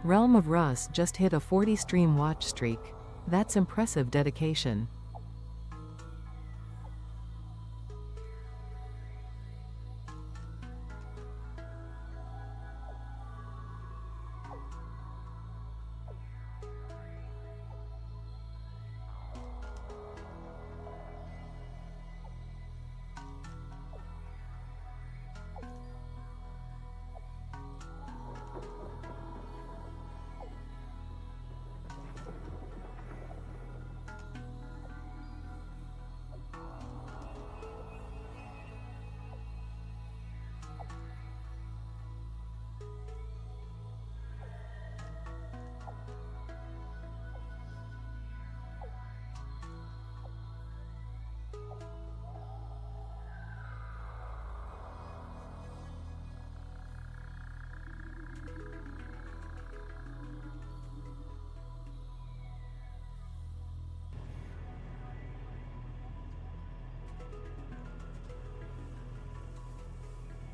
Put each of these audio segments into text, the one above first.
Realm of Rust just hit a 40 stream watch streak. That's impressive dedication.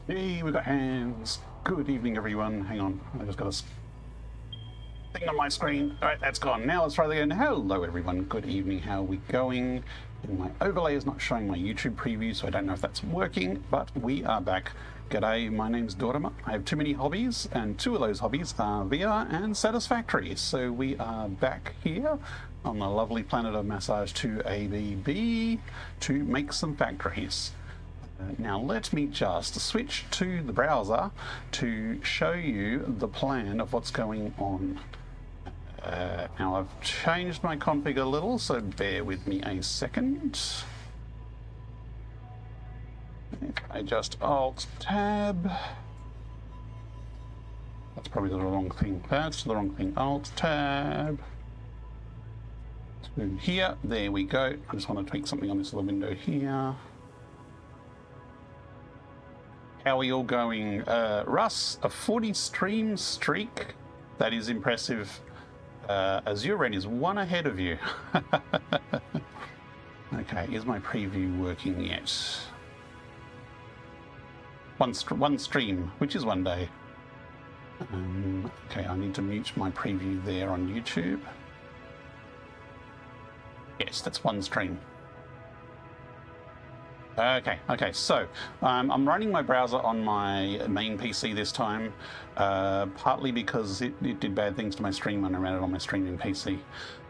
Hey, we got hands. Good evening, everyone. Hang on, I just got a thing on my screen. All right, that's gone. Now let's try that again. Hello, everyone. Good evening. How are we going? And my overlay is not showing my YouTube preview, so I don't know if that's working, but we are back. G'day, my name's Dorima. I have too many hobbies, and two of those hobbies are VR and Satisfactory. So we are back here on the lovely planet of Massage 2 ABB to make some factories. Now let me just switch to the browser to show you the plan of what's going on. Now I've changed my config a little, so bear with me a second. If I just Alt-Tab, that's probably the wrong thing. That's the wrong thing. Alt-Tab. To here, there we go. I just want to tweak something on this little window here. How are you all going? Russ, a 40 stream streak. That is impressive. Azuren is one ahead of you. Okay, is my preview working yet? One stream, which is one day. Okay, I need to mute my preview there on YouTube. Yes, that's one stream. Okay, so I'm running my browser on my main PC this time, partly because it did bad things to my stream when I ran it on my streaming PC.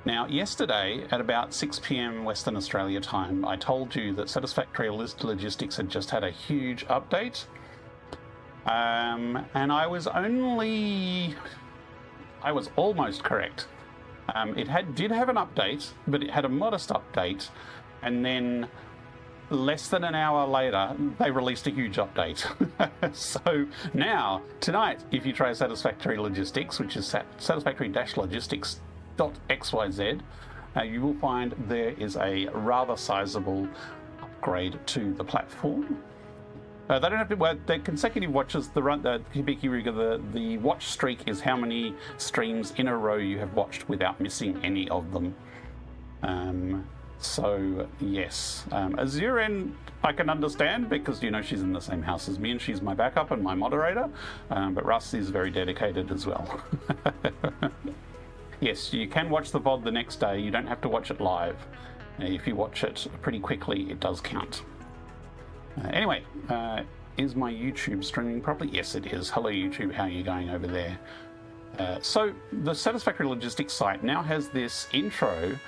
Now, yesterday at about 6 p.m. Western Australia time, I told you that Satisfactory Logistics had just had a huge update, and I was almost correct. It did have an update, but it had a modest update, and then less than an hour later, they released a huge update. So now, tonight, if you try Satisfactory Logistics, which is satisfactory-logistics.xyz, you will find there is a rather sizable upgrade to the platform. They don't have to work. The consecutive watches, the watch streak is how many streams in a row you have watched without missing any of them. So yes, Azuren I can understand because, you know, she's in the same house as me and she's my backup and my moderator, but Russ is very dedicated as well. Yes, you can watch the VOD the next day. You don't have to watch it live. If you watch it pretty quickly, it does count. Anyway, is my YouTube streaming properly? Yes, it is. Hello YouTube, how are you going over there? So the Satisfactory Logistics site now has this intro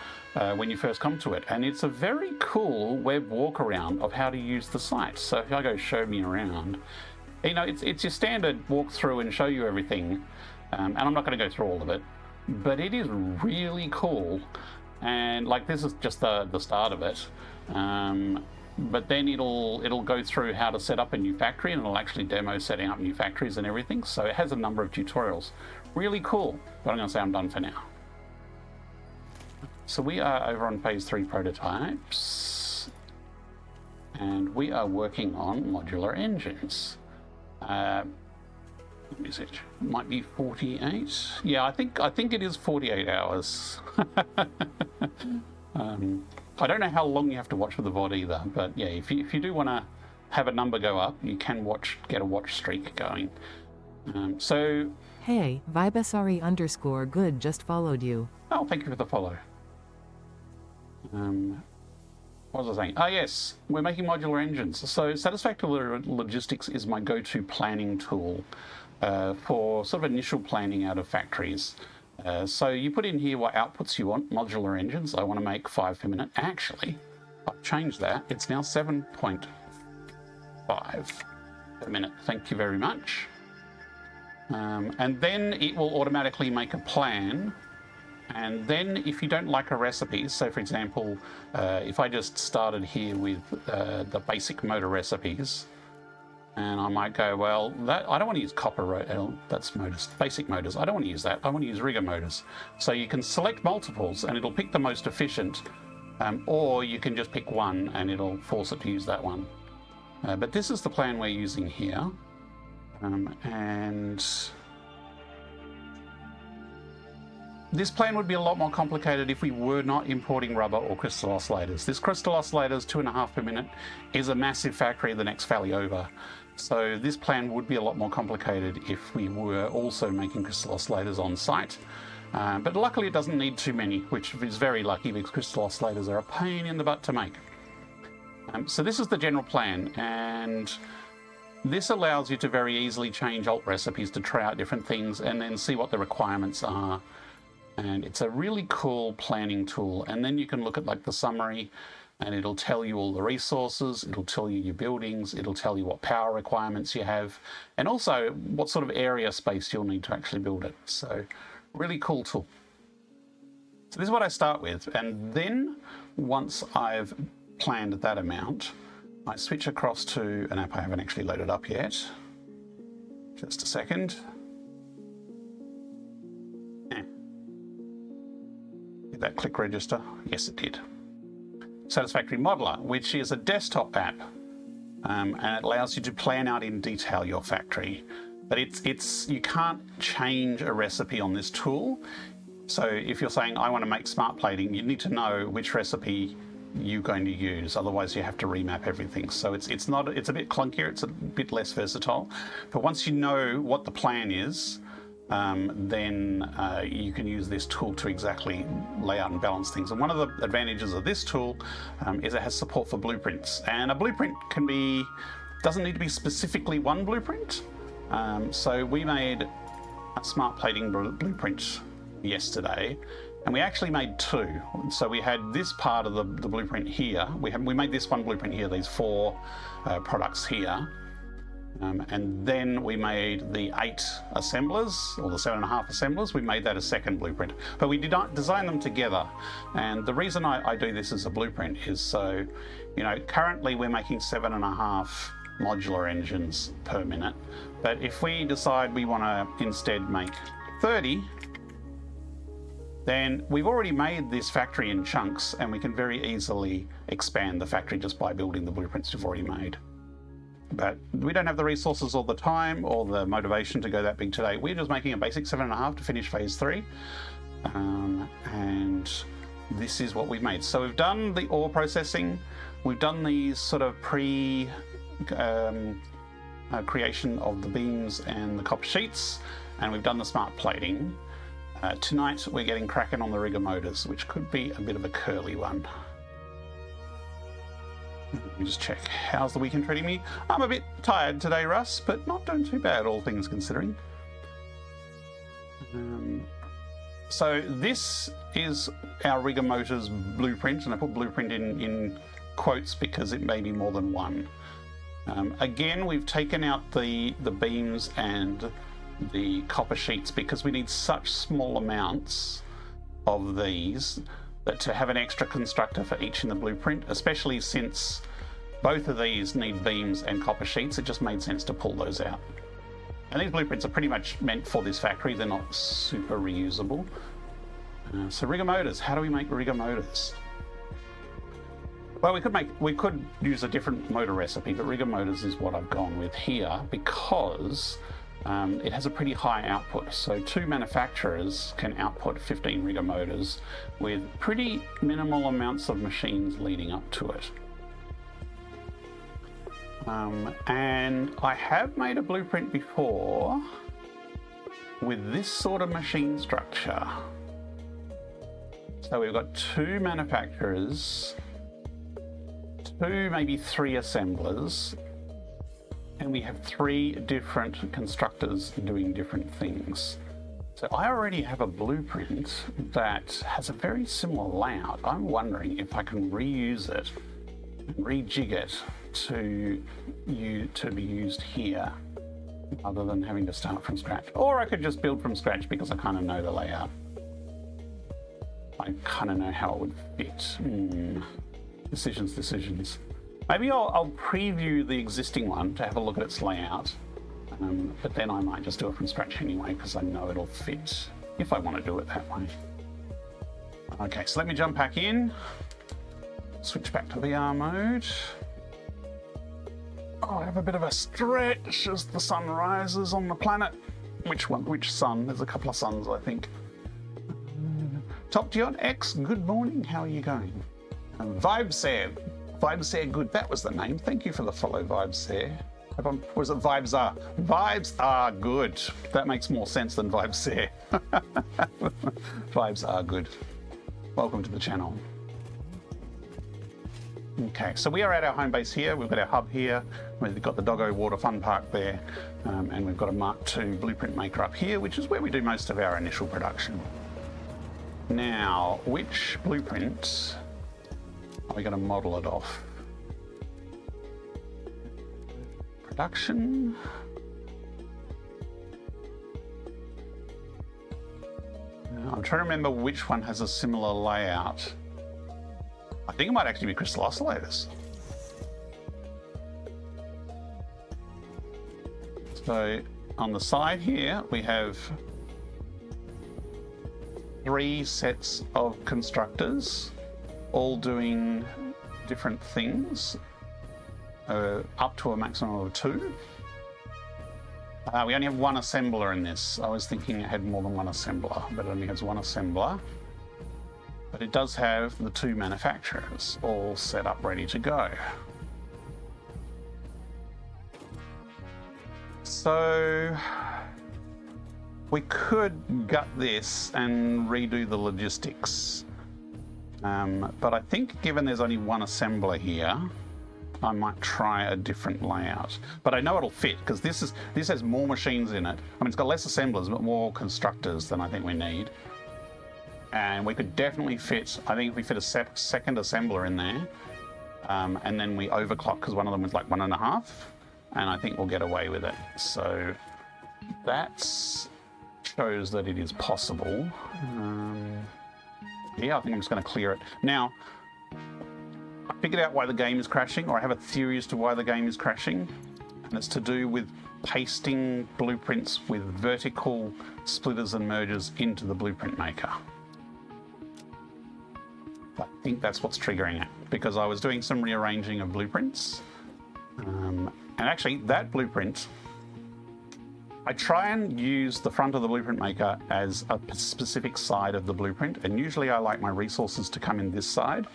when you first come to it, and it's a very cool web walk around of how to use the site. So if I go show me around, you know, it's your standard walk through and show you everything, and I'm not going to go through all of it, but it is really cool. And like, this is just the start of it, but then it'll go through how to set up a new factory, and it'll actually demo setting up new factories and everything. So it has a number of tutorials. Really cool, but I'm going to say I'm done for now. So we are over on phase 3 prototypes, and we are working on Modular Engines. What is it? It might be 48. Yeah, I think it is 48 hours. I don't know how long you have to watch for the VOD either, but yeah, if you do want to have a number go up, you can get a watch streak going. So Hey, Vibasari_good just followed you. Oh, thank you for the follow. What was I saying? Oh, yes, we're making modular engines. So Satisfactory Logistics is my go-to planning tool for sort of initial planning out of factories. So you put in here what outputs you want, modular engines. I want to make 5 per minute. Actually, I've changed that. It's now 7.5 per minute. Thank you very much. And then it will automatically make a plan. And then if you don't like a recipe, so for example, if I just started here with the basic motor recipes, and I might go, well, I don't want to use copper, that's motors, basic motors. I don't want to use that. I want to use rigger motors. So you can select multiples and it'll pick the most efficient, or you can just pick one and it'll force it to use that one. But this is the plan we're using here. And this plan would be a lot more complicated if we were not importing rubber or crystal oscillators. This crystal oscillators 2.5 per minute is a massive factory the next valley over. So this plan would be a lot more complicated if we were also making crystal oscillators on site. But luckily it doesn't need too many, which is very lucky because crystal oscillators are a pain in the butt to make. So this is the general plan, and this allows you to very easily change alt recipes to try out different things and then see what the requirements are. And it's a really cool planning tool. And then you can look at like the summary and it'll tell you all the resources, it'll tell you your buildings, it'll tell you what power requirements you have, and also what sort of area space you'll need to actually build it. So really cool tool. So this is what I start with. And then once I've planned that amount, I switch across to an app I haven't actually loaded up yet. Just a second. Did that click register? Yes, it did. Satisfactory Modeler, which is a desktop app, and it allows you to plan out in detail your factory. But you can't change a recipe on this tool. So if you're saying, I want to make smart plating, you need to know which recipe you're going to use, otherwise you have to remap everything. So it's a bit clunkier, it's a bit less versatile. But once you know what the plan is, then you can use this tool to exactly lay out and balance things. And one of the advantages of this tool is it has support for blueprints. And a blueprint doesn't need to be specifically one blueprint. So we made a smart plating blueprint yesterday, and we actually made two. So we had this part of the blueprint here. We made this one blueprint here, these 4 products here. And then we made the 8 assemblers, or the 7.5 assemblers. We made that a second blueprint, but we did not design them together. And the reason I do this as a blueprint is so, currently we're making 7.5 modular engines per minute. But if we decide we want to instead make 30, then we've already made this factory in chunks and we can very easily expand the factory just by building the blueprints we've already made. But we don't have the resources all the time or the motivation to go that big today. We're just making a basic 7.5 to finish phase 3. And this is what we've made. So we've done the ore processing. We've done these sort of creation of the beams and the copper sheets. And we've done the smart plating. Tonight we're getting cracking on the rigger motors, which could be a bit of a curly one. Let me just check. How's the weekend treating me? I'm a bit tired today, Russ, but not doing too bad, all things considering. So this is our rigger motors blueprint, and I put blueprint in quotes because it may be more than one. Again, we've taken out the beams and the copper sheets because we need such small amounts of these that to have an extra constructor for each in the blueprint, especially since both of these need beams and copper sheets, it just made sense to pull those out. And these blueprints are pretty much meant for this factory, they're not super reusable. So rigger motors, how do we make rigger motors? Well, we could use a different motor recipe, but rigger motors is what I've gone with here because it has a pretty high output. So 2 manufacturers can output 15 rigger motors with pretty minimal amounts of machines leading up to it. And I have made a blueprint before with this sort of machine structure. So we've got 2 manufacturers, 2, maybe 3 assemblers, and we have 3 different constructors doing different things. So I already have a blueprint that has a very similar layout. I'm wondering if I can reuse it and rejig it to be used here, other than having to start from scratch. Or I could just build from scratch because I kind of know the layout. I kind of know how it would fit. Decisions. Maybe I'll preview the existing one to have a look at its layout. But then I might just do it from scratch anyway because I know it'll fit if I want to do it that way. Okay, so let me jump back in. Switch back to VR mode. Oh, I have a bit of a stretch as the sun rises on the planet. Which one? Which sun? There's a couple of suns, I think. Top Dion X, good morning. How are you going? Vibesare good. That was the name. Thank you for the follow, Vibesare. Was it Vibes Are? Vibes Are Good. That makes more sense than Vibesare. Vibes Are Good. Welcome to the channel. Okay, so we are at our home base here. We've got our hub here. We've got the Doggo Water Fun Park there. And we've got a Mark II blueprint maker up here, which is where we do most of our initial production. Now, which blueprint are we going to model it off? Production. I'm trying to remember which one has a similar layout. I think it might actually be crystal oscillators. So on the side here, we have 3 sets of constructors, all doing different things, up to a maximum of 2. We only have 1 assembler in this. I was thinking it had more than 1 assembler, but it only has 1 assembler. But it does have the 2 manufacturers all set up, ready to go. So we could gut this and redo the logistics. But I think given there's only 1 assembler here, I might try a different layout. But I know it'll fit because this has more machines in it. I mean, it's got less assemblers, but more constructors than I think we need. And we could definitely fit, I think if we fit a second assembler in there, and then we overclock because one of them was like 1.5, and I think we'll get away with it. So that shows that it is possible. Yeah, I think I'm just going to clear it. Now, I figured out why the game is crashing, or I have a theory as to why the game is crashing, and it's to do with pasting blueprints with vertical splitters and mergers into the blueprint maker. I think that's what's triggering it, because I was doing some rearranging of blueprints, and actually that blueprint, I try and use the front of the blueprint maker as a specific side of the blueprint, and usually I like my resources to come in this side.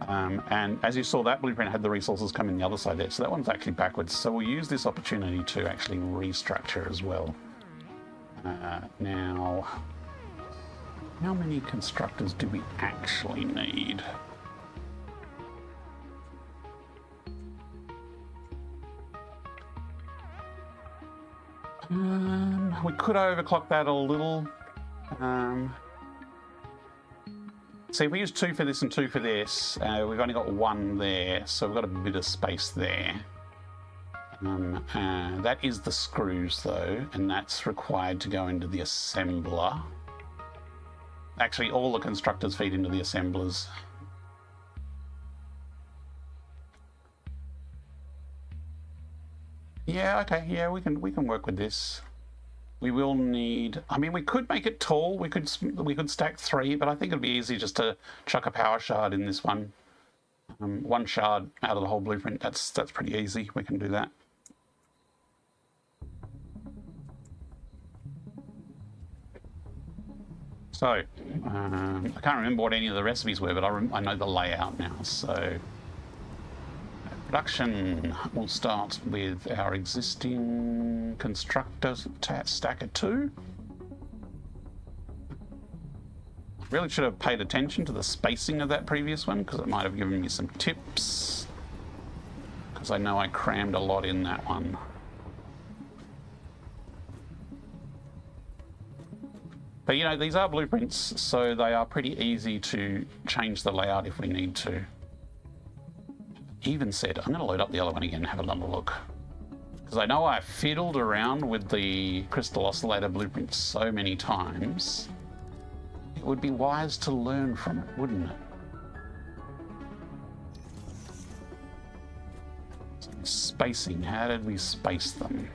And as you saw, that blueprint had the resources come in the other side there, so that one's actually backwards. So we'll use this opportunity to actually restructure as well. Now, how many constructors do we actually need? We could overclock that a little. So if we use 2 for this and 2 for this, we've only got 1 there, so we've got a bit of space there. That is the screws though, and that's required to go into the assembler. Actually, all the constructors feed into the assemblers. Yeah, okay, yeah, we can work with this. We will need, I mean, we could make it tall, we could stack 3, but I think it'd be easy just to chuck a power shard in this one. 1 shard out of the whole blueprint, that's pretty easy, we can do that. So, I can't remember what any of the recipes were, but I know the layout now, so. Production, we'll start with our existing constructor stack of 2. Really should have paid attention to the spacing of that previous one, because it might have given me some tips. Because I know I crammed a lot in that one. But you know, these are blueprints, so they are pretty easy to change the layout if we need to. Even said, I'm going to load up the other one again and have another look. Because I know I fiddled around with the crystal oscillator blueprint so many times. It would be wise to learn from it, wouldn't it? So spacing, how did we space them?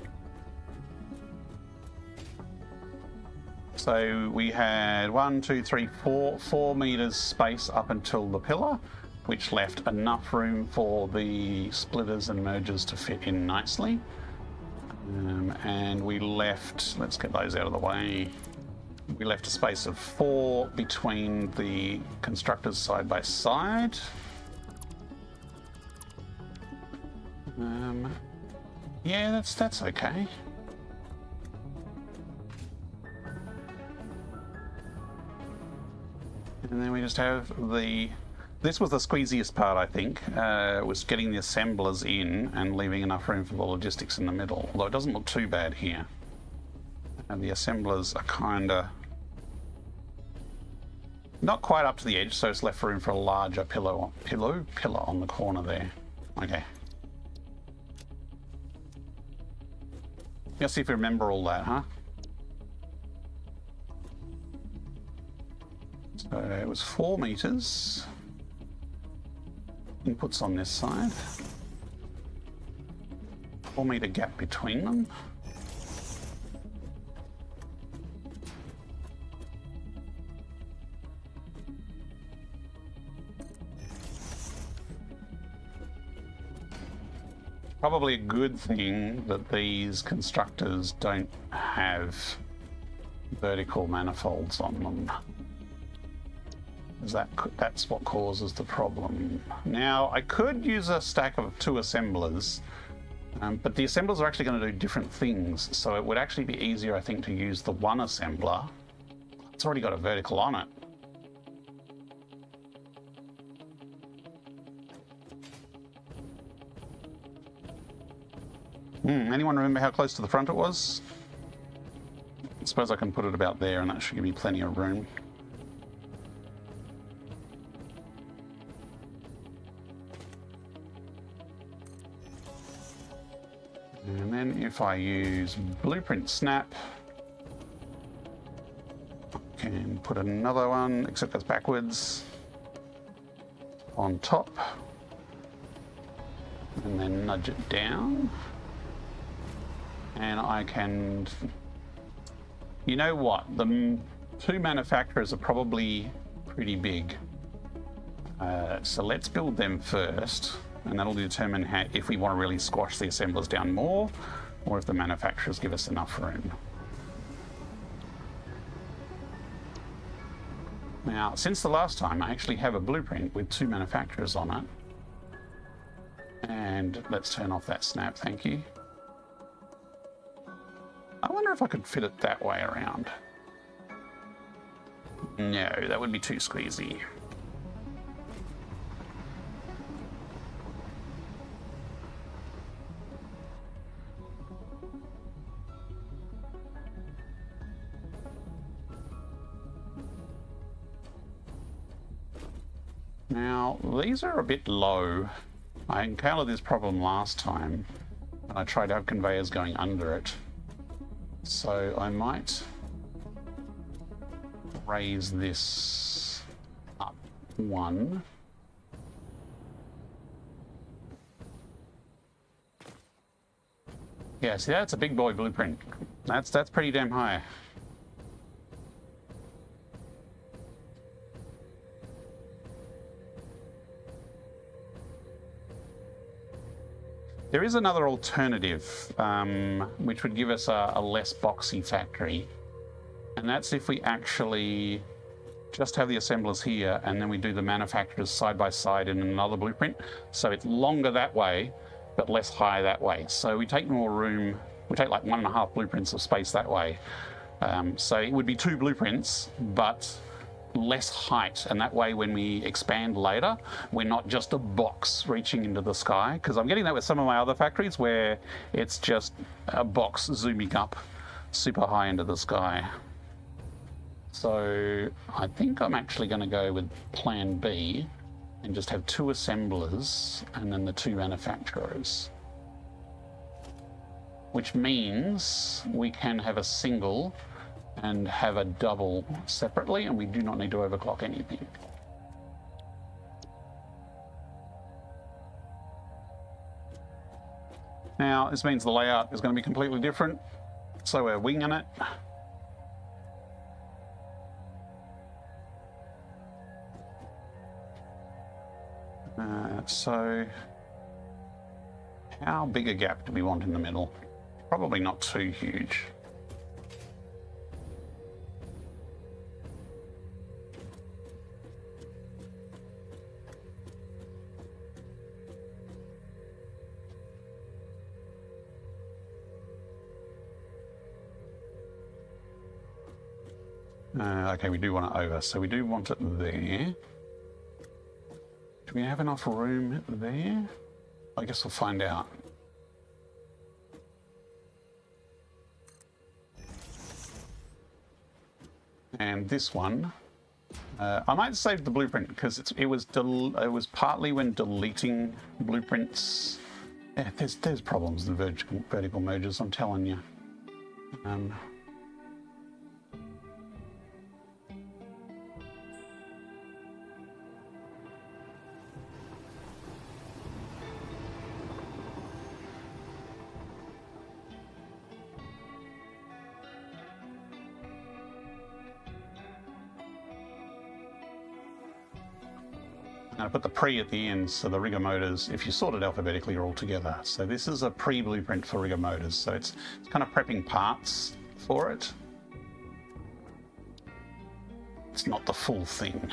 So we had 4 meters space up until the pillar, which left enough room for the splitters and mergers to fit in nicely. And we left, let's get those out of the way. We left a space of 4 between the constructors side by side. Yeah, that's okay. And then we just have the... This was the squeeziest part, I think, was getting the assemblers in and leaving enough room for the logistics in the middle. Although it doesn't look too bad here. And the assemblers are kinda... not quite up to the edge, so it's left room for a larger pillar on the corner there. Okay. Let's see if we remember all that, huh? So it was 4 meters. Inputs on this side. 4 meter gap between them. Probably a good thing that these constructors don't have vertical manifolds on them. That's what causes the problem. Now, I could use a stack of 2 assemblers, but the assemblers are actually going to do different things, so it would actually be easier, I think, to use the 1 assembler. It's already got a vertical on it. Anyone remember how close to the front it was? I suppose I can put it about there, and that should give me plenty of room. And then if I use blueprint snap, I can put another one, except that's backwards, on top, and then nudge it down. And I can, you know what, the 2 manufacturers are probably pretty big. So let's build them first, and that'll determine if we want to really squash the assemblers down more, or if the manufacturers give us enough room. Now, since the last time, I actually have a blueprint with 2 manufacturers on it. And let's turn off that snap, thank you. I wonder if I could fit it that way around. No, that would be too squeezy. Now, these are a bit low. I encountered this problem last time, and I tried to have conveyors going under it. So I might raise this up 1. Yeah, see, that's a big boy blueprint. That's pretty damn high. There is another alternative, which would give us a less boxy factory, and that's if we actually just have the assemblers here and then we do the manufacturers side by side in another blueprint. So it's longer that way, but less high that way. So we take more room, we take like 1.5 blueprints of space that way. So it would be 2 blueprints, but less height, and that way when we expand later, we're not just a box reaching into the sky, because I'm getting that with some of my other factories where it's just a box zooming up super high into the sky. So I think I'm actually going to go with plan B and just have 2 assemblers and then the 2 manufacturers, which means we can have a single and have a double separately, and we do not need to overclock anything. Now, this means the layout is going to be completely different, so we're winging it. So, how big a gap do we want in the middle? Probably not too huge. Okay, we do want it over, so we do want it there. Do we have enough room there? I guess we'll find out. And this one, I might save the blueprint because it was partly when deleting blueprints. Yeah, there's problems with vertical merges, I'm telling you. I put the pre at the end, so the rigger motors, if you sort it alphabetically, are all together. So this is a pre-blueprint for rigger motors, so it's kind of prepping parts for it. It's not the full thing.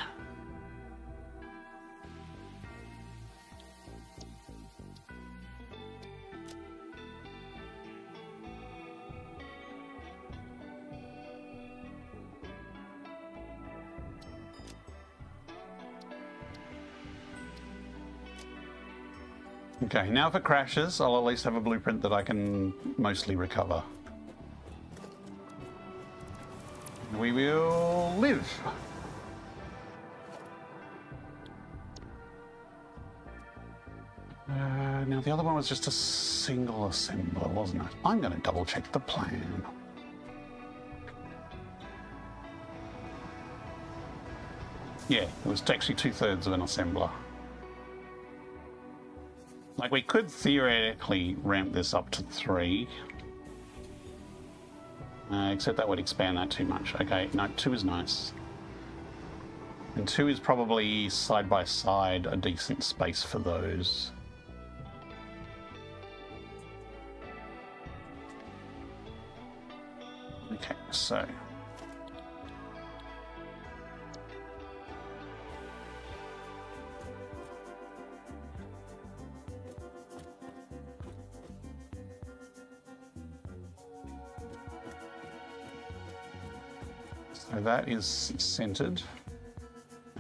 Okay, now if it crashes, I'll at least have a blueprint that I can mostly recover. We will live. Now the other one was just a single assembler, wasn't it? I'm going to double check the plan. Yeah, it was actually 2/3 of an assembler. Like, we could theoretically ramp this up to 3. Except that would expand that too much. Okay, no, 2 is nice. And 2 is probably side by side a decent space for those. Okay, so... So that is centered,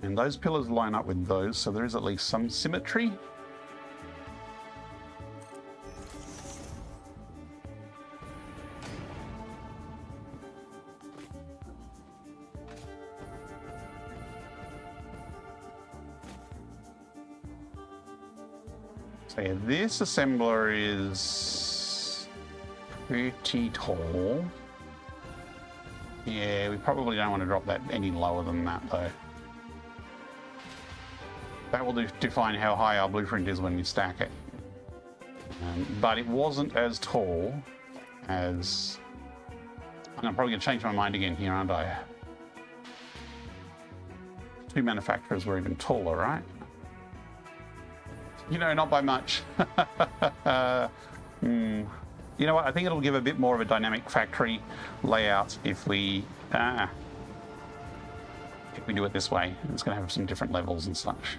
and those pillars line up with those, so there is at least some symmetry. So yeah, this assembler is pretty tall. Yeah, we probably don't want to drop that any lower than that, though. That will define how high our blueprint is when we stack it. But it wasn't as tall as... I'm probably going to change my mind again here, aren't I? 2 manufacturers were even taller, right? You know, not by much. You know what, I think it'll give a bit more of a dynamic factory layout if we do it this way. It's going to have some different levels and such.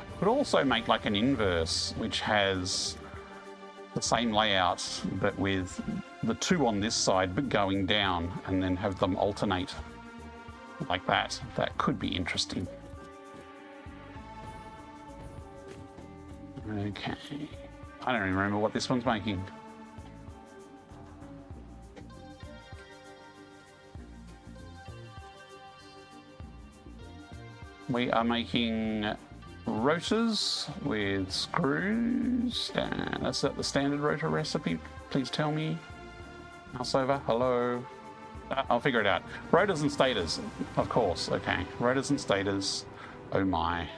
I could also make like an inverse, which has the same layout, but with the two on this side but going down, and then have them alternate like that. That could be interesting. Okay. I don't even remember what this one's making. We are making rotors with screws, and that's the standard rotor recipe. Please tell me. Mouse over. Hello. I'll figure it out. Rotors and stators, of course. Okay. Rotors and stators. Oh my.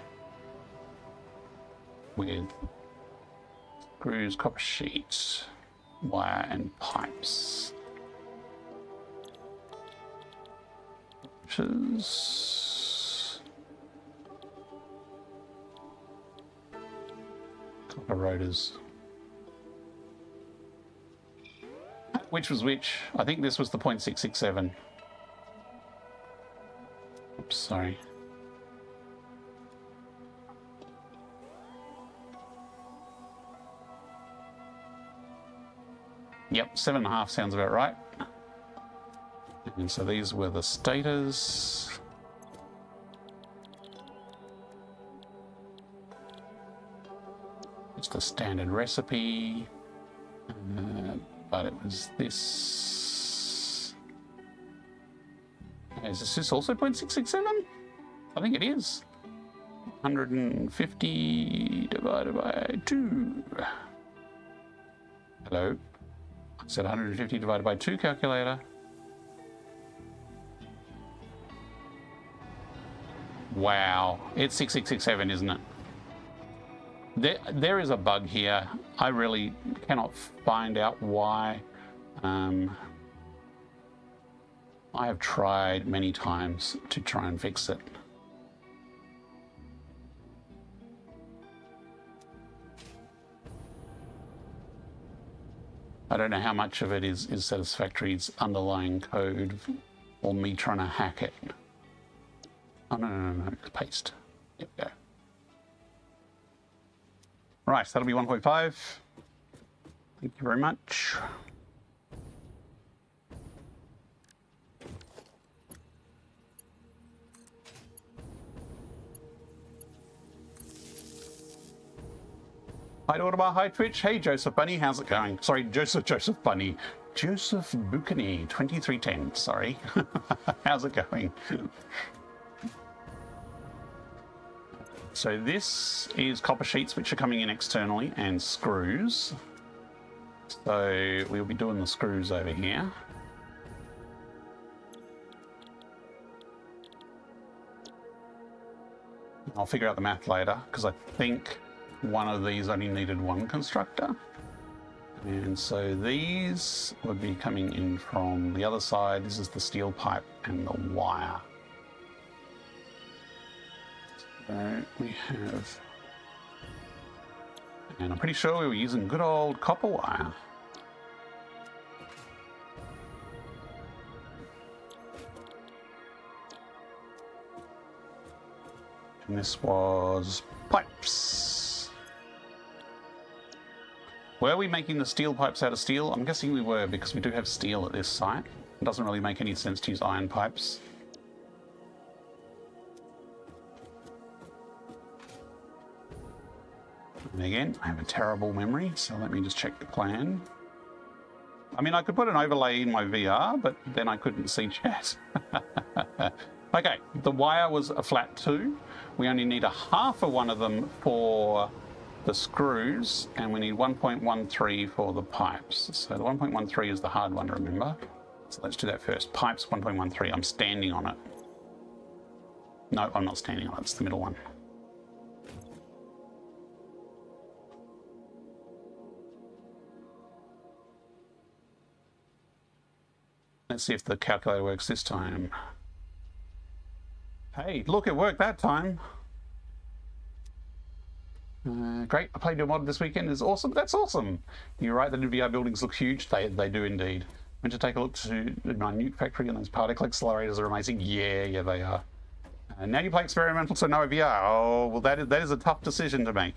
With screws, copper sheet, wire, and pipes. Rotors. Copper rotors. Which was which? I think this was the 0.667. Oops, sorry. Yep, 7.5 sounds about right. And so these were the stators. It's the standard recipe. But it was this. Is this also 0.667? I think it is. 150 divided by 2. Hello. I said 150 divided by 2, calculator. Wow. It's 6667, isn't it? There is a bug here. I really cannot find out why. I have tried many times to try and fix it. I don't know how much of it is Satisfactory's underlying code or me trying to hack it. Oh, no, paste. There we go. Right, that'll be 1.5. Thank you very much. Hi Audible, hi Twitch. Hey Joseph Bunny, how's it going? Sorry, Joseph Bunny. Joseph Bukany, 2310, sorry. How's it going? So this is copper sheets which are coming in externally and screws. So we'll be doing the screws over here. I'll figure out the math later because I think one of these only needed one constructor. And so these would be coming in from the other side. This is the steel pipe and the wire. So we have, and I'm pretty sure we were using good old copper wire. And this was pipes. Were we making the steel pipes out of steel? I'm guessing we were because we do have steel at this site. It doesn't really make any sense to use iron pipes. And again, I have a terrible memory, so let me just check the plan. I mean, I could put an overlay in my VR, but then I couldn't see chat. Okay, the wire was a flat 2. We only need a half of one of them for the screws, and we need 1.13 for the pipes. So the 1.13 is the hard one to remember. So let's do that first. Pipes 1.13. I'm standing on it. No, I'm not standing on it. It's the middle one. Let's see if the calculator works this time. Hey, look, it worked that time. Great, I played your mod this weekend. It's awesome. That's awesome. You're right, the VR buildings look huge. They do indeed. Went to take a look to my nuke factory, and those particle accelerators are amazing. Yeah, they are. Now you play experimental, so no VR. Oh, well, that is a tough decision to make.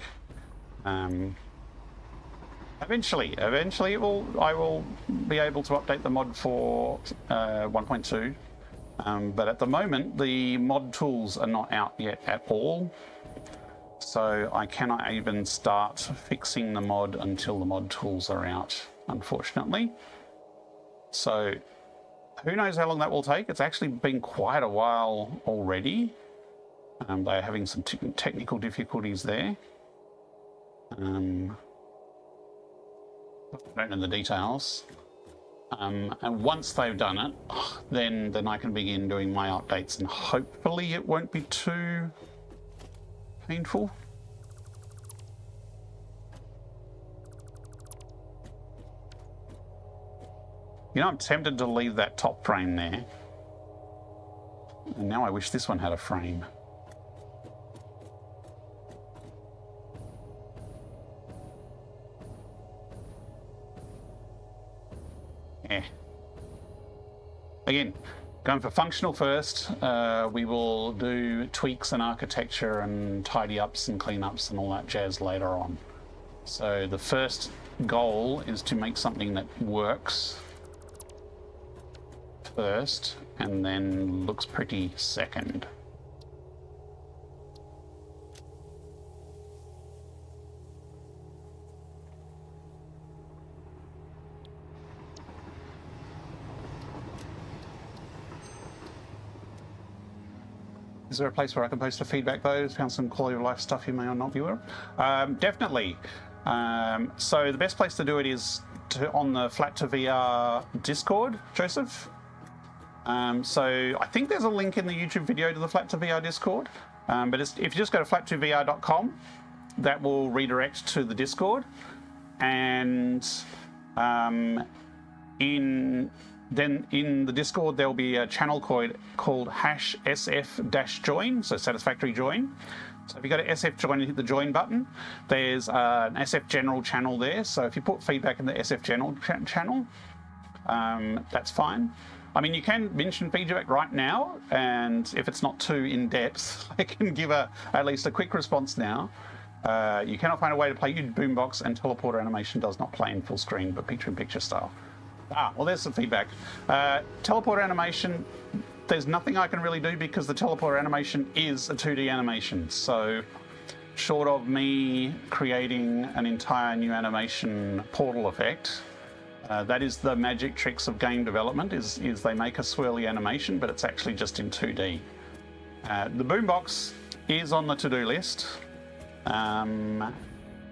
But I mean, I could put an overlay in my VR, but then I couldn't see chat. Okay, the wire was a flat 2. We only need a half of one of them for the screws. And we need 1.13 for the pipes. So the 1.13 is the hard one to remember. So let's do that first. Pipes 1.13. I'm standing on it. No, I'm not standing on it. It's the middle one. So Eventually I will be able to update the mod for 1.2. But at the moment, the mod tools are not out yet at all. So I cannot even start fixing the mod until the mod tools are out, unfortunately. So who knows how long that will take? It's actually been quite a while already. They're having some technical difficulties there. I don't know the details. And once they've done it, then I can begin doing my updates, and hopefully it won't be too painful. You know, I'm tempted to leave that top frame there. And now I wish this one had a frame. Yeah. Again, going for functional first. We will do tweaks and architecture and tidy ups and cleanups and all that jazz later on. So the first goal is to make something that works first and then looks pretty second. Is there a place where I can post a feedback though? Found some quality of life stuff you may or not be aware of? Definitely. So the best place to do it is on the Flat to VR Discord, Joseph. So I think there's a link in the YouTube video to the Flat to VR Discord. But if you just go to flat2vr.com, that will redirect to the Discord. And in the Discord, there'll be a channel called #SF-join, so Satisfactory join. So if you go to SF join and hit the join button, there's an SF general channel there. So if you put feedback in the SF general channel, that's fine. I mean, you can mention feedback right now, and if it's not too in-depth, I can give at least a quick response now. You cannot find a way to play boombox, and teleporter animation does not play in full screen, but picture-in-picture style. Well, there's some feedback. Teleporter animation, there's nothing I can really do because the teleporter animation is a 2D animation. So short of me creating an entire new animation portal effect, that is the magic tricks of game development, is they make a swirly animation, but it's actually just in 2D. The boombox is on the to-do list.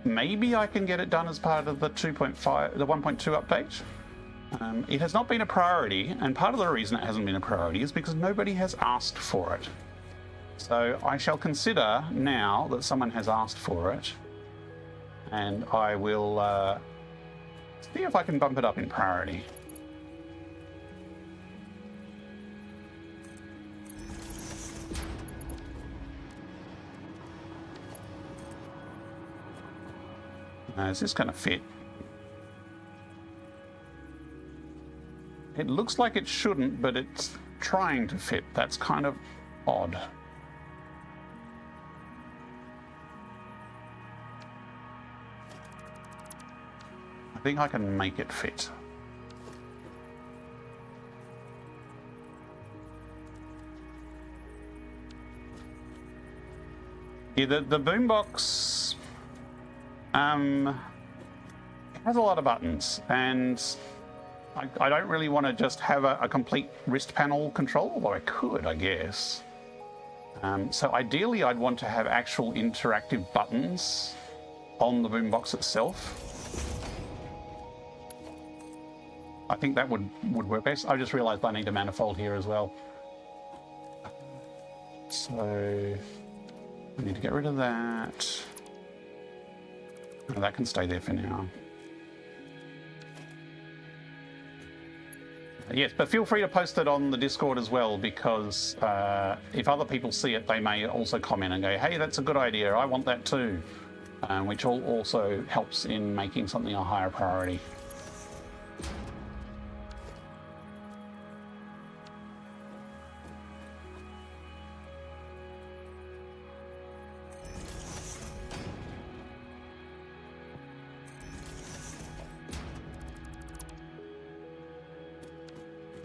Maybe I can get it done as part of the 1.2 update. It has not been a priority, and part of the reason it hasn't been a priority is because nobody has asked for it. So I shall consider now that someone has asked for it, and I will see if I can bump it up in priority. Is this going to fit? It looks like it shouldn't, but it's trying to fit. That's kind of odd. I think I can make it fit. Yeah, the boombox has a lot of buttons, and I don't really want to just have a complete wrist panel control, although I could, I guess. So ideally, I'd want to have actual interactive buttons on the boombox itself. I think that would work best. I just realized I need a manifold here as well. So I need to get rid of that. That can stay there for now. Yes, but feel free to post it on the Discord as well, because if other people see it, they may also comment and go, hey, that's a good idea, I want that too, which also helps in making something a higher priority.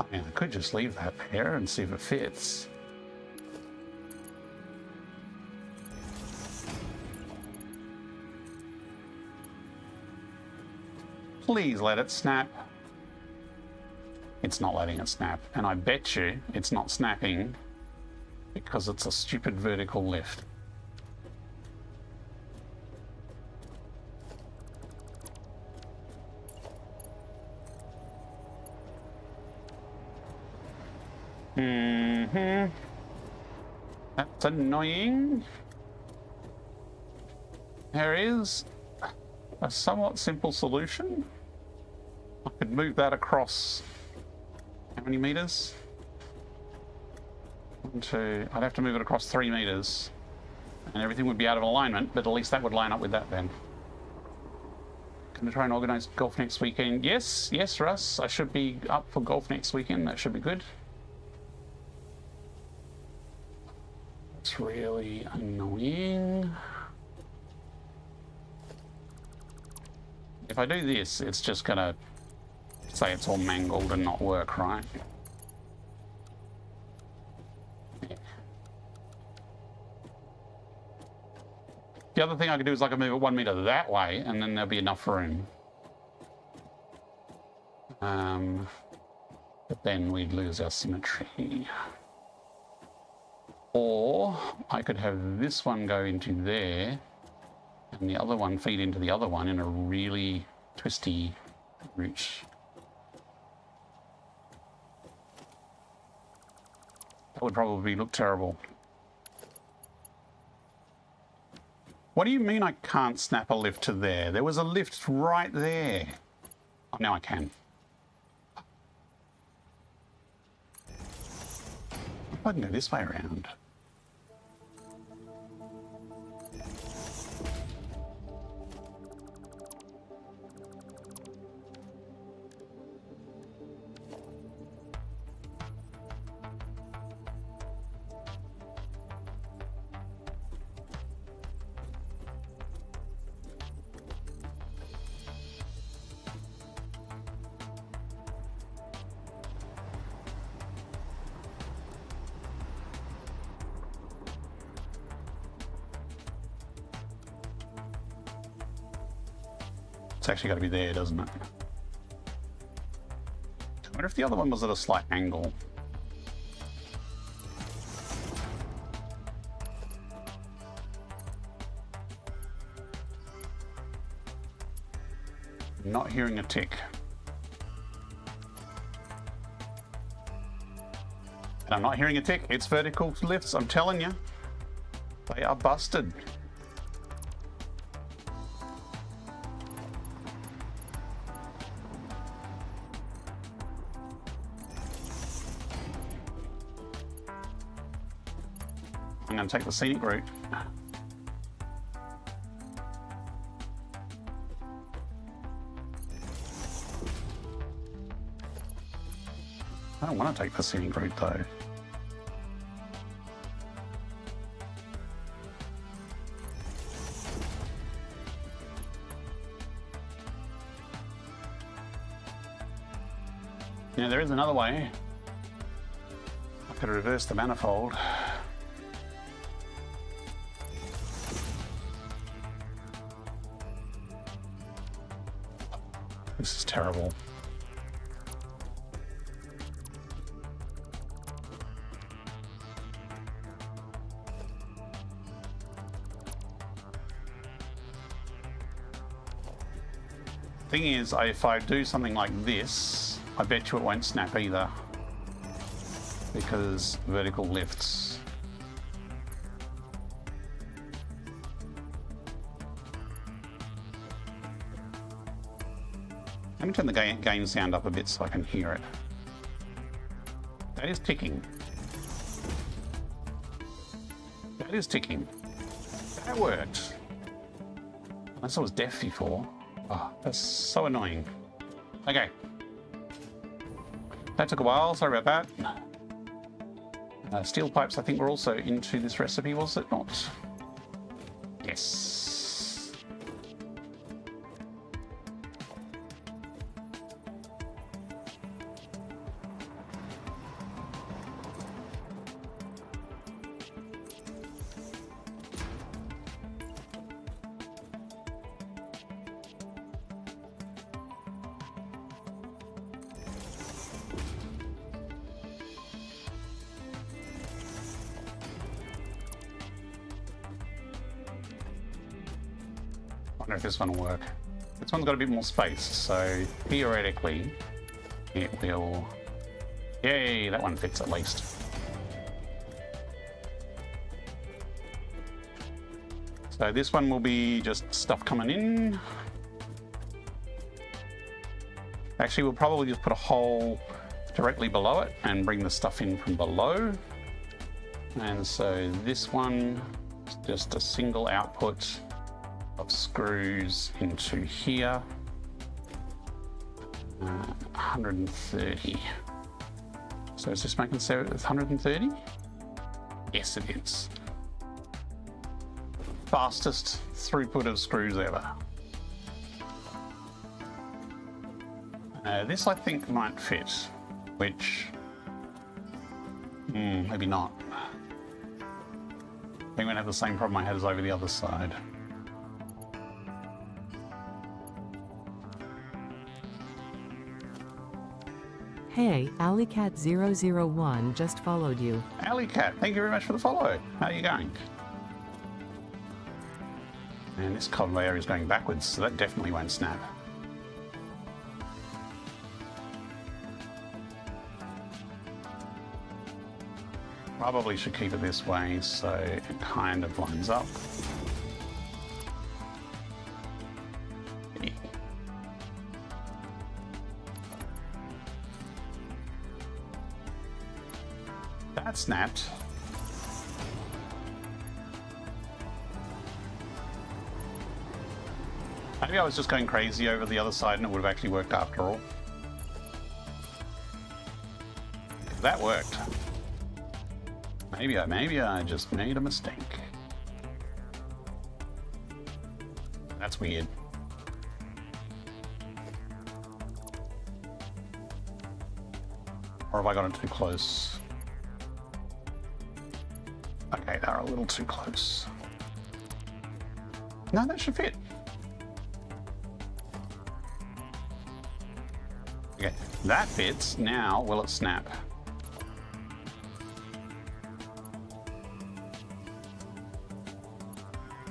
I mean, I could just leave that there and see if it fits. Please let it snap. It's not letting it snap, and I bet you it's not snapping because it's a stupid vertical lift. That's annoying. There is a somewhat simple solution. I could move that across how many meters? 1, 2. I'd have to move it across 3 meters, and everything would be out of alignment, but at least that would line up with that then. Can I try and organise golf next weekend? Yes, Russ. I should be up for golf next weekend. That should be good. It's really annoying. If I do this, it's just gonna say it's all mangled and not work, right? Yeah. The other thing I could do is I could move it 1 meter that way, and then there'll be enough room. But then we'd lose our symmetry. Or I could have this one go into there, and the other one feed into the other one in a really twisty route. That would probably look terrible. What do you mean I can't snap a lift to there? There was a lift right there. Oh, now I can. I can go this way around. It's actually got to be there, doesn't it? I wonder if the other one was at a slight angle. I'm not hearing a tick. And I'm not hearing a tick. It's vertical lifts, I'm telling you. They are busted. I'm going to take the scenic route. I don't want to take the scenic route though. Yeah, there is another way. I could reverse the manifold. This is terrible. Thing is, if I do something like this, I bet you it won't snap either, because vertical lifts. Let me turn the gain sound up a bit so I can hear it. That is ticking. That is ticking. That worked. Unless I was deaf before. Oh, that's so annoying. Okay. That took a while, sorry about that. Steel pipes, I think, were also into this recipe, was it not? Yes. wonder if this one will work. This one's got a bit more space, so theoretically it will... Yay, that one fits at least. So this one will be just stuff coming in. Actually, we'll probably just put a hole directly below it and bring the stuff in from below. And so this one is just a single output of screws into here. 130. So is this making 130? Yes, it is. Fastest throughput of screws ever. This I think might fit, which maybe not. I think we're gonna have the same problem I had as over the other side. Hey, AlleyCat001 just followed you. AlleyCat, thank you very much for the follow. How are you going? And this conveyor is going backwards, so that definitely won't snap. Probably should keep it this way so it kind of lines up. That snapped. Maybe I was just going crazy over the other side and it would have actually worked after all. That worked. Maybe I just made a mistake. That's weird. Or have I got it too close? Okay, they're a little too close. No, that should fit. Okay, that fits. Now, will it snap?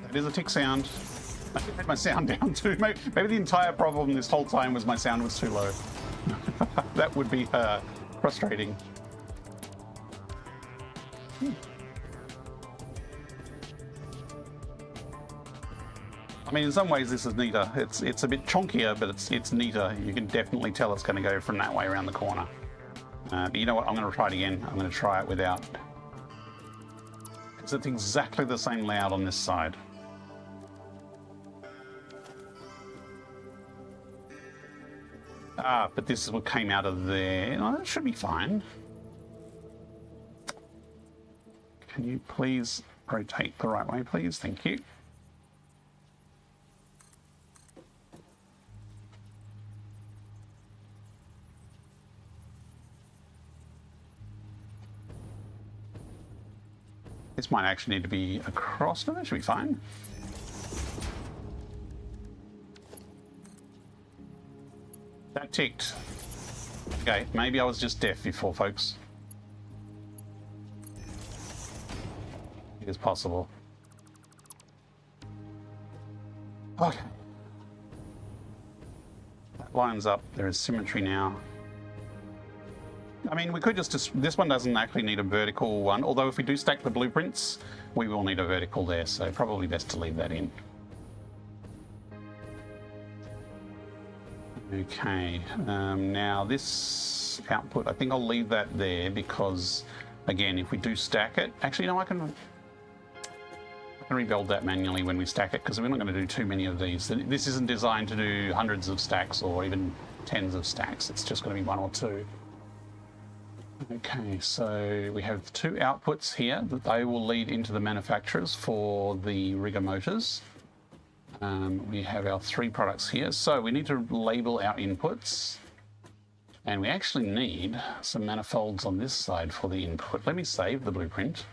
That is a tick sound. I had my sound down too. Maybe the entire problem this whole time was my sound was too low. That would be frustrating. I mean, in some ways this is neater. It's a bit chonkier, but it's neater. You can definitely tell it's going to go from that way around the corner. But you know what? I'm going to try it again. I'm going to try it without. Because it's exactly the same layout on this side. But this is what came out of there. Oh, that should be fine. Can you please rotate the right way, please? Thank you. This might actually need to be across. No, that should be fine. That ticked. Okay, maybe I was just deaf before, folks. It is possible. Okay. That lines up. There is symmetry now. I mean, we could just... This one doesn't actually need a vertical one, although if we do stack the blueprints, we will need a vertical there, so probably best to leave that in. Okay, now this output, I think I'll leave that there because, again, if we do stack it... Actually, no, I can rebuild that manually when we stack it because we're not going to do too many of these. This isn't designed to do hundreds of stacks or even tens of stacks. It's just going to be one or two. Okay, so we have two outputs here that they will lead into the manufacturers for the rigger motors. We have our three products here, so we need to label our inputs, and we actually need some manifolds on this side for the input. Let me save the blueprint.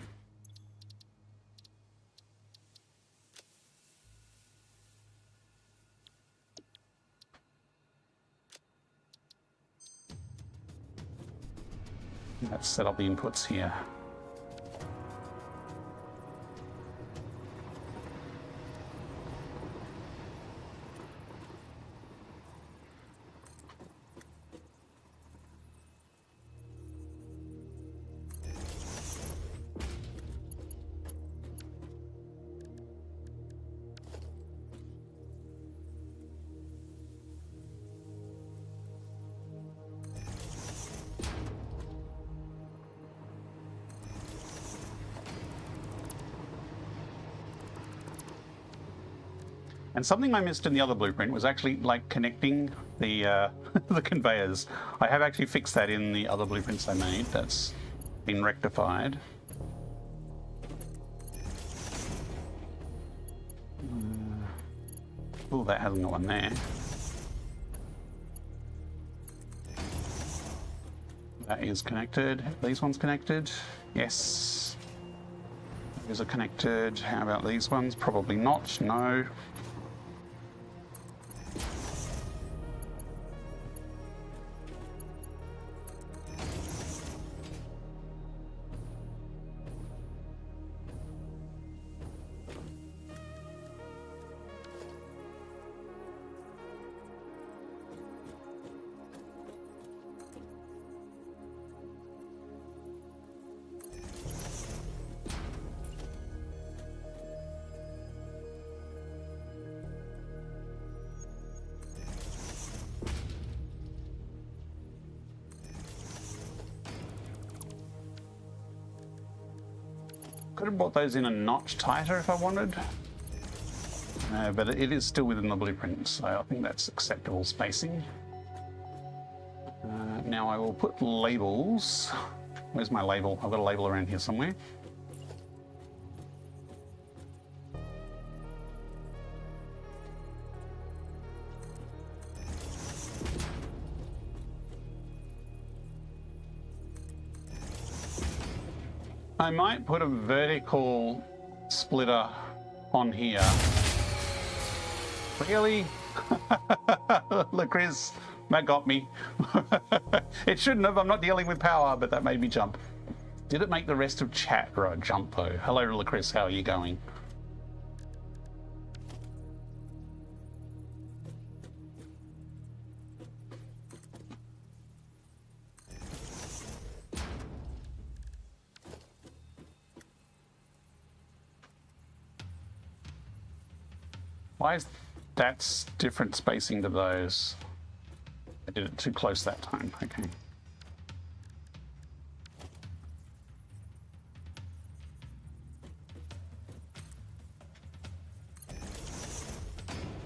Let's set up the inputs here. And something I missed in the other blueprint was actually like connecting the the conveyors. I have actually fixed that in the other blueprints I made. That's been rectified. Oh, that hasn't got one there. That is connected. These ones connected? Yes. These are connected. How about these ones? Probably not. No. Could have brought those in a notch tighter if I wanted, but it is still within the blueprint, so I think that's acceptable spacing. Now I will put labels. Where's my label? I've got a label around here somewhere. I might put a vertical splitter on here. Really? Look, Chris, that got me. It shouldn't have. I'm not dealing with power, but that made me jump. Did it make the rest of chat jump though? Hello, Chris, how are you going? Why is that different spacing to those? I did it too close that time. Okay.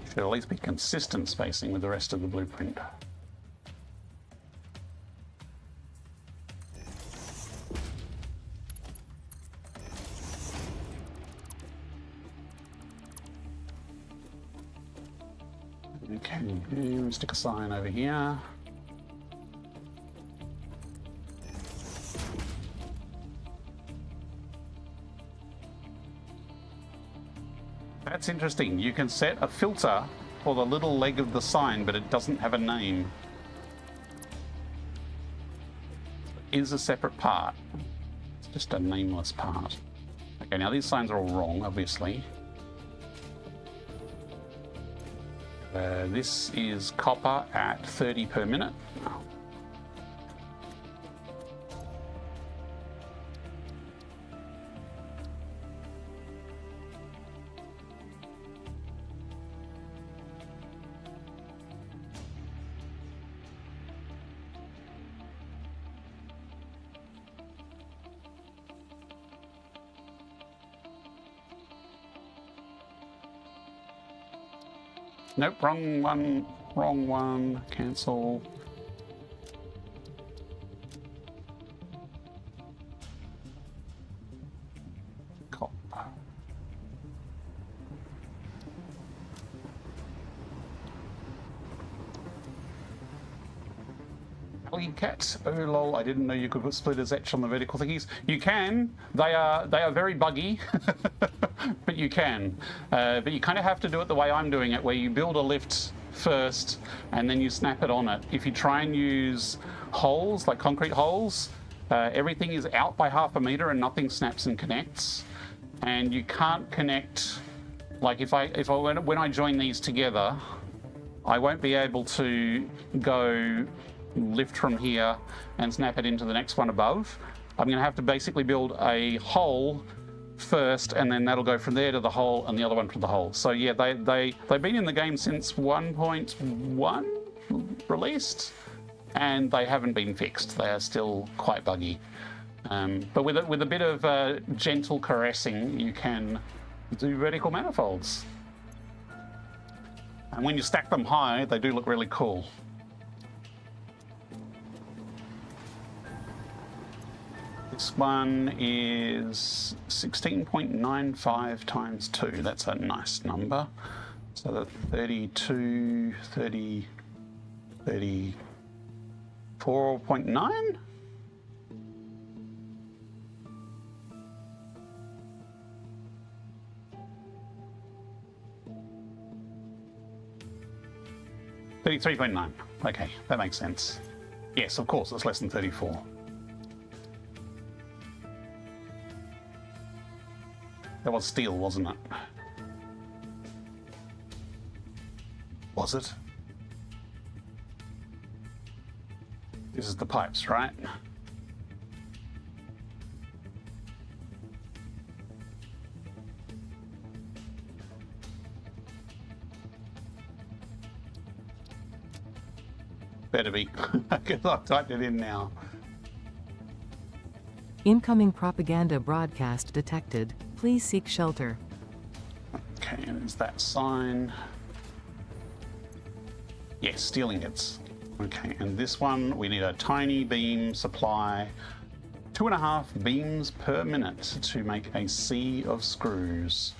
Should at least be consistent spacing with the rest of the blueprint. Okay, stick a sign over here. That's interesting. You can set a filter for the little leg of the sign, but it doesn't have a name. It is a separate part. It's just a nameless part. Okay, now these signs are all wrong, obviously. This is copper at 30 per minute. Nope, wrong one, cancel. Copper. Alley cat, oh lol, I didn't know you could put splitters etched on the vertical thingies. You can, they are very buggy. But you can. But you kind of have to do it the way I'm doing it, where you build a lift first and then you snap it on it. If you try and use holes, like concrete holes, everything is out by ½ a meter and nothing snaps and connects. And you can't connect, like when I join these together, I won't be able to go lift from here and snap it into the next one above. I'm going to have to basically build a hole first, and then that'll go from there to the hole and the other one to the hole. So yeah, they've been in the game since 1.1 released, and they haven't been fixed. They are still quite buggy. But with a bit of gentle caressing, you can do vertical manifolds. And when you stack them high, they do look really cool. This one is 16.95 times 2. That's a nice number. So that's 32, 30, 34.9? $33.9. Okay, that makes sense. Yes, of course, it's less than 34. That was steel, wasn't it? Was it? This is the pipes, right? Better be, because I've typed it in now. Incoming propaganda broadcast detected. Please seek shelter. Okay, and there's that sign. Yes, steel ingots. Okay, and this one, we need a tiny beam supply. 2.5 beams per minute to make a sea of screws.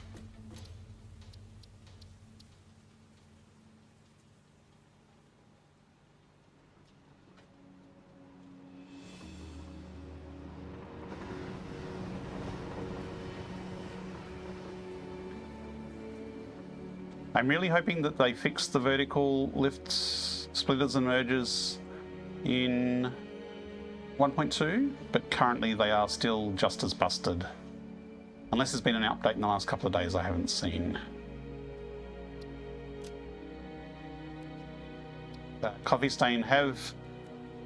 I'm really hoping that they fix the vertical lifts, splitters and mergers in 1.2, but currently they are still just as busted. Unless there's been an update in the last couple of days I haven't seen. Coffee Stain have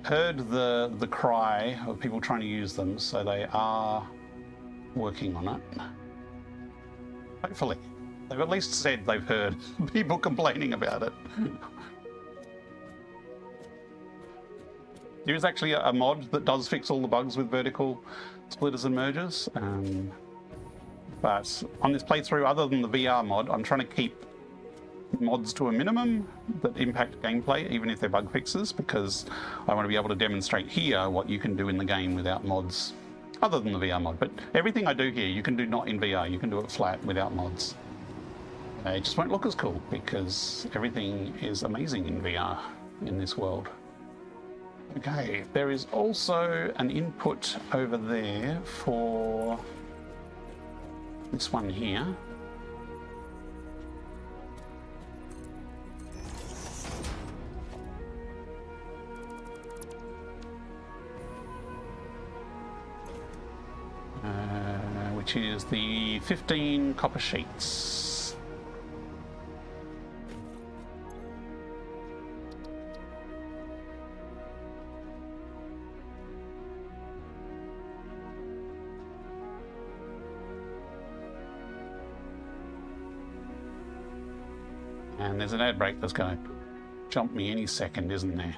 heard the cry of people trying to use them, so they are working on it. Hopefully. They've at least said they've heard people complaining about it. There is actually a mod that does fix all the bugs with vertical splitters and mergers. But on this playthrough, other than the VR mod, I'm trying to keep mods to a minimum that impact gameplay, even if they're bug fixes, because I want to be able to demonstrate here what you can do in the game without mods, other than the VR mod. But everything I do here, you can do not in VR. You can do it flat without mods. It just won't look as cool because everything is amazing in VR in this world. Okay, there is also an input over there for this one here. Which is the 15 copper sheets. And there's an ad break that's going to jump me any second, isn't there?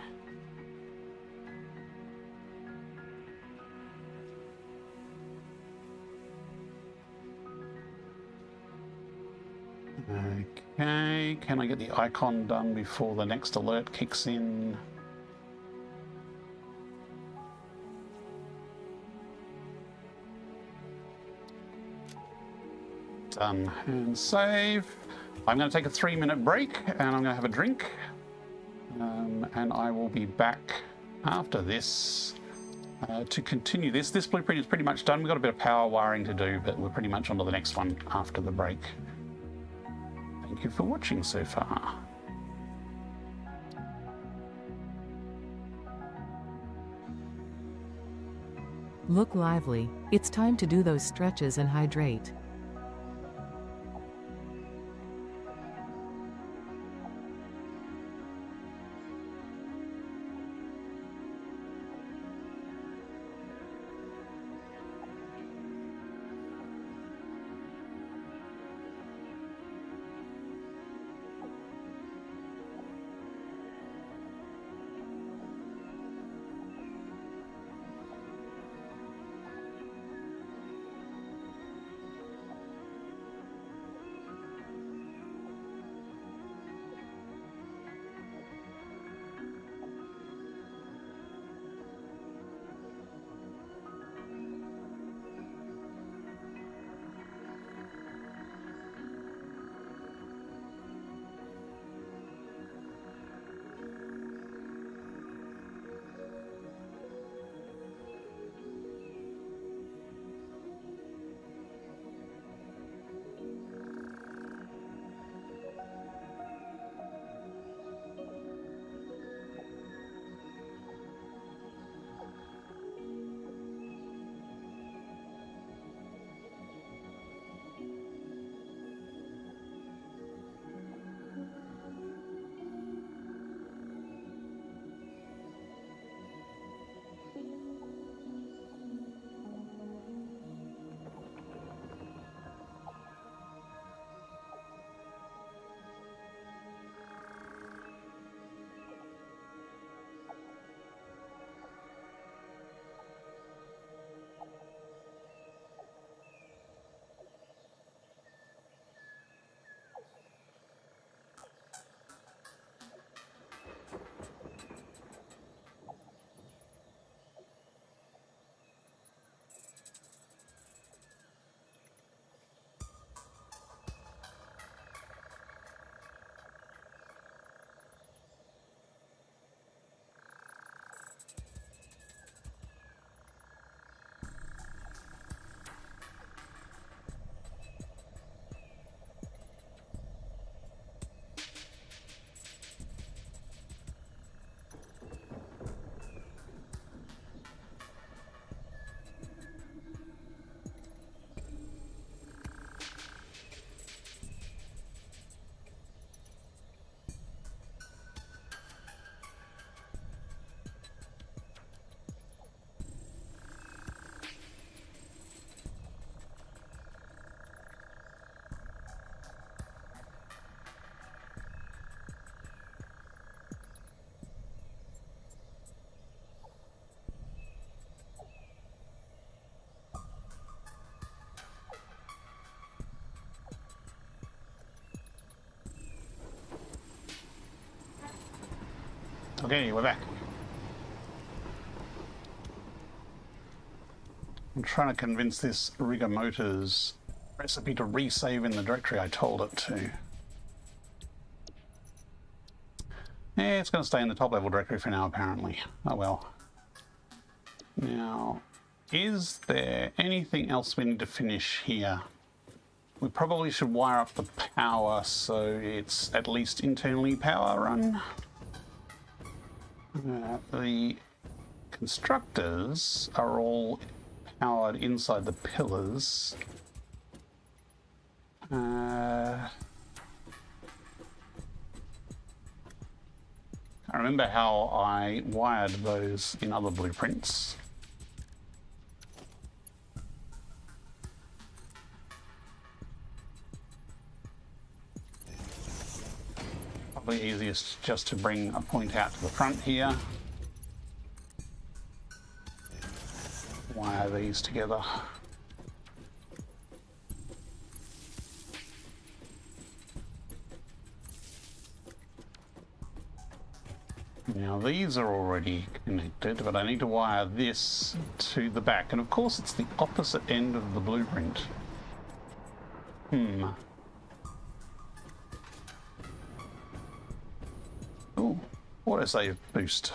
Okay, can I get the icon done before the next alert kicks in? Done and save. I'm going to take a 3-minute break and I'm going to have a drink. And I will be back after this to continue this. This blueprint is pretty much done. We've got a bit of power wiring to do, but we're pretty much on to the next one after the break. Thank you for watching so far. Look lively. It's time to do those stretches and hydrate. Okay, we're back. I'm trying to convince this Rigger Motors recipe to resave in the directory I told it to. Yeah, it's going to stay in the top level directory for now, apparently. Oh well. Now, is there anything else we need to finish here? We probably should wire up the power so it's at least internally power run. The constructors are all powered inside the pillars. I remember how I wired those in other blueprints. Probably easiest just to bring a point out to the front here. Wire these together. Now these are already connected, but I need to wire this to the back. And of course it's the opposite end of the blueprint. Oh, autosave boost.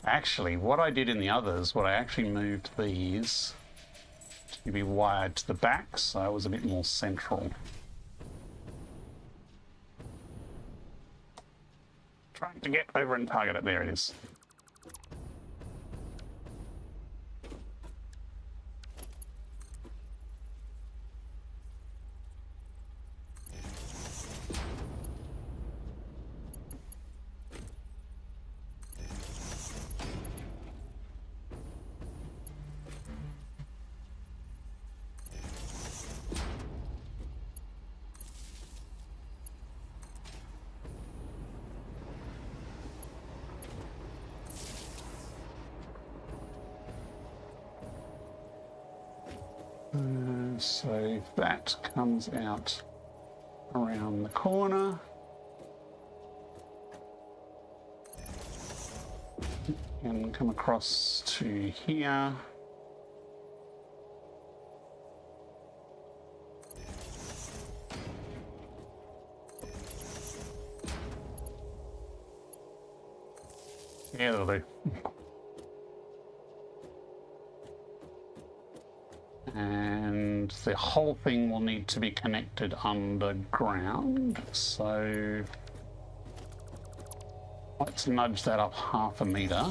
Actually, what I did in the others, I actually moved these to be wired to the back, so it was a bit more central. Trying to get over and target it. There it is. So that comes out around the corner. And come across to here. Yeah, that'll do. And the whole thing will need to be connected underground, so let's nudge that up 1/2 meter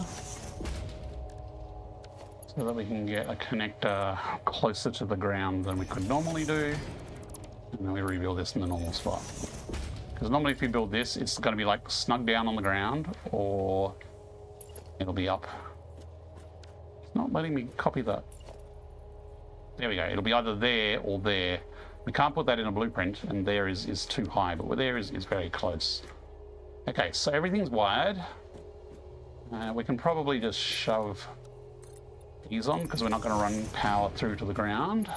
so that we can get a connector closer to the ground than we could normally do, and then we rebuild this in the normal spot. Because normally if you build this, it's going to be like snug down on the ground, or it'll be up. It's not letting me copy that. There we go. It'll be either there or there. We can't put that in a blueprint, and there is too high, but there is very close. Okay, so everything's wired. We can probably just shove these on because we're not going to run power through to the ground.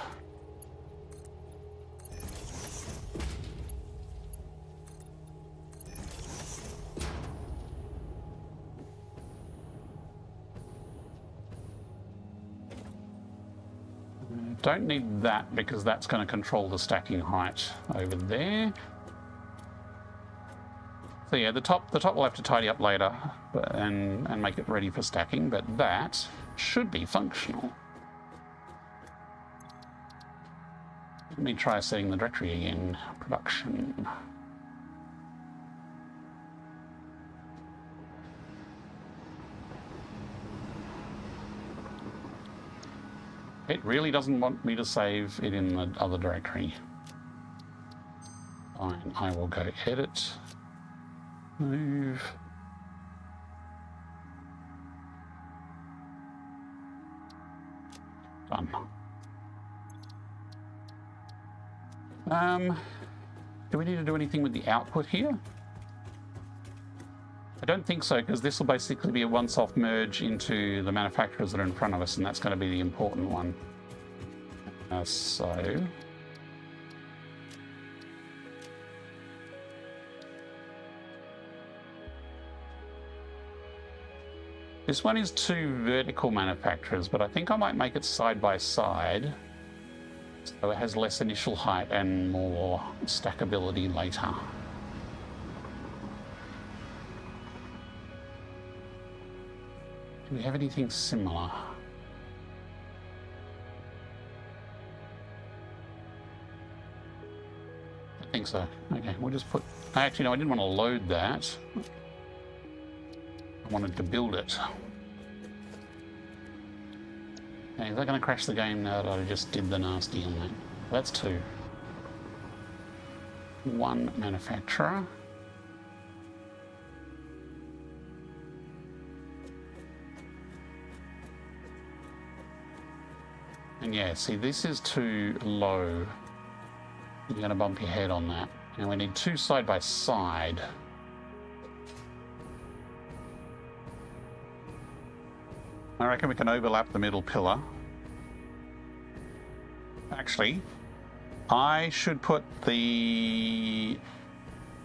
Don't need that because that's going to control the stacking height over there. So yeah, the top we'll have to tidy up later and make it ready for stacking, but that should be functional. Let me try setting the directory again. Production. It really doesn't want me to save it in the other directory. Fine, I will go edit, move. Done. Do we need to do anything with the output here? I don't think so, because this will basically be a one-soft merge into the manufacturers that are in front of us, and that's going to be the important one. So this one is 2 vertical manufacturers, but I think I might make it side by side so it has less initial height and more stackability later. Do we have anything similar? I think so. Okay, we'll just put... Actually, no, I didn't want to load that. I wanted to build it. Okay, is that going to crash the game now that I just did the nasty on that? That's 2. 1 manufacturer. And yeah, see, this is too low. You're going to bump your head on that. And we need 2 side by side. I reckon we can overlap the middle pillar. Actually, I should put the...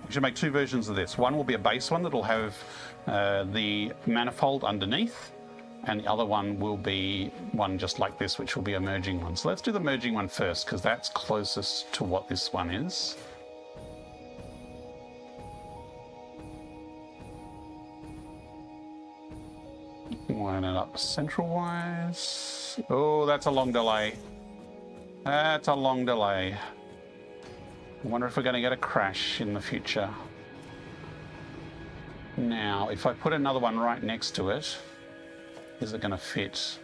We should make 2 versions of this. One will be a base one that'll have the manifold underneath, and the other one will be one just like this, which will be a merging one. So let's do the merging one first, because that's closest to what this one is. Line it up central-wise. Oh, that's a long delay. That's a long delay. I wonder if we're going to get a crash in the future. Now, if I put another one right next to it, is it going to fit?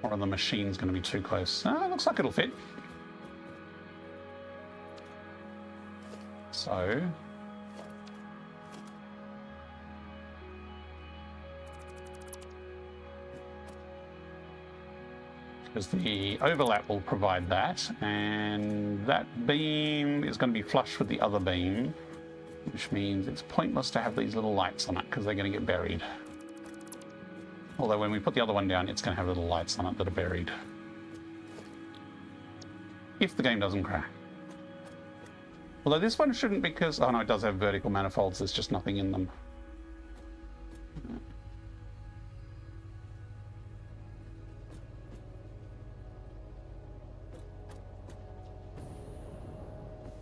Or are the machines going to be too close? It looks like it'll fit. So... because the overlap will provide that, and that beam is going to be flush with the other beam, which means it's pointless to have these little lights on it because they're going to get buried. Although when we put the other one down, it's going to have little lights on it that are buried. If the game doesn't crash. Although this one shouldn't, because... oh no, it does have vertical manifolds, there's just nothing in them.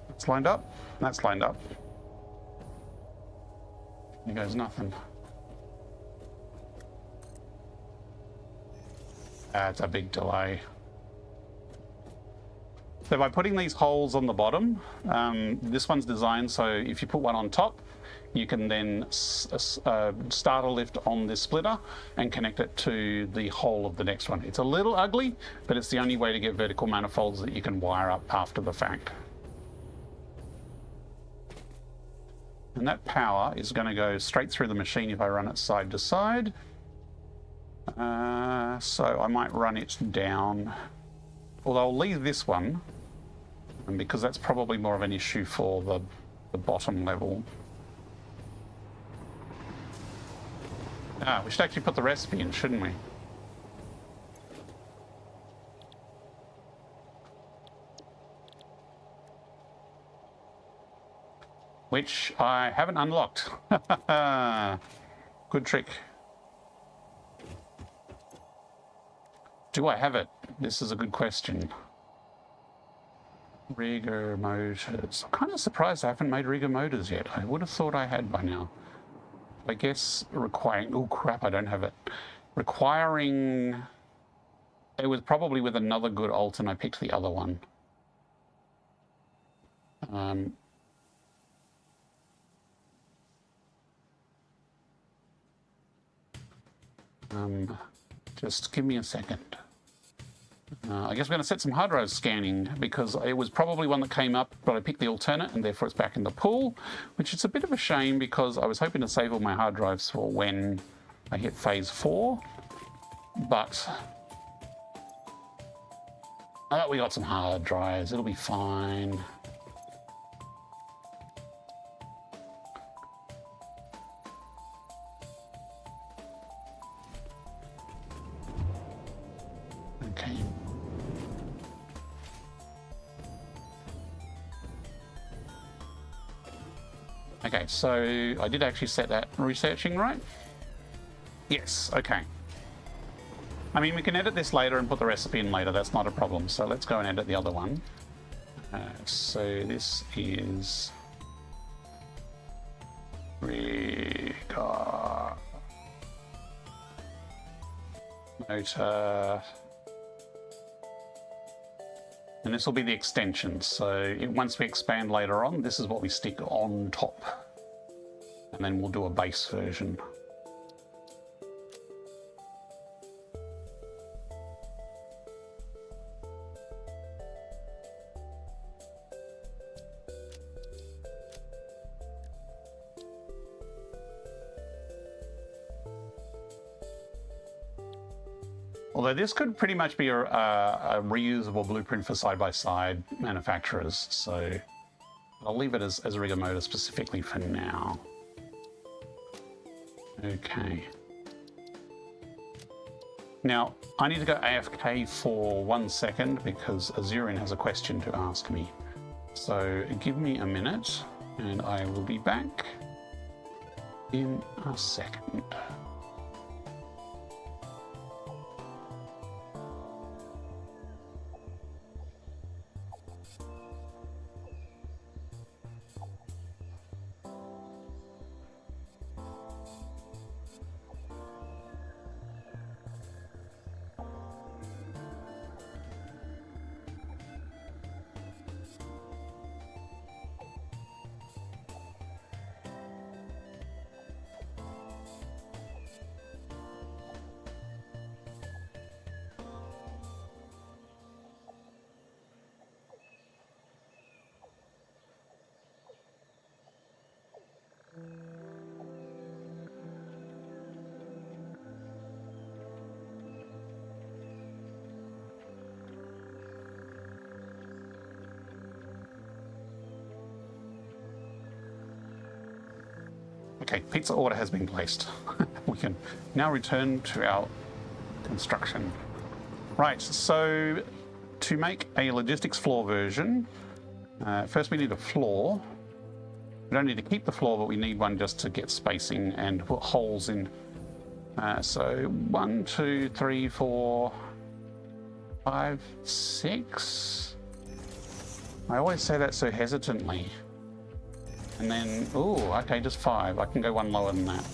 That's lined up. That's lined up. Here goes nothing. That's a big delay. So by putting these holes on the bottom, this one's designed so if you put one on top, you can then start a lift on this splitter and connect it to the hole of the next one. It's a little ugly, but it's the only way to get vertical manifolds that you can wire up after the fact. And that power is going to go straight through the machine if I run it side to side. So I might run it down. Although I'll leave this one, and because that's probably more of an issue for the bottom level. We should actually put the recipe in, shouldn't we? Which I haven't unlocked. Good trick. Do I have it? This is a good question. Rigger motors. I'm kind of surprised I haven't made rigger motors yet. I would have thought I had by now. I guess requiring... oh crap, I don't have it. Requiring... it was probably with another good alt and I picked the other one. Just give me a second. I guess we're going to set some hard drive scanning because it was probably one that came up, but I picked the alternate and therefore it's back in the pool, which is a bit of a shame because I was hoping to save all my hard drives for when I hit phase 4, but we got some hard drives, it'll be fine. Okay. Okay, so I did actually set that researching right. Yes, okay. I mean, we can edit this later and put the recipe in later. That's not a problem. So let's go and edit the other one. So this is motor, and this will be the extension. So once we expand later on, this is what we stick on top, and then we'll do a base version. Although this could pretty much be a reusable blueprint for side-by-side manufacturers, so I'll leave it as a rigger motor specifically for now. Okay. Now, I need to go AFK for 1 second because Azurin has a question to ask me. So give me a minute and I will be back in a second. Okay, pizza order has been placed. We can now return to our construction. Right, so to make a logistics floor version, first we need a floor. We don't need to keep the floor, but we need one just to get spacing and put holes in. So 1, 2, 3, 4, 5, 6. I always say that so hesitantly. And then, oh, okay, just 5. I can go one lower than that.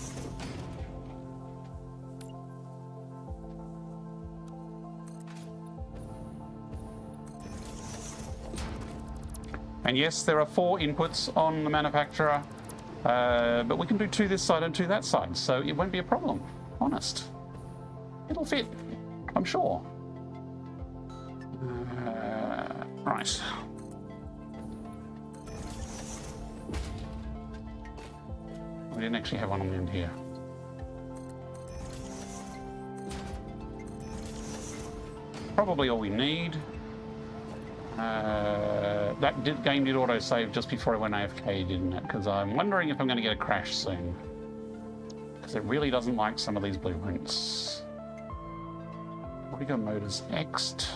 And yes, there are 4 inputs on the manufacturer, but we can do 2 this side and 2 that side, so it won't be a problem. Honest. It'll fit, I'm sure. Right. We didn't actually have one on the end here. Probably all we need. That game did auto-save just before I went AFK, didn't it? Because I'm wondering if I'm going to get a crash soon. Because it really doesn't like some of these blueprints. Rigger motors X'd.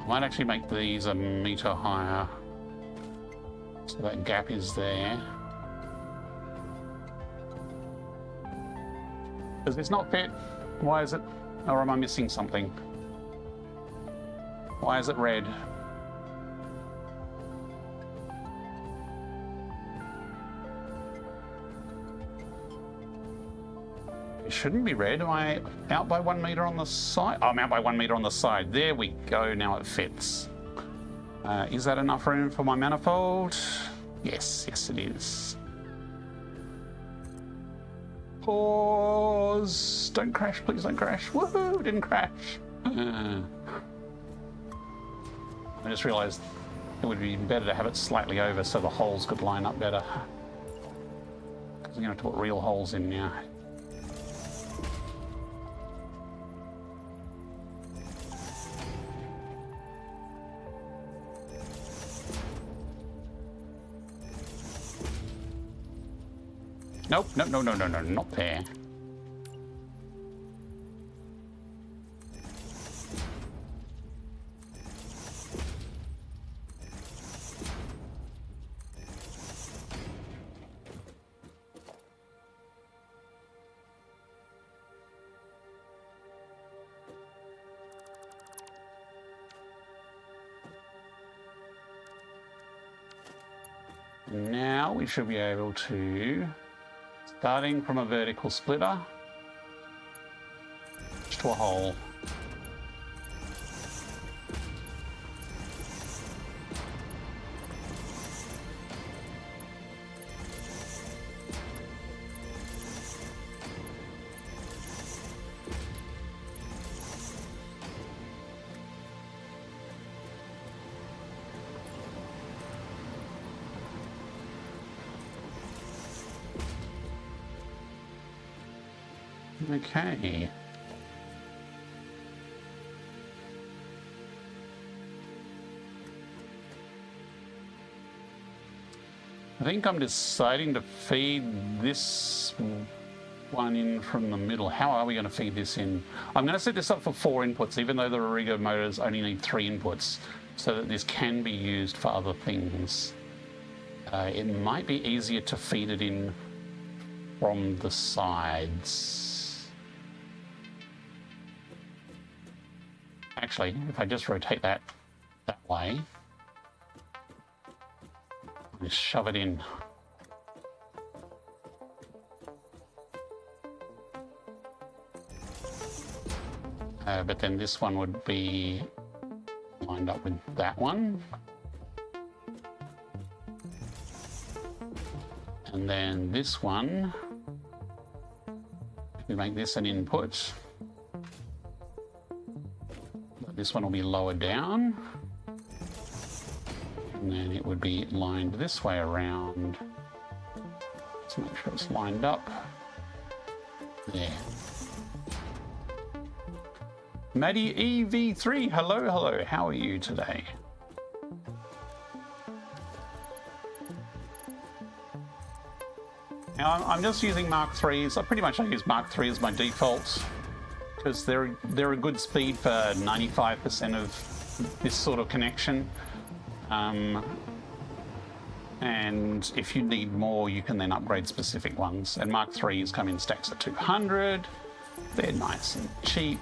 Might actually make these a meter higher, so that gap is there. Does this not fit? Why is it, or am I missing something? Why is it red? It shouldn't be red. Am I out by 1 meter on the side? Oh, I'm out by 1 meter on the side. There we go. Now it fits. Is that enough room for my manifold? Yes, yes it is. Pause. Don't crash, please don't crash. Woohoo, didn't crash. I just realized it would be better to have it slightly over so the holes could line up better. I'm going to have to put real holes in now. Nope, no, not there. Now we should be able to, starting from a vertical splitter, to a hole. Okay. I think I'm deciding to feed this one in from the middle. How are we going to feed this in? I'm going to set this up for 4 inputs, even though the Origo motors only need 3 inputs, so that this can be used for other things. It might be easier to feed it in from the sides. Actually, if I just rotate that way, just shove it in. But then this one would be lined up with that one. And then this one, we make this an input. This one will be lower down, and then it would be lined this way around. Let's make sure it's lined up. There. Maddie EV3, hello, how are you today? Now I'm just using Mark IIIs. I pretty much use Mark III as my default, because they're a good speed for 95% of this sort of connection. And if you need more, you can then upgrade specific ones. And Mark IIIs come in stacks of 200. They're nice and cheap.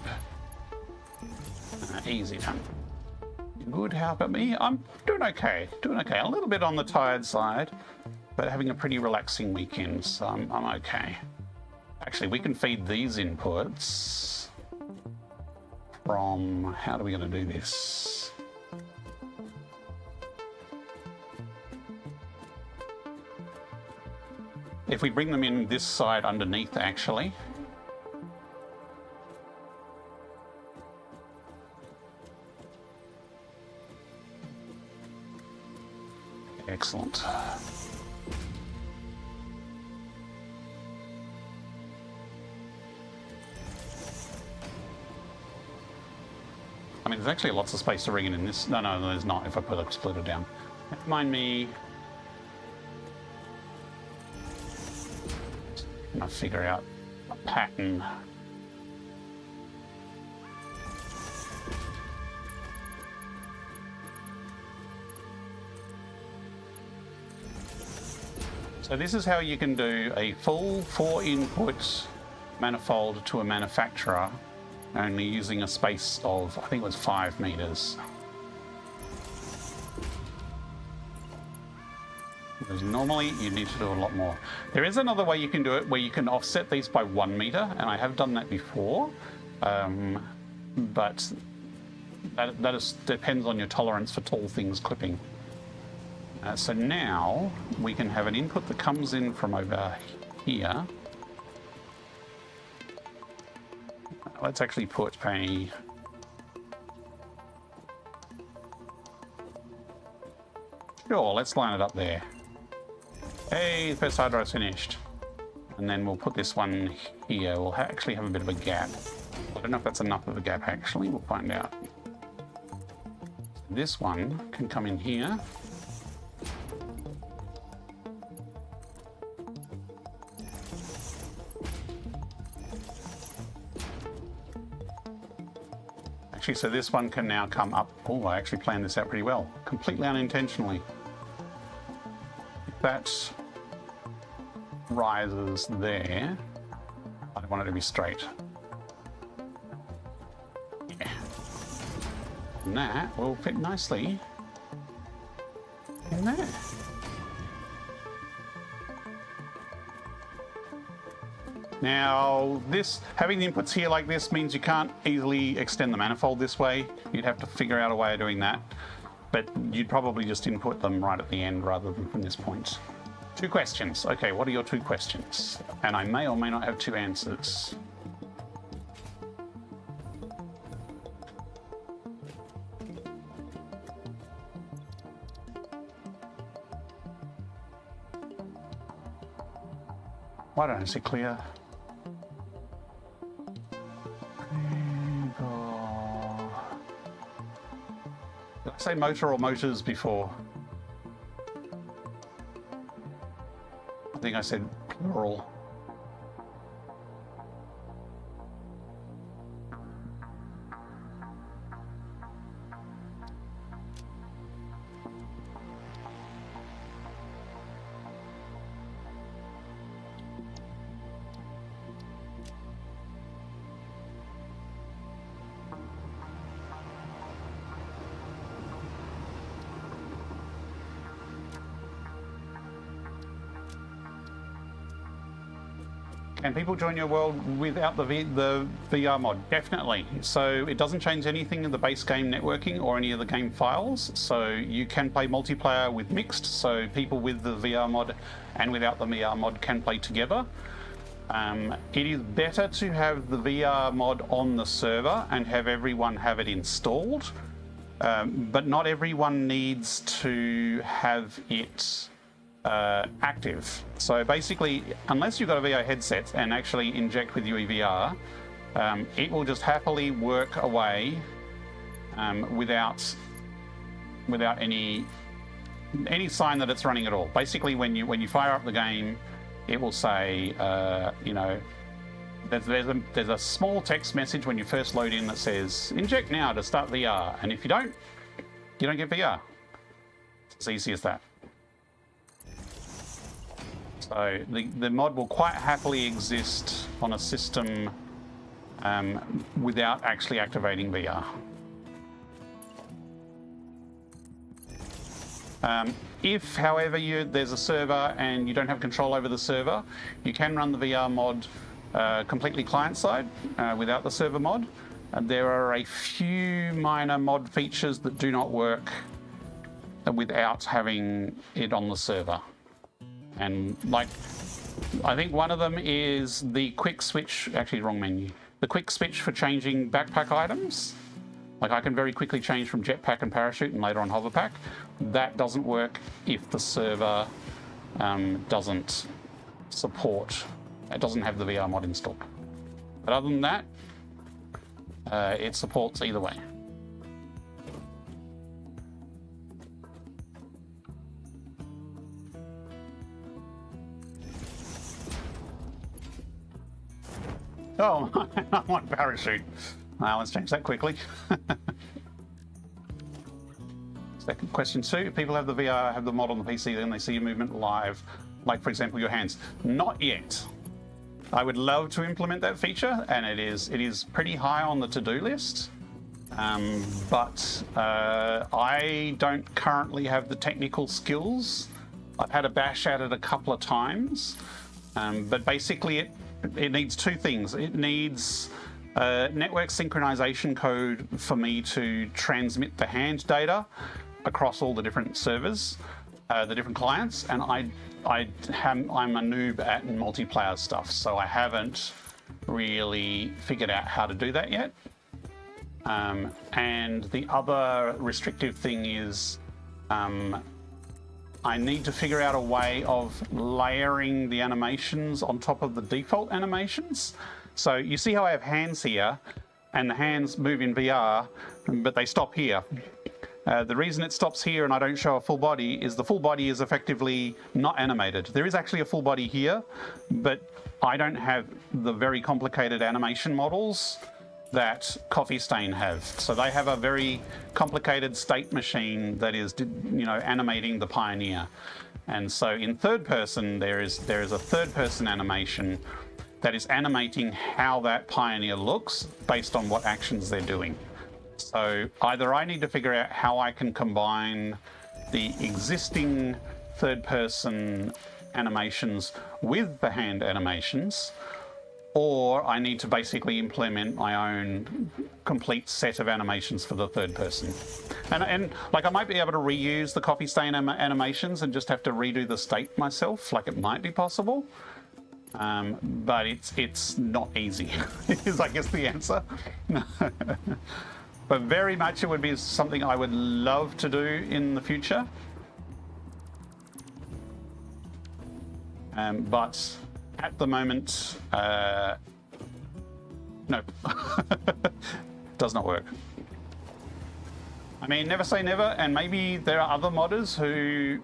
Easy done. Good, how about me? I'm doing okay. A little bit on the tired side, but having a pretty relaxing weekend, so I'm okay. Actually, we can feed these inputs from, how are we going to do this? If we bring them in this side underneath, actually. Excellent. I mean, there's actually lots of space to ring it in this. No, there's not if I put a splitter down. Mind me. I figure out a pattern. So this is how you can do a full 4-input manifold to a manufacturer, only using a space of, I think it was 5 meters. Because normally you need to do a lot more. There is another way you can do it where you can offset these by 1 meter, and I have done that before, but that depends on your tolerance for tall things clipping. So now we can have an input that comes in from over here. Let's actually put a... Sure, let's line it up there. Hey, the first hard drive's finished. And then we'll put this one here. We'll actually have a bit of a gap. I don't know if that's enough of a gap, actually. We'll find out. This one can come in here. Actually, so this one can now come up. Oh, I actually planned this out pretty well. Completely unintentionally. If that rises there, I want it to be straight. Yeah. And that will fit nicely in there. Now, this having the inputs here like this means you can't easily extend the manifold this way. You'd have to figure out a way of doing that, but you'd probably just input them right at the end rather than from this point. 2 questions. Okay, what are your 2 questions? And I may or may not have 2 answers. Why don't I see clear? Did I say motor or motors before? I think I said plural. Can people join your world without the VR mod? Definitely. So it doesn't change anything in the base game networking or any of the game files. So you can play multiplayer with mixed. So people with the VR mod and without the VR mod can play together. It is better to have the VR mod on the server and have everyone have it installed. But not everyone needs to have it active. So basically, unless you've got a VR headset and actually inject with UEVR, it will just happily work away without any sign that it's running at all. Basically, when you fire up the game, it will say, you know, there's a small text message when you first load in that says inject now to start VR, and if you don't get VR. It's as easy as that. So the mod will quite happily exist on a system without actually activating VR. If, however, there's a server and you don't have control over the server, you can run the VR mod completely client-side without the server mod. There are a few minor mod features that do not work without having it on the server. And like, I think one of them is the quick switch, actually wrong menu, the quick switch for changing backpack items. Like I can very quickly change from jetpack and parachute and later on hoverpack. That doesn't work if the server doesn't support, it doesn't have the VR mod installed. But other than that, it supports either way. Oh, I want parachute. Now let's change that quickly. Second question 2, if people have the VR, have the mod on the PC, then they see your movement live, like for example your hands. Not yet. I would love to implement that feature, and it is pretty high on the to-do list. But I don't currently have the technical skills. I've had a bash at it a couple of times, but basically it needs 2 things. It needs network synchronization code for me to transmit the hand data across all the different servers, the different clients, and I'm a noob at multiplayer stuff, so I haven't really figured out how to do that yet. And the other restrictive thing is I need to figure out a way of layering the animations on top of the default animations. So you see how I have hands here, and the hands move in VR, but they stop here. The reason it stops here and I don't show a full body is the full body is effectively not animated. There is actually a full body here, but I don't have the very complicated animation models that Coffee Stain have. So they have a very complicated state machine that is, you know, animating the Pioneer. And so in third person, there is a third person animation that is animating how that Pioneer looks based on what actions they're doing. So either I need to figure out how I can combine the existing third person animations with the hand animations, or I need to basically implement my own complete set of animations for the third person. And like I might be able to reuse the Coffee Stain animations and just have to redo the state myself, like it might be possible. But it's not easy, is I guess the answer. But very much it would be something I would love to do in the future. But at the moment, no, does not work. I mean, never say never, and maybe there are other modders who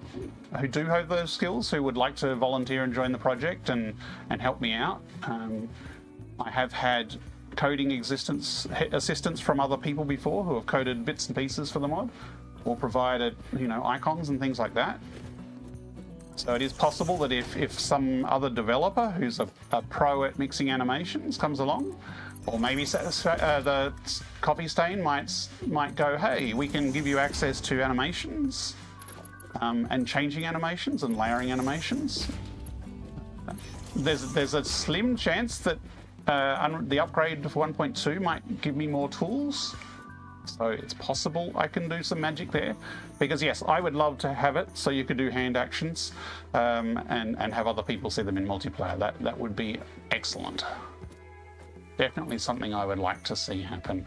do have those skills who would like to volunteer and join the project and help me out. I have had coding assistance from other people before who have coded bits and pieces for the mod, or provided, you know, icons and things like that. So it is possible that if some other developer who's a pro at mixing animations comes along, or maybe the Coffee Stain might go, hey, we can give you access to animations and changing animations and layering animations. There's a slim chance that the upgrade to 1.2 might give me more tools. So it's possible I can do some magic there. Because yes, I would love to have it so you could do hand actions and have other people see them in multiplayer. That would be excellent. Definitely something I would like to see happen.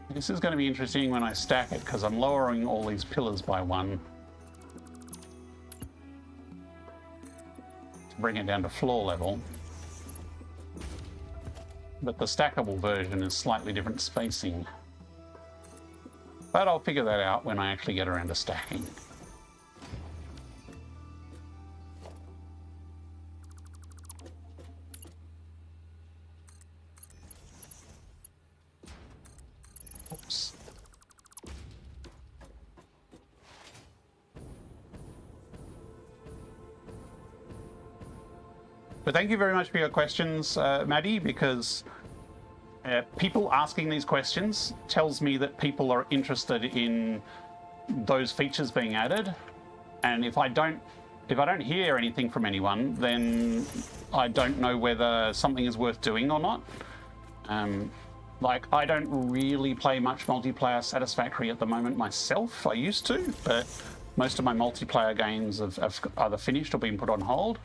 This is going to be interesting when I stack it, because I'm lowering all these pillars by one to bring it down to floor level. But the stackable version is slightly different spacing. But I'll figure that out when I actually get around to stacking. Oops. But thank you very much for your questions, Maddie, because people asking these questions tells me that people are interested in those features being added. And if I don't hear anything from anyone, then I don't know whether something is worth doing or not. Like, I don't really play much multiplayer Satisfactory at the moment myself. I used to, but most of my multiplayer games have either finished or been put on hold.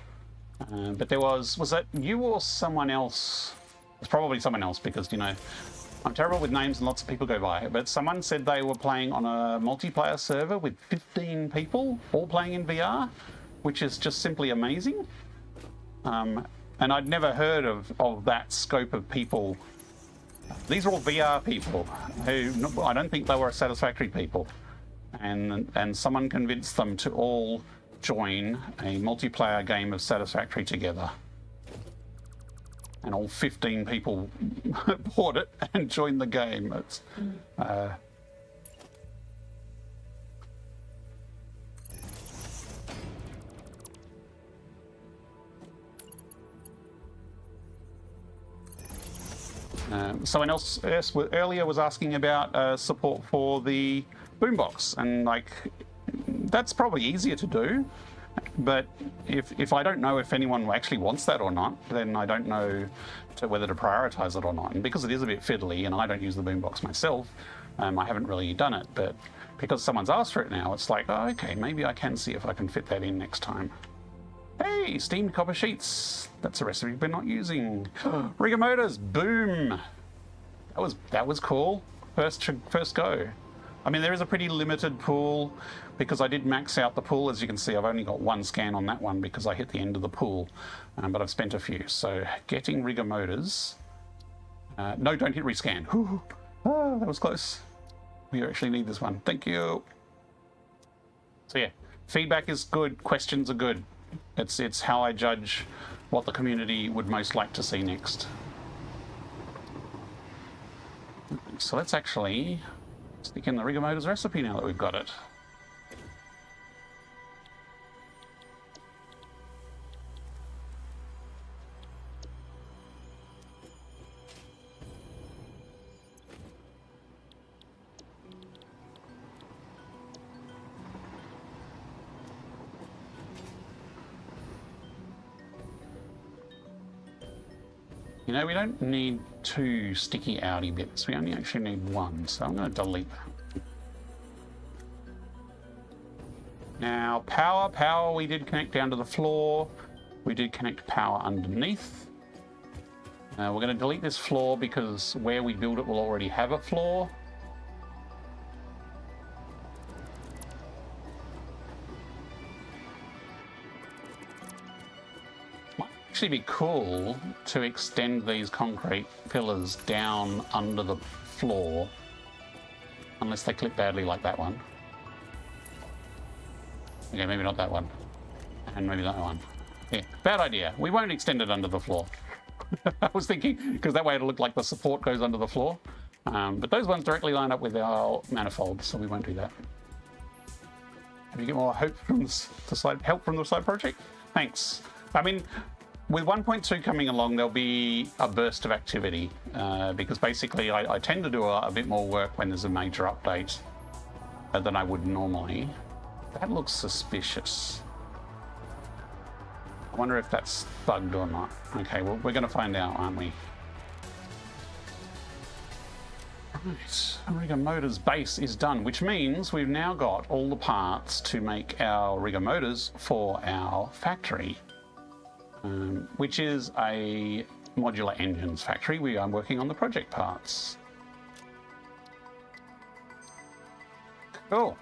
But there was that you or someone else? It's probably someone else, because, you know, I'm terrible with names and lots of people go by. But someone said they were playing on a multiplayer server with 15 people, all playing in VR, which is just simply amazing. And I'd never heard of that scope of people. These are all VR people who, I don't think they were Satisfactory people. And someone convinced them to all join a multiplayer game of Satisfactory together. And all 15 people bought it and joined the game. It's, someone else earlier was asking about support for the boombox, and like, that's probably easier to do. But if I don't know if anyone actually wants that or not, then I don't know whether to prioritize it or not. And because it is a bit fiddly, and I don't use the boombox myself, I haven't really done it. But because someone's asked for it now, it's like, oh, okay, maybe I can see if I can fit that in next time. Hey, steamed copper sheets. That's a recipe we're not using. Rigger motors, boom. That was cool. First go. I mean, there is a pretty limited pool because I did max out the pool. As you can see, I've only got one scan on that one because I hit the end of the pool, but I've spent a few. So getting rigger motors. No, don't hit rescan. That was close. We actually need this one. Thank you. So yeah, feedback is good. Questions are good. It's how I judge what the community would most like to see next. So let's actually stick in the rigger motors recipe now that we've got it. You know, we don't need 2 sticky outy bits. We only actually need 1, so I'm going to delete that. Now, power, we did connect down to the floor. We did connect power underneath. We're going to delete this floor because where we build it will already have a floor. Actually be cool to extend these concrete pillars down under the floor, unless they clip badly like that one. Okay, maybe not that one, and maybe that one. Yeah, bad idea. We won't extend it under the floor. I was thinking, because that way it'll look like the support goes under the floor, but those ones directly line up with our manifold, so we won't do that. Can you get more hope from the side, help from the side project? Thanks. I mean, with 1.2 coming along, there'll be a burst of activity because basically I tend to do a bit more work when there's a major update than I would normally. That looks suspicious. I wonder if that's bugged or not. Okay, well, we're going to find out, aren't we? Right, rigger motors base is done, which means we've now got all the parts to make our rigger motors for our factory. Which is a Modular Engines factory. We are working on the project parts. Cool.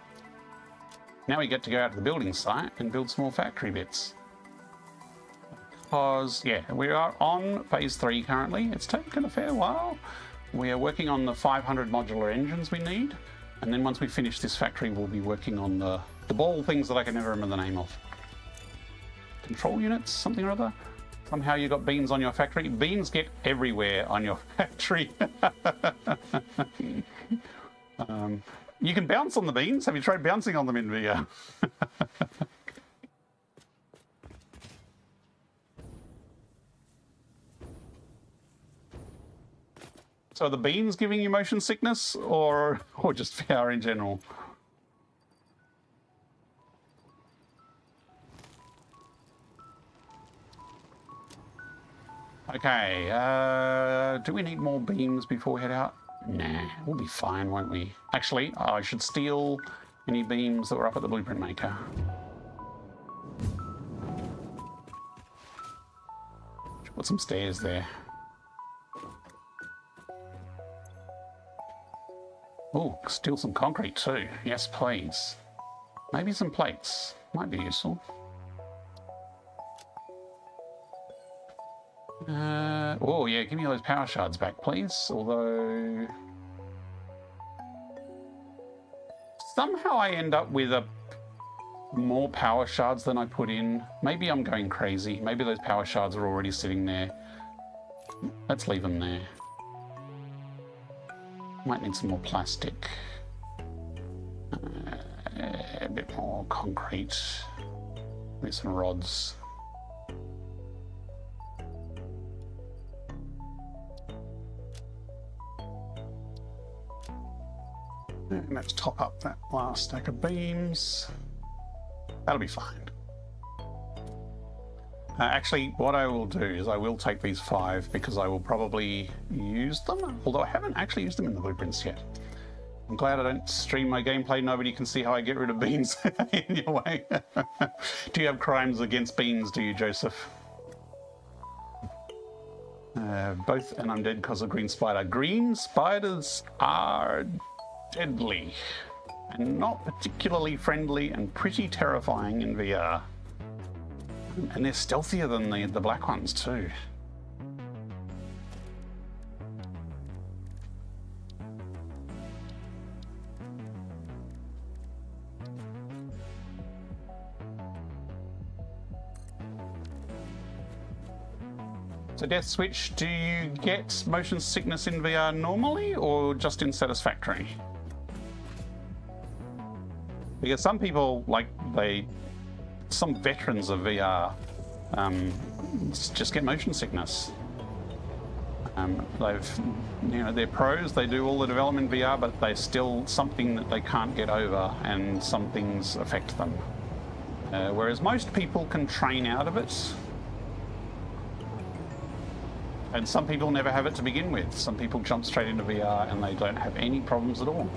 Now we get to go out to the building site and build some more factory bits. Because, yeah, we are on phase 3 currently. It's taken a fair while. We are working on the 500 modular engines we need. And then once we finish this factory, we'll be working on the ball things that I can never remember the name of. Control units, something or other. Somehow you got beams on your factory. Beams get everywhere on your factory. You can bounce on the beams. Have you tried bouncing on them in VR? So are the beams giving you motion sickness or just VR in general? Okay, do we need more beams before we head out? Nah, we'll be fine, won't we? Actually, I should steal any beams that were up at the blueprint maker. Should put some stairs there. Oh, steal some concrete too. Yes, please. Maybe some plates. Might be useful. Oh yeah, give me those power shards back, please. Although somehow I end up with more power shards than I put in. Maybe I'm going crazy. Maybe those power shards are already sitting there. Let's leave them there. Might need some more plastic. A bit more concrete. Maybe some rods. And let's top up that last stack of beams. That'll be fine. Actually, what I will do is I will take these 5 because I will probably use them, although I haven't actually used them in the blueprints yet. I'm glad I don't stream my gameplay. Nobody can see how I get rid of beans in your way. Do you have crimes against beans, do you, Joseph? Both, and I'm dead because of green spider. Green spiders are deadly and not particularly friendly and pretty terrifying in VR. And they're stealthier than the black ones too. So Death Switch, do you get motion sickness in VR normally or just in Satisfactory? Because some people, some veterans of VR just get motion sickness. They're pros, they do all the development in VR, but they're still something that they can't get over and some things affect them. Whereas most people can train out of it. And some people never have it to begin with. Some people jump straight into VR and they don't have any problems at all.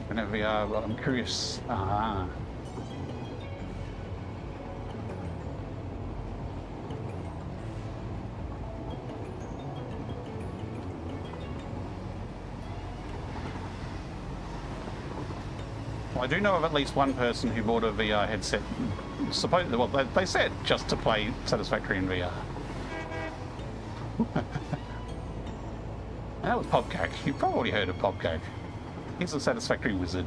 I don't have VR, but I'm curious. I do know of at least one person who bought a VR headset, well, they said just to play Satisfactory in VR. That was Popcake. You've probably heard of Popcake. He's a Satisfactory wizard.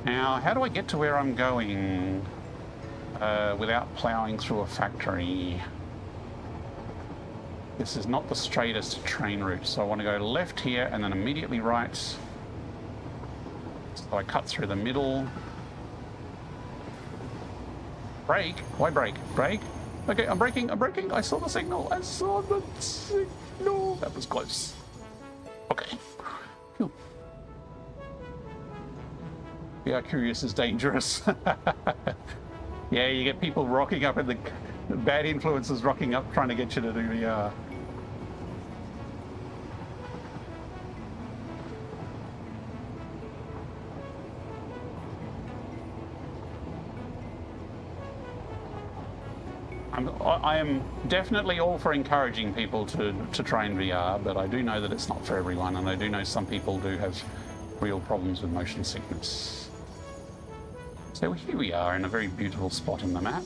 Now, how do I get to where I'm going without ploughing through a factory? This is not the straightest train route, so I want to go left here and then immediately right. So I cut through the middle. Brake? Why brake? Brake? Okay, I'm braking, I saw the signal, That was close. Okay. Phew. Yeah, curious is dangerous. Yeah, you get people rocking up in the bad influences rocking up trying to get you to do VR. I am definitely all for encouraging people to try in VR, but I do know that it's not for everyone, and I do know some people do have real problems with motion sickness. So here we are in a very beautiful spot in the map,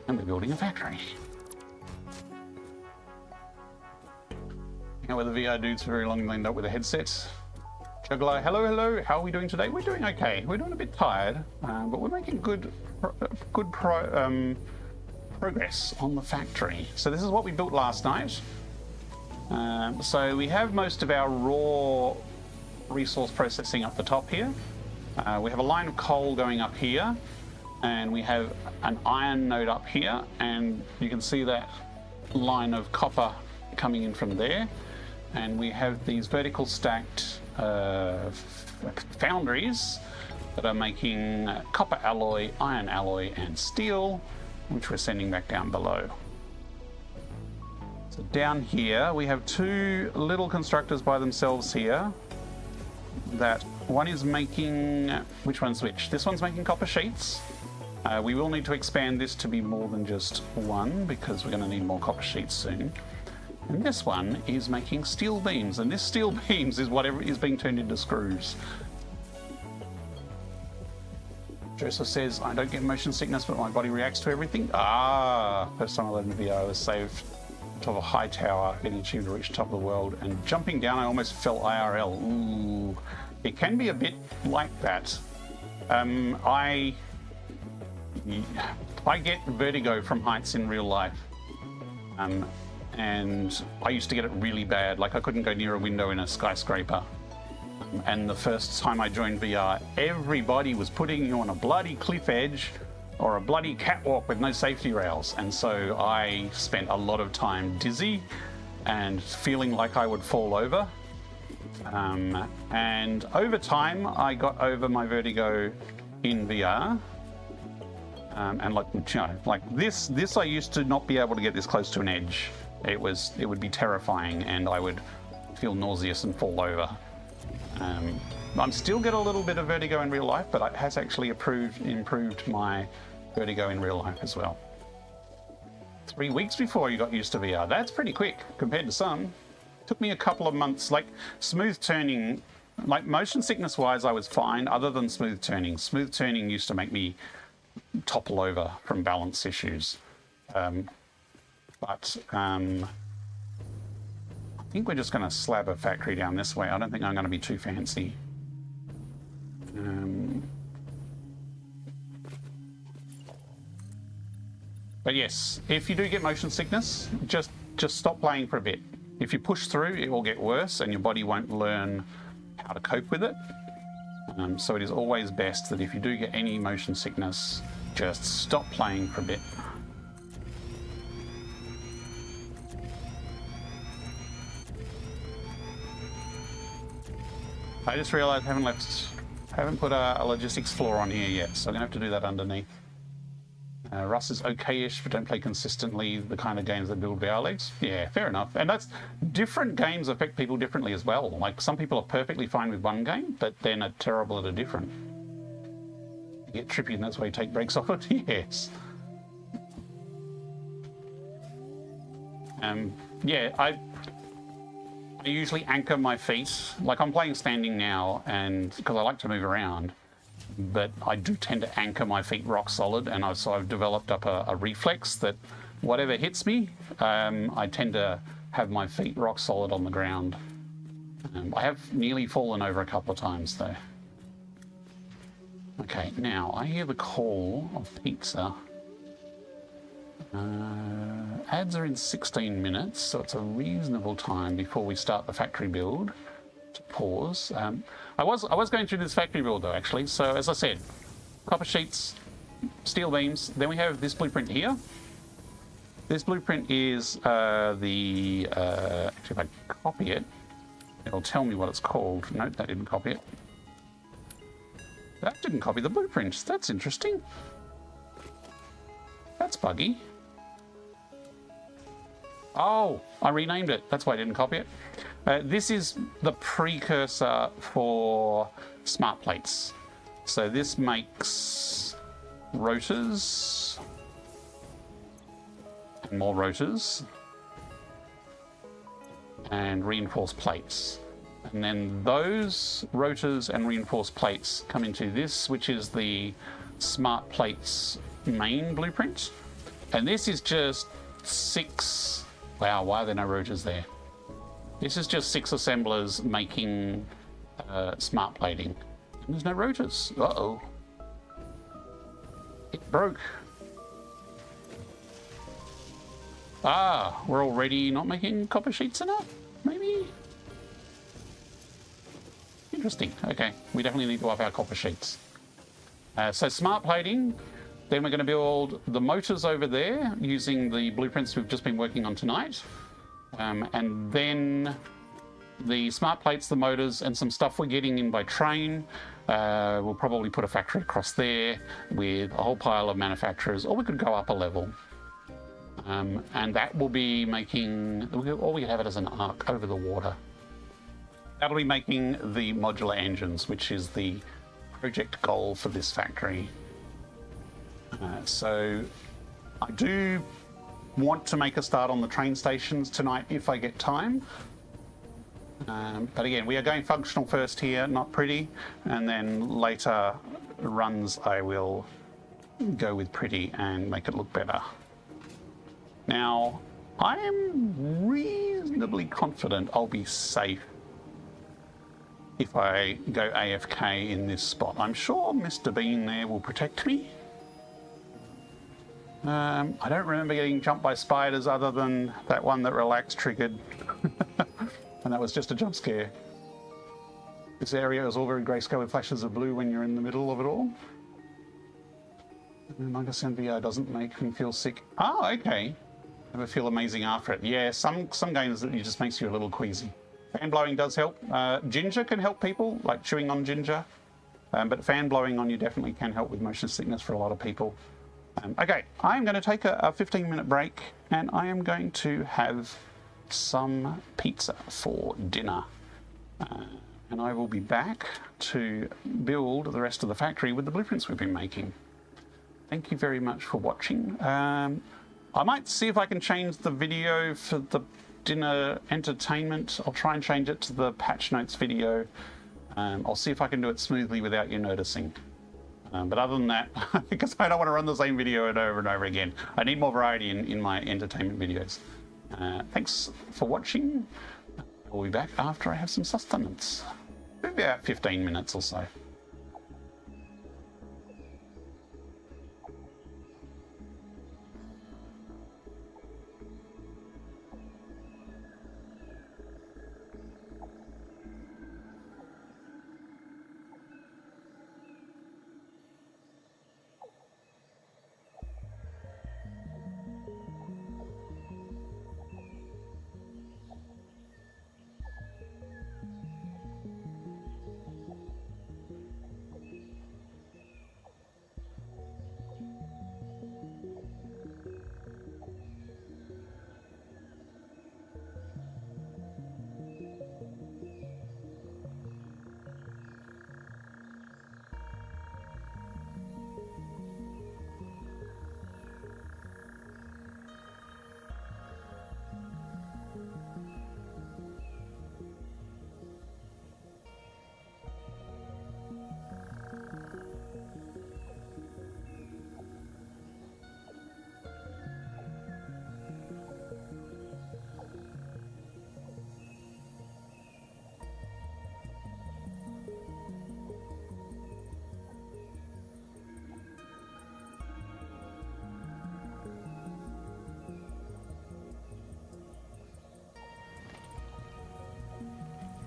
and we're building a factory. You know where the VR dudes for very long end up with a headset. Juggler, hello, how are we doing today? We're doing okay. We're doing a bit tired, but we're making good progress on the factory. So this is what we built last night. So we have most of our raw resource processing up the top here. We have a line of coal going up here, and we have an iron node up here, and you can see that line of copper coming in from there. And we have these vertical stacked foundries that are making copper alloy, iron alloy, and steel, which we're sending back down below. So down here we have two little constructors by themselves here. That one is making, which one's which? This one's making copper sheets. We will need to expand this to be more than just one because we're going to need more copper sheets soon. And this one is making steel beams, and this steel beams is whatever is being turned into screws. Joseph says, I don't get motion sickness, but my body reacts to everything. First time I led in the VR, I was saved top of a high tower, getting achieved to reach the top of the world, and jumping down, I almost fell IRL. Ooh, it can be a bit like that. I get vertigo from heights in real life. And I used to get it really bad, like I couldn't go near a window in a skyscraper. And the first time I joined VR, everybody was putting you on a bloody cliff edge or a bloody catwalk with no safety rails. And so I spent a lot of time dizzy and feeling like I would fall over And over time, I got over my vertigo in VR. And like, you know, like this I used to not be able to get this close to an edge. It would be terrifying, and I would feel nauseous and fall over. I'm still get a little bit of vertigo in real life, but it has actually improved my vertigo in real life as well. 3 weeks before you got used to VR. That's pretty quick compared to some. Took me a couple of months. Like smooth turning, like motion sickness wise, I was fine other than smooth turning. Smooth turning used to make me topple over from balance issues. I think we're just going to slab a factory down this way. I don't think I'm going to be too fancy. But yes, if you do get motion sickness, just stop playing for a bit. If you push through, it will get worse and your body won't learn how to cope with it. So it is always best that if you do get any motion sickness, just stop playing for a bit. I just realised I haven't put a logistics floor on here yet, so I'm gonna have to do that underneath. Rust is okay-ish, but don't play consistently the kind of games that build VR legs. Yeah, fair enough. And that's different games affect people differently as well. Like some people are perfectly fine with one game, but then are terrible at a different. You get trippy, and that's why you take breaks off it. Yes. Yeah, I usually anchor my feet. Like I'm playing standing now, and because I like to move around. But I do tend to anchor my feet rock solid, and I've developed up a reflex that whatever hits me, I tend to have my feet rock solid on the ground. I have nearly fallen over a couple of times though. Okay, now I hear the call of pizza. Ads are in 16 minutes, so it's a reasonable time before we start the factory build. To pause. I was going through this factory build though, actually. So as I said, copper sheets, steel beams. Then we have this blueprint here. This blueprint is actually if I copy it, it'll tell me what it's called. Nope, that didn't copy it. That didn't copy the blueprint. That's interesting. That's buggy. Oh, I renamed it. That's why I didn't copy it. This is the precursor for smart plates. So this makes rotors and more rotors and reinforced plates. And then those rotors and reinforced plates come into this, which is the smart plates main blueprint. And this is just 6... Wow, why are there no rotors there? This is just 6 assemblers making smart plating. And there's no rotors. Uh-oh. It broke. Ah, we're already not making copper sheets enough? Maybe? Interesting. Okay, we definitely need to up our copper sheets. So smart plating. Then we're going to build the motors over there using the blueprints we've just been working on tonight. And then the smart plates, the motors, and some stuff we're getting in by train. We'll probably put a factory across there with a whole pile of manufacturers, or we could go up a level. And that will be making, or we could have it as an arc over the water. That'll be making the modular engines, which is the project goal for this factory. So I do want to make a start on the train stations tonight if I get time. But again, we are going functional first here, not pretty, and then later runs I will go with pretty and make it look better. Now, I am reasonably confident I'll be safe if I go AFK in this spot. I'm sure Mr. Bean there will protect me. I don't remember getting jumped by spiders other than that one that relax triggered. And that was just a jump scare. This area is all very grayscale with flashes of blue when you're in the middle of it all. Minus VR doesn't make me feel sick. Oh, okay. Never feel amazing after it. Yeah, some games that it just makes you a little queasy. Fan blowing does help. Ginger can help people, like chewing on ginger. But fan blowing on you definitely can help with motion sickness for a lot of people. Okay, I'm going to take a 15-minute break, and I am going to have some pizza for dinner. And I will be back to build the rest of the factory with the blueprints we've been making. Thank you very much for watching. I might see if I can change the video for the dinner entertainment. I'll try and change it to the patch notes video. I'll see if I can do it smoothly without you noticing. But other than that, because I don't want to run the same video over and over again. I need more variety in my entertainment videos. Thanks for watching. I'll be back after I have some sustenance. Maybe about 15 minutes or so.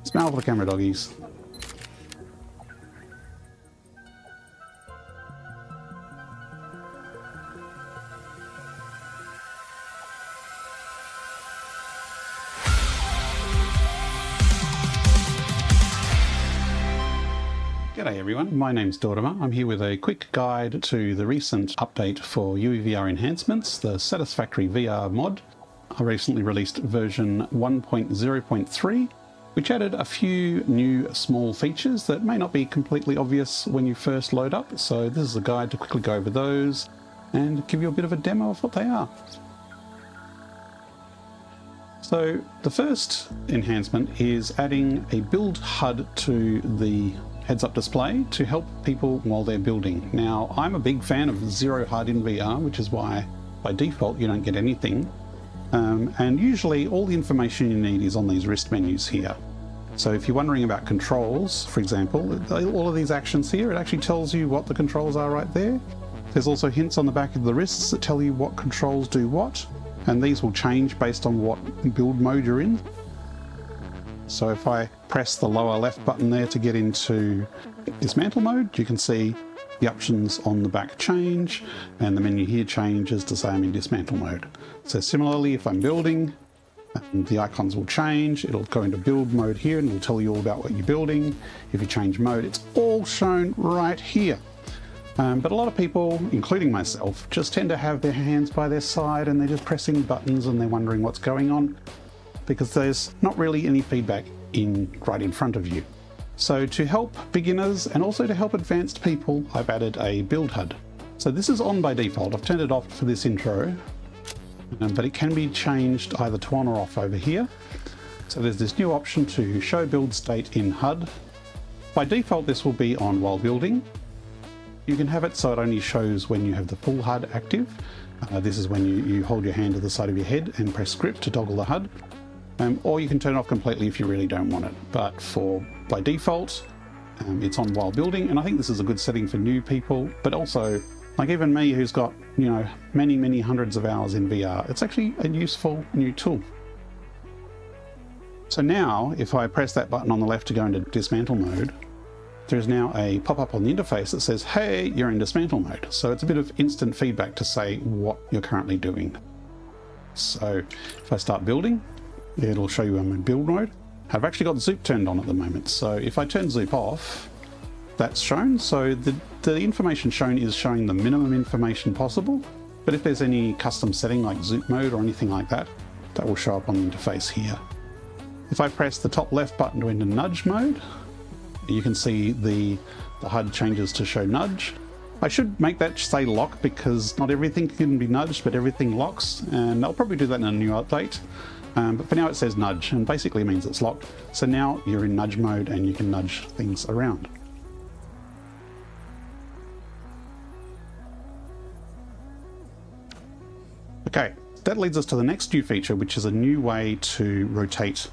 Smell for the camera, doggies. G'day everyone, my name's Dortimer. I'm here with a quick guide to the recent update for UEVR enhancements, the Satisfactory VR mod. I recently released version 1.0.3, which added a few new small features that may not be completely obvious when you first load up. So this is a guide to quickly go over those and give you a bit of a demo of what they are. So the first enhancement is adding a build HUD to the heads-up display to help people while they're building. Now, I'm a big fan of zero HUD in VR, which is why by default you don't get anything. And usually all the information you need is on these wrist menus here. So if you're wondering about controls, for example, all of these actions here, it actually tells you what the controls are right there. There's also hints on the back of the wrists that tell you what controls do what, and these will change based on what build mode you're in. So if I press the lower left button there to get into dismantle mode, you can see the options on the back change, and the menu here changes to say I'm in dismantle mode. So similarly, if I'm building, the icons will change. It'll go into build mode here and it'll tell you all about what you're building. If you change mode, it's all shown right here. But a lot of people, including myself, just tend to have their hands by their side and they're just pressing buttons and they're wondering what's going on because there's not really any feedback right in front of you. So to help beginners and also to help advanced people, I've added a build HUD. So this is on by default. I've turned it off for this intro, but it can be changed either to on or off over here. So there's this new option to show build state in HUD. By default, this will be on while building. You can have it so it only shows when you have the full HUD active. This is when you hold your hand to the side of your head and press script to toggle the HUD. Or you can turn it off completely if you really don't want it. But by default, it's on while building, and I think this is a good setting for new people, but also like even me who's got, you know, many hundreds of hours in VR, it's actually a useful new tool. So now if I press that button on the left to go into dismantle mode, there's now a pop-up on the interface that says, hey, you're in dismantle mode. So it's a bit of instant feedback to say what you're currently doing. So if I start building, it'll show you I'm in build mode. I've actually got zoop turned on at the moment, so if I turn zoop off, that's shown. So the information shown is showing the minimum information possible, but if there's any custom setting like zoop mode or anything like that, that will show up on the interface here. If I press the top left button to enter nudge mode, you can see the HUD changes to show nudge. I should make that say lock because not everything can be nudged, but everything locks, and I'll probably do that in a new update. But for now it says nudge, and basically means it's locked. So now you're in nudge mode and you can nudge things around. Okay, that leads us to the next new feature, which is a new way to rotate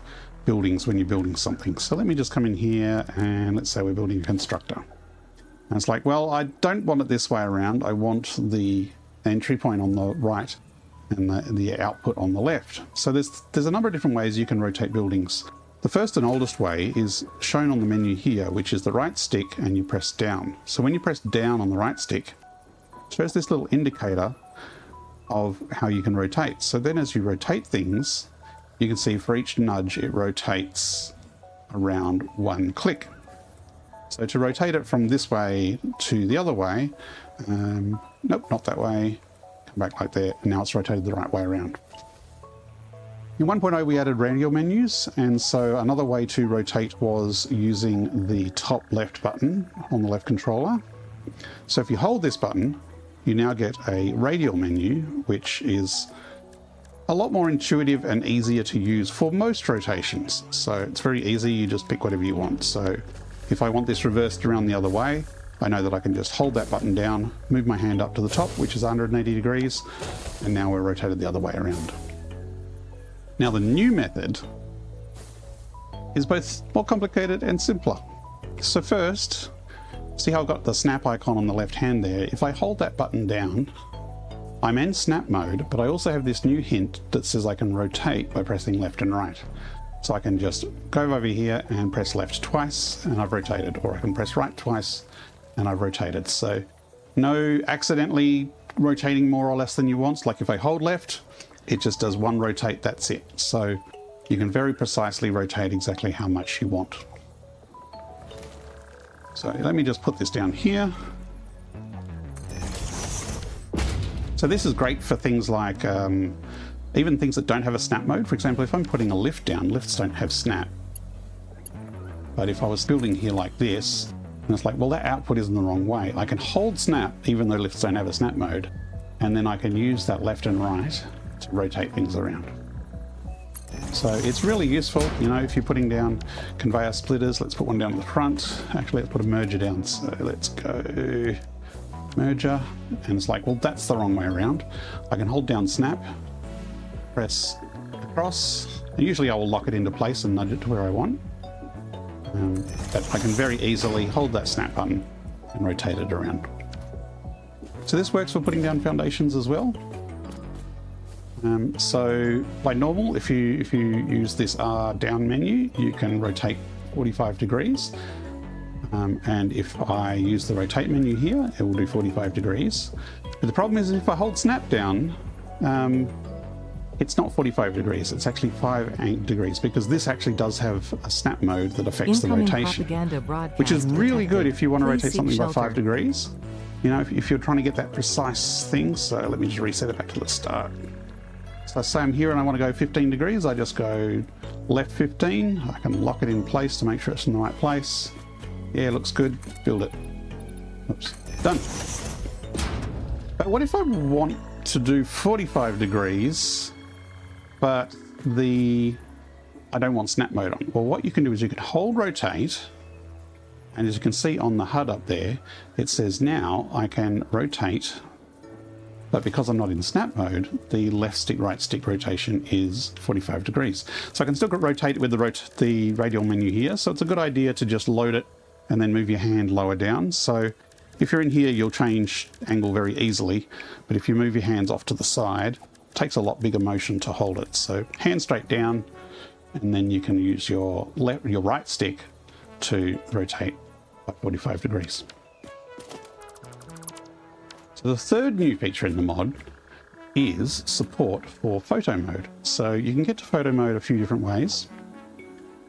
buildings when you're building something. So let me just come in here and let's say we're building a constructor. And it's like, well, I don't want it this way around. I want the entry point on the right and the output on the left. So there's a number of different ways you can rotate buildings. The first and oldest way is shown on the menu here, which is the right stick and you press down. So when you press down on the right stick, it shows this little indicator of how you can rotate. So then as you rotate things, you can see for each nudge it rotates around one click. So to rotate it from this way to the other way, nope, not that way, come back like that, and now it's rotated the right way around. In 1.0 we added radial menus, and so another way to rotate was using the top left button on the left controller. So if you hold this button, you now get a radial menu, which is a lot more intuitive and easier to use for most rotations. So it's very easy, you just pick whatever you want. So if I want this reversed around the other way, I know that I can just hold that button down, move my hand up to the top, which is 180 degrees, and now we're rotated the other way around. Now the new method is both more complicated and simpler. So first, see how I've got the snap icon on the left hand there? If I hold that button down, I'm in snap mode, but I also have this new hint that says I can rotate by pressing left and right. So I can just go over here and press left twice and I've rotated, or I can press right twice and I've rotated. So no accidentally rotating more or less than you want. Like if I hold left, it just does one rotate, that's it. So you can very precisely rotate exactly how much you want. So let me just put this down here. So this is great for things like even things that don't have a snap mode. For example, if I'm putting a lift down, lifts don't have snap. But if I was building here like this, and it's like, well, that output is in the wrong way. I can hold snap even though lifts don't have a snap mode, and then I can use that left and right to rotate things around. So it's really useful, you know, if you're putting down conveyor splitters. Let's put one down at the front. Actually, let's put a merger down. So let's go merger, and it's like, well, that's the wrong way around. I can hold down snap, press across, and usually I will lock it into place and nudge it to where I want. But I can very easily hold that snap button and rotate it around. So this works for putting down foundations as well. So by normal, if you use this R down menu, you can rotate 45 degrees. And if I use the rotate menu here, it will do 45 degrees. But the problem is if I hold snap down, it's not 45 degrees, it's actually 5 degrees, because this actually does have a snap mode that affects the rotation, which is really good if you want to rotate something by 5 degrees. You know, if you're trying to get that precise thing. So let me just reset it back to the start. So say I'm here and I want to go 15 degrees, I just go left 15. I can lock it in place to make sure it's in the right place. Yeah, looks good, build it. Oops, done. But what if I want to do 45 degrees, but I don't want snap mode on? Well, what you can do is you can hold rotate, and as you can see on the HUD up there, it says now I can rotate, but because I'm not in snap mode, the left stick, right stick rotation is 45 degrees. So I can still rotate it with the radial menu here. So it's a good idea to just load it and then move your hand lower down. So if you're in here, you'll change angle very easily, but if you move your hands off to the side, it takes a lot bigger motion to hold it. So hand straight down, and then you can use your right stick to rotate by 45 degrees. So the third new feature in the mod is support for photo mode. So you can get to photo mode a few different ways.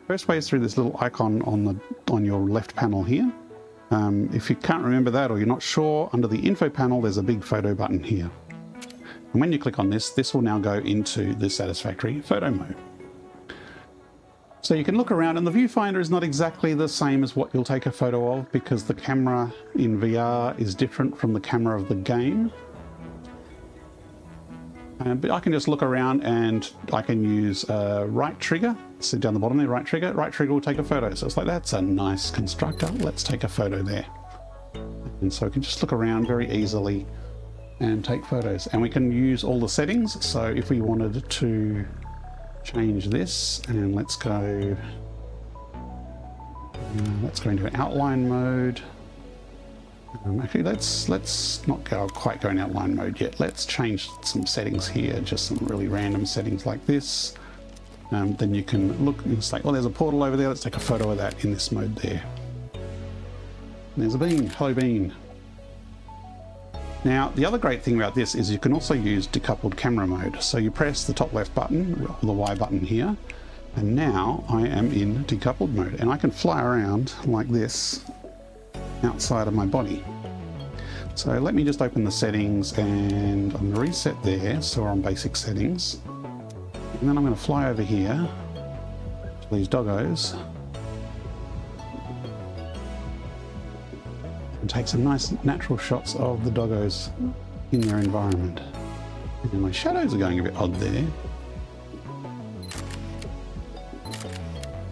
First way is through this little icon on your left panel here. If you can't remember that or you're not sure, under the info panel there's a big photo button here. And when you click on this, this will now go into the Satisfactory photo mode. So you can look around, and the viewfinder is not exactly the same as what you'll take a photo of, because the camera in VR is different from the camera of the game. But I can just look around and I can use right trigger. So down the bottom there, right trigger will take a photo. So it's like, that's a nice constructor, let's take a photo there. And so we can just look around very easily and take photos. And we can use all the settings. So if we wanted to change this, and let's go into outline mode. Actually, let's not quite go in outline mode yet. Let's change some settings here, just some really random settings like this. Then you can look and say, well, there's a portal over there. Let's take a photo of that in this mode there. And there's a bean. Hello, bean. Now, the other great thing about this is you can also use decoupled camera mode. So you press the top left button, or the Y button here, and now I am in decoupled mode, and I can fly around like this outside of my body. So let me just open the settings, and I'm going to reset there, so we're on basic settings. And then I'm going to fly over here to these doggos and take some nice natural shots of the doggos in their environment. And my shadows are going a bit odd there.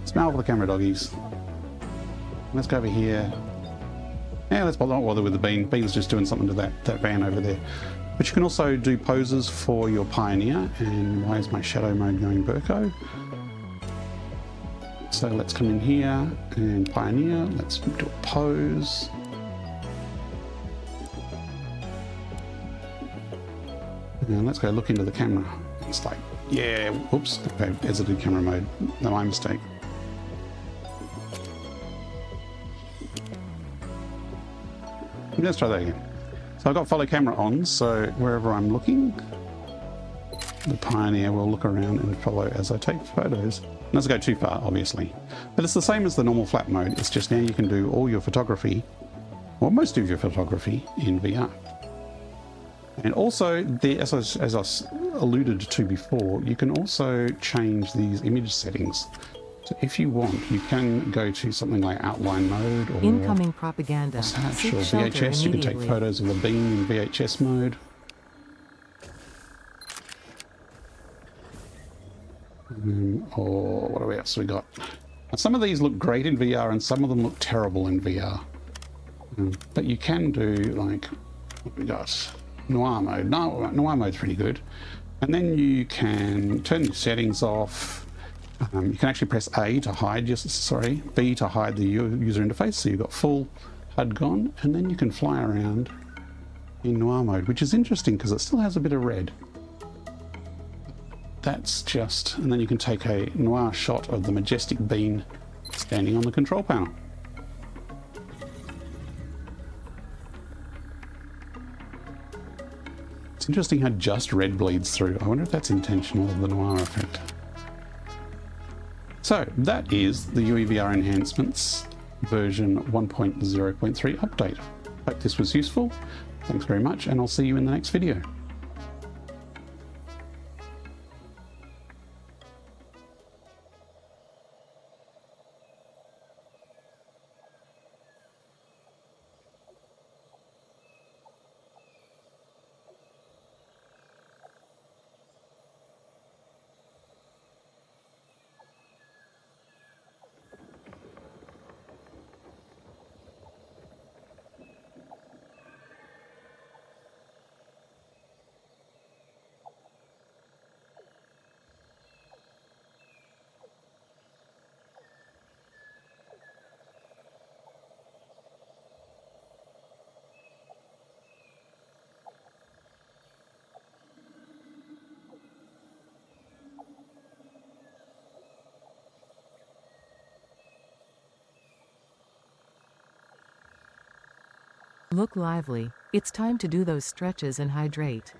Smile for the camera, doggies. Let's go over here. Yeah, let's not bother with the bean. Bean's just doing something to that van over there. But you can also do poses for your Pioneer. And why is my shadow mode going Burko? So let's come in here and Pioneer. Let's do a pose. And let's go look into the camera. It's like, yeah, oops, okay, exited camera mode. No, my mistake. Let's try that again. So I've got follow camera on, so wherever I'm looking, the Pioneer will look around and follow as I take photos. It doesn't go too far, obviously. But it's the same as the normal flat mode. It's just now you can do all your photography, or most of your photography, in VR. And also, as I alluded to before, you can also change these image settings. So if you want, you can go to something like outline mode or incoming propaganda. Sure, VHS. You can take photos of the beam in VHS mode. Or what else we got? Now, some of these look great in VR and some of them look terrible in VR. But you can do, like, what we got? Noir mode. No, noir mode's pretty good. And then you can turn the settings off. You can actually press A to hide, B to hide the user interface. So you've got full HUD gone, and then you can fly around in noir mode, which is interesting because it still has a bit of red. That's just, and then you can take a noir shot of the majestic bean standing on the control panel. It's interesting how just red bleeds through. I wonder if that's intentional, the noir effect. So that is the UEVR Enhancements version 1.0.3 update. Hope this was useful. Thanks very much, and I'll see you in the next video. Look lively. It's time to do those stretches and hydrate.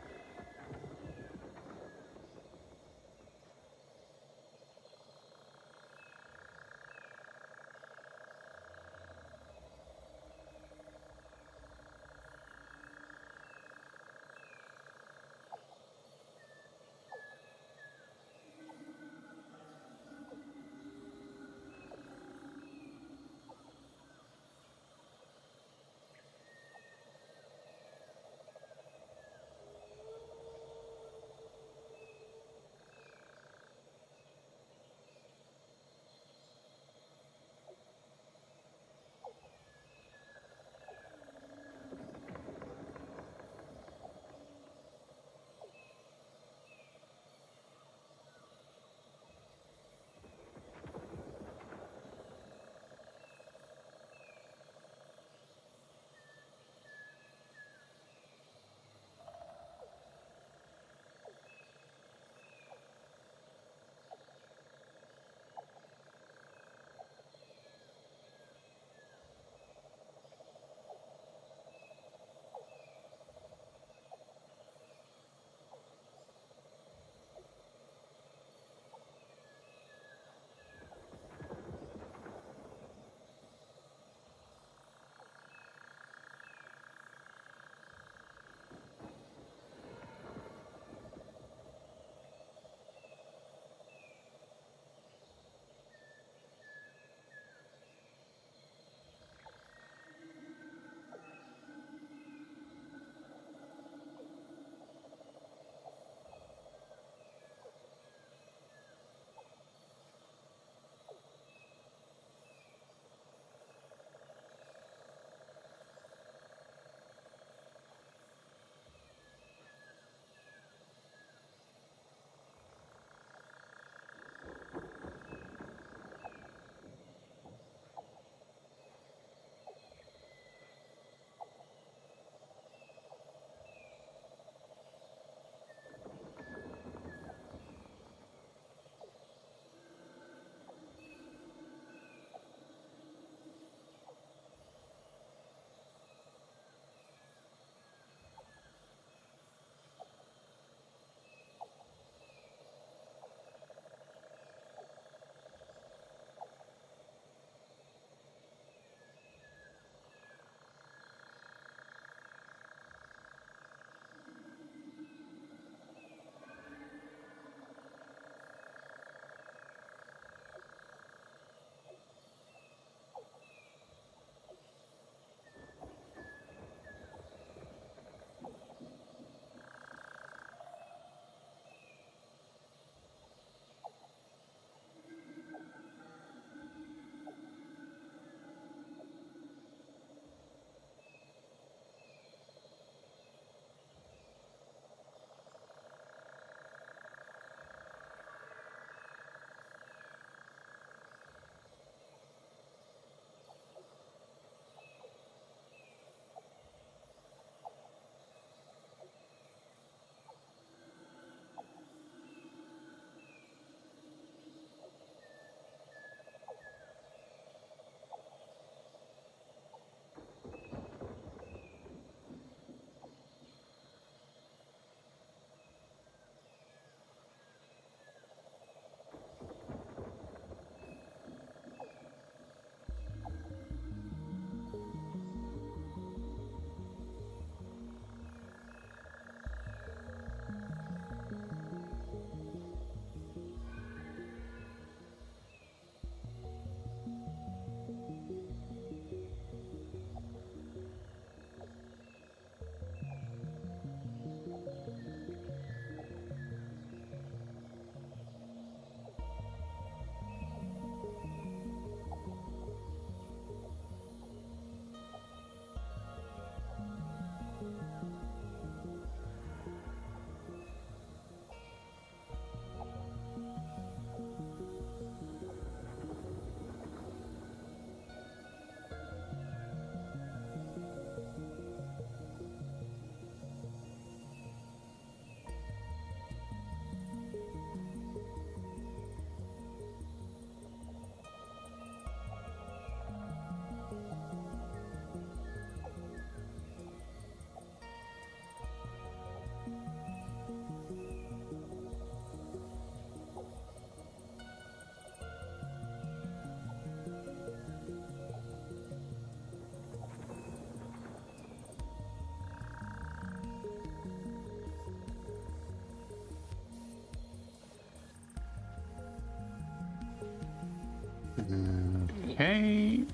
Okay.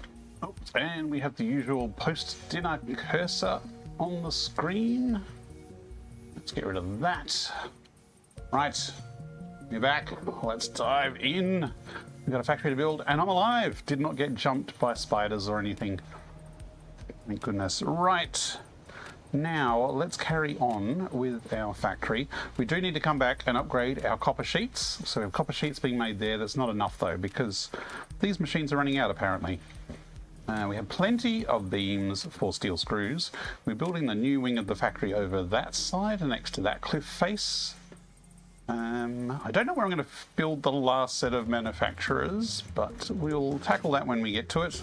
Oops. And we have the usual post-dinner cursor on the screen. Let's get rid of that. Right. We're back. Let's dive in. We've got a factory to build, and I'm alive. Did not get jumped by spiders or anything. Thank goodness. Right. Now, let's carry on with our factory. We do need to come back and upgrade our copper sheets. So we have copper sheets being made there. That's not enough, though, because these machines are running out, apparently. We have plenty of beams for steel screws. We're building the new wing of the factory over that side, next to that cliff face. I don't know where I'm going to build the last set of manufacturers, but we'll tackle that when we get to it.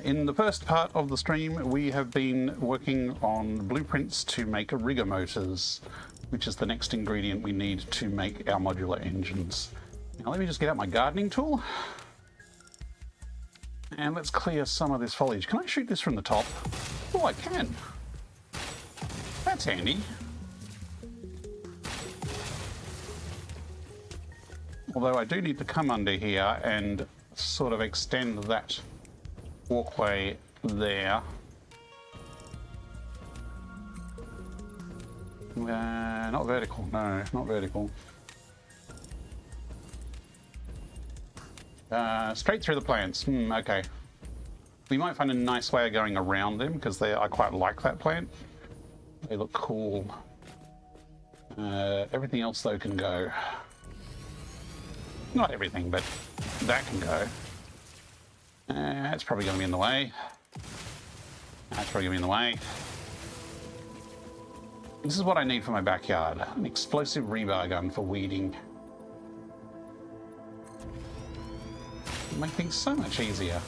In the first part of the stream, we have been working on blueprints to make rigger motors, which is the next ingredient we need to make our modular engines. Now let me just get out my gardening tool. And let's clear some of this foliage. Can I shoot this from the top? Oh, I can. That's handy. Although I do need to come under here and sort of extend that walkway there. Not vertical, no, not vertical. Straight through the plants, okay. We might find a nice way of going around them because I quite like that plant. They look cool. Everything else though can go. Not everything, but that can go. That's probably going to be in the way. That's probably going to be in the way. This is what I need for my backyard. An explosive rebar gun for weeding. It'll make things so much easier.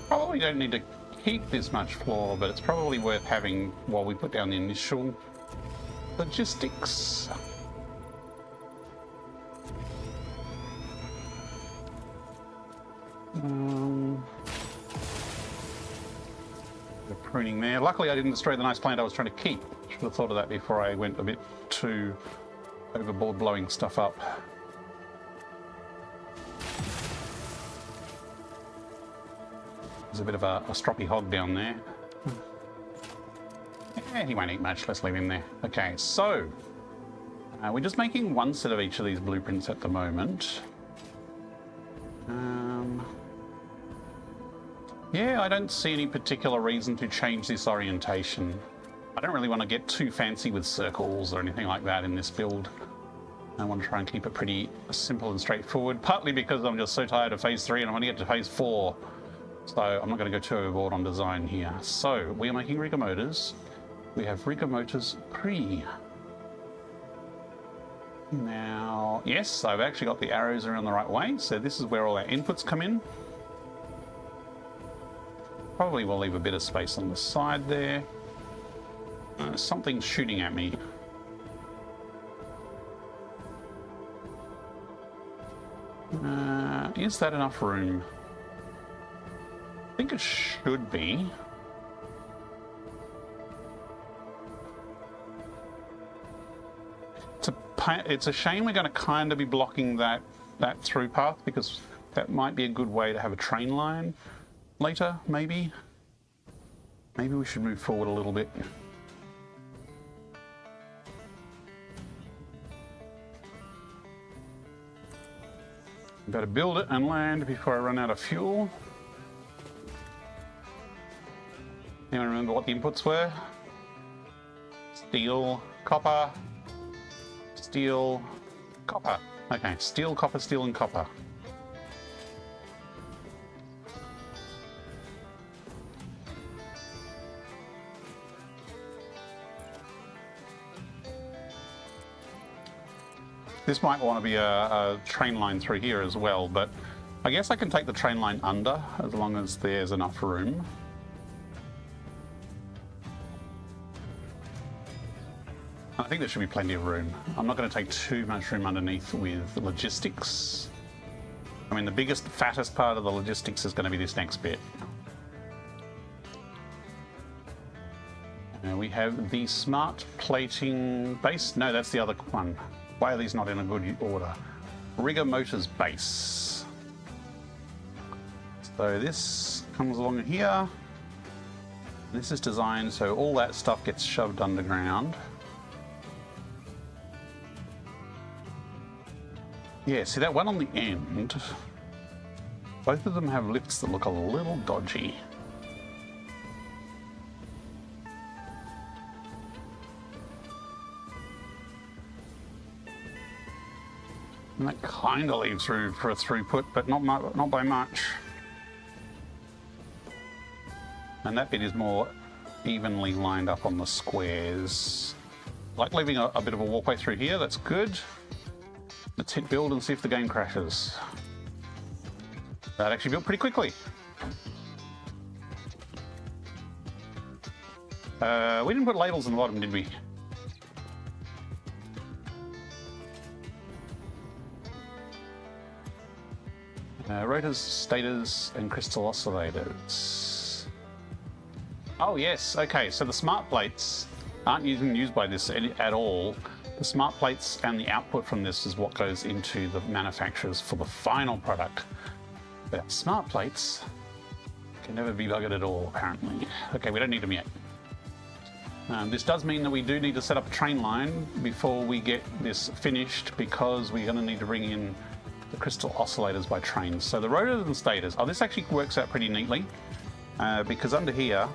Probably don't need to keep this much floor, but it's probably worth having while we put down the initial logistics. The pruning there. Luckily I didn't destroy the nice plant I was trying to keep. Should have thought of that before I went a bit too overboard blowing stuff up. There's a bit of a stroppy hog down there. Yeah, he won't eat much. Let's leave him there. Okay, so we're just making one set of each of these blueprints at the moment. Yeah, I don't see any particular reason to change this orientation. I don't really want to get too fancy with circles or anything like that in this build. I want to try and keep it pretty simple and straightforward, partly because I'm just so tired of phase 3 and I want to get to phase 4. So I'm not going to go too overboard on design here. So we are making rigger motors. We have rigger motors pre. Now, yes, I've actually got the arrows around the right way. So this is where all our inputs come in. Probably will leave a bit of space on the side there. Something's shooting at me. Is that enough room? I think it should be. It's a shame we're going to kind of be blocking that through path, because that might be a good way to have a train line later, maybe. Maybe we should move forward a little bit. Better build it and land before I run out of fuel. Anyone remember what the inputs were? Steel, copper, steel, copper. Okay, steel, copper, steel, and copper. This might want to be a train line through here as well, but I guess I can take the train line under as long as there's enough room. I think there should be plenty of room. I'm not going to take too much room underneath with logistics. I mean, the biggest, fattest part of the logistics is going to be this next bit. Now we have the smart plating base. No, that's the other one. Why are these not in a good order? Rigger motors base. So this comes along here. This is designed so all that stuff gets shoved underground. Yeah, see that one on the end? Both of them have lifts that look a little dodgy. And that kind of leaves room for a throughput, but not by much. And that bit is more evenly lined up on the squares. Like leaving a bit of a walkway through here, that's good. Let's hit build and see if the game crashes. That actually built pretty quickly. We didn't put labels on the bottom, did we? Rotors, stators, and crystal oscillators. Oh yes, okay, so the smart plates aren't even used by this at all. The smart plates and the output from this is what goes into the manufacturers for the final product. But smart plates can never be buggered at all, apparently. Okay, we don't need them yet. This does mean that we do need to set up a train line before we get this finished, because we're going to need to bring in the crystal oscillators by train. So the rotors and stators, oh, this actually works out pretty neatly, because under here,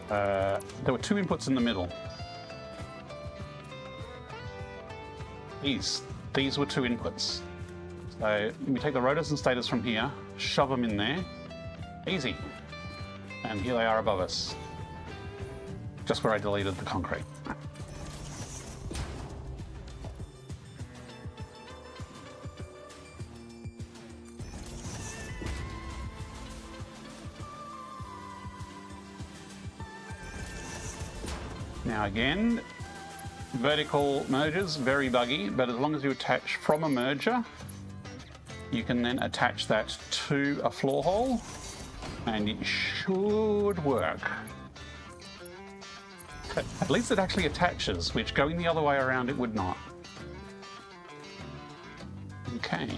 there were two inputs in the middle. These were two inputs. So we take the rotors and stators from here, shove them in there, easy. And here they are above us. Just where I deleted the concrete. Now again, vertical mergers, very buggy, but as long as you attach from a merger, you can then attach that to a floor hole, and it should work. At least it actually attaches, which going the other way around it would not. Okay.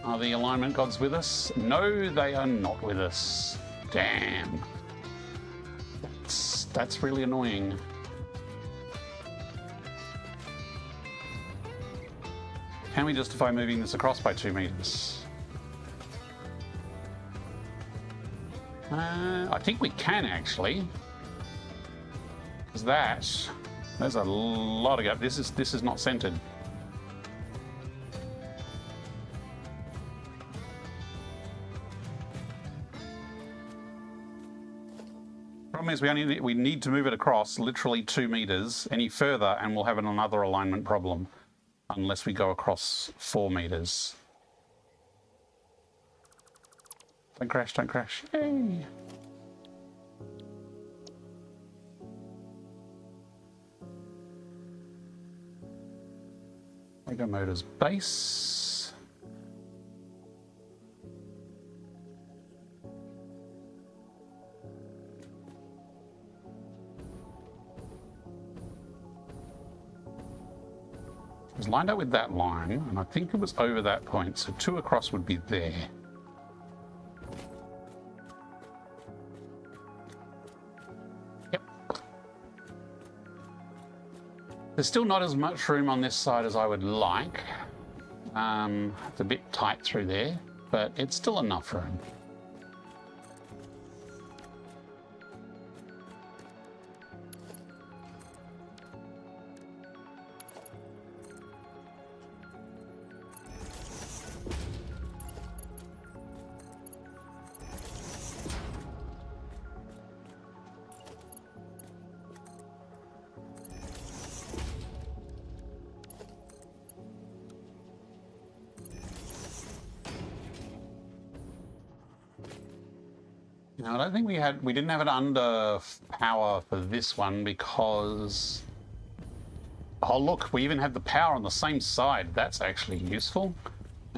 Are the alignment gods with us? No, they are not with us. Damn. That's really annoying. Can we justify moving this across by 2 meters? I think we can actually. Because there's a lot of gap. This is not centered. Problem is we need to move it across literally 2 meters any further, and we'll have another alignment problem unless we go across 4 meters. Don't crash, don't crash. Yay! Lego Motors base. It was lined up with that line, and I think it was over that point, so 2 across would be there. There's still not as much room on this side as I would like. It's a bit tight through there, but it's still enough room. Now, I don't think we didn't have it under power for this one because... Oh, look, we even have the power on the same side. That's actually useful.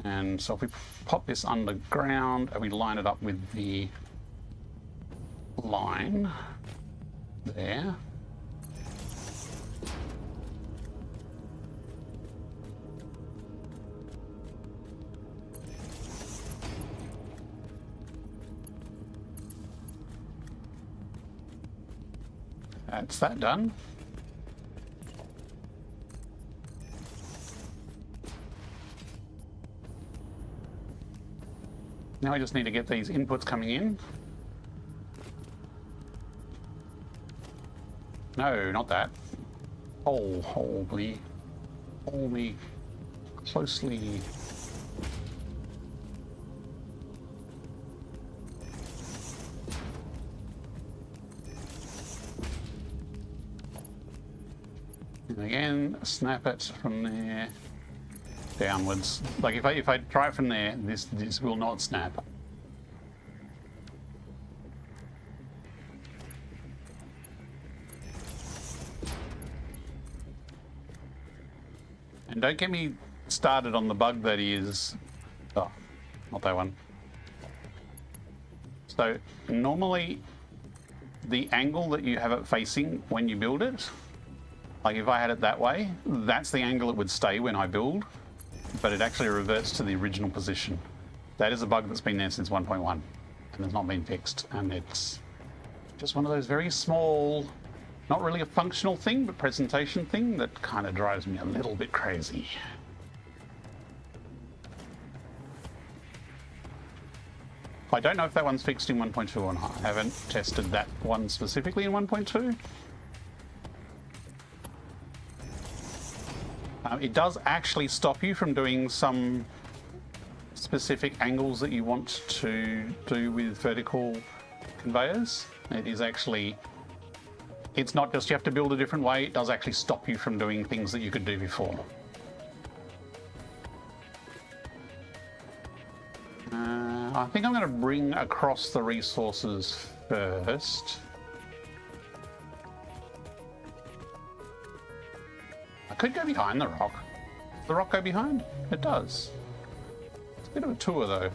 And so if we pop this underground and we line it up with the line there. That's that done. Now I just need to get these inputs coming in. No, not that. Hold me closely. And again, snap it from there downwards. Like if I try it from there, this will not snap. And don't get me started on the bug that is... Oh, not that one. So normally the angle that you have it facing when you build it, like if I had it that way, that's the angle it would stay when I build, but it actually reverts to the original position. That is a bug that's been there since 1.1 and has not been fixed, and it's just one of those very small, not really a functional thing, but presentation thing that kind of drives me a little bit crazy. I don't know if that one's fixed in 1.2 or not. I haven't tested that one specifically in 1.2. It does actually stop you from doing some specific angles that you want to do with vertical conveyors. It is actually, it's not just you have to build a different way, it does actually stop you from doing things that you could do before. I think I'm going to bring across the resources first. I could go behind the rock. Does the rock go behind? It does. It's a bit of a tour though.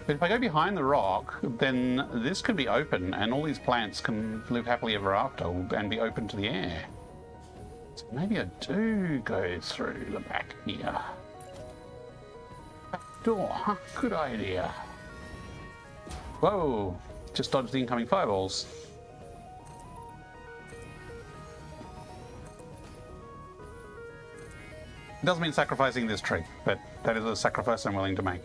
But if I go behind the rock, then this could be open and all these plants can live happily ever after and be open to the air. So maybe I do go through the back here. Back door, huh? Good idea. Whoa, just dodged the incoming fireballs. It doesn't mean sacrificing this tree, but that is a sacrifice I'm willing to make.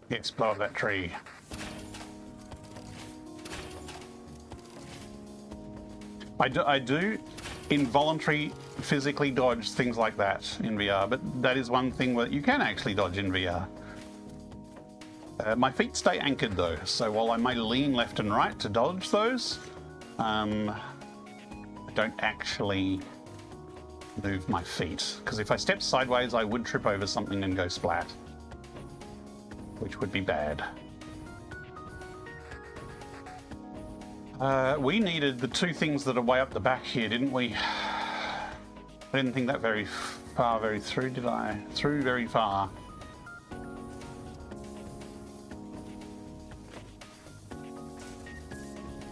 Yes, blow up that tree. I do involuntary physically dodge things like that in VR, but that is one thing that you can actually dodge in VR. My feet stay anchored though, so while I may lean left and right to dodge those, I don't actually move my feet, because if I step sideways I would trip over something and go splat, which would be bad. We needed the two things that are way up the back here, didn't we? I didn't think that very through, did I? Through very far.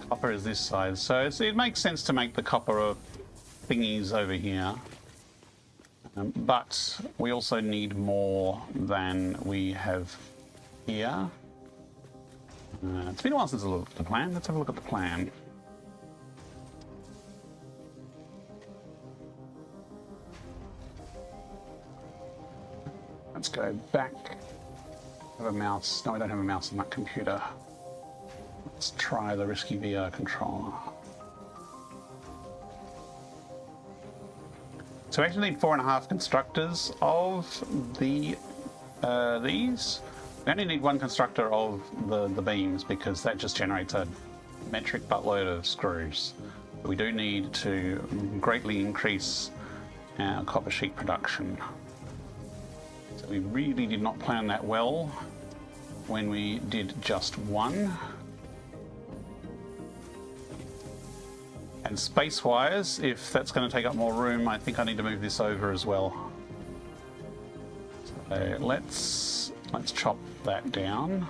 Copper is this side, so it makes sense to make the copper thingies over here. But we also need more than we have here. It's been a while since I looked at the plan. Let's have a look at the plan. Let's go back. I have a mouse. No, I don't have a mouse on that computer. Let's try the risky VR controller. So we actually need 4.5 constructors of the these. We only need one constructor of the beams because that just generates a metric buttload of screws. We do need to greatly increase our copper sheet production. So we really did not plan that well when we did just one. And space-wise, if that's going to take up more room, I think I need to move this over as well. So let's chop that down.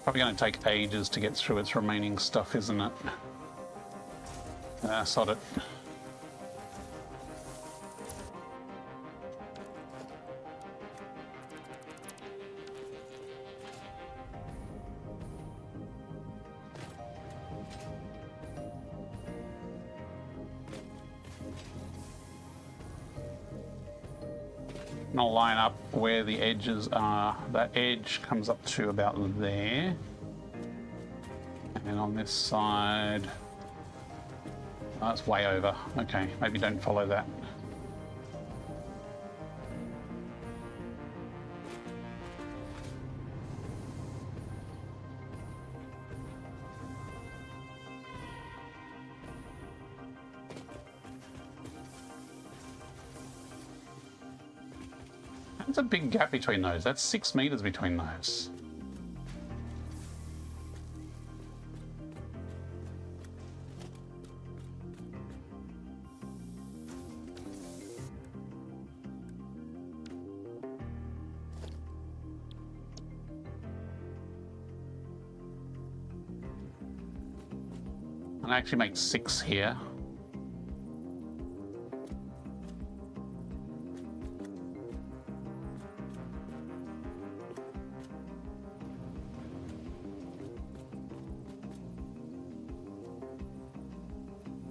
Probably going to take ages to get through its remaining stuff, isn't it? Sod it. And I'll line up where the edges are. That edge comes up to about there. And then on this side, oh, that's way over. Okay, maybe don't follow that. That's a big gap between those. That's 6 meters between those. And I actually make 6 here.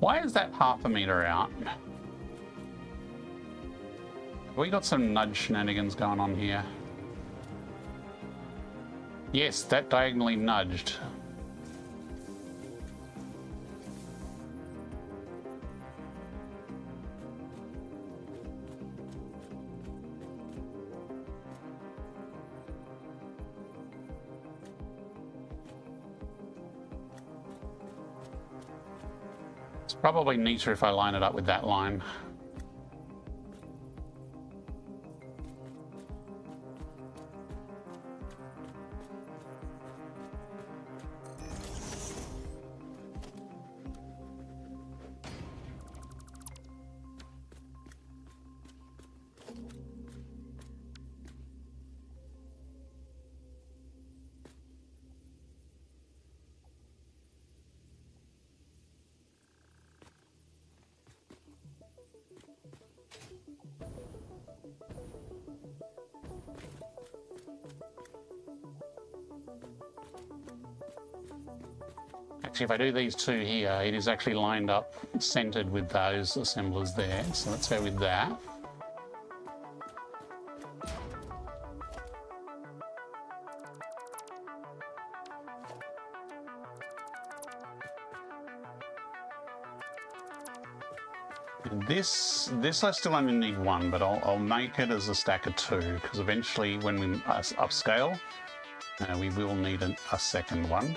Why is that half a meter out? Have we got some nudge shenanigans going on here? Yes, that diagonally nudged. Probably neater if I line it up with that line. Actually, if I do these two here, it is actually lined up, centered with those assemblers there. So let's go with that. And this I still only need one, but I'll make it as a stack of 2, because eventually when we upscale, we will need a second one.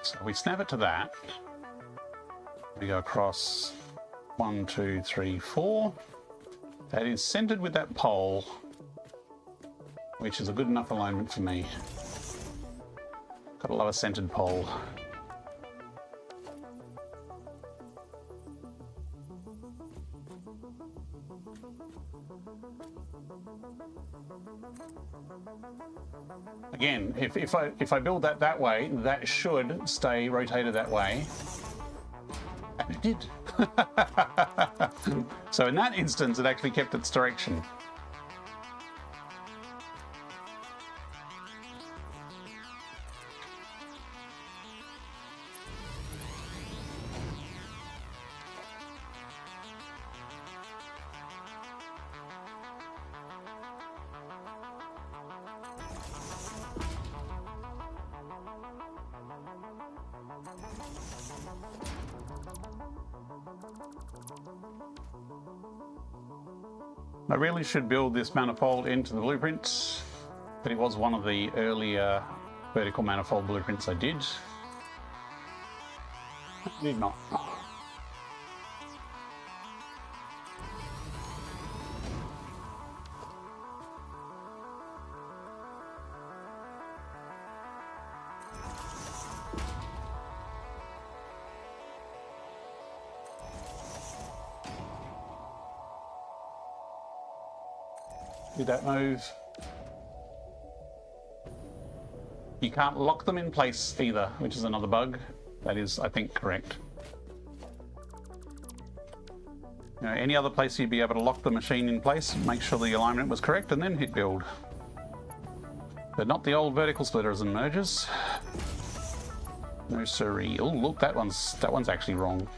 So we snap it to that. We go across 1, 2, 3, 4. That is centered with that pole, which is a good enough alignment for me. Gotta love a centered pole. Again, if I build that way, that should stay rotated that way. And it did. So in that instance, it actually kept its direction. I really should build this manifold into the blueprint, but it was one of the earlier vertical manifold blueprints I did. I did not. Did that move? You can't lock them in place either, which is another bug. That is, I think, correct. You know, any other place you'd be able to lock the machine in place, make sure the alignment was correct, and then hit build. But not the old vertical splitters and mergers. No siree. Oh, look, that one's actually wrong.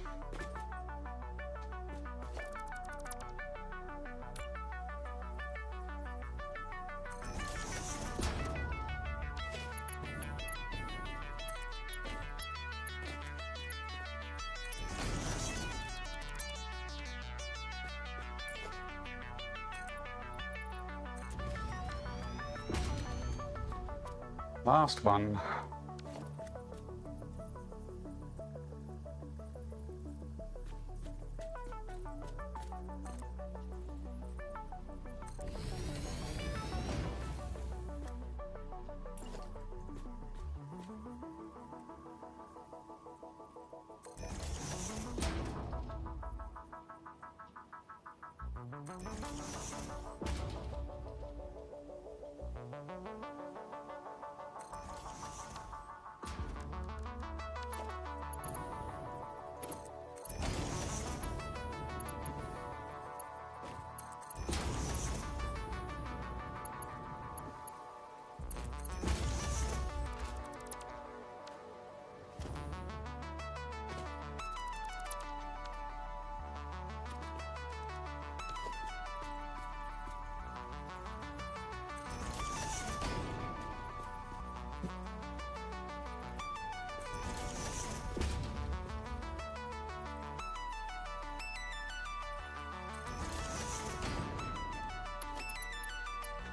Last one.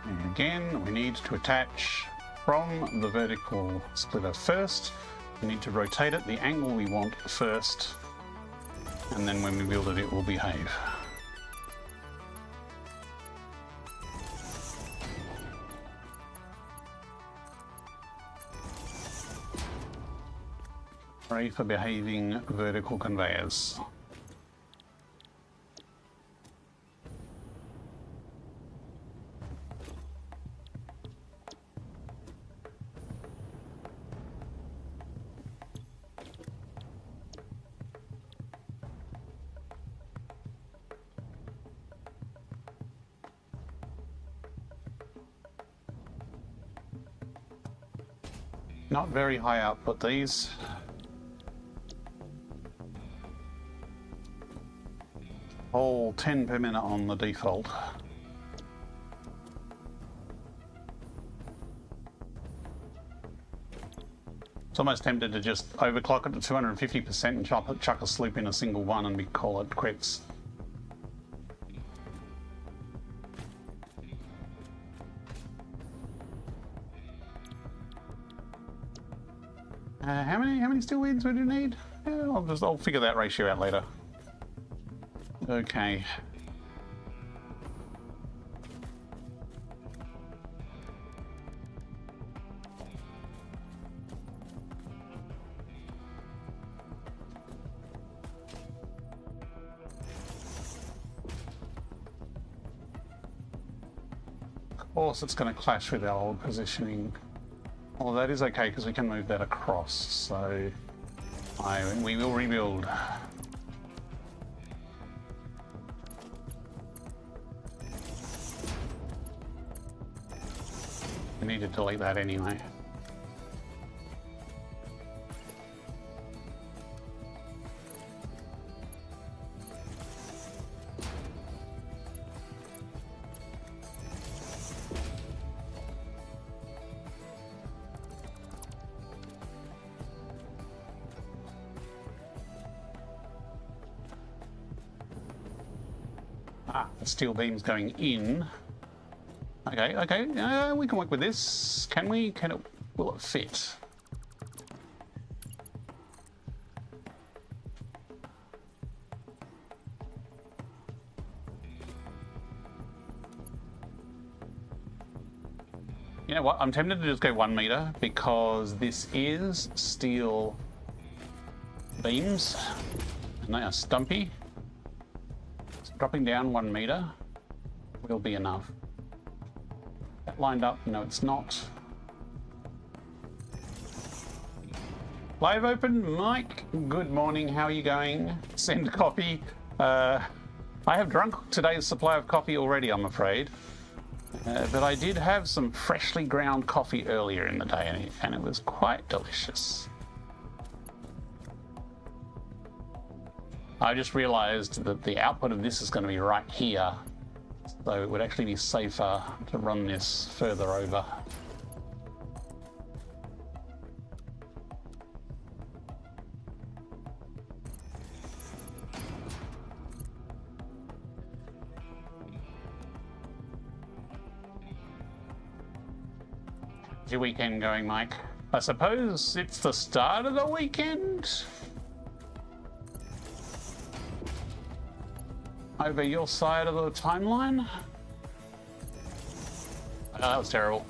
And again, we need to attach from the vertical splitter first. We need to rotate it the angle we want first, and then when we build it, it will behave. Hooray for behaving vertical conveyors. Not very high output, these. Whole 10 per minute on the default. It's almost tempted to just overclock it to 250% and chuck a sloop in a single one and call it quits. How many steel wheels would you need? Yeah, I'll figure that ratio out later. Okay. Of course, it's going to clash with our old positioning. Well, that is okay because we can move that across, so we will rebuild. We need to delete that anyway. Ah, the steel beam's going in. Okay, okay, we can work with this. Can we? Can it? Will it fit? You know what? I'm tempted to just go 1 meter because this is steel beams and they are stumpy. So dropping down 1 meter will be enough. That lined up? No, it's not. Live open, Mike. Good morning. How are you going? Send coffee. I have drunk today's supply of coffee already, I'm afraid. But I did have some freshly ground coffee earlier in the day, and it was quite delicious. I just realized that the output of this is going to be right here, so it would actually be safer to run this further over. How's your weekend going, Mike? I suppose it's the start of the weekend? Over your side of the timeline? Oh, that was terrible.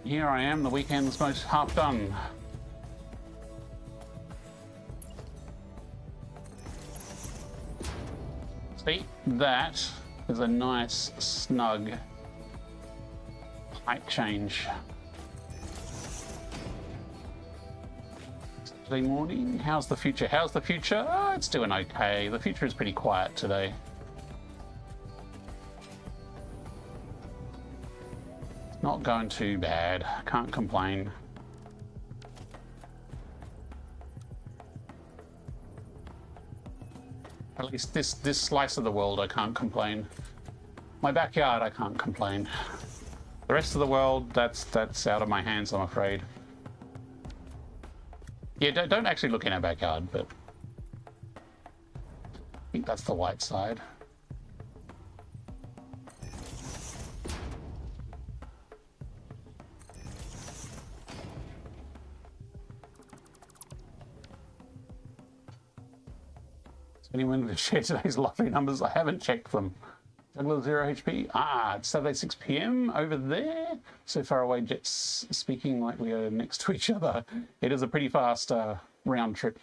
Here I am, the weekend's most half done. See, that is a nice, snug height change. Saturday morning, how's the future? How's the future? Oh, it's doing okay. The future is pretty quiet today. Not going too bad. Can't complain. At least this slice of the world, I can't complain. My backyard, I can't complain. The rest of the world, that's out of my hands, I'm afraid. Yeah, don't actually look in our backyard, but I think that's the white side. Anyone to share today's lottery numbers? I haven't checked them. Juggler 0 HP. Ah, it's Saturday 6 PM over there. So far away, jets speaking like we are next to each other. It is a pretty fast round trip.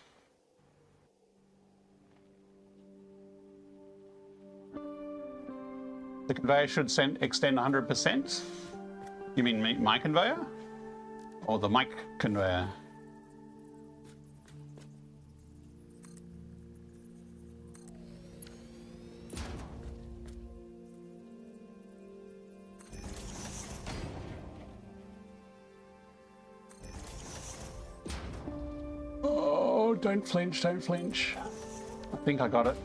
The conveyor should extend 100%. You mean my conveyor? Or the mic conveyor? Oh, don't flinch, don't flinch. I think I got it.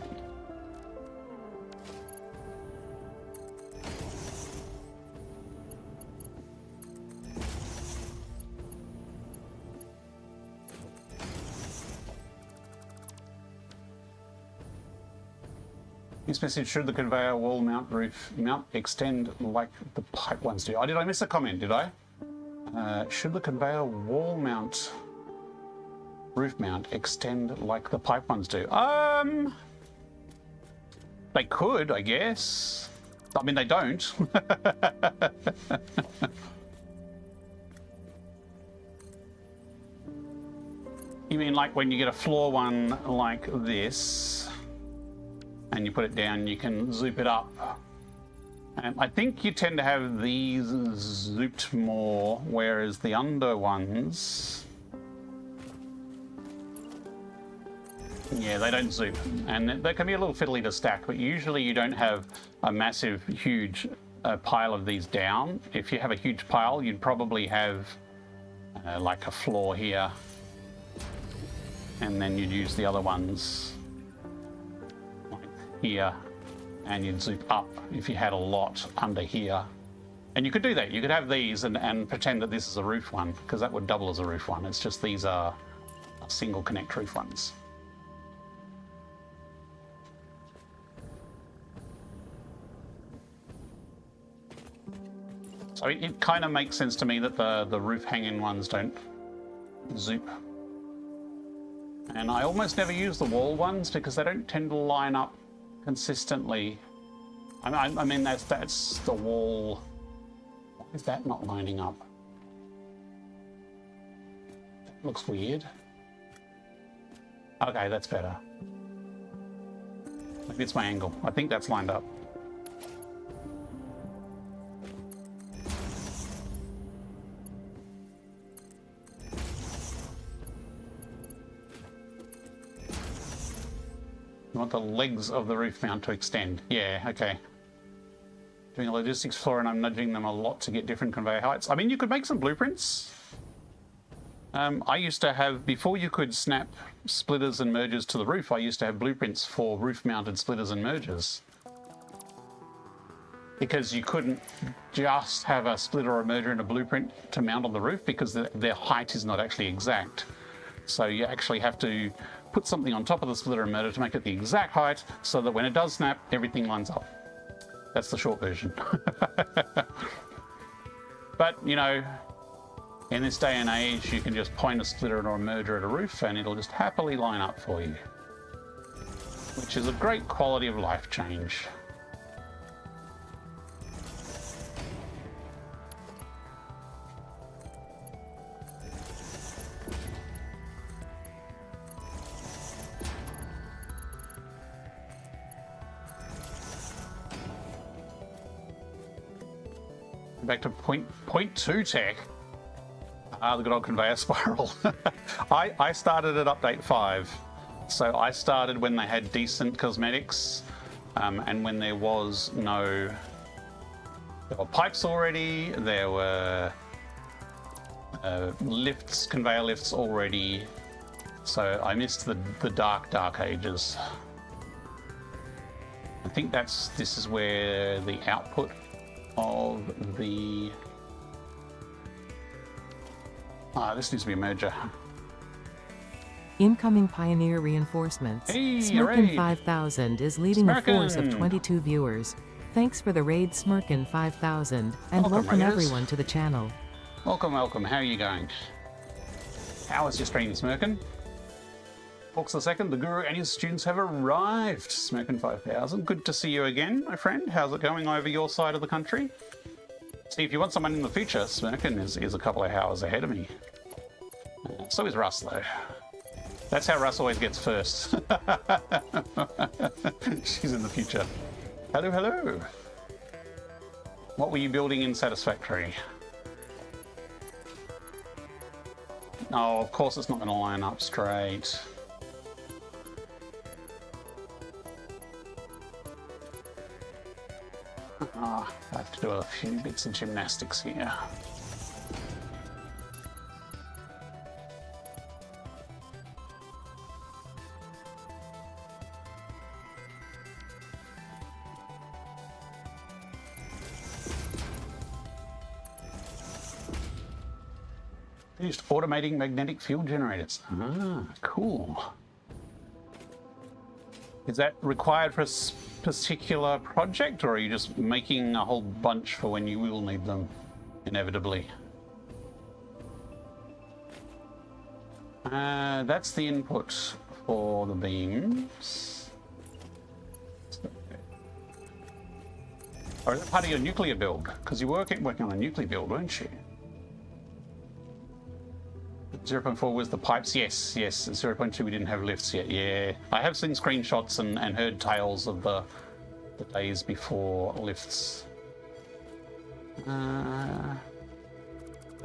This message, should the conveyor wall mount roof mount extend like the pipe ones do? Oh, did I miss a comment, did I? Should the conveyor wall mount roof mount extend like the pipe ones do? They could, I guess. I mean, they don't. You mean like when you get a floor one like this and you put it down, you can zoop it up. And I think you tend to have these zooped more, whereas the under ones, yeah, they don't zoop, and they can be a little fiddly to stack, but usually you don't have a massive, huge pile of these down. If you have a huge pile, you'd probably have like a floor here, and then you'd use the other ones like here, and you'd zoop up if you had a lot under here. And you could do that. You could have these and pretend that this is a roof one, because that would double as a roof one. It's just these are single connect roof ones. So it kind of makes sense to me that the roof hanging ones don't zoop. And I almost never use the wall ones because they don't tend to line up consistently. I mean, that's the wall. Why is that not lining up? That looks weird. Okay, that's better. Maybe it's my angle. I think that's lined up. You want the legs of the roof mount to extend. Yeah, okay. Doing a logistics floor and I'm nudging them a lot to get different conveyor heights. I mean, you could make some blueprints. I used to have, before you could snap splitters and mergers to the roof, I used to have blueprints for roof-mounted splitters and mergers. Because you couldn't just have a splitter or a merger in a blueprint to mount on the roof because their height is not actually exact. So you actually have to put something on top of the splitter and merger to make it the exact height so that when it does snap, everything lines up. That's the short version. But, you know, in this day and age, you can just point a splitter or a merger at a roof and it'll just happily line up for you. Which is a great quality of life change. Back to point two tech. The good old conveyor spiral. I started at update 5. So I started when they had decent cosmetics and when there was no... There were pipes already, there were lifts, conveyor lifts already. So I missed the dark ages. I think this is where the output of the... this needs to be a merger. Incoming Pioneer reinforcements. Hey, Smirkin hooray. 5000 is leading a force of Smirkin. 22 viewers. Thanks for the raid, Smirkin 5000, and Welcome, welcome raiders. everyone to the channel. Welcome. How are you going? How is your stream, Smirkin? Fox the Second, the Guru and his students have arrived. Smirkin 5000, good to see you again, my friend. How's it going over your side of the country? See, if you want someone in the future, Smirkin is a couple of hours ahead of me. So is Russ, though. That's how Russ always gets first. She's in the future. Hello, hello. What were you building in Satisfactory? Oh, of course it's not going to line up straight. I have to do a few bits of gymnastics here. Finished automating magnetic field generators. Ah, cool. Is that required for a particular project, or are you just making a whole bunch for when you will need them, inevitably? That's the input for the beams. Or is that part of your nuclear build? Because you were working on a nuclear build, weren't you? 0.4 was the pipes, yes. 0.2 we didn't have lifts yet, yeah. I have seen screenshots and heard tales of the days before lifts. If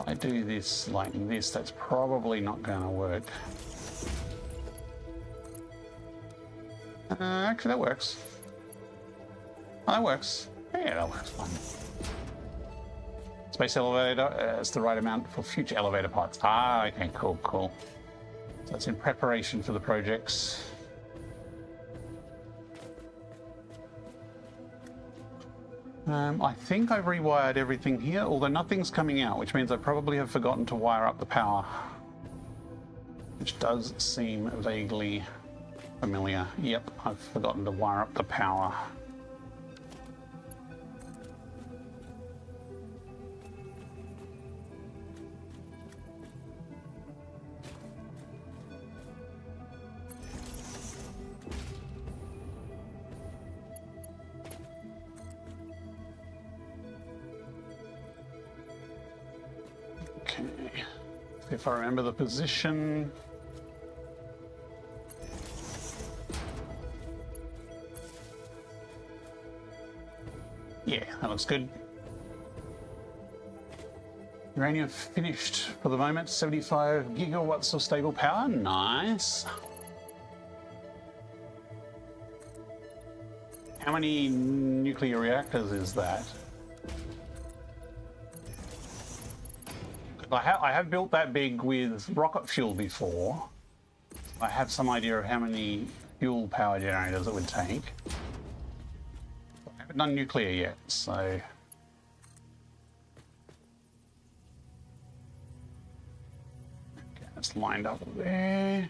I do this like this, that's probably not going to work. Actually, that works. Oh, that works. Yeah, that works fine. Space elevator is the right amount for future elevator parts. Ah, okay, cool. So it's in preparation for the projects. I think I've rewired everything here, although nothing's coming out, which means I probably have forgotten to wire up the power. Which does seem vaguely familiar. Yep, I've forgotten to wire up the power. if I remember the position. Yeah, that looks good. Uranium finished for the moment. 75 gigawatts of stable power. Nice. How many nuclear reactors is that? I have built that big with rocket fuel before. I have some idea of how many fuel power generators it would take. I haven't done nuclear yet, so... Okay, that's lined up there.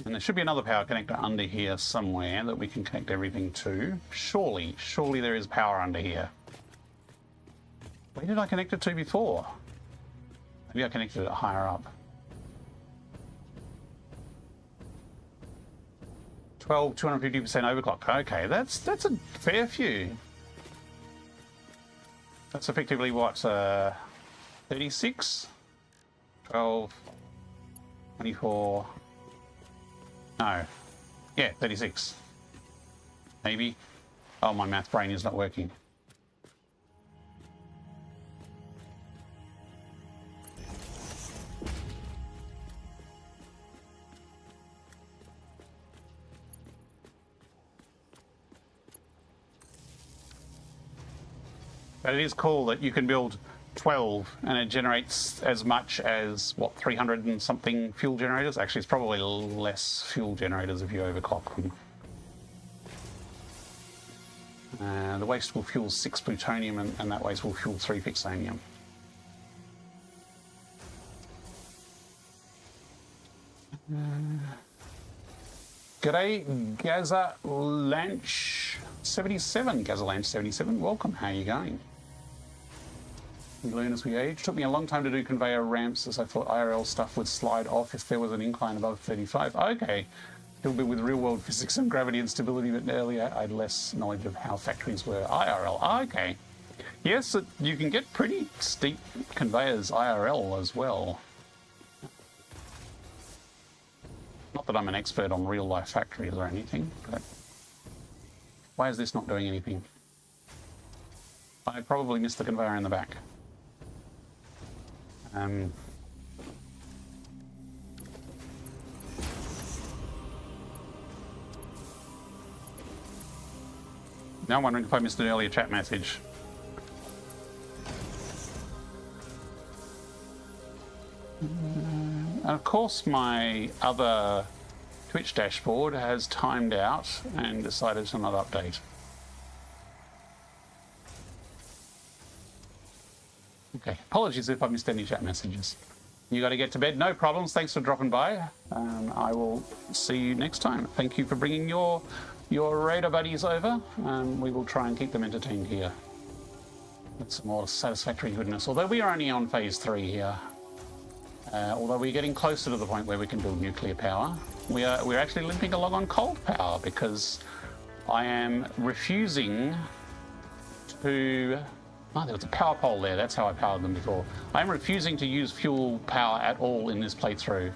And there should be another power connector under here somewhere that we can connect everything to. Surely there is power under here. Where did I connect it to before? Maybe I connected it higher up. 12, 250% overclock. Okay, that's a fair few. That's effectively what, 36? 12, 24... No. Yeah, 36. Maybe. Oh, my math brain is not working. But it is cool that you can build 12 and it generates as much as, what, 300 and something fuel generators? Actually, it's probably less fuel generators if you overclock them. The waste will fuel 6 plutonium and that waste will fuel 3 fixanium. G'day, Gaza Lanch 77. Gaza Lanch 77, welcome. How are you going? We learn as we age. Took me a long time to do conveyor ramps as I thought IRL stuff would slide off if there was an incline above 35. Okay, still bit with real world physics and gravity and stability, but earlier I had less knowledge of how factories were IRL. Okay, yes, you can get pretty steep conveyors IRL as well. Not that I'm an expert on real life factories or anything, but why is this not doing anything? I probably missed the conveyor in the back. Now I'm wondering if I missed an earlier chat message. And of course my other Twitch dashboard has timed out and decided to not update. Okay, apologies if I missed any chat messages. You got to get to bed, no problems. Thanks for dropping by. I will see you next time. Thank you for bringing your raider buddies over. We will try and keep them entertained here with some more satisfactory goodness. Although we are only on phase 3 here. Although we're getting closer to the point where we can build nuclear power. We're actually limping along on cold power because I am refusing to... Oh, there was a power pole there. That's how I powered them before. I'm refusing to use fuel power at all in this playthrough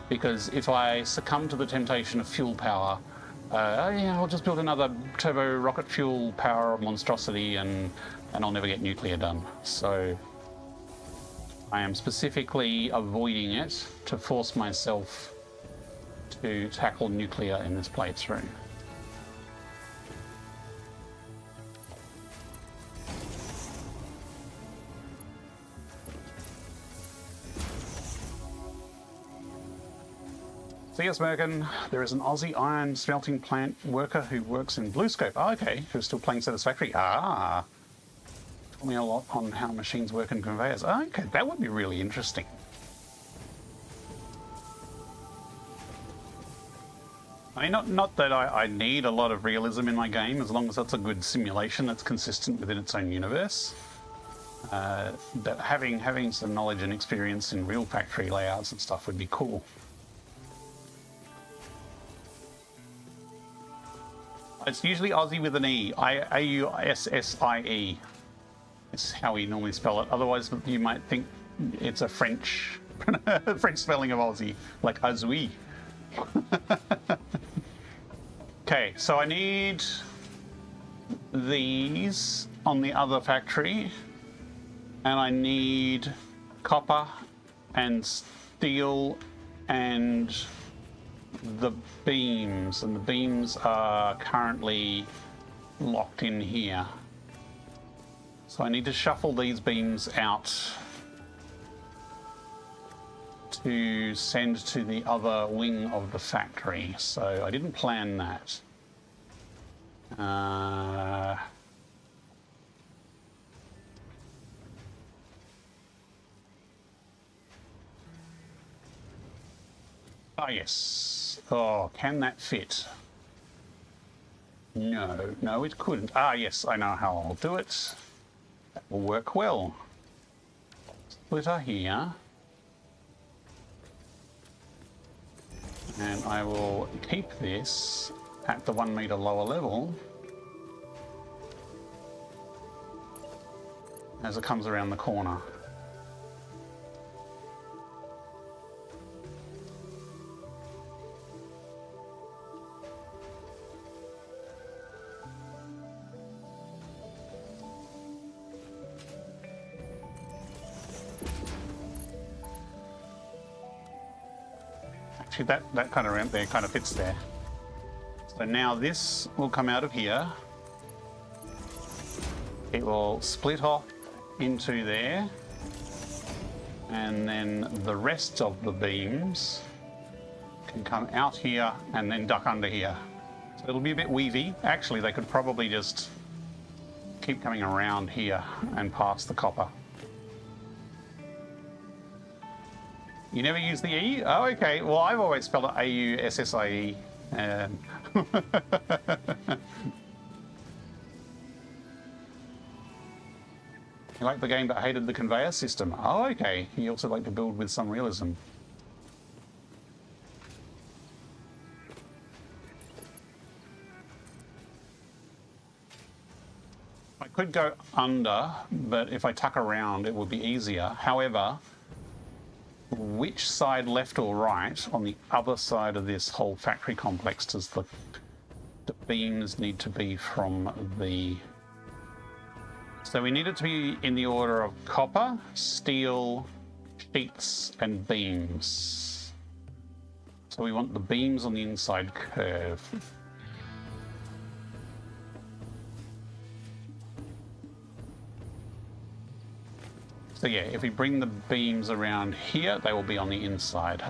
because if I succumb to the temptation of fuel power, yeah, I'll just build another turbo rocket fuel power monstrosity and I'll never get nuclear done. So I am specifically avoiding it to force myself to tackle nuclear in this playthrough. See us, Merkin. There is an Aussie iron smelting plant worker who works in BlueScope. Oh, okay, who's still playing Satisfactory. Ah, told me a lot on how machines work in conveyors. Oh, okay, that would be really interesting. I mean, not that I need a lot of realism in my game, as long as that's a good simulation that's consistent within its own universe. But having some knowledge and experience in real factory layouts and stuff would be cool. It's usually Aussie with an E. Aussie. It's how we normally spell it. Otherwise, you might think it's a French French spelling of Aussie, like Azui. Okay, so I need these on the other factory, and I need copper and steel and the beams, and the beams are currently locked in here. So I need to shuffle these beams out to send to the other wing of the factory. So I didn't plan that. Oh, yes. Oh, can that fit? No, it couldn't. Ah, yes, I know how I'll do it. That will work well. Splitter here. And I will keep this at the 1 meter lower level as it comes around the corner. Actually, that kind of ramp there kind of fits there. So now this will come out of here. It will split off into there. And then the rest of the beams can come out here and then duck under here. So it'll be a bit weavy. Actually, they could probably just keep coming around here and past the copper. You never use the E? Oh, okay. Well, I've always spelled it A-U-S-S-I-E. You like the game but hated the conveyor system? Oh, okay. You also like to build with some realism. I could go under, but if I tuck around, it would be easier. However, which side, left or right, on the other side of this whole factory complex does the beams need to be from the... So we need it to be in the order of copper, steel, sheets, and beams. So we want the beams on the inside curve. So yeah, if we bring the beams around here, they will be on the inside.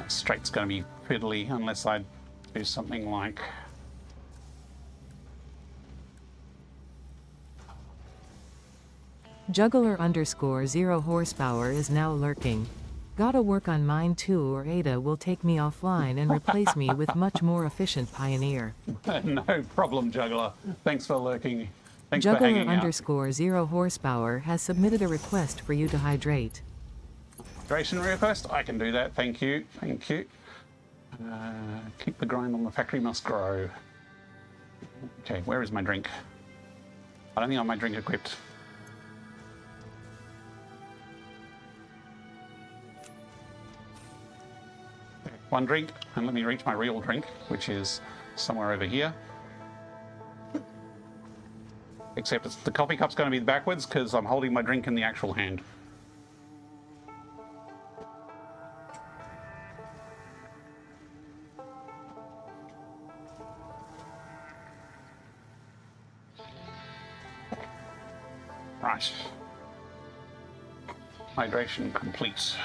Straight's going to be fiddly unless I do something like... Juggler _0 horsepower is now lurking. Gotta work on mine too, or Ada will take me offline and replace me with much more efficient Pioneer. No problem, Juggler. Thanks for lurking. Thanks Juggler for hanging out. _0 horsepower has submitted a request for you to hydrate. Hydration request? I can do that. Thank you. Thank you. Keep the grind on the factory must grow. Okay, where is my drink? I don't think I have my drink equipped. One drink, and let me reach my real drink, which is somewhere over here. Except the coffee cup's going to be backwards because I'm holding my drink in the actual hand. Right. Hydration complete.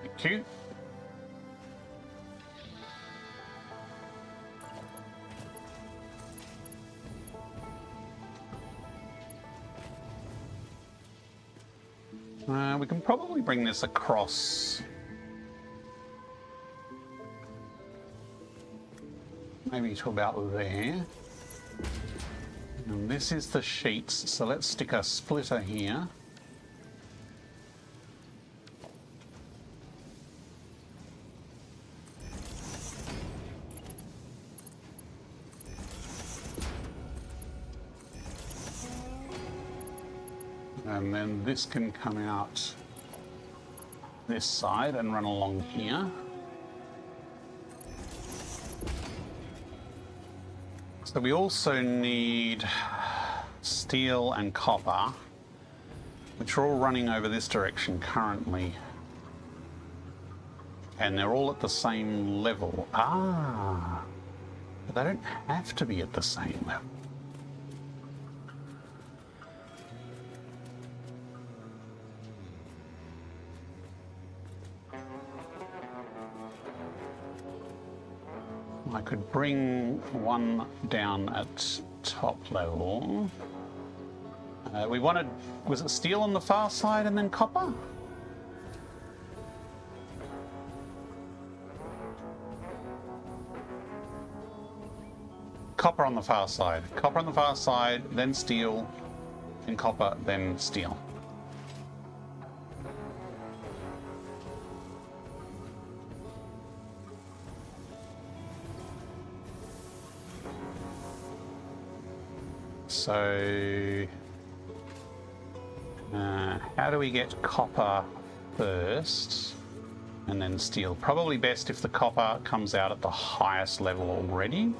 Thank you. We can probably bring this across. maybe to about there. And this is the sheets, so let's stick a splitter here. And then this can come out this side and run along here. So we also need steel and copper, which are all running over this direction currently. And they're all at the same level. Ah, but they don't have to be at the same level. I could bring one down at top level. We wanted, was it steel on the far side and then copper? Copper on the far side. Copper on the far side, then steel, then copper, then steel. So, how do we get copper first and then steel? Probably best if the copper comes out at the highest level already.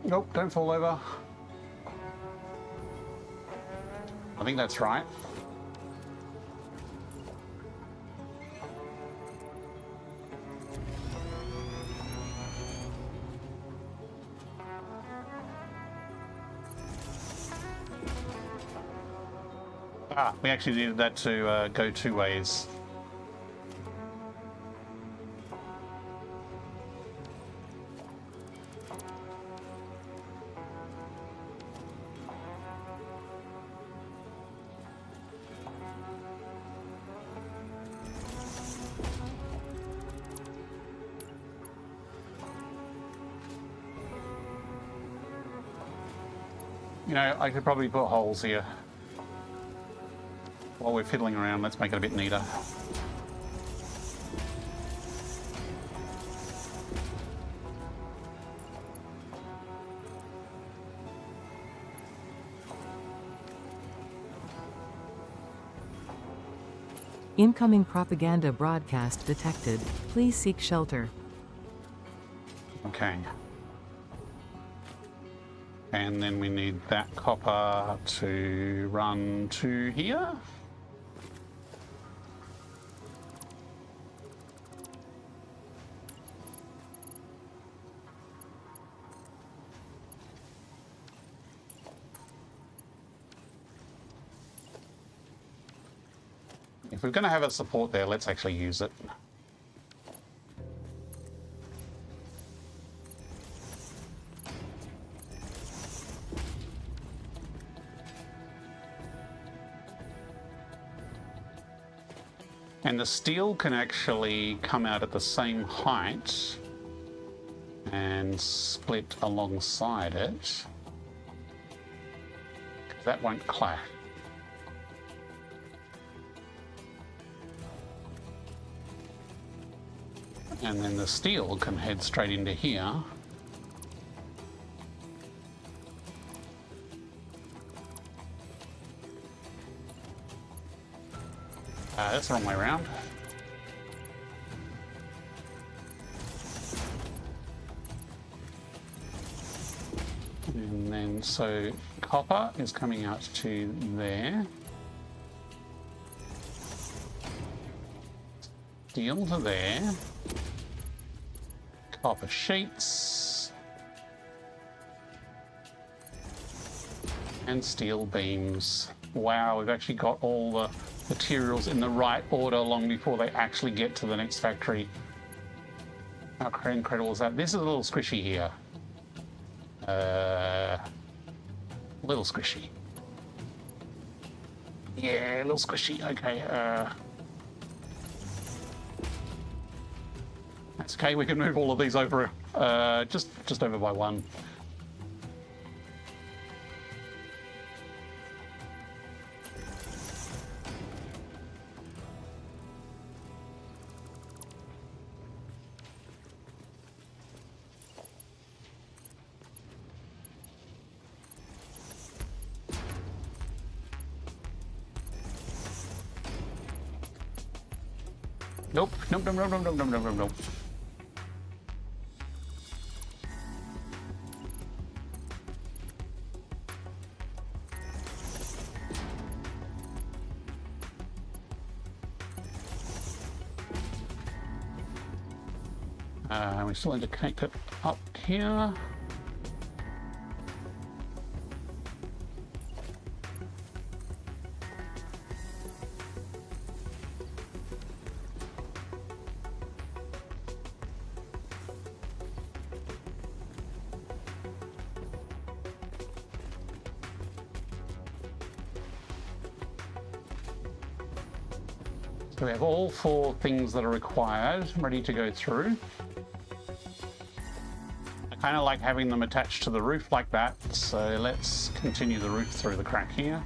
Nope, don't fall over. I think that's right. Ah, we actually needed that to go two ways. You know, I could probably put holes here. While we're fiddling around, let's make it a bit neater. Incoming propaganda broadcast detected. Please seek shelter. Okay. And then we need that copper to run to here. If we're going to have a support there, let's actually use it. And the steel can actually come out at the same height and split alongside it. That won't clash. And then the steel can head straight into here. That's the wrong way around. And then so copper is coming out to there. Steel to there. Copper sheets. And steel beams. Wow, we've actually got all the materials in the right order long before they actually get to the next factory. How incredible is that? This is a little squishy here. Little squishy. Yeah, a little squishy. Okay. That's okay. We can move all of these over, just over by one. Nope. Nope. Nope. Nope. Nope. Nope. Nope. Nope. Nope. We still need to connect it up here. So we have all 4 things that are required, ready to go through. I kind of like having them attached to the roof like that, so let's continue the roof through the crack here.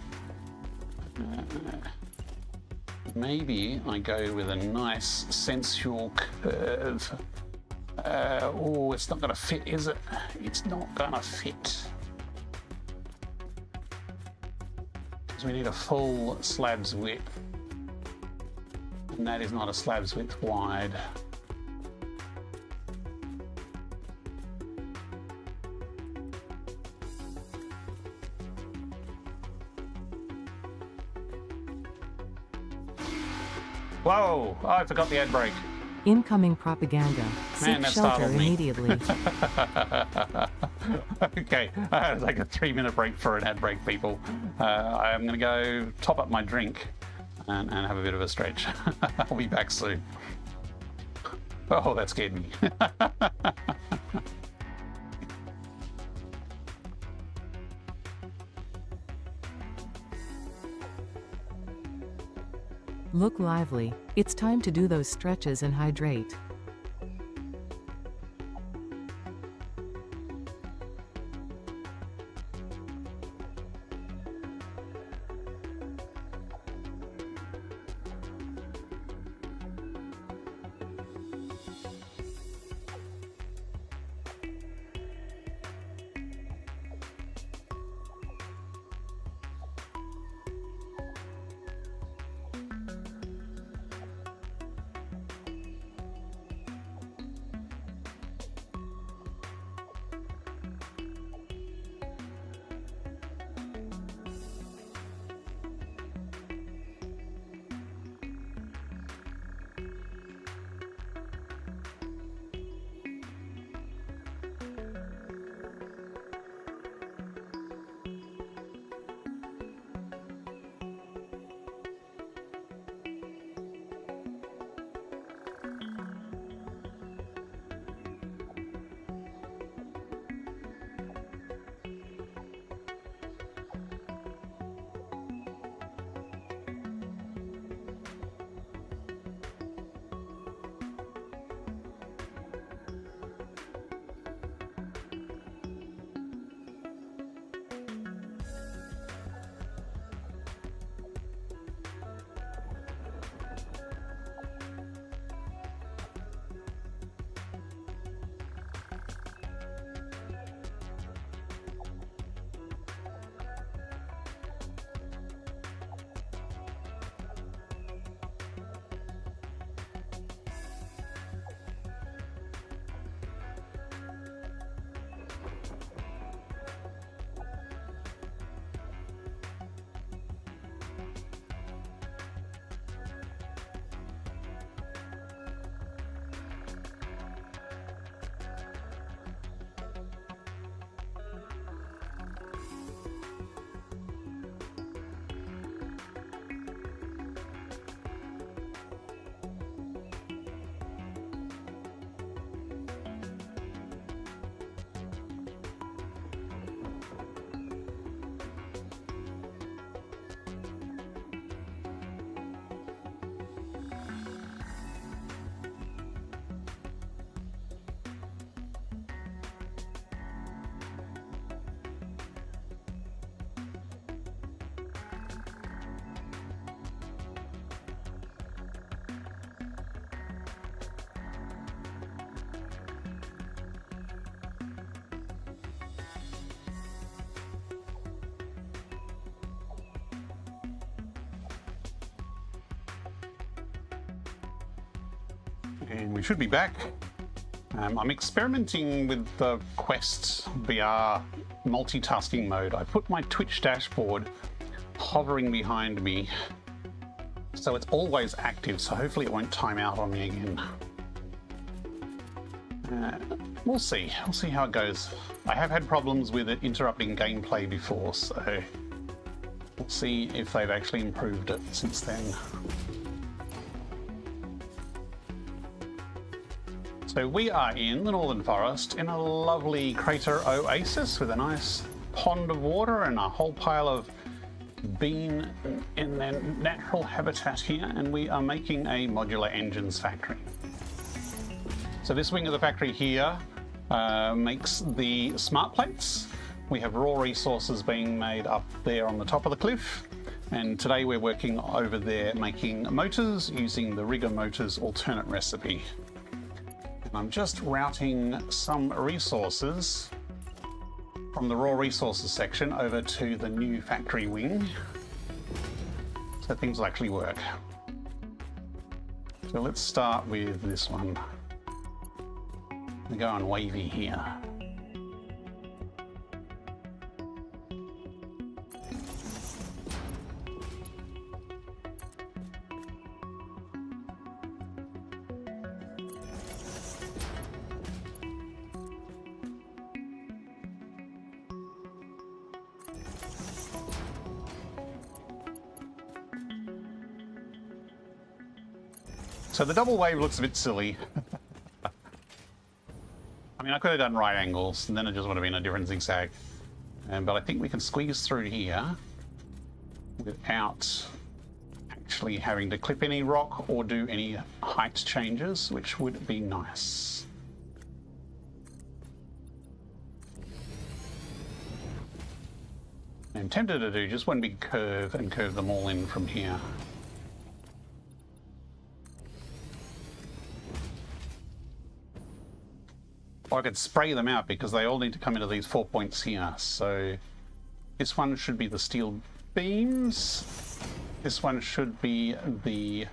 Maybe I go with a nice sensual curve. Oh, it's not going to fit, is it? It's not going to fit. Because we need a full slab's width. And that is not a slab's width wide. Whoa! Oh, I forgot the ad brake. Incoming propaganda. Man, Seek that shelter startled me. immediately. Okay, I had like a 3-minute break for an ad break, people. I'm going to go top up my drink and have a bit of a stretch. I'll be back soon. Oh, that scared me. Look lively. It's time to do those stretches and hydrate. And we should be back. I'm experimenting with the Quest VR multitasking mode. I put my Twitch dashboard hovering behind me, so it's always active, so hopefully it won't time out on me again. We'll see. We'll see how it goes. I have had problems with it interrupting gameplay before, so we'll see if they've actually improved it since then. So we are in the Northern Forest in a lovely crater oasis with a nice pond of water and a whole pile of bean in their natural habitat here, and we are making a Modular Engines factory. So this wing of the factory here makes the smart plates. We have raw resources being made up there on the top of the cliff, and today we're working over there making motors using the Rigger Motors alternate recipe. I'm just routing some resources from the raw resources section over to the new factory wing, so things will actually work. So let's start with this one. We go on wavy here. So the double wave looks a bit silly. I mean, I could have done right angles, and then it just would have been a different zigzag. But I think we can squeeze through here without actually having to clip any rock or do any height changes, which would be nice. I'm tempted to do just one big curve and curve them all in from here. Or I could spray them out because they all need to come into these 4 points here. So this one should be the steel beams. This one should be the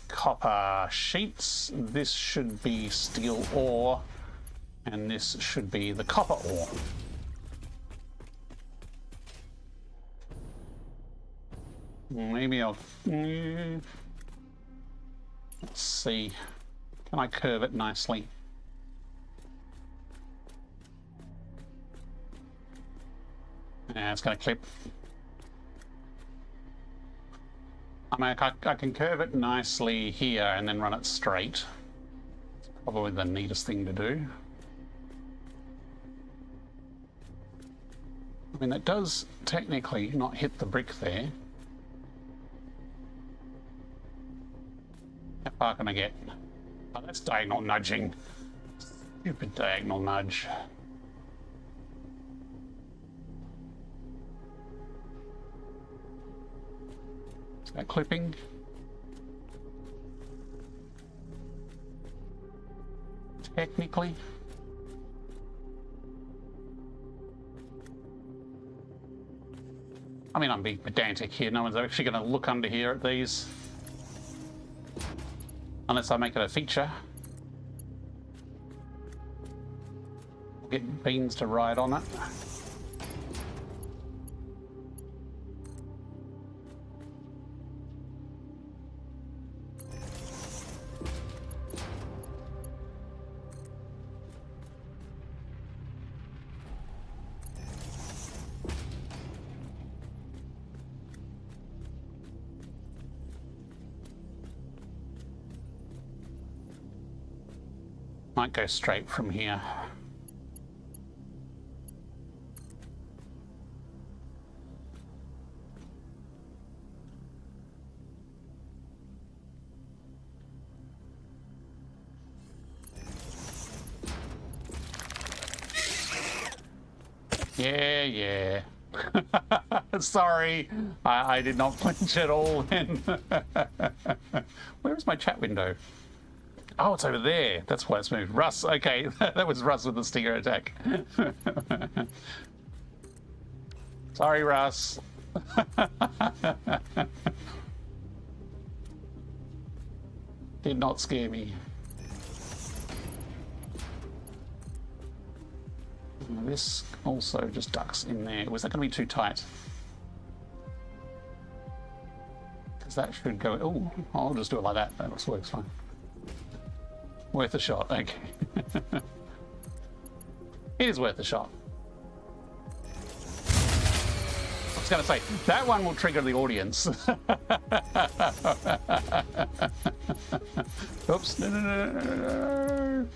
copper sheets. This should be steel ore. And this should be the copper ore. Maybe I'll... let's see. Can I curve it nicely? Yeah, it's going to clip. I mean, I can curve it nicely here and then run it straight. It's probably the neatest thing to do. I mean, it does technically not hit the brick there. How far can I get? Oh, that's diagonal nudging. Stupid diagonal nudge. Is that clipping? Technically. I mean, I'm being pedantic here. No one's actually going to look under here at these. Unless I make it a feature. Get beans to ride on it. Might go straight from here. Yeah. Sorry, I did not flinch at all then. Where is my chat window? Oh, it's over there. That's why it's moved. Russ, okay. That was Russ with the stinger attack. Sorry, Russ. Did not scare me. This also just ducks in there. Was that going to be too tight? Because that should go... Oh, I'll just do it like that. That works fine. Worth a shot. Okay. It is worth a shot. I was going to say, that one will trigger the audience. Oops. No.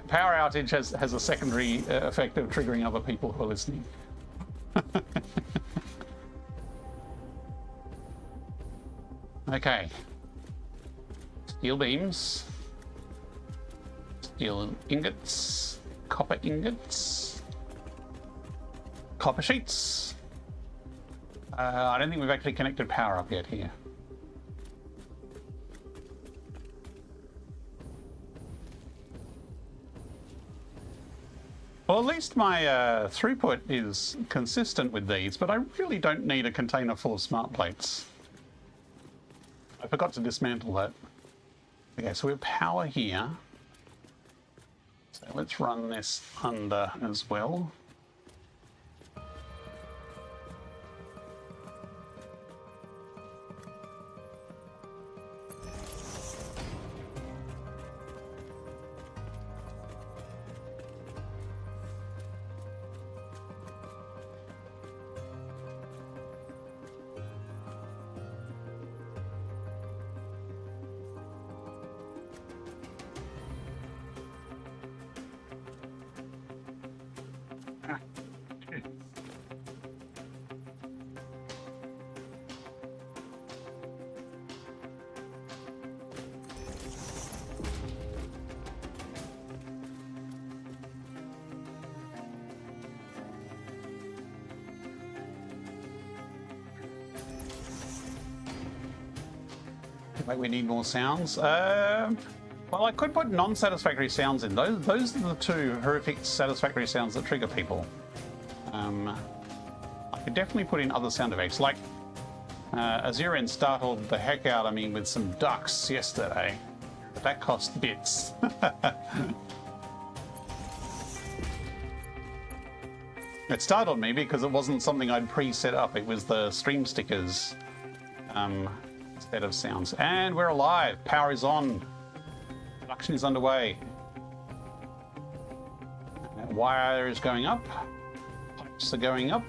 Power outage has a secondary effect of triggering other people who are listening. Okay. Steel beams. Steel ingots. Copper ingots. Copper sheets. I don't think we've actually connected power up yet here. Well, at least my throughput is consistent with these, but I really don't need a container full of smart plates. I forgot to dismantle that. Okay, so we have power here. So let's run this under as well. Wait, we need more sounds. Well, I could put non-satisfactory sounds in. Those are the two horrific satisfactory sounds that trigger people. I could definitely put in other sound effects, like Azuren startled the heck out of me with some ducks yesterday, but that cost bits. It startled me because it wasn't something I'd pre-set up. It was the stream stickers set of sounds. And we're alive. Power is on. Production is underway. That wire is going up. Pipes are going up.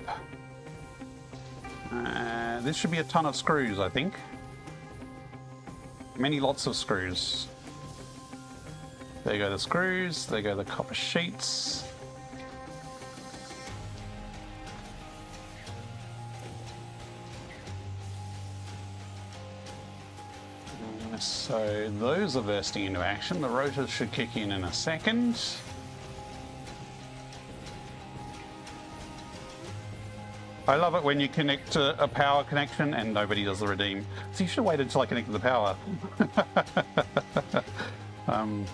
This should be a ton of screws, I think. Lots of screws. There go the screws. There go the copper sheets. So those are bursting into action. The rotors should kick in a second. I love it when you connect a power connection and nobody does the redeem. So you should have waited until I connected the power. And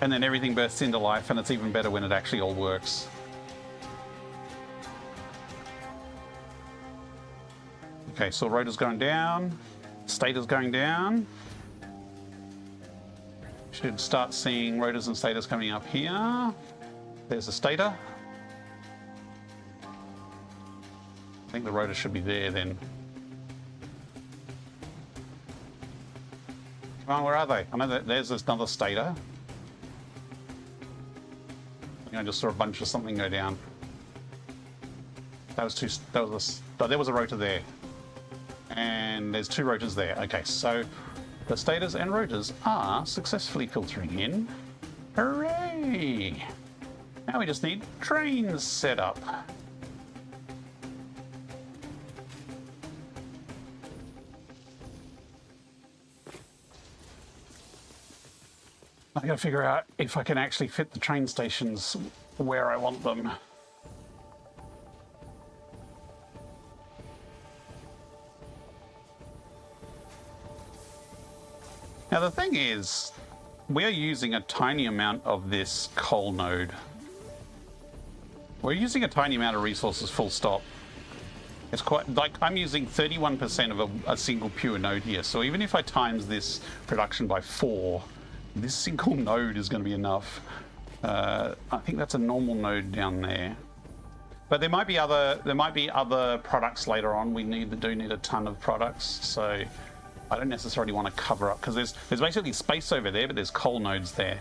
then everything bursts into life, and it's even better when it actually all works. Okay, so rotor's going down. Stator's going down. Should start seeing rotors and stators coming up here. There's a stator. I think the rotor should be there then. Come on, where are they? I know that there's another stator. I think I just saw a bunch of something go down. There was a rotor there. And there's two rotors there. Okay, so the stators and rotors are successfully filtering in. Hooray! Now we just need trains set up. I gotta figure out if I can actually fit the train stations where I want them. Now the thing is, we are using a tiny amount of this coal node. We're using a tiny amount of resources, full stop. It's quite, like, I'm using 31% of a single pure node here. So even if I times this production by 4, this single node is going to be enough. I think that's a normal node down there. But there might be other products later on. We do need a ton of products. So I don't necessarily want to cover up, because there's basically space over there, but there's coal nodes there.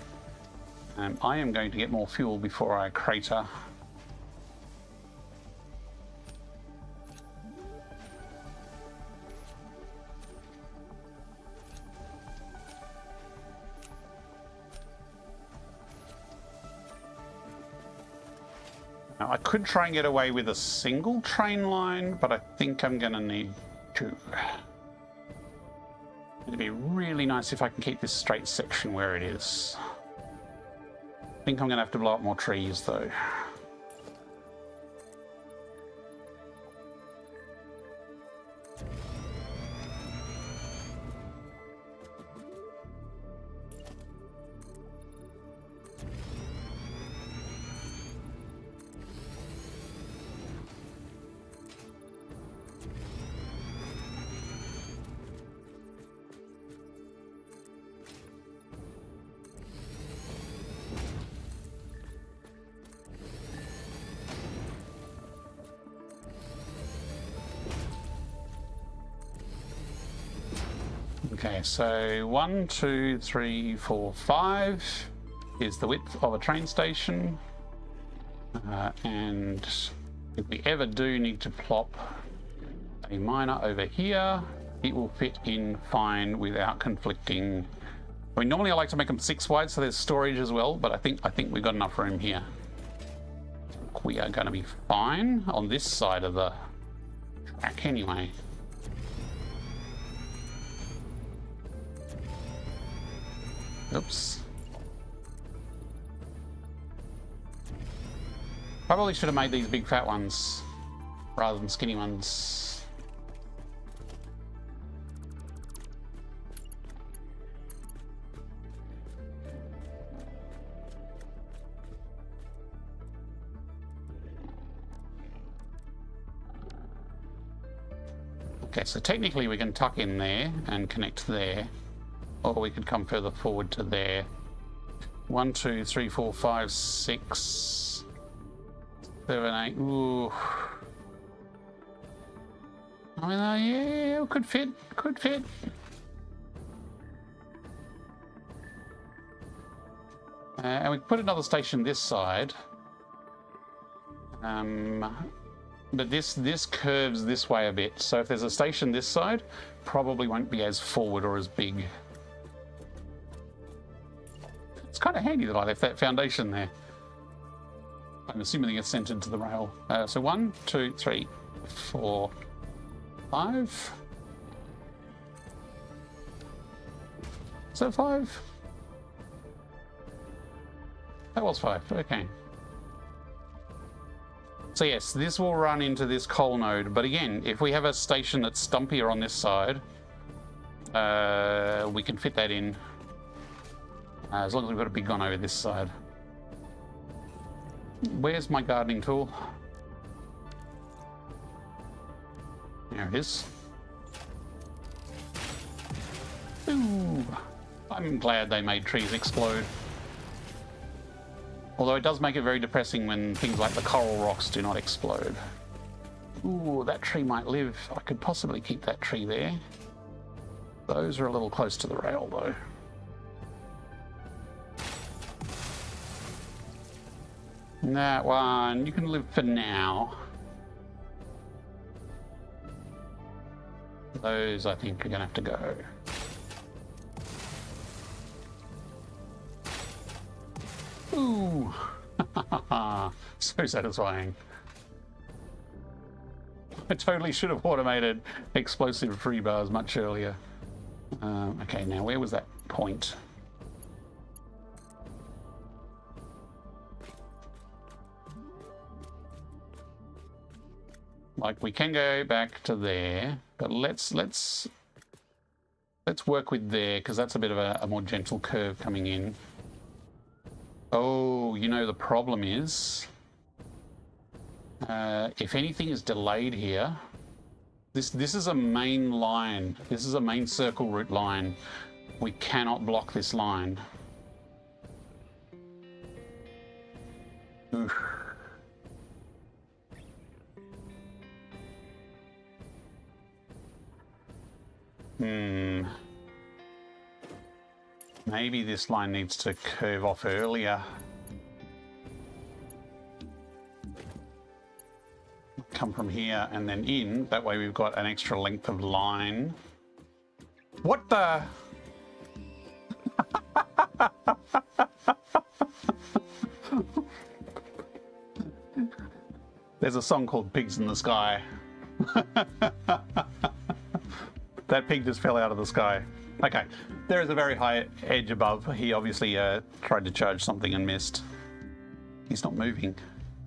I am going to get more fuel before I crater. Now, I could try and get away with a single train line, but I think I'm going to need two. It'd be really nice if I can keep this straight section where it is. I think I'm going to have to blow up more trees, though. Okay, so 1, 2, 3, 4, 5 is the width of a train station. And if we ever do need to plop a miner over here, it will fit in fine without conflicting. I mean, normally I like to make them 6 wide, so there's storage as well, but I think we've got enough room here. We are going to be fine on this side of the track anyway. Oops. Probably should have made these big fat ones rather than skinny ones. Okay, so technically we can tuck in there and connect there. Or we could come further forward to there. 1, 2, 3, 4, 5, 6, 7, 8. Ooh. I mean, yeah, could fit. Could fit. And we put another station this side. But this curves this way a bit. So if there's a station this side, probably won't be as forward or as big. It's kind of handy that I left that foundation there. I'm assuming it gets sent into the rail. So 1, 2, 3, 4, 5. Is that 5? That was 5. Okay. So yes, this will run into this coal node. But again, if we have a station that's stumpier on this side, we can fit that in. As long as we've got a big one over this side. Where's my gardening tool? There it is. Ooh, I'm glad they made trees explode. Although it does make it very depressing when things like the coral rocks do not explode. Ooh, that tree might live. I could possibly keep that tree there. Those are a little close to the rail though. That one, you can live for now. Those, I think, are going to have to go. Ooh! So satisfying. I totally should have automated explosive free bars much earlier. Okay, now where was that point? Like, we can go back to there, but let's work with there, because that's a bit of a more gentle curve coming in. Oh, you know, the problem is, if anything is delayed here, This is a main line. This is a main circle route line. We cannot block this line. Oof. Maybe this line needs to curve off earlier. Come from here and then in. That way we've got an extra length of line. What the? There's a song called Pigs in the Sky. That pig just fell out of the sky. Okay, there is a very high edge above. He obviously tried to charge something and missed. He's not moving.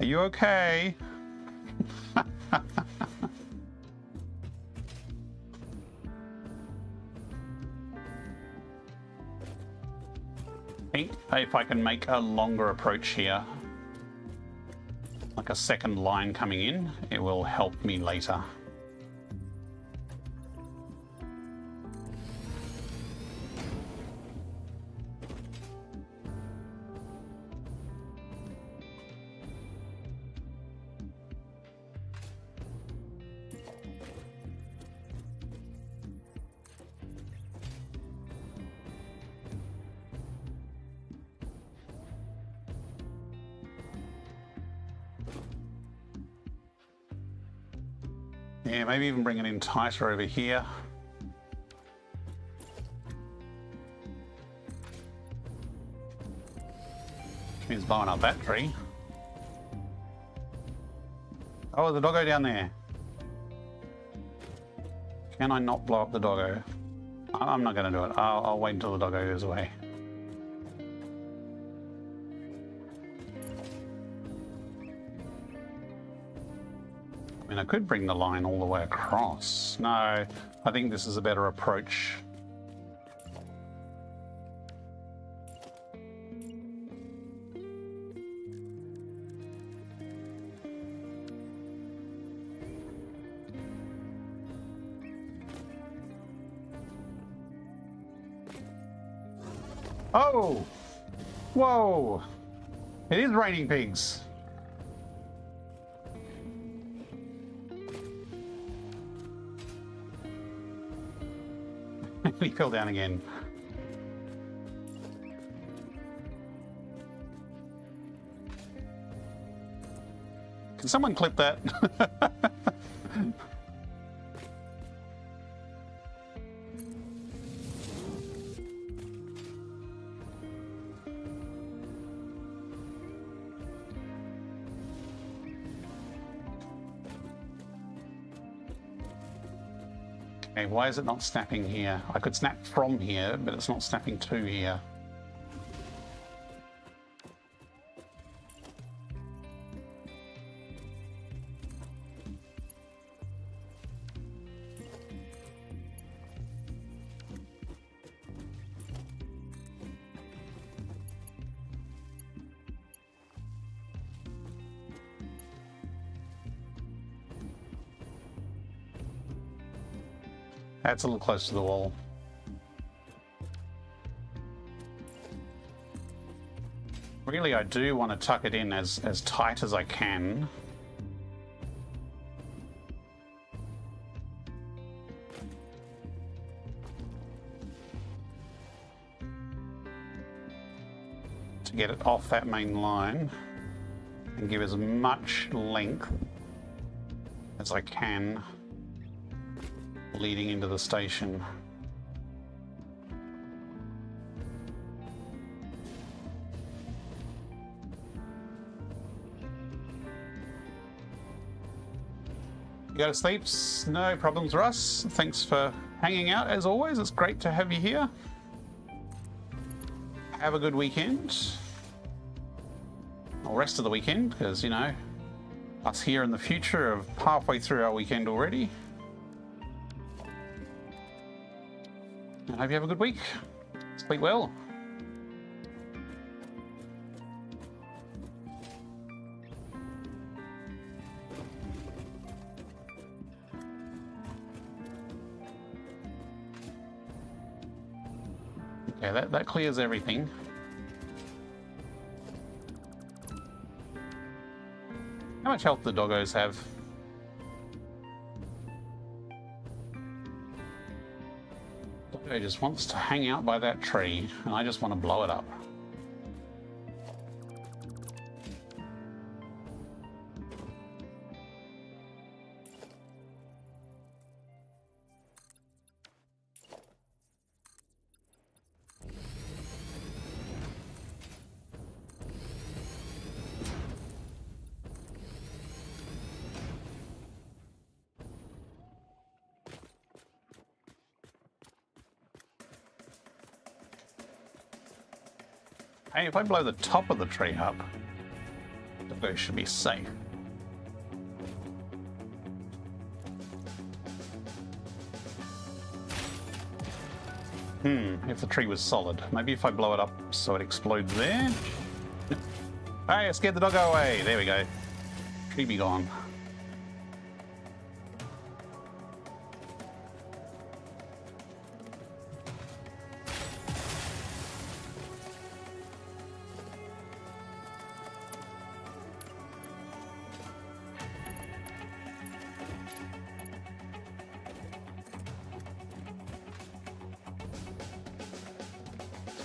Are you okay? If I can make a longer approach here, like a second line coming in, it will help me later. Yeah, maybe even bring it in tighter over here. He's blowing up that tree. Oh, the doggo down there. Can I not blow up the doggo? I'm not going to do it. I'll wait until the doggo goes away. I mean, I could bring the line all the way across. No, I think this is a better approach. Oh! Whoa! It is raining pigs. He fell down again. Can someone clip that? Okay, why is it not snapping here? I could snap from here, but it's not snapping to here. That's a little close to the wall. Really, I do want to tuck it in as tight as I can. To get it off that main line and give as much length as I can leading into the station. You go to sleep? No problems, Russ. Thanks for hanging out as always. It's great to have you here. Have a good weekend. Or rest of the weekend, because, you know, us here in the future are halfway through our weekend already. I hope you have a good week. Sleep well. Yeah, that clears everything. How much health do doggos have? Doggo just wants to hang out by that tree, and I just want to blow it up. Hey, if I blow the top of the tree up, the doggo should be safe. If the tree was solid. Maybe if I blow it up so it explodes there. Hey, I scared the doggo away. There we go. Tree be gone.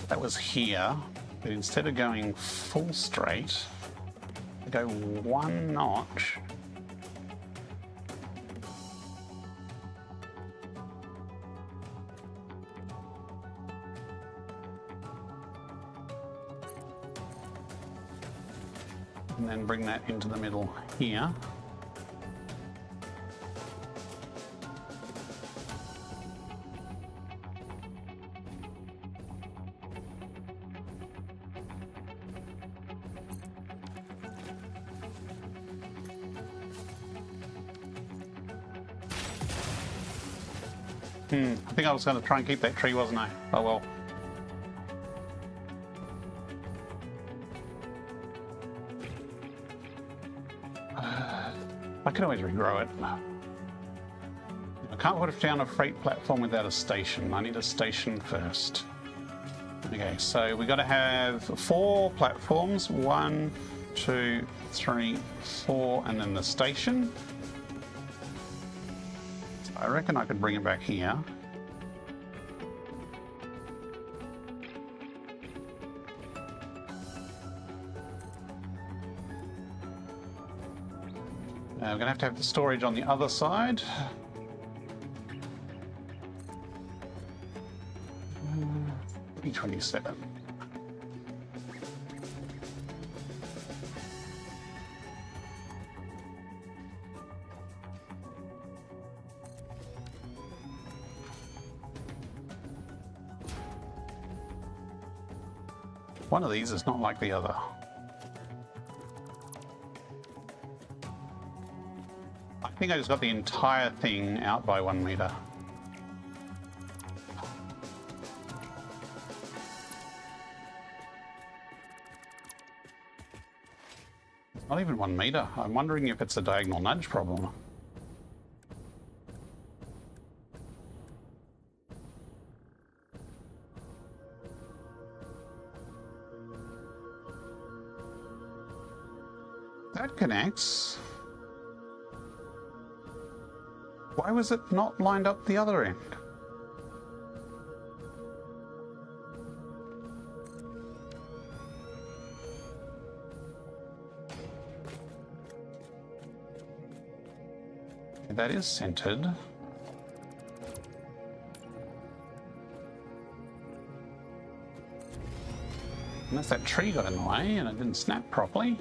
That was here, but instead of going full straight, I go one notch. And then bring that into the middle here. I think I was going to try and keep that tree, wasn't I? Oh well. I can always regrow it. I can't put down a freight platform without a station. I need a station first. Okay, so we got to have 4 platforms. 1, 2, 3, 4, and then the station. I reckon I could bring it back here. We're going to have the storage on the other side. E27. One of these is not like the other. I think I just got the entire thing out by 1 meter. Not even 1 meter. I'm wondering if it's a diagonal nudge problem. That connects. Why was it not lined up the other end? That is centered. Unless that tree got in the way and it didn't snap properly.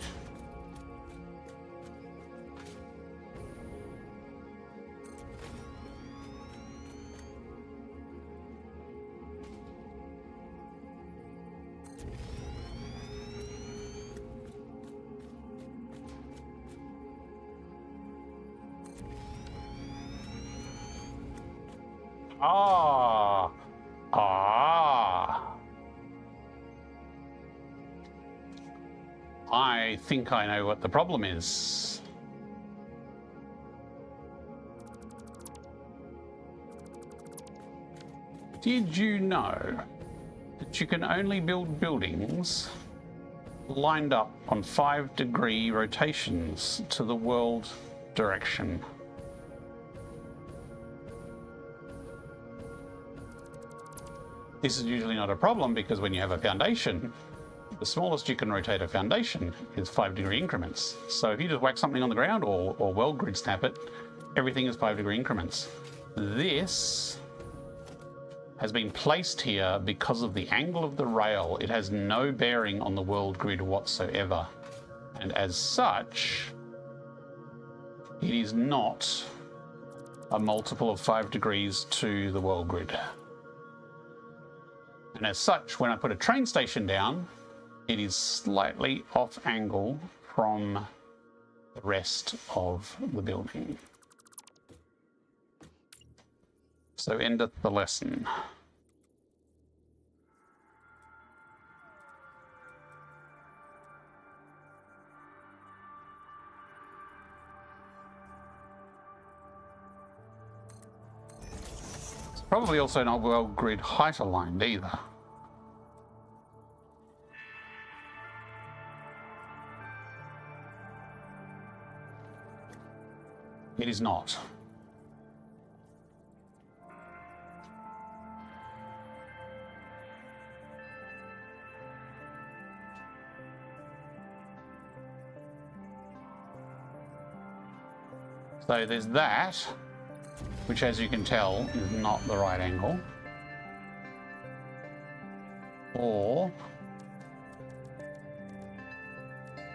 I think I know what the problem is. Did you know that you can only build buildings lined up on 5-degree rotations to the world direction. This is usually not a problem because when you have a foundation, the smallest you can rotate a foundation is 5-degree increments. So if you just whack something on the ground or world grid snap it, everything is 5-degree increments. This has been placed here because of the angle of the rail. It has no bearing on the world grid whatsoever. And as such, it is not a multiple of 5 degrees to the world grid. And as such, when I put a train station down, it is slightly off angle from the rest of the building. So endeth the lesson. It's probably also not world grid height aligned either. It is not. So there's that, which as you can tell is not the right angle. Or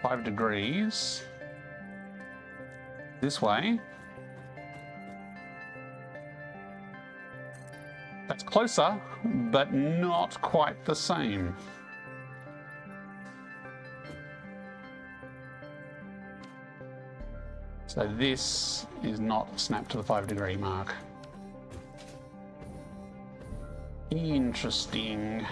5 degrees this way. That's closer, but not quite the same. So this is not snapped to the 5-degree mark. Interesting.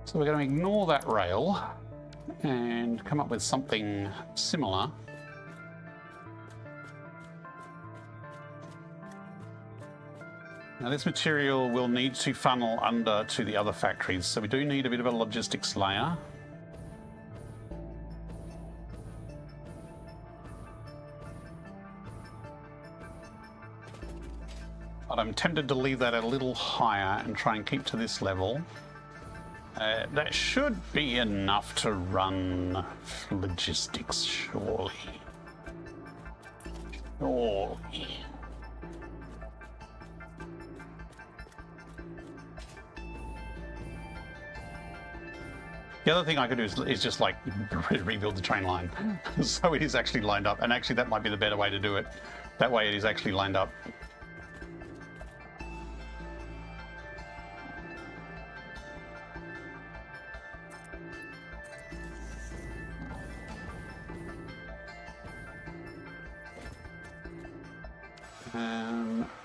So we're going to ignore that rail and come up with something similar. Now this material will need to funnel under to the other factories, so we do need a bit of a logistics layer. But I'm tempted to leave that a little higher and try and keep to this level. That should be enough to run logistics, surely. Surely. The other thing I could do is just like rebuild the train line so it is actually lined up, and actually that might be the better way to do it. That way it is actually lined up.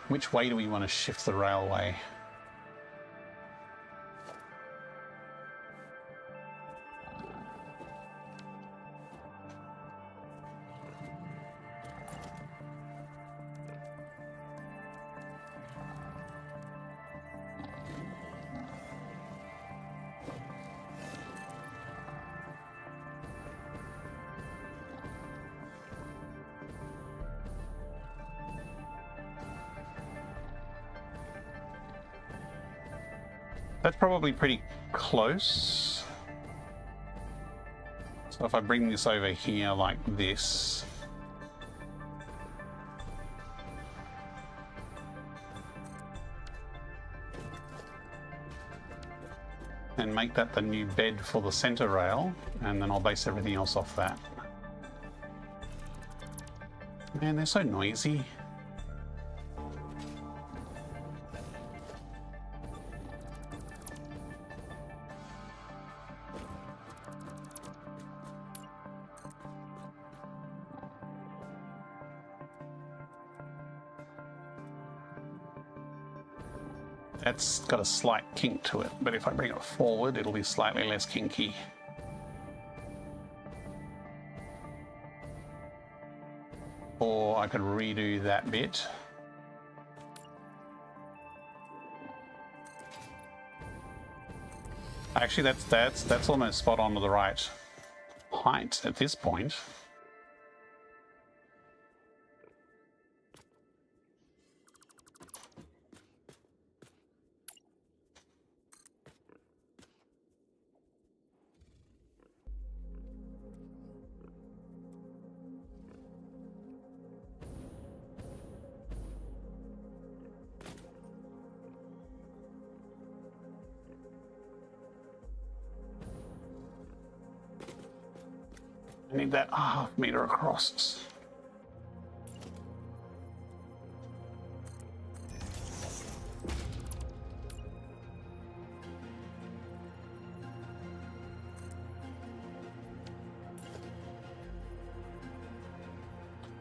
Which way do we want to shift the railway? That's probably pretty close. So if I bring this over here like this, and make that the new bed for the center rail, and then I'll base everything else off that. Man, they're so noisy. That's got a slight kink to it, but if I bring it forward, it'll be slightly less kinky. Or I could redo that bit. Actually, that's almost spot on to the right height at this point. I need that half meter across.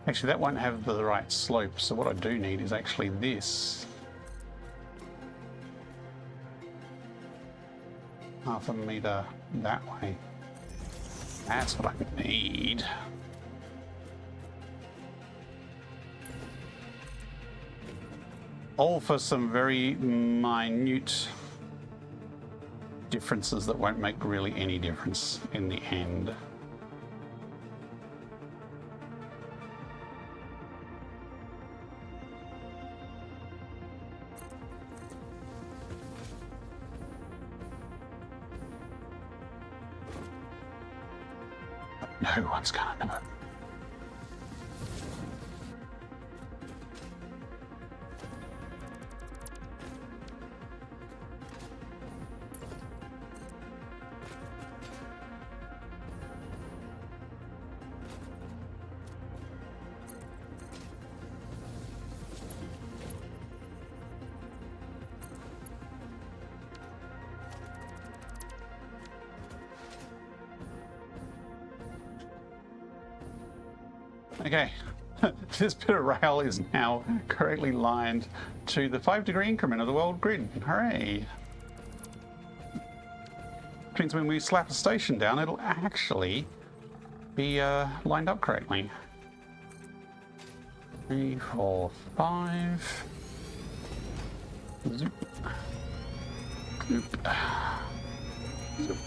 Actually, that won't have the right slope, so what I do need is actually this. Half a meter that way. That's what I need. All for some very minute differences that won't make really any difference in the end. No one's gonna know. Okay, this bit of rail is now correctly lined to the 5-degree increment of the world grid. Hooray! Which means when we slap a station down, it'll actually be lined up correctly. 3, 4, 5. Zoop. Zoop. Zoop.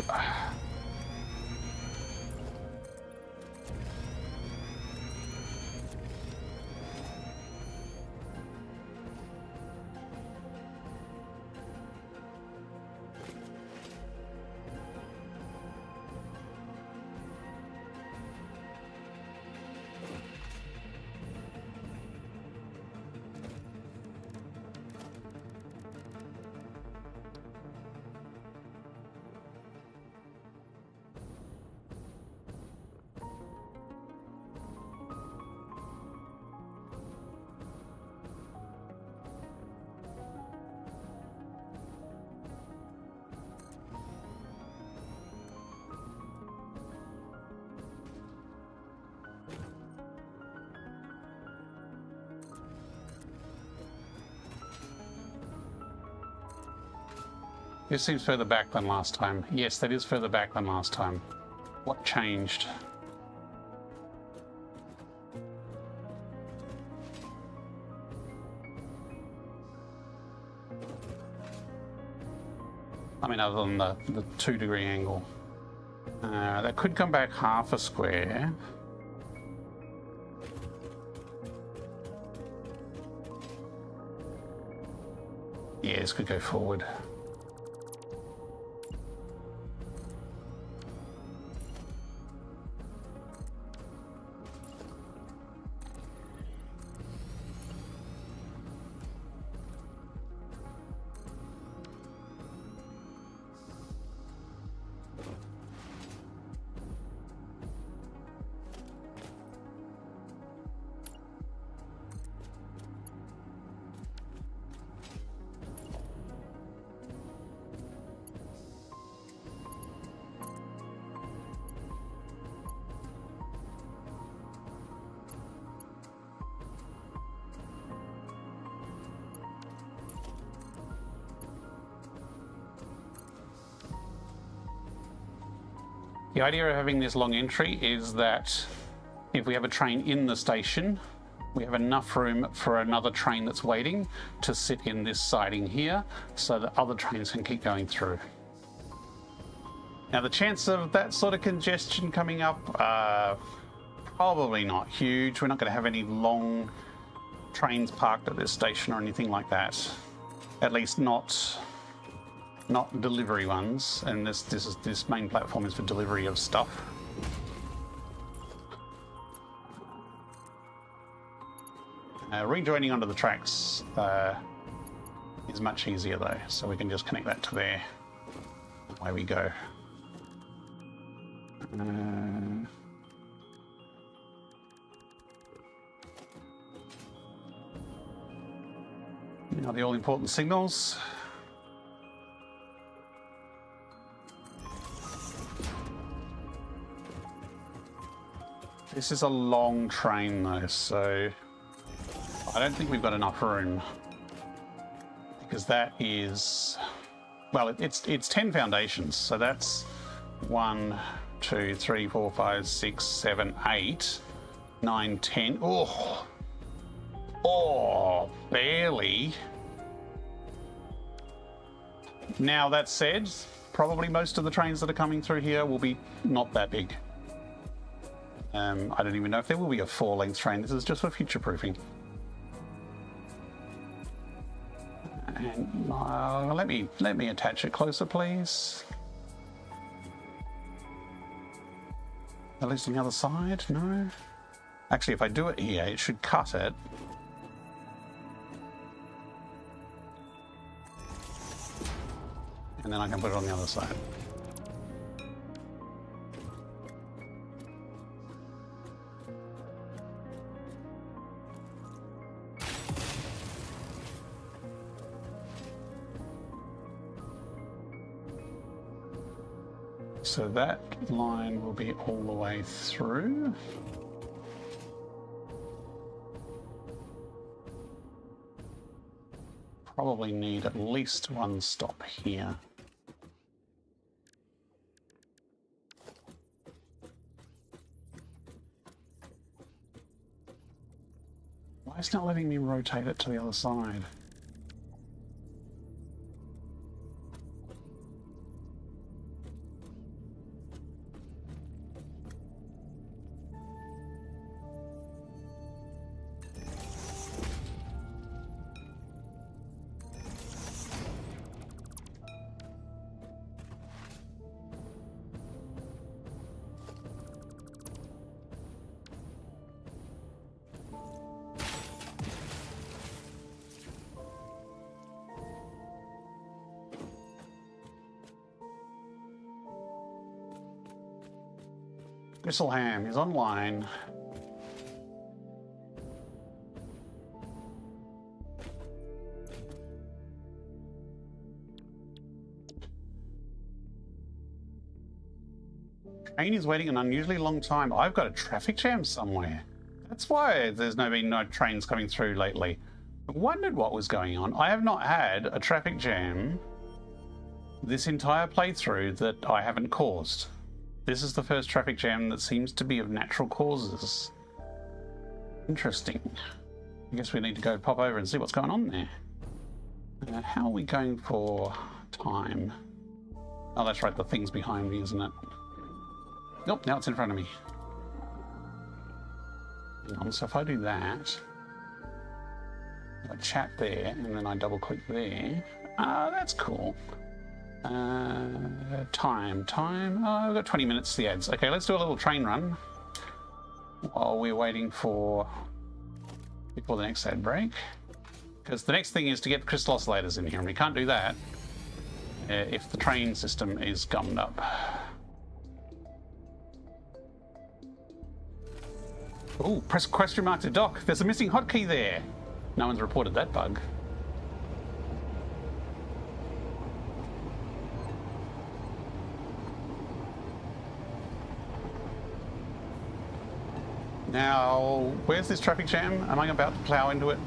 This seems further back than last time. Yes, that is further back than last time. What changed? I mean, other than the 2-degree angle. That could come back half a square. Yeah, this could go forward. The idea of having this long entry is that if we have a train in the station, we have enough room for another train that's waiting to sit in this siding here so that other trains can keep going through. Now, the chance of that sort of congestion coming up, probably not huge. We're not going to have any long trains parked at this station or anything like that. At least not delivery ones. And this main platform is for delivery of stuff. Rejoining onto the tracks is much easier though, so we can just connect that to there. Away we go. Now the all-important signals. This is a long train though, so I don't think we've got enough room, because that is, well, it's 10 foundations, so that's 1, 2, 3, 4, 5, 6, 7, 8, 9, 10. Oh, barely. Now that said, probably most of the trains that are coming through here will be not that big. I don't even know if there will be a 4-length train. This is just for future-proofing. And let me attach it closer, please. At least on the other side. No. Actually, if I do it here, it should cut it. And then I can put it on the other side. So that line will be all the way through. Probably need at least one stop here. Why is it not letting me rotate it to the other side? Gristleham is online. Train is waiting an unusually long time. I've got a traffic jam somewhere. That's why there's been no trains coming through lately. I wondered what was going on. I have not had a traffic jam this entire playthrough that I haven't caused. This is the first traffic jam that seems to be of natural causes. Interesting. I guess we need to go pop over and see what's going on there. How are we going for time? Oh, that's right, the thing's behind me, isn't it? Nope, now it's in front of me. Hang on, so if I do that, I chat there, and then I double click there. That's cool. Time. Oh, we've got 20 minutes to the ads. Okay, let's do a little train run while we're waiting before the next ad break. Because the next thing is to get the crystal oscillators in here, and we can't do that if the train system is gummed up. Oh, press question mark to dock. There's a missing hotkey there. No one's reported that bug. Now, where's this traffic jam? Am I about to plow into it?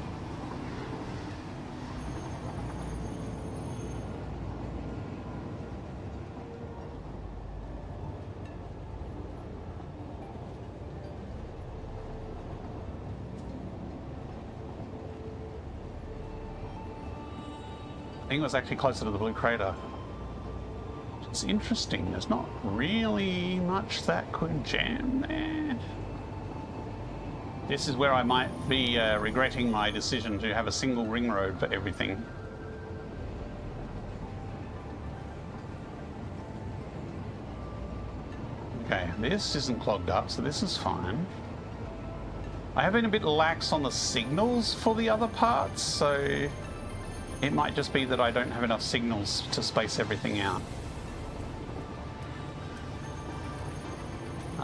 I think it was actually closer to the blue crater. It's interesting. There's not really much that could jam there. This is where I might be regretting my decision to have a single ring road for everything. Okay, this isn't clogged up, so this is fine. I have been a bit lax on the signals for the other parts, so it might just be that I don't have enough signals to space everything out.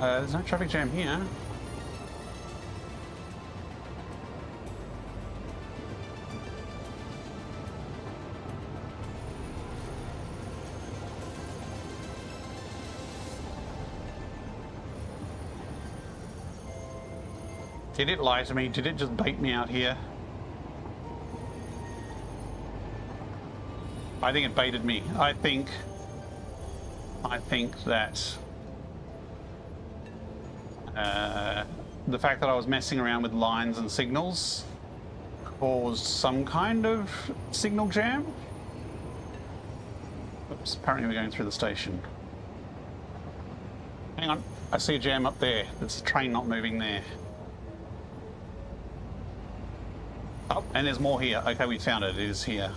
There's no traffic jam here. Did it lie to me? Did it just bait me out here? I think it baited me. I think that the fact that I was messing around with lines and signals caused some kind of signal jam. Oops, apparently we're going through the station. Hang on, I see a jam up there. There's a train not moving there. Oh, and there's more here. Okay, we found it. It is here.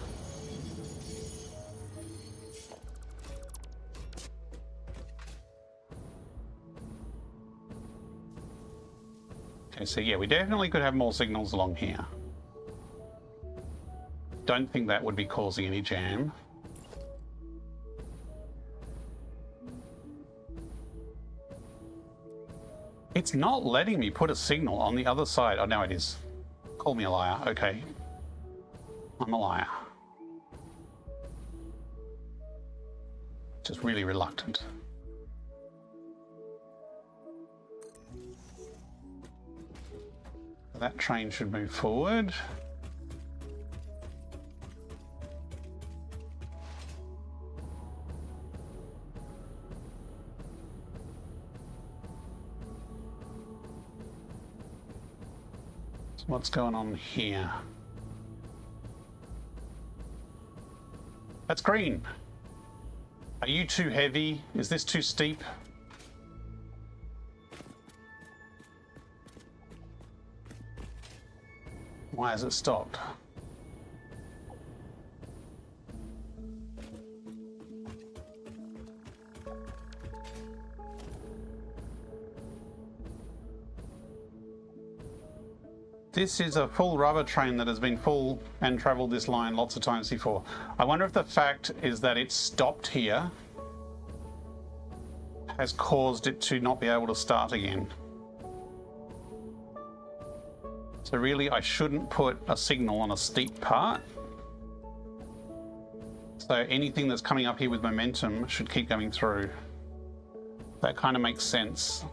Okay, so yeah, we definitely could have more signals along here. Don't think that would be causing any jam. It's not letting me put a signal on the other side. Oh, now it is. Call me a liar. Okay. I'm a liar. Just really reluctant. That train should move forward. So what's going on here? That's green. Are you too heavy? Is this too steep? Why has it stopped? This is a full rubber train that has been full and travelled this line lots of times before. I wonder if the fact is that it stopped here has caused it to not be able to start again. So really, I shouldn't put a signal on a steep part. So anything that's coming up here with momentum should keep going through. That kind of makes sense.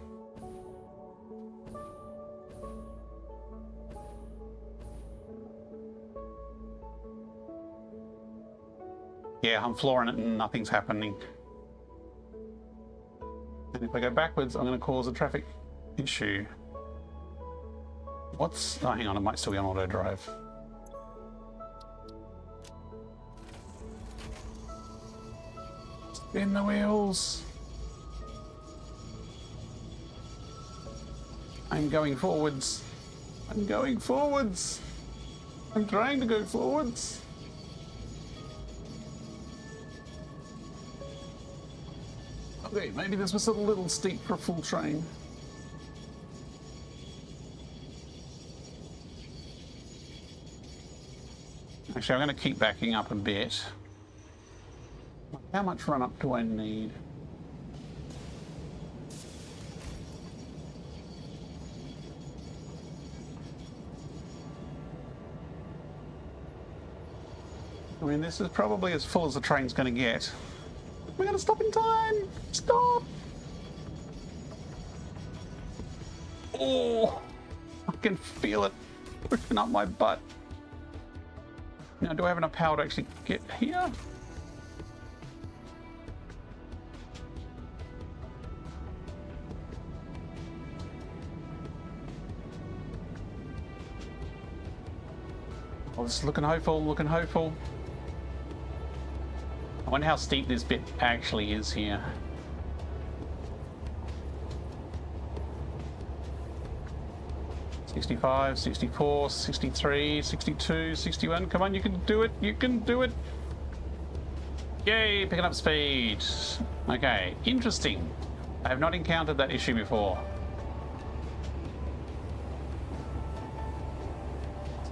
Yeah, I'm flooring it and nothing's happening. And if I go backwards, I'm going to cause a traffic issue. What's... oh, hang on, it might still be on auto drive. Spin the wheels. I'm going forwards. I'm going forwards. I'm trying to go forwards. Okay, maybe this was a little steep for a full train. Actually, I'm going to keep backing up a bit. How much run up do I need? I mean, this is probably as full as the train's going to get. We're going to stop in time! Stop! Oh! I can feel it pushing up my butt. Now, do I have enough power to actually get here? Oh, this is looking hopeful, looking hopeful. wonder how steep this bit actually is here. $65, $64, $63, $62, $61. Come on, you can do it. You can do it. Yay, picking up speed. Okay, interesting. I have not encountered that issue before.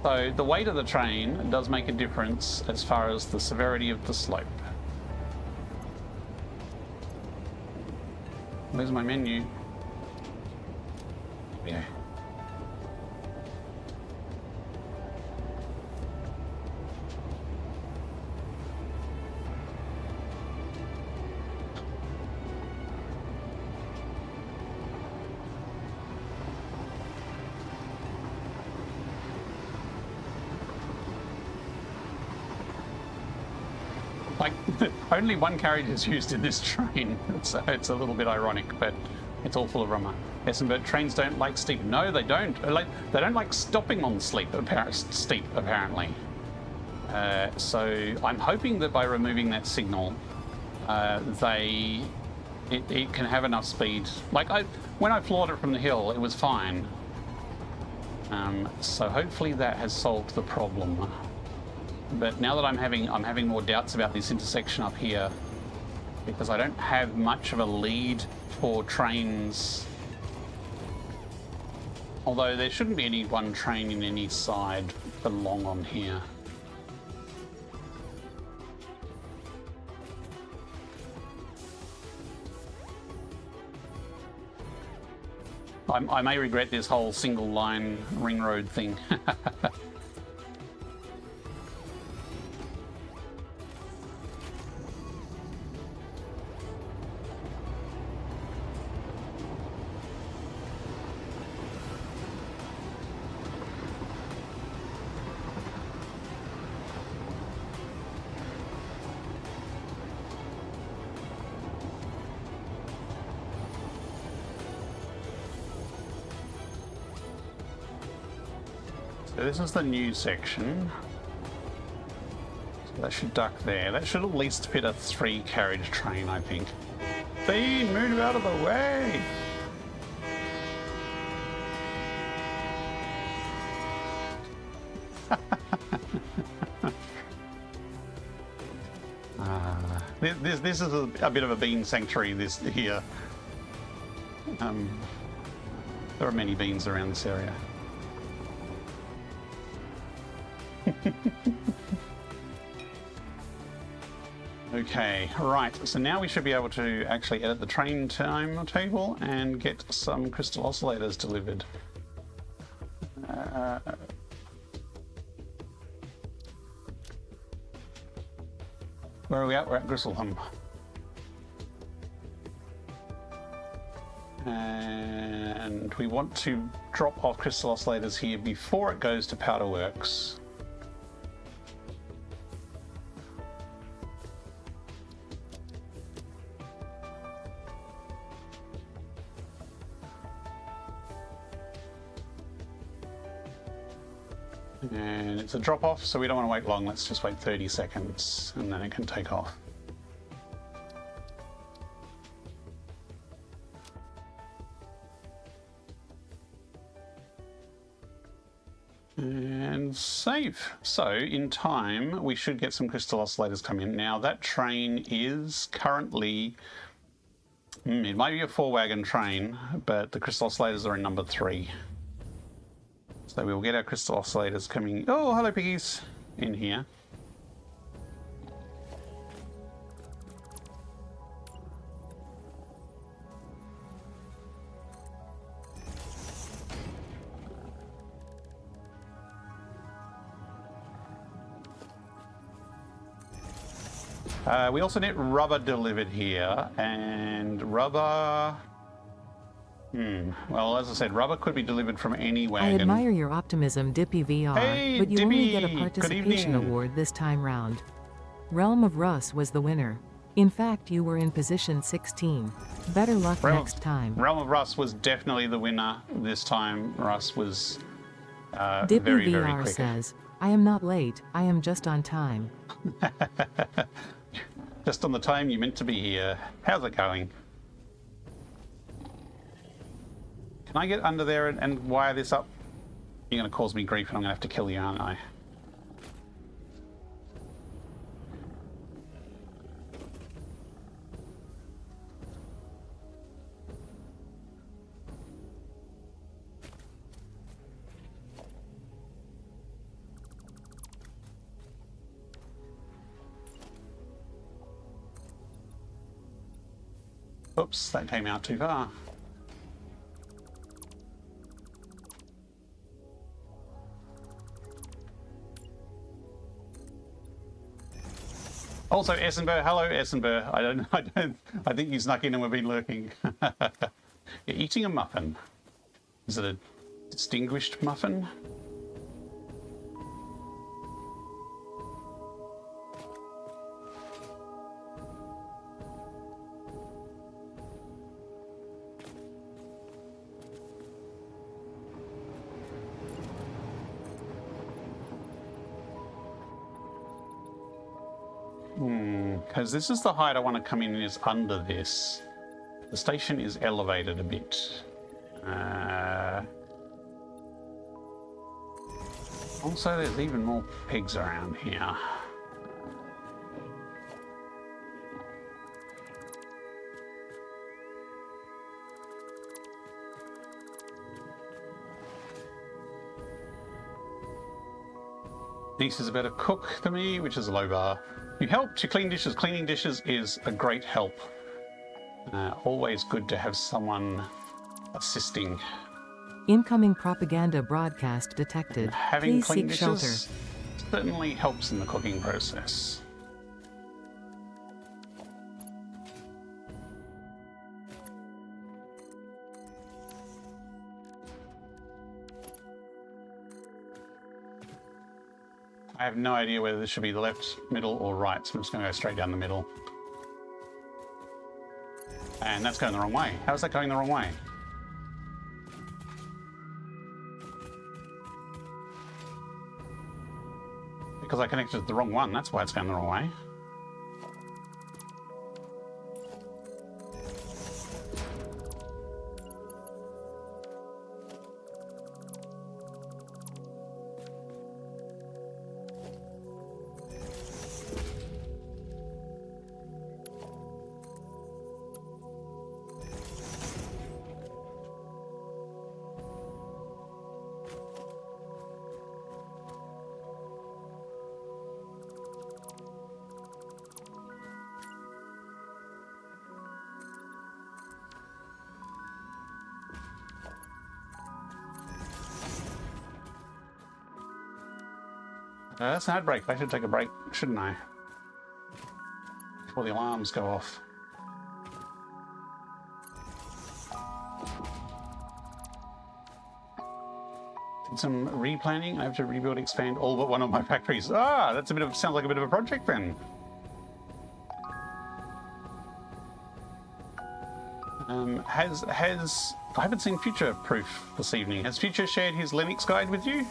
So the weight of the train does make a difference as far as the severity of the slope. Where's my menu? Yeah. Like, only one carriage is used in this train, so it's a little bit ironic, but it's all full of rubber. But trains don't like steep. No, they don't. They don't like stopping on steep, apparently. So I'm hoping that by removing that signal, it can have enough speed. Like, when I floored it from the hill, it was fine. So hopefully that has solved the problem. But now that I'm having more doubts about this intersection up here, because I don't have much of a lead for trains. Although there shouldn't be any one train in any side for long on here. I may regret this whole single line ring road thing. So this is the new section. So that should duck there. That should at least fit a 3-carriage train, I think. Bean, move out of the way! This is a bit of a bean sanctuary, this here. There are many beans around this area. Okay, right, so now we should be able to actually edit the train timetable and get some crystal oscillators delivered. Where are we at? We're at Gristleham. And we want to drop off crystal oscillators here before it goes to Powderworks. And it's a drop off, so we don't want to wait long. Let's just wait 30 seconds and then it can take off. And save. So in time, we should get some crystal oscillators come in. Now that train is currently, it might be a 4-wagon train, but the crystal oscillators are in number 3. So we'll get our crystal oscillators coming. Oh, hello piggies! In here. We also need rubber delivered here, and rubber... Well, as I said, rubber could be delivered from any wagon. I admire your optimism, Dippy VR, hey, but you Dippy. only get a participation award this time round. Realm of Russ was the winner. In fact, you were in position 16. Better luck next time. Realm of Russ was definitely the winner this time. Russ was Dippy very, very VR quick. says, I am not late, I am just on time. Just on the time you meant to be here. How's it going? Can I get under there and wire this up? You're going to cause me grief and I'm going to have to kill you, aren't I? Oops, that came out too far. Also, Essenber, hello Essenber. I think you snuck in and we've been lurking. You're eating a muffin. Is it a distinguished muffin? Because this is the height I want to come in is under this. The station is elevated a bit. Also, there's even more pigs around here. This is a better cook than me, which is a low bar. You help to clean dishes. Cleaning dishes is a great help. Always good to have someone assisting. Incoming propaganda broadcast detected. Having Please clean seek shelter. dishes certainly helps in the cooking process. I have no idea whether this should be the left, middle, or right, so I'm just going to go straight down the middle. And that's going the wrong way. How is that going the wrong way? Because I connected the wrong one, that's why it's going the wrong way. That's an ad break. I should take a break, shouldn't I? Before the alarms go off. Did some replanning. I have to rebuild, expand all but one of my factories. Ah, that's a bit of, sounds like a bit of a project then. I haven't seen Future Proof this evening. Has Future shared his Linux guide with you?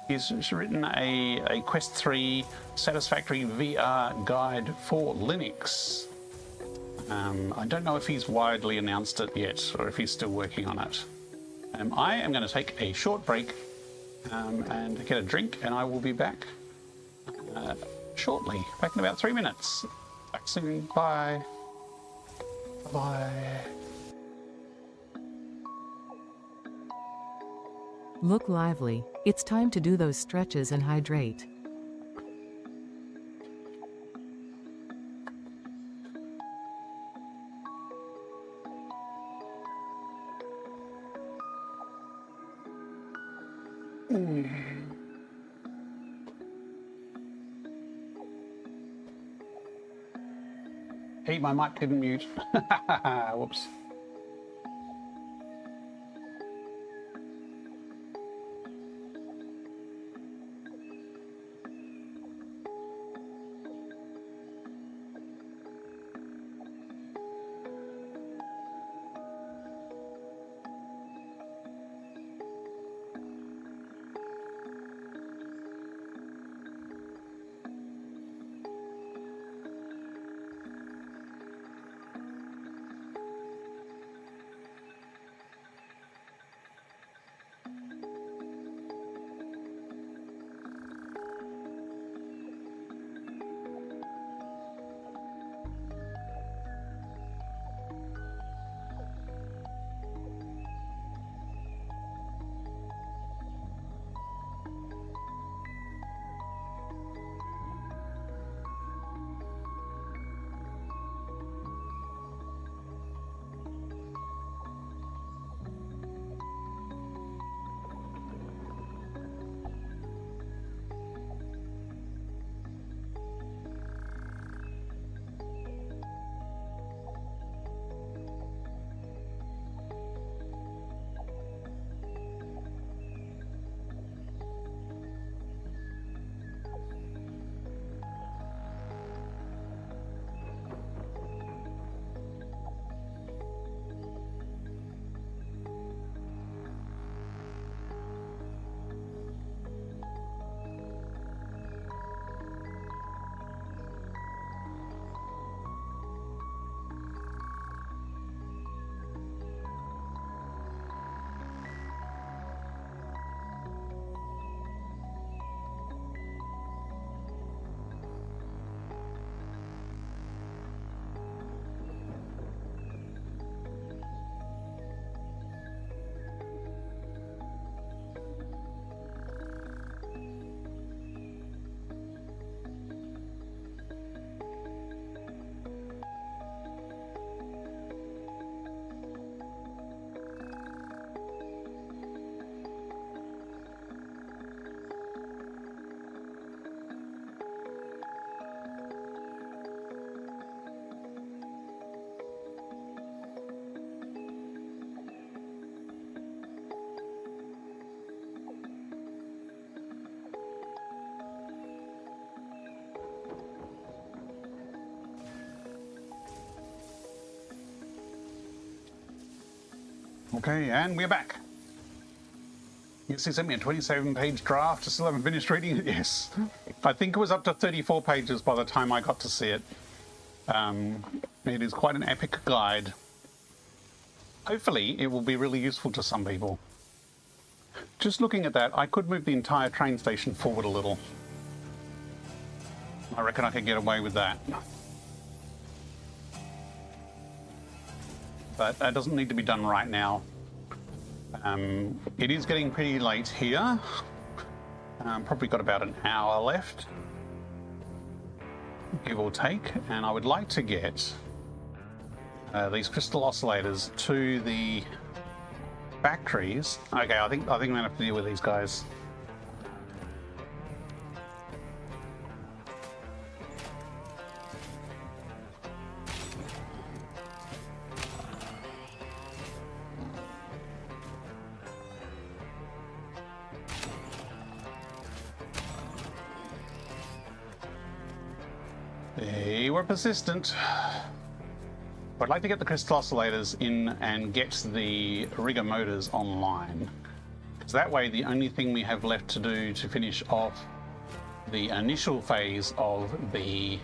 He's written a Quest 3 Satisfactory VR guide for Linux. I don't know if he's widely announced it yet or if he's still working on it. I am going to take a short break and get a drink, and I will be back shortly. Back in about 3 minutes. Back soon. Bye. Bye. Look lively. It's time to do those stretches and hydrate. Hey, my mic didn't mute. Whoops. Okay, and we're back. Yes, he sent me a 27-page draft. I still haven't finished reading it. Yes. I think it was up to 34 pages by the time I got to see it. It is quite an epic guide. Hopefully, it will be really useful to some people. Just looking at that, I could move the entire train station forward a little. I reckon I could get away with that. But that doesn't need to be done right now. It is getting pretty late here. Probably got about an hour left, give or take, and I would like to get these crystal oscillators to the factories. Okay, I think I'm gonna have to deal with these guys. They were persistent. I'd like to get the crystal oscillators in and get the rigger motors online. Because that way the only thing we have left to do to finish off the initial phase of the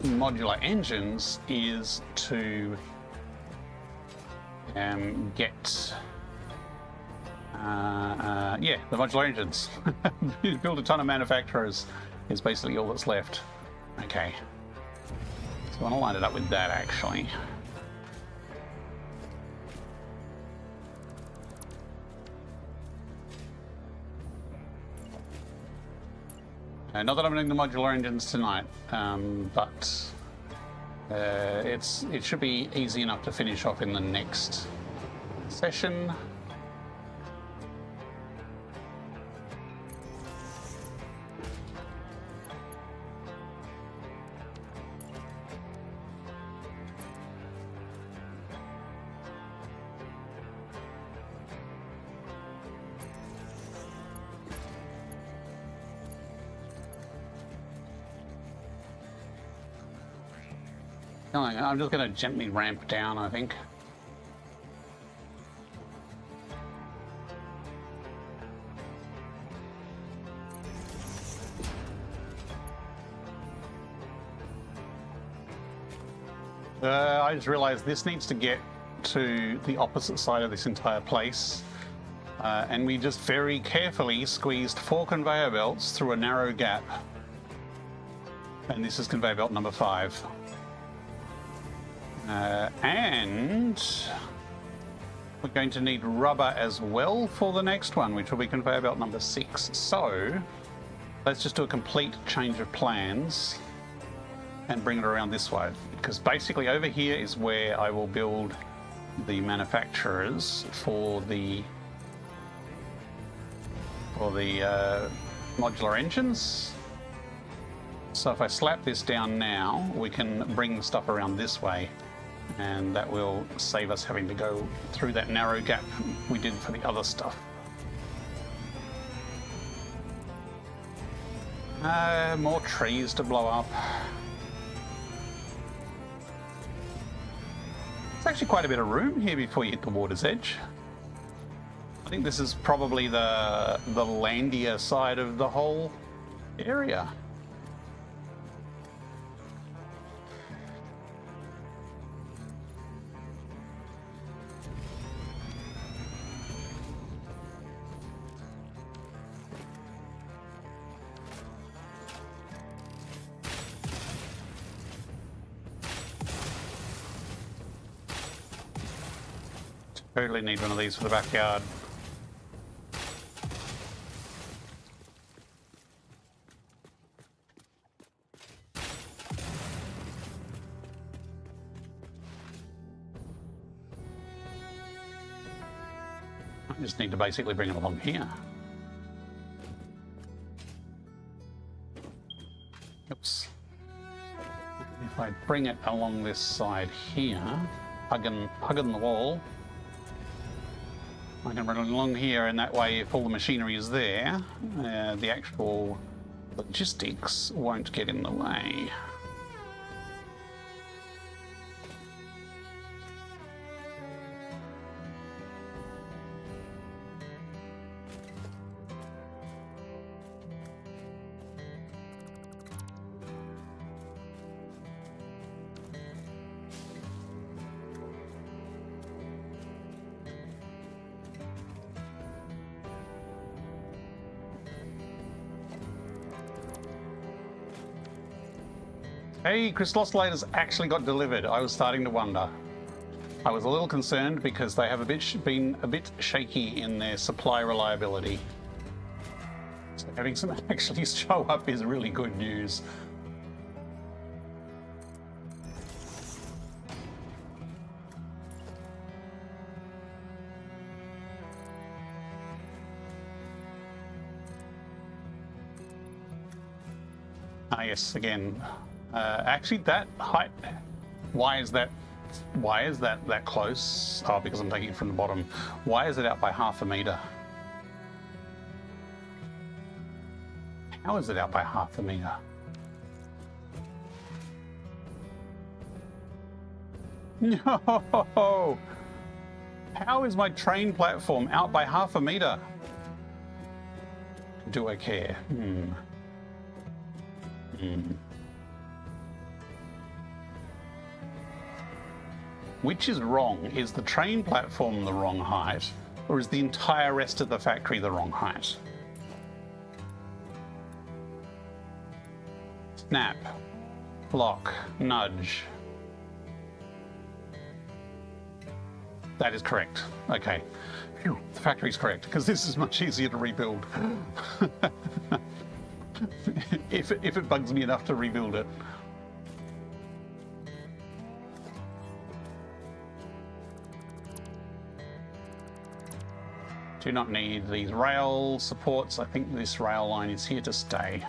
modular engines is to get the modular engines. Build a ton of manufacturers is basically all that's left. Okay. So I want to line it up with that, actually. Not that I'm doing the modular engines tonight, but it should be easy enough to finish off in the next session. I'm just going to gently ramp down, I think. I just realized this needs to get to the opposite side of this entire place. And we just very carefully squeezed 4 conveyor belts through a narrow gap. And this is conveyor belt number 5. And we're going to need rubber as well for the next one, which will be conveyor belt number 6. So let's just do a complete change of plans and bring it around this way, because basically over here is where I will build the manufacturers for the modular engines. So if I slap this down now, we can bring the stuff around this way, and that will save us having to go through that narrow gap we did for the other stuff. More trees to blow up. There's actually quite a bit of room here before you hit the water's edge. I think this is probably the landier side of the whole area. Totally need one of these for the backyard. I just need to basically bring it along here. Oops. If I bring it along this side here, hugging the wall, I can run it along here, and that way if all the machinery is there, the actual logistics won't get in the way. Hey, crystal oscillators actually got delivered. I was starting to wonder. I was a little concerned because they have been a bit shaky in their supply reliability. So having some actually show up is really good news. Ah, yes, again. Actually, that height. Why is that that close? Oh, because I'm taking it from the bottom. Why is it out by half a meter? How is it out by half a meter? No! How is my train platform out by half a meter? Do I care? Which is wrong? Is the train platform the wrong height, or is the entire rest of the factory the wrong height? Snap, lock, nudge. That is correct. Okay. Phew, the factory's correct, because this is much easier to rebuild. if it bugs me enough to rebuild it. Do not need these rail supports. I think this rail line is here to stay.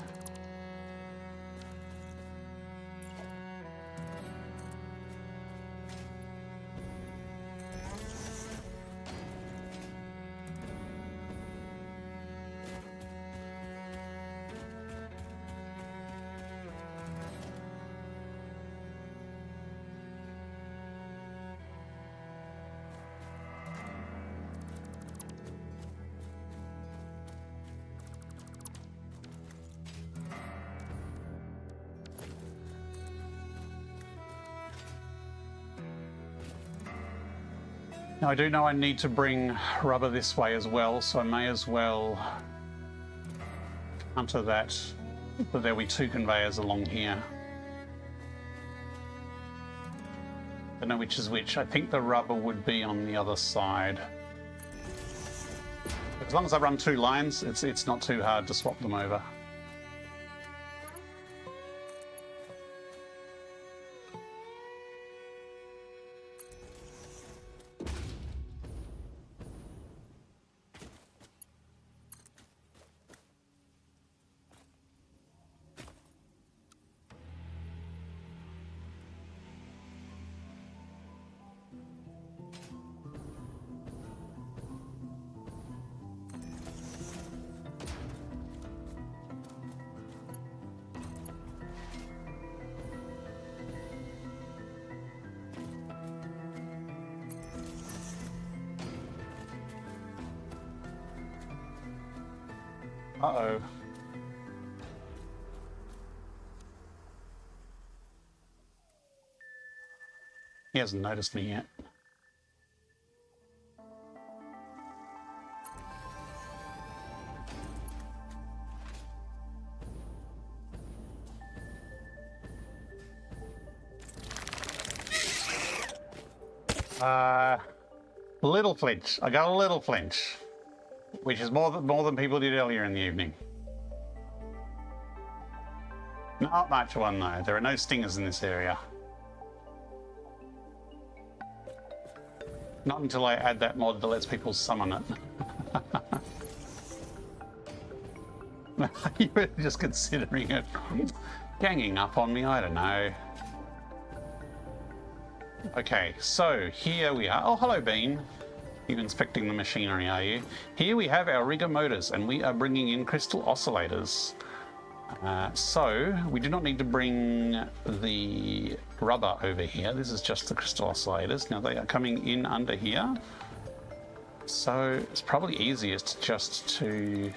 Now I do know I need to bring rubber this way as well, so I may as well counter that. But there'll be two conveyors along here. I don't know which is which. I think the rubber would be on the other side. As long as I run two lines, it's not too hard to swap them over. Uh-oh. He hasn't noticed me yet. Little flinch. I got a little flinch, which is more than people did earlier in the evening. Not much one though. There are no stingers in this area. Not until I add that mod that lets people summon it. You were just considering it. Ganging up on me, I don't know. Okay, so here we are. Oh, hello, Bean. You inspecting the machinery, are you? Here we have our rigger motors, and we are bringing in crystal oscillators. So we do not need to bring the rubber over here. This is just the crystal oscillators. Now they are coming in under here. So it's probably easiest just to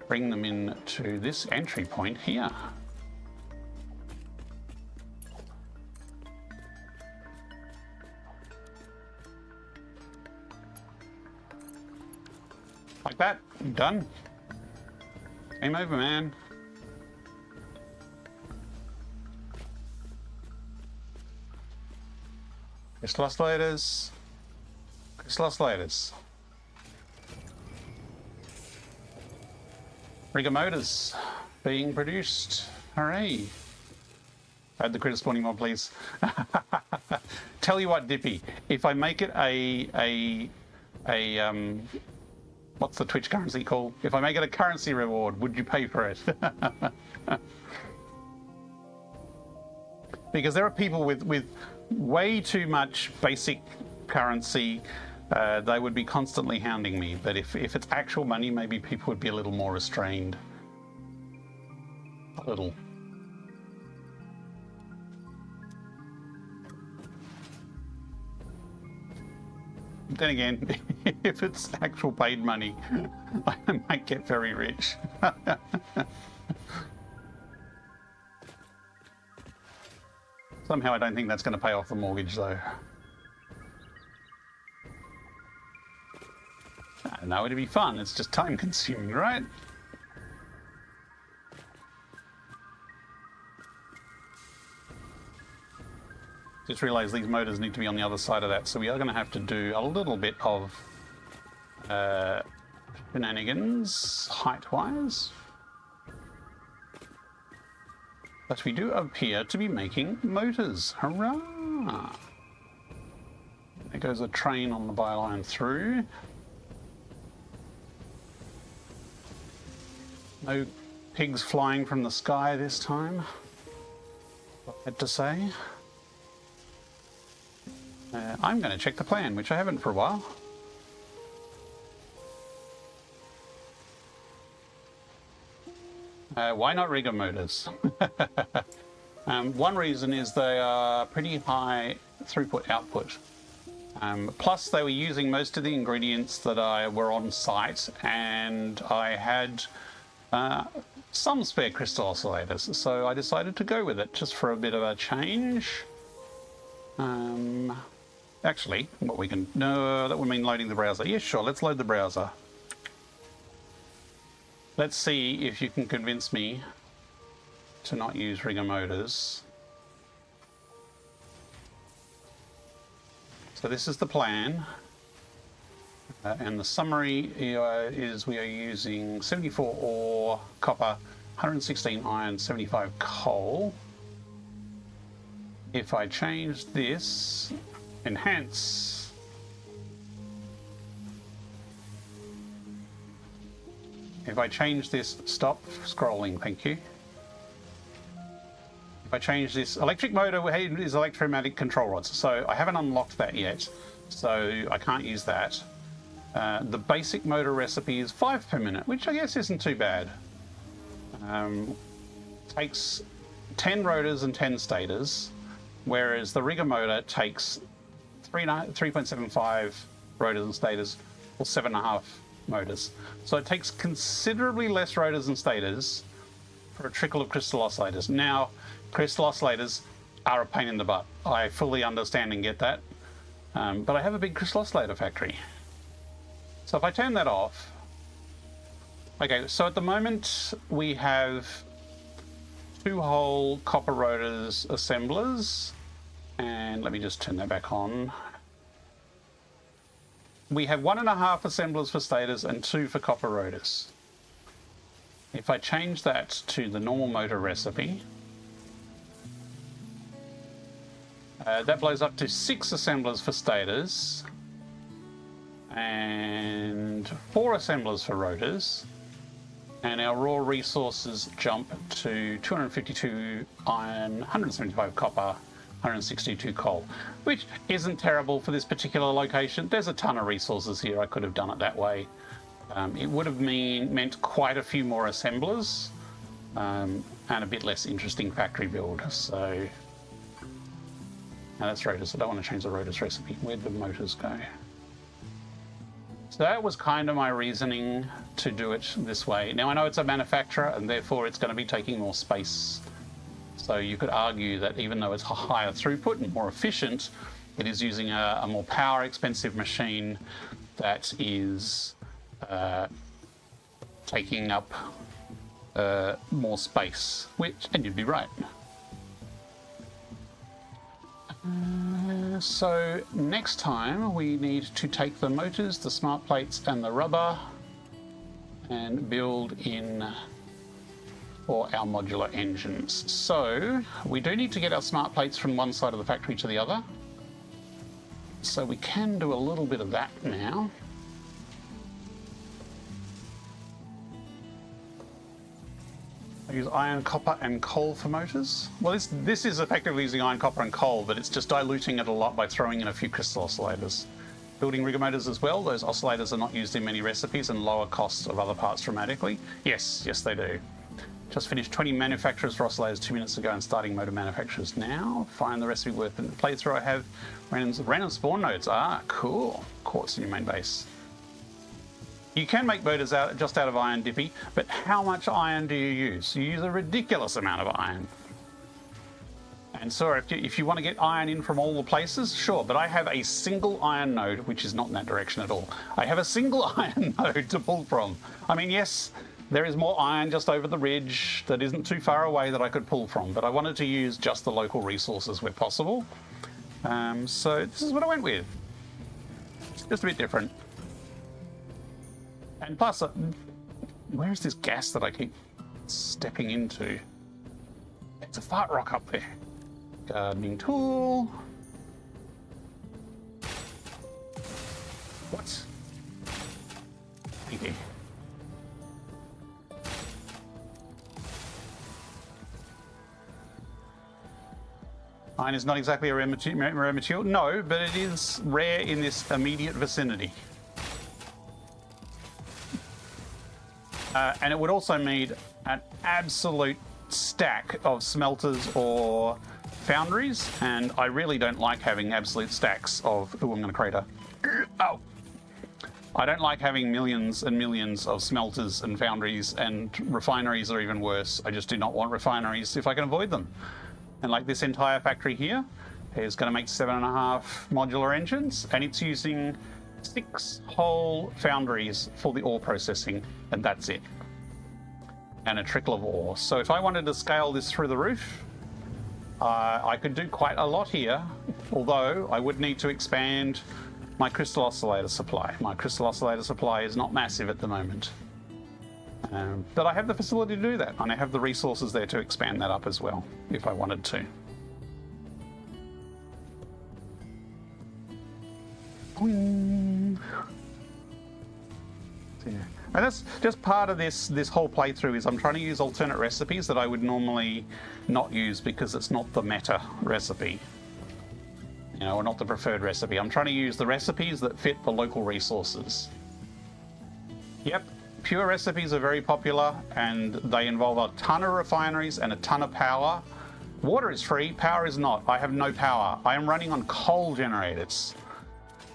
bring them in to this entry point here. Like that, done. Game over, man. Crystal oscillators. Crystal oscillators. Rigger motors being produced. Hooray. Add the critter spawning mod, please. Tell you what, Dippy, if I make it a what's the Twitch currency called? If I make it a currency reward, would you pay for it? Because there are people with way too much basic currency. They would be constantly hounding me. But if it's actual money, maybe people would be a little more restrained. A little. Then again, if it's actual paid money, I might get very rich. Somehow I don't think that's going to pay off the mortgage, though. I don't know, it'd be fun. It's just time consuming, right? Just realised these motors need to be on the other side of that, so we are going to have to do a little bit of shenanigans height-wise. But we do appear to be making motors. Hurrah! There goes a train on the byline through. No pigs flying from the sky this time, I had to say. I'm going to check the plan, which I haven't for a while. Why not rigger motors? One reason is they are pretty high throughput output. Plus they were using most of the ingredients that were on site, and I had some spare crystal oscillators, so I decided to go with it just for a bit of a change. Actually, what we can... No, that would mean loading the browser. Yeah, sure, let's load the browser. Let's see if you can convince me to not use rigger motors. So this is the plan. And the summary is we are using 74 ore, copper, 116 iron, 75 coal. If I change this, enhance, if I change this, stop scrolling, thank you. If I change this, electric motor is electromagnetic control rods, so I haven't unlocked that yet, so I can't use that. The basic motor recipe is 5 per minute, which I guess isn't too bad. Takes 10 rotors and 10 stators, whereas the rigger motor takes 3.75 rotors and stators, or 7.5 motors. So it takes considerably less rotors and stators for a trickle of crystal oscillators. Now, crystal oscillators are a pain in the butt. I fully understand and get that. But I have a big crystal oscillator factory. So if I turn that off... Okay, so at the moment we have 2-hole copper rotors assemblers. And let me just turn that back on. We have 1.5 assemblers for stators and 2 for copper rotors. If I change that to the normal motor recipe, that blows up to 6 assemblers for stators and 4 assemblers for rotors. And our raw resources jump to 252 iron, 175 copper, 162 coal, which isn't terrible for this particular location. There's a ton of resources here. I could have done it that way. It would have meant quite a few more assemblers and a bit less interesting factory build. So now that's rotors. I don't want to change the rotors recipe. Where'd the motors go? So that was kind of my reasoning to do it this way. Now I know it's a manufacturer and therefore it's going to be taking more space. So you could argue that even though it's a higher throughput and more efficient, it is using a more power expensive machine that is taking up more space, and you'd be right. So next time we need to take the motors, the smart plates and the rubber and build in for our modular engines. So we do need to get our smart plates from one side of the factory to the other. So we can do a little bit of that now. I use iron, copper and coal for motors. Well, this is effectively using iron, copper and coal, but it's just diluting it a lot by throwing in a few crystal oscillators. Building rigger motors as well, those oscillators are not used in many recipes and lower costs of other parts dramatically. Yes, they do. Just finished 20 manufacturers for oscillators 2 minutes ago and starting motor manufacturers now. Find the recipe worth in the playthrough. I have random spawn nodes. Ah, cool. Quartz in your main base. You can make motors just out of iron, Dippy, but how much iron do you use? You use a ridiculous amount of iron. And so if you want to get iron in from all the places, sure, but I have a single iron node, which is not in that direction at all. I have a single iron node to pull from. I mean, yes, there is more iron just over the ridge that isn't too far away that I could pull from, but I wanted to use just the local resources where possible. So this is what I went with. It's just a bit different. And plus, where's this gas that I keep stepping into? It's a fart rock up there. Gardening tool. What? Thank you. Iron is not exactly a rare material. No, but it is rare in this immediate vicinity. And it would also need an absolute stack of smelters or foundries, and I really don't like having absolute stacks of... Ooh, I'm going to crater. Oh! I don't like having millions and millions of smelters and foundries, and refineries are even worse. I just do not want refineries if I can avoid them. And like this entire factory here is going to make 7.5 modular engines, and it's using 6 whole foundries for the ore processing, and that's it. And a trickle of ore. So if I wanted to scale this through the roof, I could do quite a lot here, although I would need to expand my crystal oscillator supply. My crystal oscillator supply is not massive at the moment. But I have the facility to do that, and I have the resources there to expand that up as well, if I wanted to. Boing. Yeah. And that's just part of this whole playthrough is I'm trying to use alternate recipes that I would normally not use because it's not the meta recipe. You know, or not the preferred recipe. I'm trying to use the recipes that fit the local resources. Yep, pure recipes are very popular and they involve a ton of refineries and a ton of power. Water is free, power is not. I have no power. I am running on coal generators.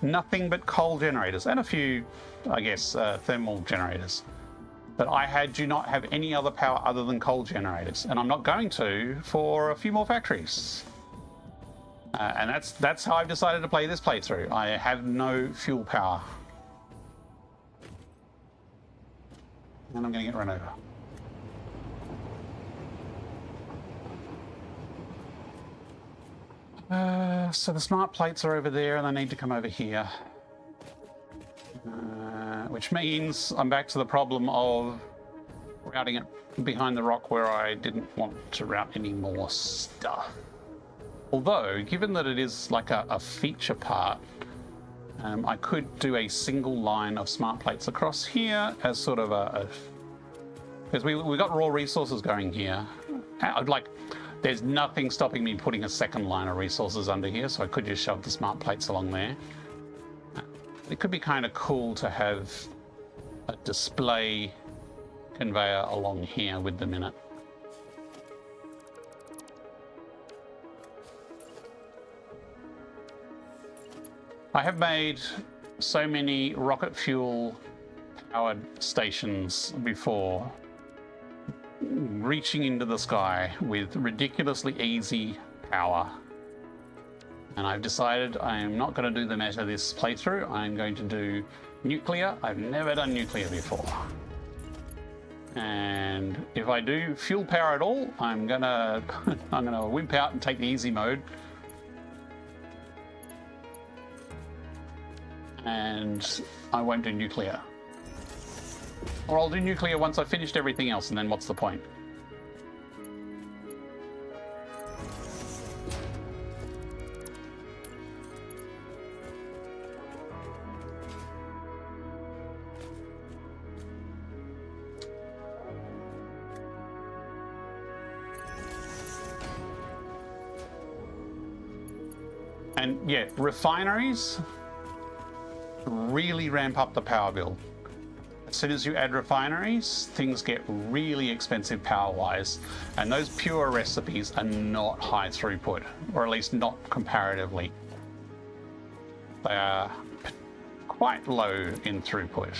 Nothing but coal generators and a few, I guess, thermal generators. But I do not have any other power other than coal generators, and I'm not going to for a few more factories. And that's how I've decided to play this playthrough. I have no fuel power. And I'm going to get run over. So the smart plates are over there and they need to come over here. Which means I'm back to the problem of routing it behind the rock where I didn't want to route any more stuff. Although, given that it is like a feature part, I could do a single line of smart plates across here as sort of because we got raw resources going here. There's nothing stopping me putting a second line of resources under here, so I could just shove the smart plates along there. It could be kind of cool to have a display conveyor along here with them in it. I have made so many rocket fuel powered stations before, reaching into the sky with ridiculously easy power. And I've decided I am not going to do the meta this playthrough. I'm going to do nuclear. I've never done nuclear before. And if I do fuel power at all, I'm gonna wimp out and take the easy mode. and I won't do nuclear. Or I'll do nuclear once I've finished everything else, and then what's the point? And yeah, refineries really ramp up the power bill. As soon as you add refineries, things get really expensive power-wise, and those pure recipes are not high throughput, or at least not comparatively. They are quite low in throughput.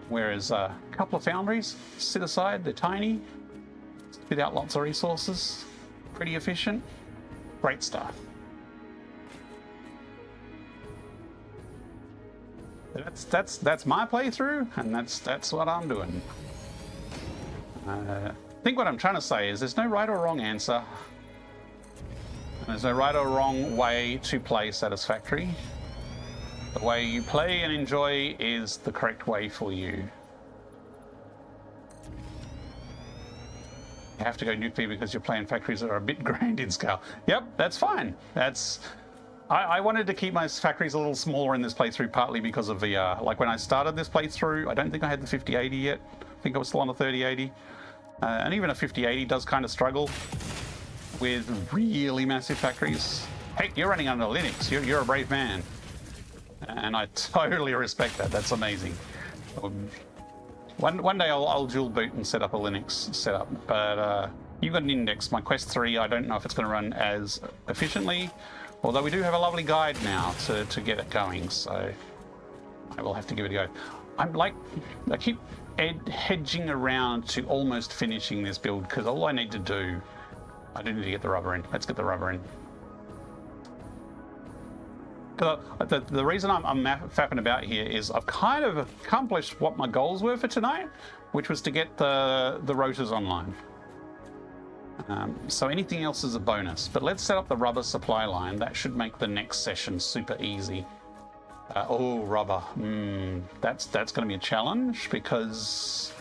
Whereas a couple of foundries sit aside, they're tiny, spit out lots of resources, pretty efficient, great stuff. That's my playthrough, and that's what I'm doing. I think what I'm trying to say is there's no right or wrong answer. And there's no right or wrong way to play Satisfactory. The way you play and enjoy is the correct way for you. You have to go nuclear because you're playing factories that are a bit grand in scale. Yep, that's fine. I wanted to keep my factories a little smaller in this playthrough, partly because of VR. Like when I started this playthrough, I don't think I had the 5080 yet. I think I was still on the 3080. And even a 5080 does kind of struggle with really massive factories. Heck, you're running under Linux. You're a brave man. And I totally respect that. That's amazing. One day I'll dual boot and set up a Linux setup. But you've got an Index. My Quest 3, I don't know if it's going to run as efficiently. Although we do have a lovely guide now to get it going, so I will have to give it a go. I keep hedging around to almost finishing this build, because all I need to do, I do need to get the rubber in. Let's get the rubber in. The reason I'm faffing about here is I've kind of accomplished what my goals were for tonight, which was to get the rotors online. So anything else is a bonus, but let's set up the rubber supply line. That should make the next session super easy. Oh, rubber. That's going to be a challenge because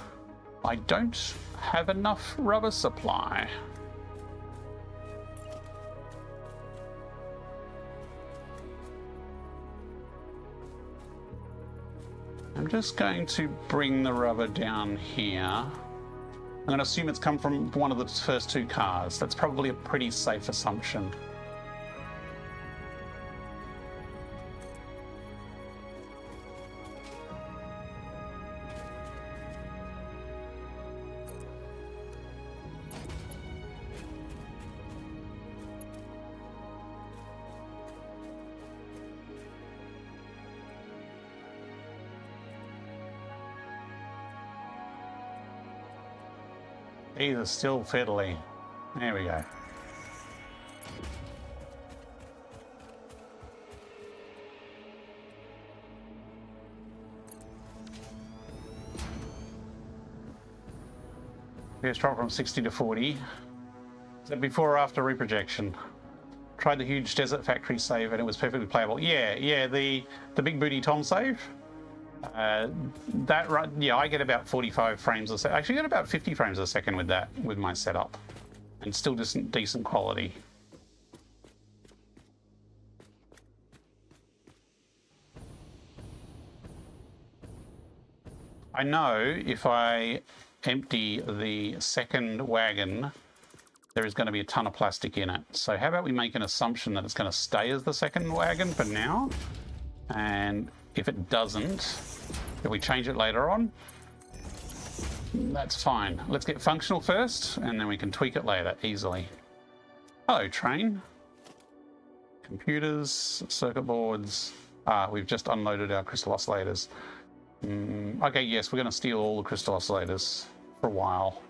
I don't have enough rubber supply. I'm just going to bring the rubber down here. I'm going to assume it's come from one of the first two cars. That's probably a pretty safe assumption. These are still fiddly. There we go. Here's drop from 60 to 40. Is that before or after reprojection? Tried the huge desert factory save and it was perfectly playable. Yeah, the big booty Tom save. Yeah, I get about 45 frames a second. I actually get about 50 frames a second with that, with my setup, and still decent quality. I know if I empty the second wagon, there is going to be a ton of plastic in it. So how about we make an assumption that it's going to stay as the second wagon for now, and if it doesn't, if we change it later on, that's fine. Let's get functional first, and then we can tweak it later easily. Hello, train. Computers, circuit boards. We've just unloaded our crystal oscillators. Okay, yes, we're going to steal all the crystal oscillators for a while.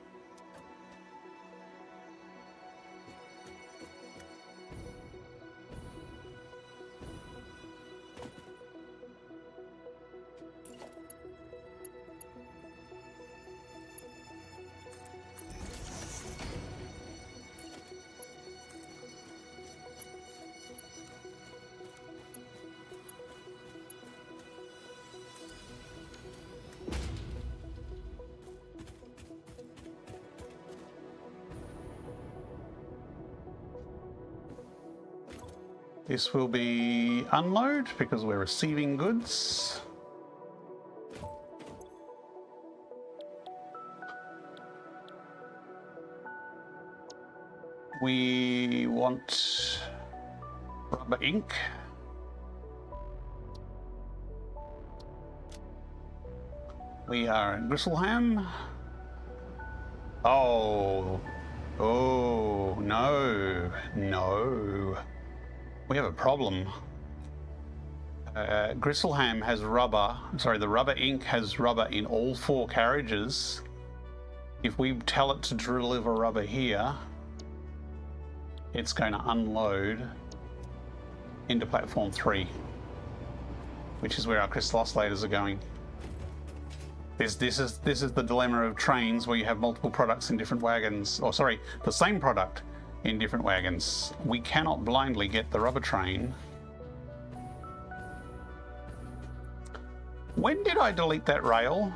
This will be unload because we're receiving goods. We want rubber ink. We are in Gristleham. Oh, no, no. We have a problem. Gristleham has rubber, sorry, the rubber ink has rubber in all 4 carriages. If we tell it to deliver rubber here, it's going to unload into platform 3, which is where our crystal oscillators are going. This is the dilemma of trains where you have multiple products in different wagons, or sorry, the same product in different wagons. We cannot blindly get the rubber train. When did I delete that rail?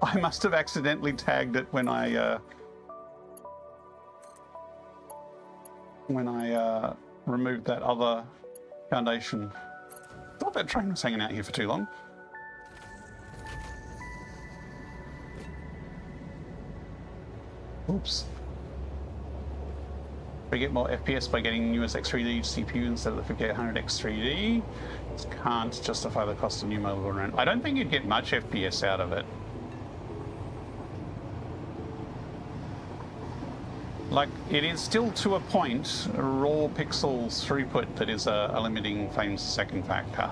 I must have accidentally tagged it when I removed that other foundation. I thought that train was hanging out here for too long. Oops. We get more FPS by getting newest X3D CPU instead of the 5800 X3D. Can't justify the cost of new mobile rent. I don't think you'd get much FPS out of it. Like, it is still to a point raw pixels throughput that is a limiting frames per second factor.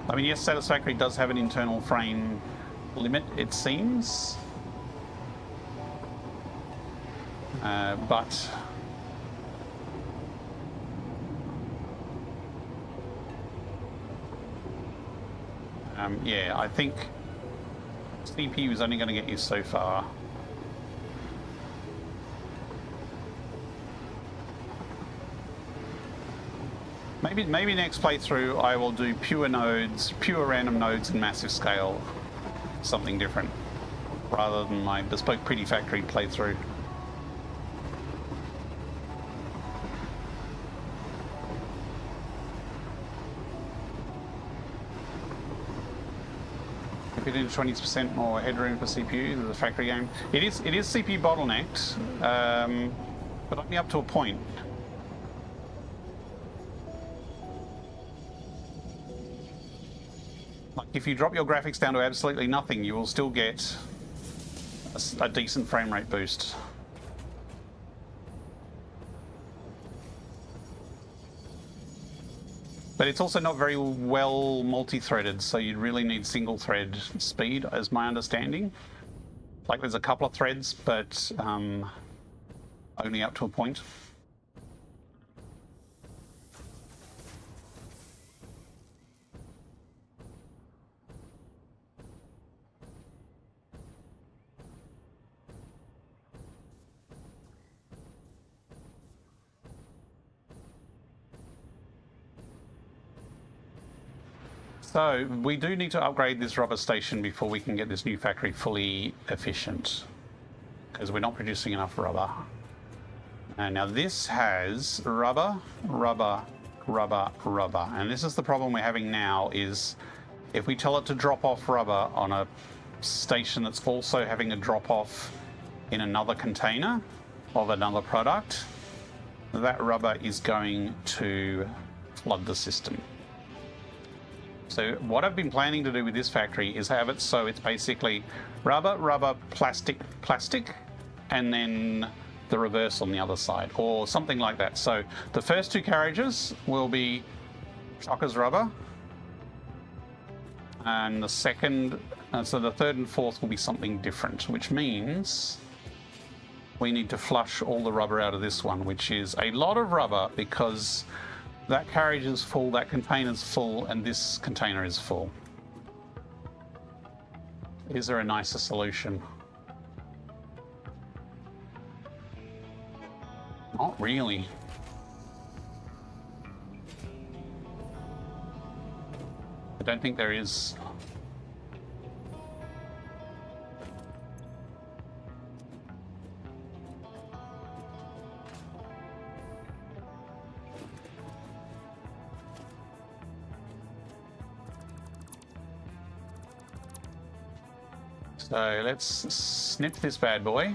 I mean, yes, Satisfactory does have an internal frame limit, it seems. But yeah, I think CPU is only going to get you so far. Maybe next playthrough I will do pure nodes, pure random nodes in massive scale, something different, rather than my bespoke pretty factory playthrough. If it is 20% more headroom for CPU than the factory game, it is CPU bottlenecked, but only up to a point. Like, if you drop your graphics down to absolutely nothing, you will still get a decent frame rate boost. But it's also not very well multi-threaded, so you'd really need single thread speed, as my understanding. Like, there's a couple of threads, but only up to a point. So we do need to upgrade this rubber station before we can get this new factory fully efficient, because we're not producing enough rubber. And now this has rubber, rubber, rubber, rubber. And this is the problem we're having now, is if we tell it to drop off rubber on a station that's also having a drop off in another container of another product, that rubber is going to flood the system. So what I've been planning to do with this factory is have it so it's basically rubber, rubber, plastic, plastic, and then the reverse on the other side, or something like that. So the first 2 carriages will be Chockers rubber, and the second, so the third and fourth will be something different, which means we need to flush all the rubber out of this one, which is a lot of rubber, because that carriage is full, that container's full, and this container is full. Is there a nicer solution? Not really. I don't think there is. So let's snip this bad boy.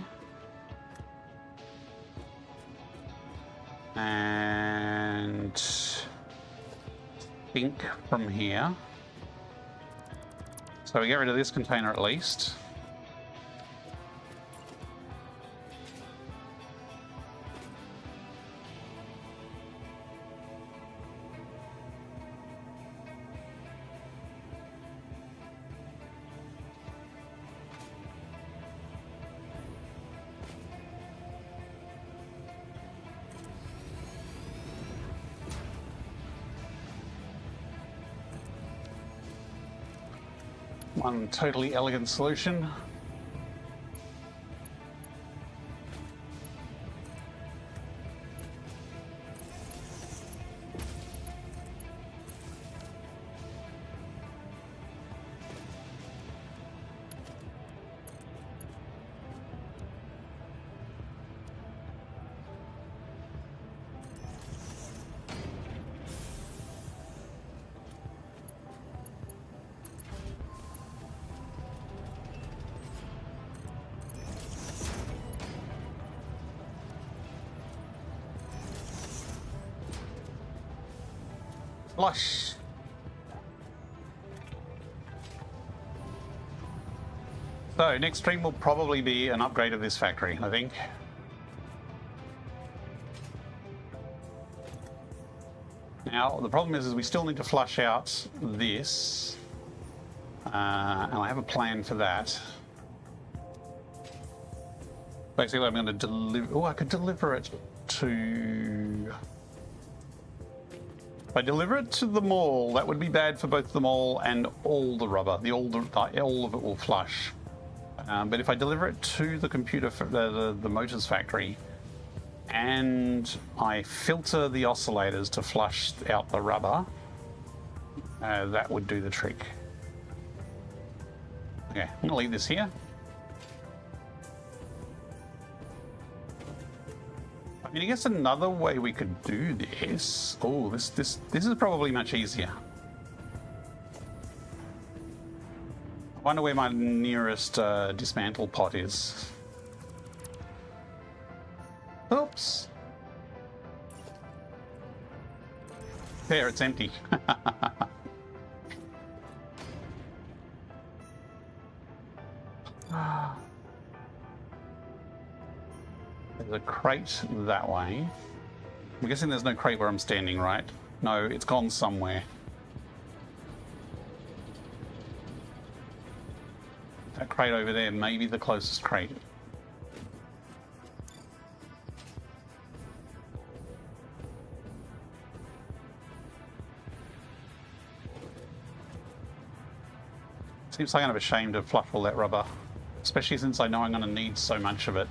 And ink from here. So we get rid of this container at least. One totally elegant solution. Flush. So next stream will probably be an upgrade of this factory, I think. Now the problem is we still need to flush out this, and I have a plan for that. Basically, I'm going to deliver. Oh, I could deliver it to. If I deliver it to the mall, that would be bad for both the mall and all the rubber. All of it will flush. But if I deliver it to the computer, the motors factory, and I filter the oscillators to flush out the rubber, that would do the trick. Okay, I'm going to leave this here. I mean, I guess another way we could do this. Oh, this is probably much easier. I wonder where my nearest dismantle pot is. Oops. There, it's empty. There's a crate that way. I'm guessing there's no crate where I'm standing, right? No, it's gone somewhere. That crate over there may be the closest crate. Seems like I'm ashamed to fluff all that rubber, especially since I know I'm going to need so much of it.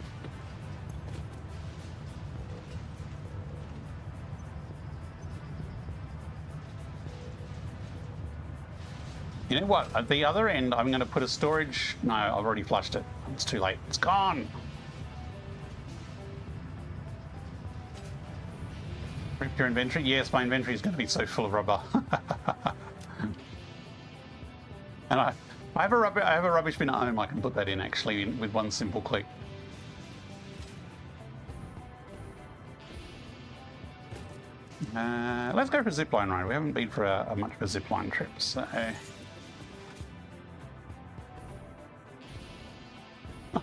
You know what? At the other end, I'm going to put a storage... No, I've already flushed it. It's too late. It's gone! Rip your inventory? Yes, my inventory is going to be so full of rubber. And I have a rubbish bin at home. I can put that in, actually, with one simple click. Let's go for a zipline ride. We haven't been for much of a zipline trip, so...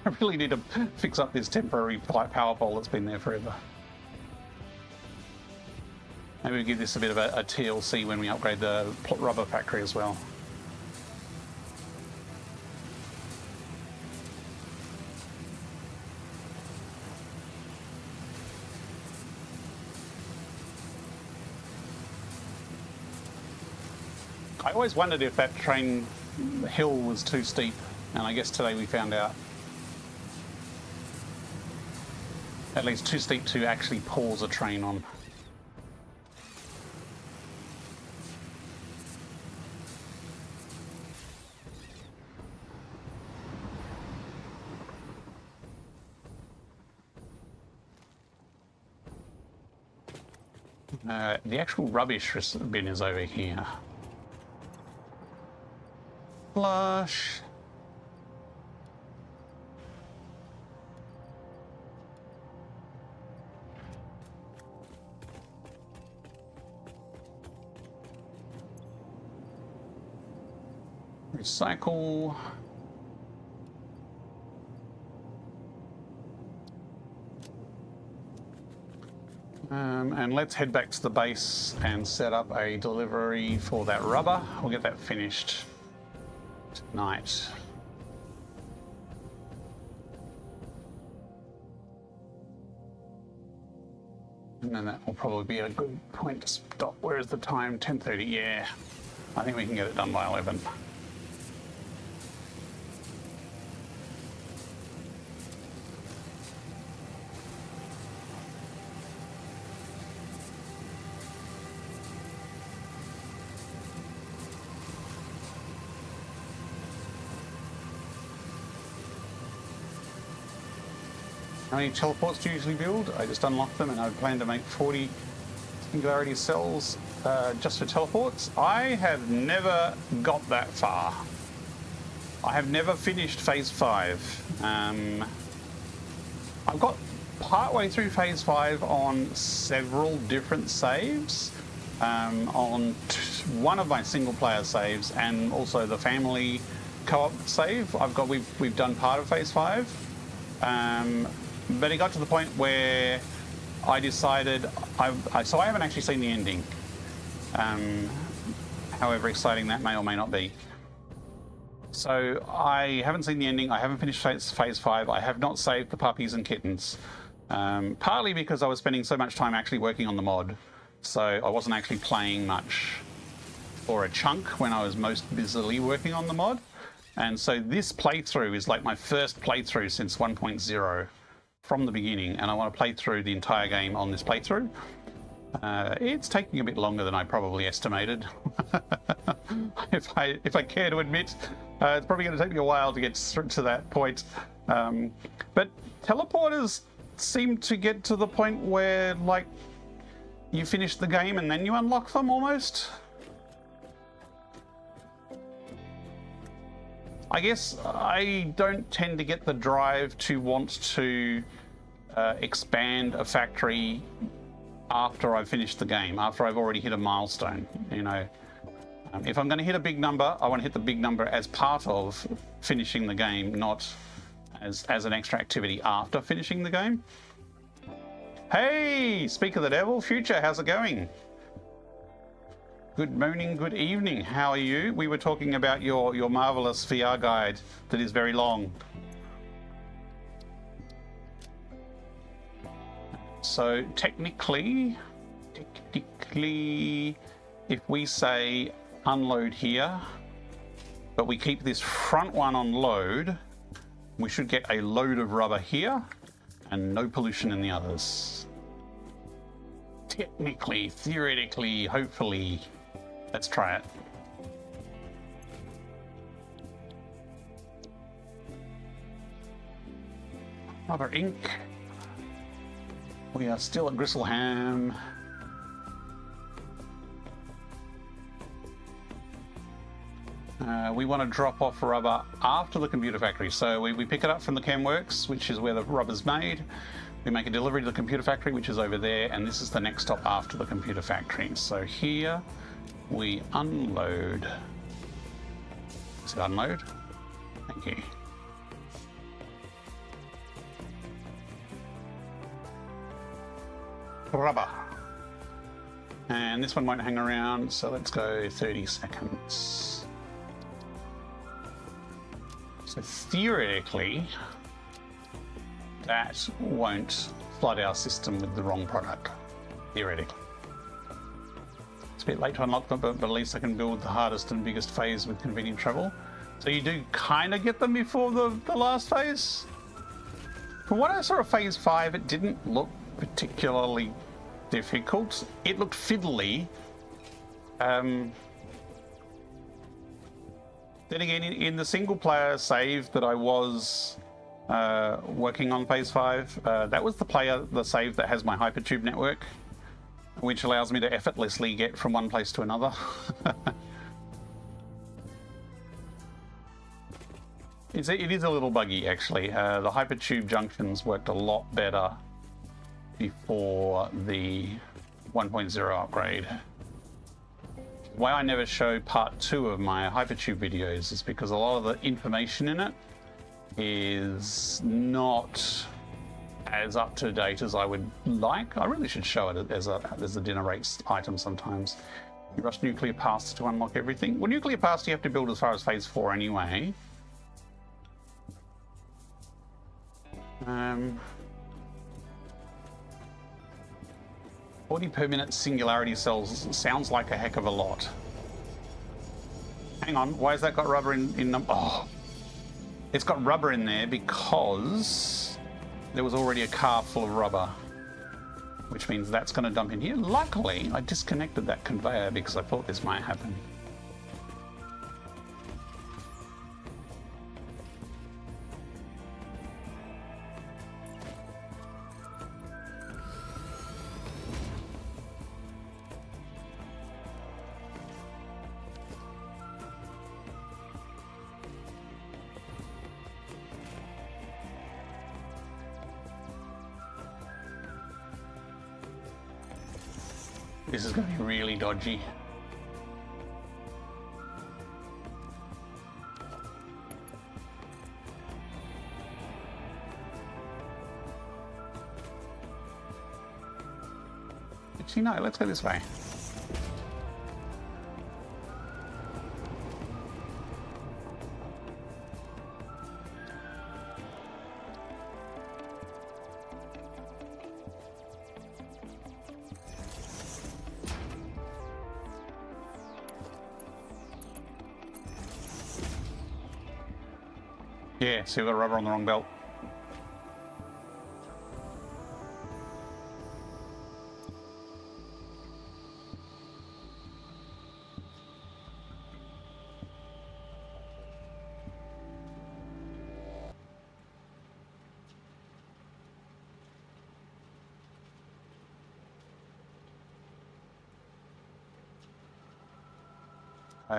I really need to fix up this temporary power pole that's been there forever. Maybe we'll give this a bit of a TLC when we upgrade the rubber factory as well. I always wondered if that train hill was too steep, and I guess today we found out. At least too steep to actually pause a train on. The actual rubbish bin is over here. Flush. Recycle. And let's head back to the base and set up a delivery for that rubber. We'll get that finished tonight. And then that will probably be a good point to stop. Where is the time? 10:30. Yeah, I think we can get it done by 11. How many teleports do you usually build? I just unlocked them and I plan to make 40 singularity cells just for teleports. I have never got that far. I have never finished phase 5. I've got partway through phase 5 on several different saves. On one of my single player saves and also the family co-op save. We've done part of phase 5. But it got to the point where I decided, so I haven't actually seen the ending, however exciting that may or may not be. So I haven't seen the ending, I haven't finished phase 5, I have not saved the puppies and kittens, partly because I was spending so much time actually working on the mod, so I wasn't actually playing much for a chunk when I was most busily working on the mod. And so this playthrough is like my first playthrough since 1.0 from the beginning, and I want to play through the entire game on this playthrough. It's taking a bit longer than I probably estimated. if I care to admit, it's probably going to take me a while to get to that point. But teleporters seem to get to the point where, like, you finish the game and then you unlock them almost. I guess I don't tend to get the drive to want to expand a factory after I've finished the game, after I've already hit a milestone. You know, if I'm going to hit a big number, I want to hit the big number as part of finishing the game, not as an extra activity after finishing the game. Hey, speak of the devil, Future, how's it going? Good morning, good evening. How are you? We were talking about your marvelous VR guide that is very long. So technically, if we say unload here, but we keep this front one on load, we should get a load of rubber here and no pollution in the others. Technically, theoretically, hopefully. Let's try it. Rubber ink. We are still at Gristleham. We want to drop off rubber after the computer factory. So we pick it up from the ChemWorks, which is where the rubber's made. We make a delivery to the computer factory, which is over there, and this is the next stop after the computer factory. So here we unload. Is it unload? Thank you. Rubber. And this one won't hang around, so let's go 30 seconds. So theoretically, that won't flood our system with the wrong product. Theoretically. It's a bit late to unlock them, but at least I can build the hardest and biggest phase with convenient travel. So you do kind of get them before the last phase? From what I saw of phase 5, it didn't look particularly difficult. It looked fiddly. Then again, in the single player save that I was working on phase 5, that was the save that has my hypertube network, which allows me to effortlessly get from one place to another. It is a little buggy, actually. The hypertube junctions worked a lot better before the 1.0 upgrade. Why I never show part 2 of my Hypertube videos is because a lot of the information in it is not as up to date as I would like. I really should show it as a dinner rates item sometimes. You rush nuclear pasts to unlock everything. Well, nuclear pasts you have to build as far as phase 4 anyway. 40 per minute singularity cells sounds like a heck of a lot. Hang on, why has that got rubber in them? Oh, it's got rubber in there because there was already a car full of rubber, which means that's going to dump in here. Luckily, I disconnected that conveyor because I thought this might happen. This is going to be really dodgy. Actually, no, let's go this way. Yeah, see, we've got rubber on the wrong belt.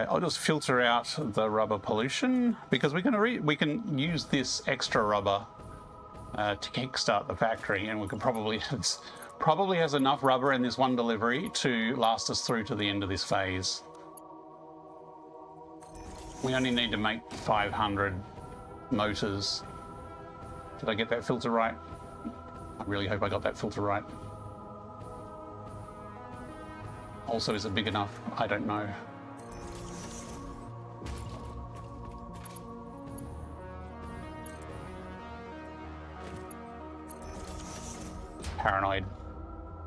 I'll just filter out the rubber pollution because we can use this extra rubber to kickstart the factory, and we can probably has enough rubber in this one delivery to last us through to the end of this phase. We only need to make 500 motors. Did I get that filter right? I really hope I got that filter right. Also, is it big enough? I don't know. Paranoid.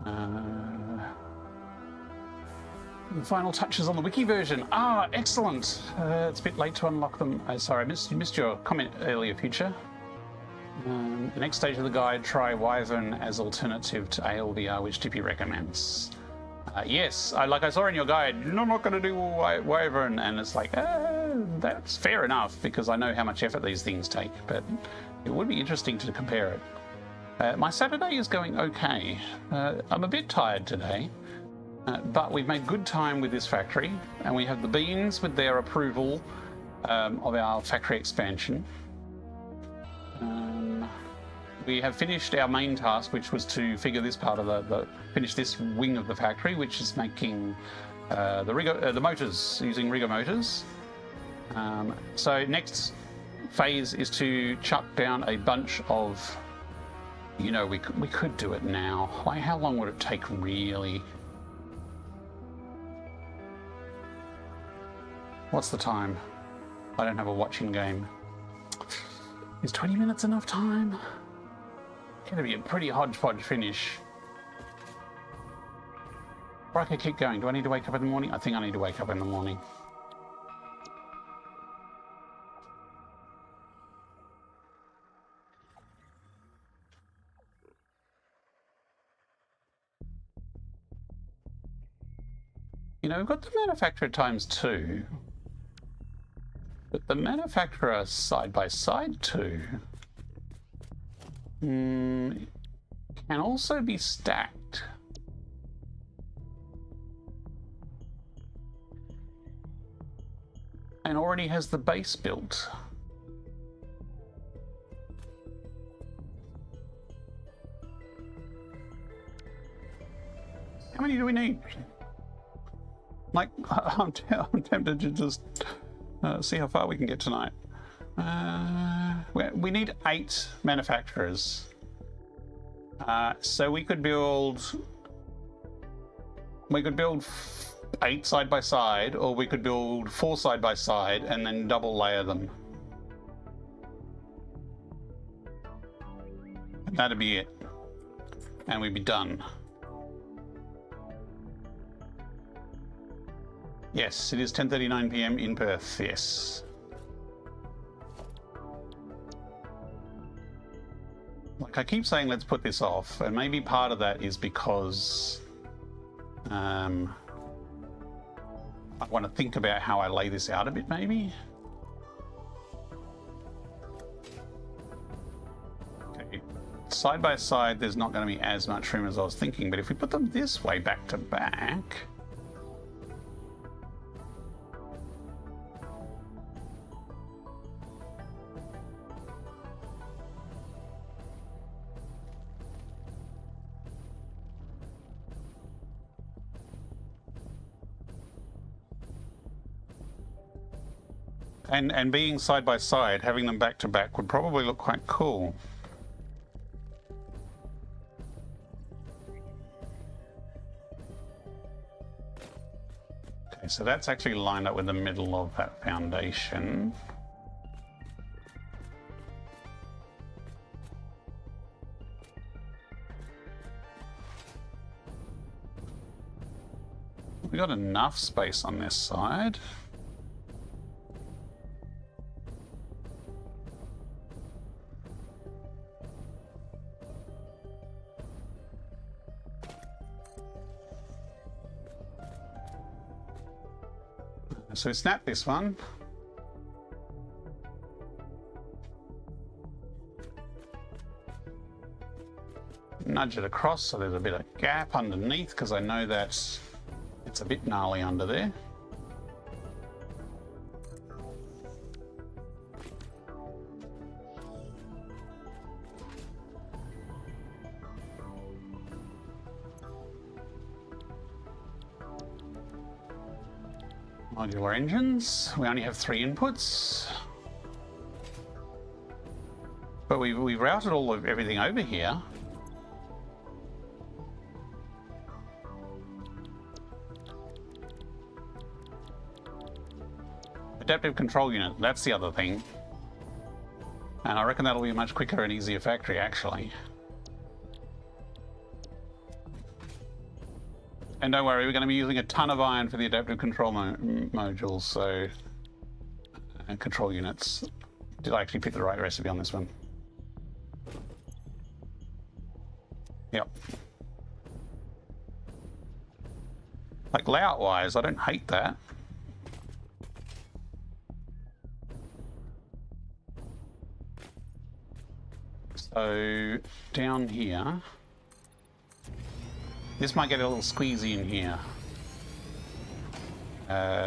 The final touches on the wiki version. Ah, excellent. It's a bit late to unlock them. Sorry, I missed your comment earlier, Future. The next stage of the guide, try Wyvern as alternative to ALVR, which Tippy recommends. Yes, I saw in your guide, I'm not going to do Wyvern, and it's like, that's fair enough, because I know how much effort these things take, but it would be interesting to compare it. My Saturday is going okay. I'm a bit tired today, but we've made good time with this factory, and we have the Beans with their approval of our factory expansion. We have finished our main task, which was to figure this part of finish this wing of the factory, which is making the motors, using rigger motors. So next phase is to chuck down a bunch of, you know, we could do it now. How long would it take really? What's the time? I don't have a watching game. Is 20 minutes enough time? It's gonna be a pretty hodgepodge finish. Or I could keep going. Do I need to wake up in the morning? I think I need to wake up in the morning. You know, we've got the manufacturer times 2, but the manufacturer side by side 2 can also be stacked. And already has the base built. How many do we need? Like, I'm tempted to just see how far we can get tonight. We need 8 manufacturers. So we could build 8 side by side, or we could build 4 side by side and then double layer them. And that'd be it. And we'd be done. Yes, it is 10:39 PM in Perth, yes. Like, I keep saying let's put this off, and maybe part of that is because I want to think about how I lay this out a bit, maybe. Okay, side by side there's not going to be as much room as I was thinking, but if we put them this way back to back, and being side by side, having them back to back would probably look quite cool. Okay, so that's actually lined up with the middle of that foundation. We got enough space on this side. So snap this one. Nudge it across so there's a bit of gap underneath, because I know that it's a bit gnarly under there. Modular engines. We only have 3 inputs, but we've routed all of everything over here. Adaptive control unit, that's the other thing. And I reckon that'll be a much quicker and easier factory, actually. And don't worry, we're going to be using a ton of iron for the adaptive control modules, so... control units. Did I actually pick the right recipe on this one? Yep. Like, layout-wise, I don't hate that. So, down here... This might get a little squeezy in here.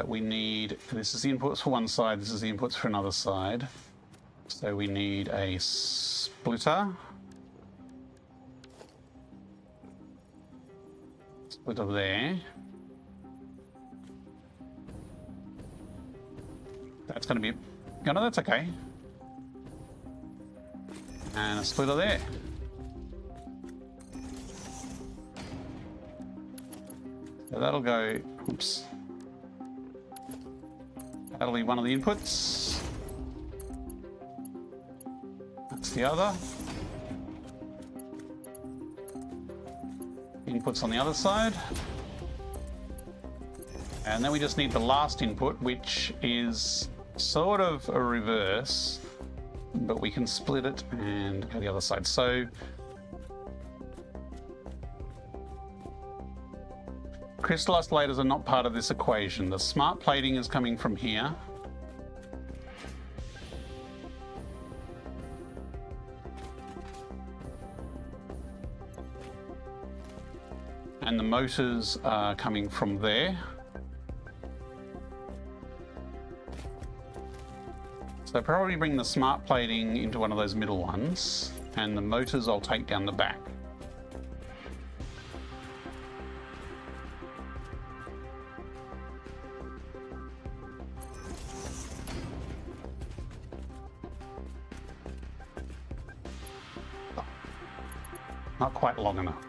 We need... This is the inputs for one side, this is the inputs for another side. So we need a splitter. Splitter there. That's going to be... Oh, no, that's okay. And a splitter there. So that'll go, oops. That'll be one of the inputs. That's the other. Inputs on the other side. And then we just need the last input, which is sort of a reverse, but we can split it and go the other side. So crystal oscillators are not part of this equation. The smart plating is coming from here. And the motors are coming from there. So probably bring the smart plating into one of those middle ones, and the motors I'll take down the back. Not quite long enough.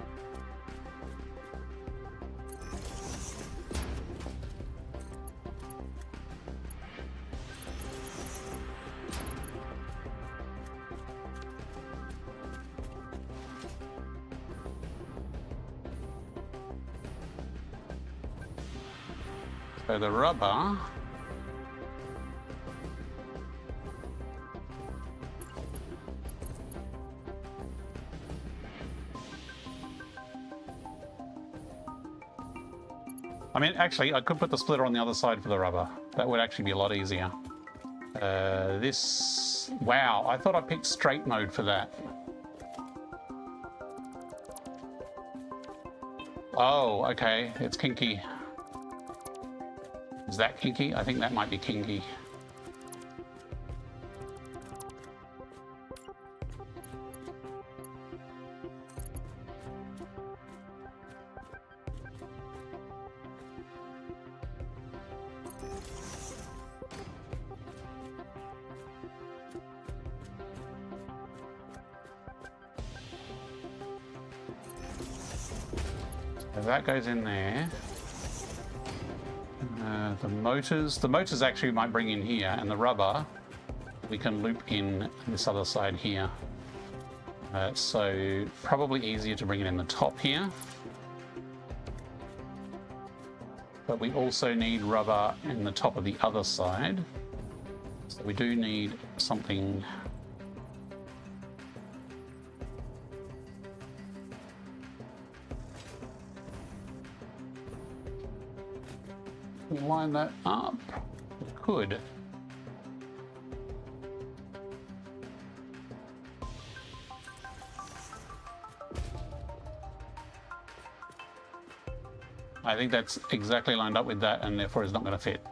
So the rubber I mean, actually, I could put the splitter on the other side for the rubber. That would actually be a lot easier. This... Wow, I thought I picked straight mode for that. Oh, okay, it's kinky. Is that kinky? I think that might be kinky. So that goes in there. The motors actually might bring in here, and the rubber we can loop in this other side here. So probably easier to bring it in the top here. But we also need rubber in the top of the other side. So we do need something. Line that up. We could. I think that's exactly lined up with that, and therefore it's not going to fit.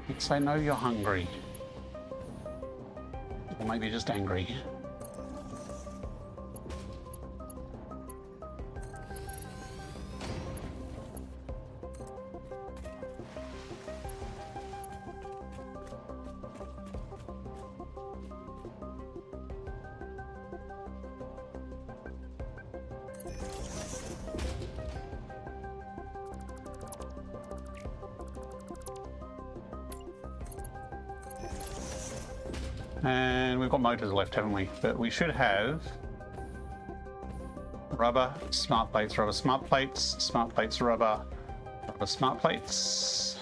Let's say no, you're hungry. Or maybe just angry. And we've got motors left, haven't we? But we should have rubber, smart plates, rubber, smart plates, rubber, rubber, smart plates.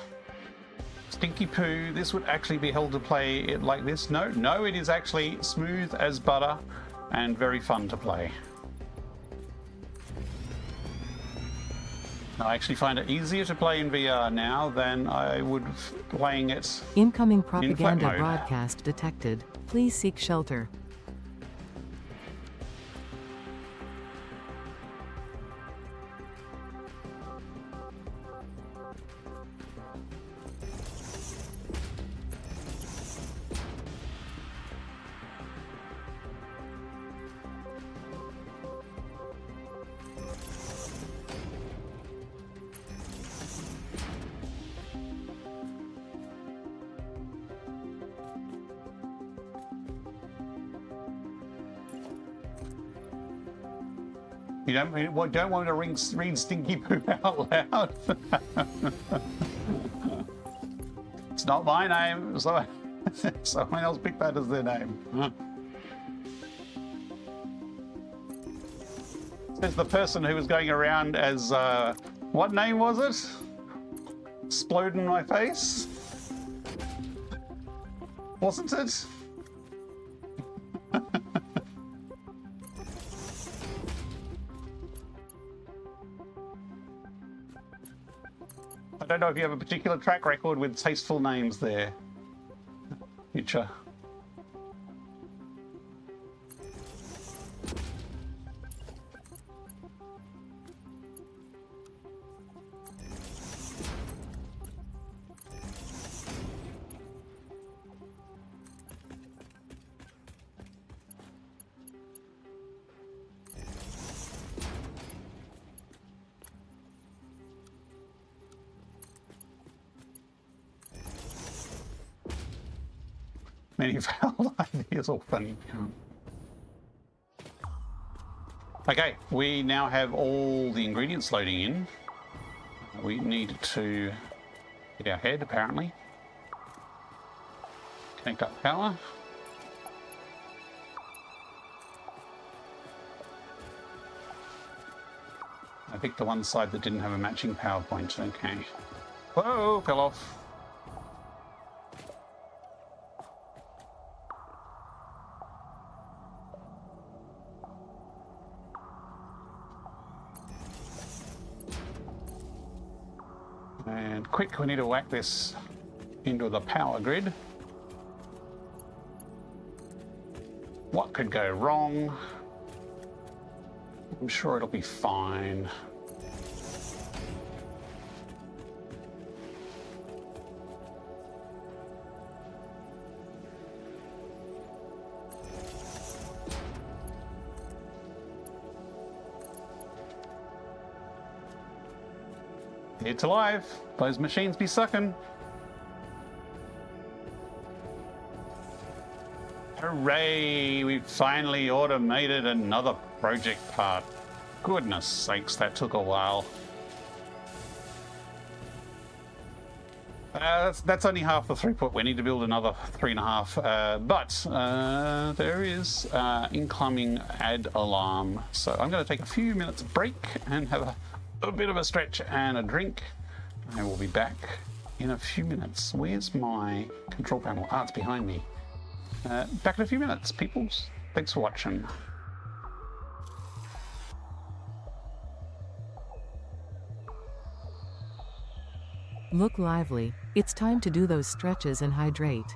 Stinky poo, this would actually be held to play it like this. No, it is actually smooth as butter and very fun to play. I actually find it easier to play in VR now than I would playing it Incoming in flat propaganda mode. broadcast detected. Please seek shelter. You don't want to read Stinky Poo out loud. It's not my name, so someone else picked that as their name. There's the person who was going around as, what name was it? Explode in my face? Wasn't it? I don't know if you have a particular track record with tasteful names there, Future. many failed ideas or funny. Okay, we now have all the ingredients loading in. We need to get our head, apparently. Connect up power. I picked the one side that didn't have a matching power point. Okay. Whoa, fell off. And quick, we need to whack this into the power grid. What could go wrong? I'm sure it'll be fine. It's alive. Those machines be sucking. Hooray! We've finally automated another project part. Goodness sakes, that took a while. That's only half the throughput. We need to build another 3.5. But there is incoming ad alarm. So I'm going to take a few minutes break and have a bit of a stretch and a drink. I will be back in a few minutes. Where's my control panel? Ah, it's behind me. Back in a few minutes, peoples. Thanks for watching. Look lively. It's time to do those stretches and hydrate.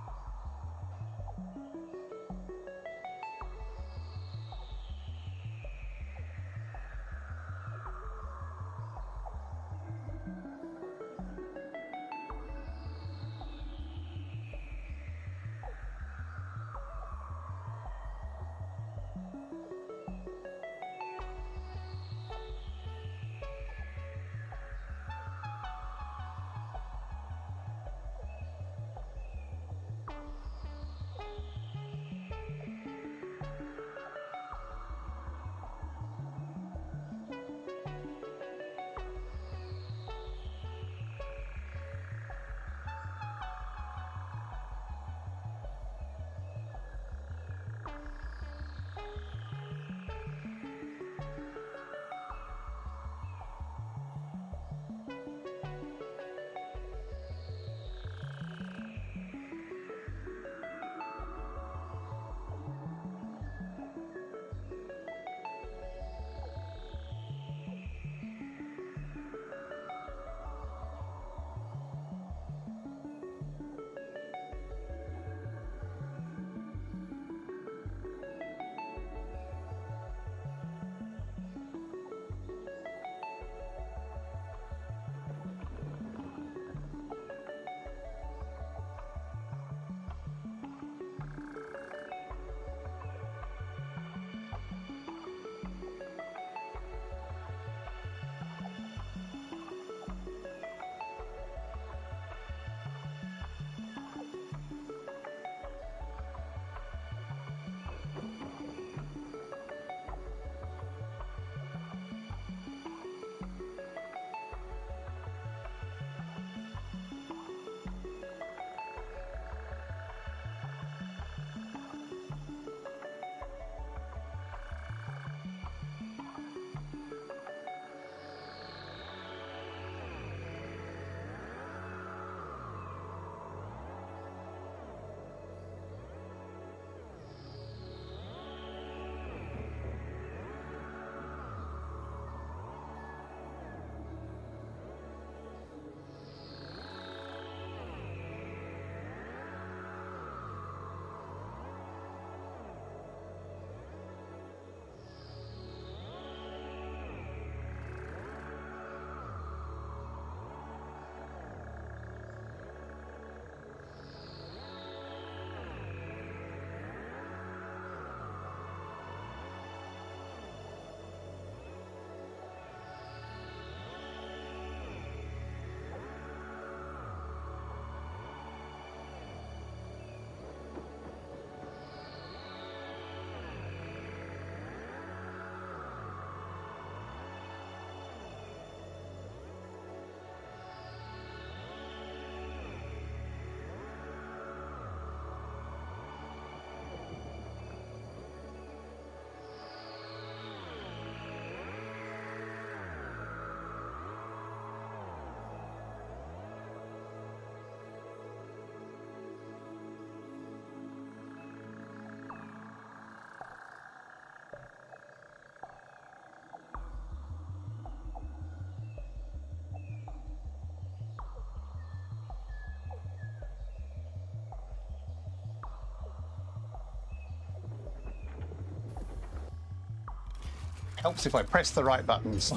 Helps if I press the right buttons.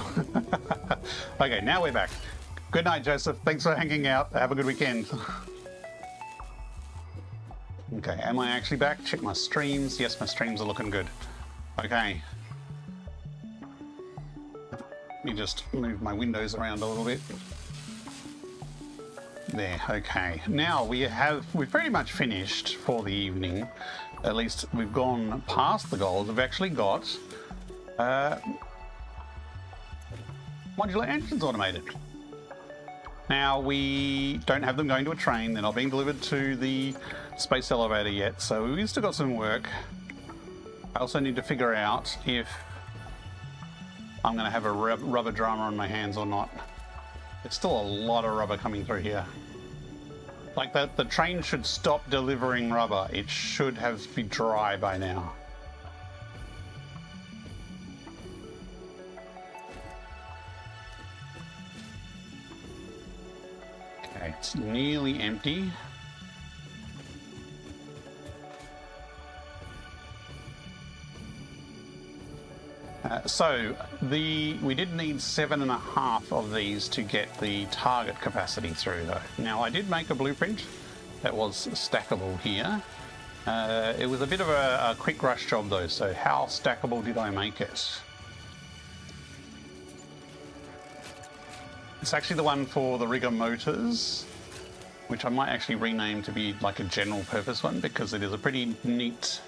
Okay, now we're back. Good night, Joseph. Thanks for hanging out. Have a good weekend. Okay, am I actually back? Check my streams. Yes, my streams are looking good. Okay. Let me just move my windows around a little bit. There, okay. Now we've pretty much finished for the evening. At least we've gone past the goals. We've actually got modular engines automated. Now we don't have them going to a train. They're not being delivered to the space elevator yet, so we've still got some work. I also need to figure out if I'm going to have a rubber drama on my hands or not. There's still a lot of rubber coming through here. Like the train should stop delivering rubber. It should be dry by now. Okay, it's nearly empty. We did need 7.5 of these to get the target capacity through though. Now I did make a blueprint that was stackable here. It was a bit of a quick rush job though, so how stackable did I make it? It's actually the one for the rigger motors, which I might actually rename to be like a general purpose one because it is a pretty neat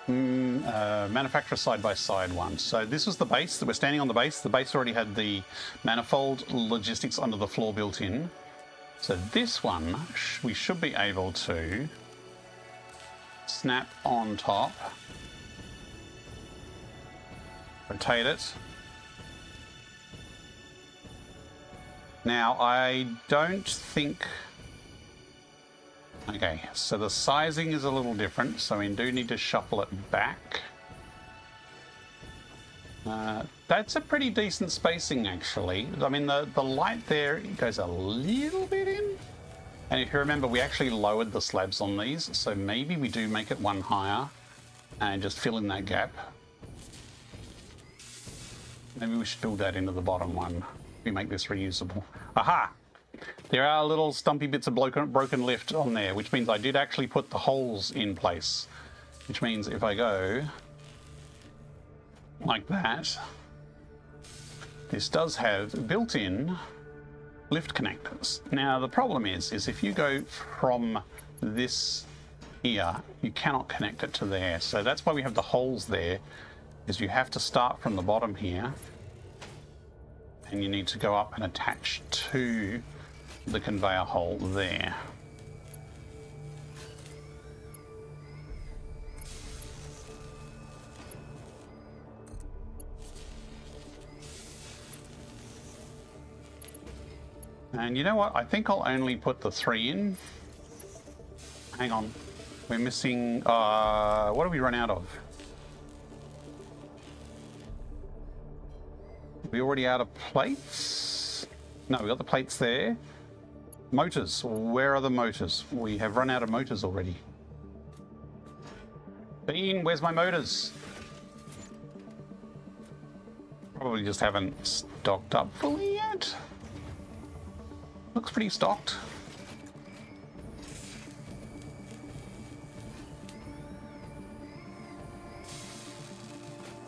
manufacturer side-by-side one. So this was the base that we're standing on. The base already had the manifold logistics under the floor built in. So this one we should be able to snap on top, rotate it. Now I don't think. Okay, so the sizing is a little different, so we do need to shuffle it back. That's a pretty decent spacing, actually. I mean, the light there goes a little bit in. And if you remember, we actually lowered the slabs on these, so maybe we do make it one higher and just fill in that gap. Maybe we should build that into the bottom one. We make this reusable. Aha! There are little stumpy bits of broken lift on there, which means I did actually put the holes in place. Which means if I go like that, this does have built-in lift connectors. Now the problem is if you go from this here, you cannot connect it to there. So that's why we have the holes there, is you have to start from the bottom here, and you need to go up and attach to the conveyor hole there. And you know what? I think I'll only put the 3 in. Hang on. We're missing... what do we run out of? Are we already out of plates? No, we got the plates there. Motors. Where are the motors? We have run out of motors already. Bean, where's my motors? Probably just haven't stocked up fully yet. Looks pretty stocked.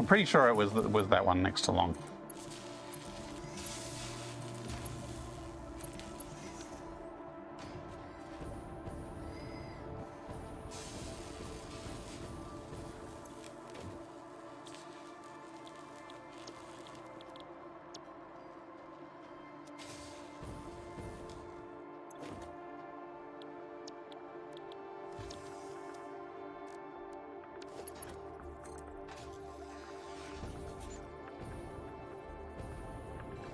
I'm pretty sure it was that one next to long.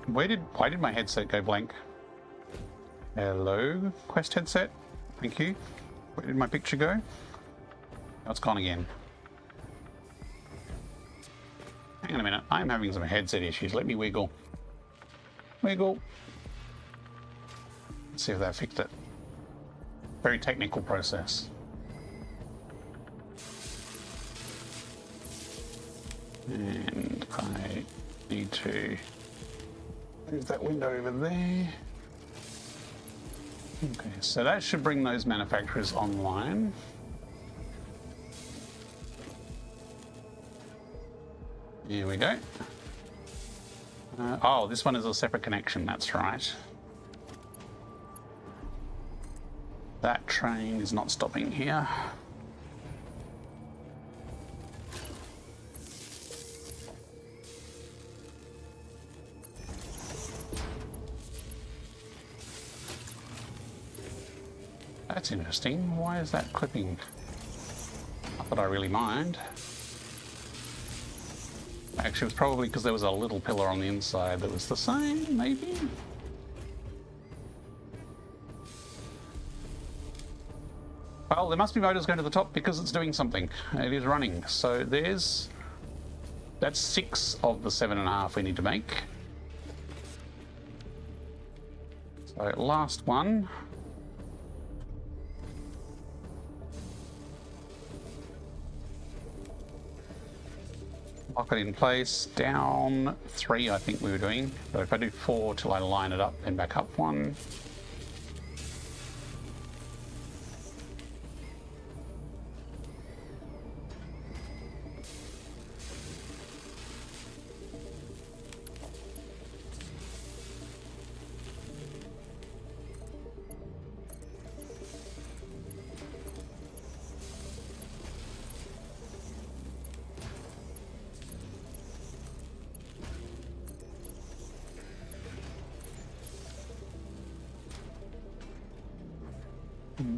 Why did my headset go blank? Hello, Quest headset. Thank you. Where did my picture go? Oh, it's gone again. Hang on a minute. I'm having some headset issues. Let me wiggle. Wiggle. Let's see if that fixed it. Very technical process. And I Need to move that window over there. Okay, so that should bring those manufacturers online. Here we go. Oh, this one is a separate connection, that's right. That train is not stopping here. That's interesting. Why is that clipping? Not that I really mind. Actually, it was probably because there was a little pillar on the inside that was the same, maybe? Well, there must be motors going to the top because it's doing something. It is running. So that's 6 of the 7.5 we need to make. So last one. Lock it in place, down 3 I think we were doing, but if I do 4 till I line it up, then back up 1.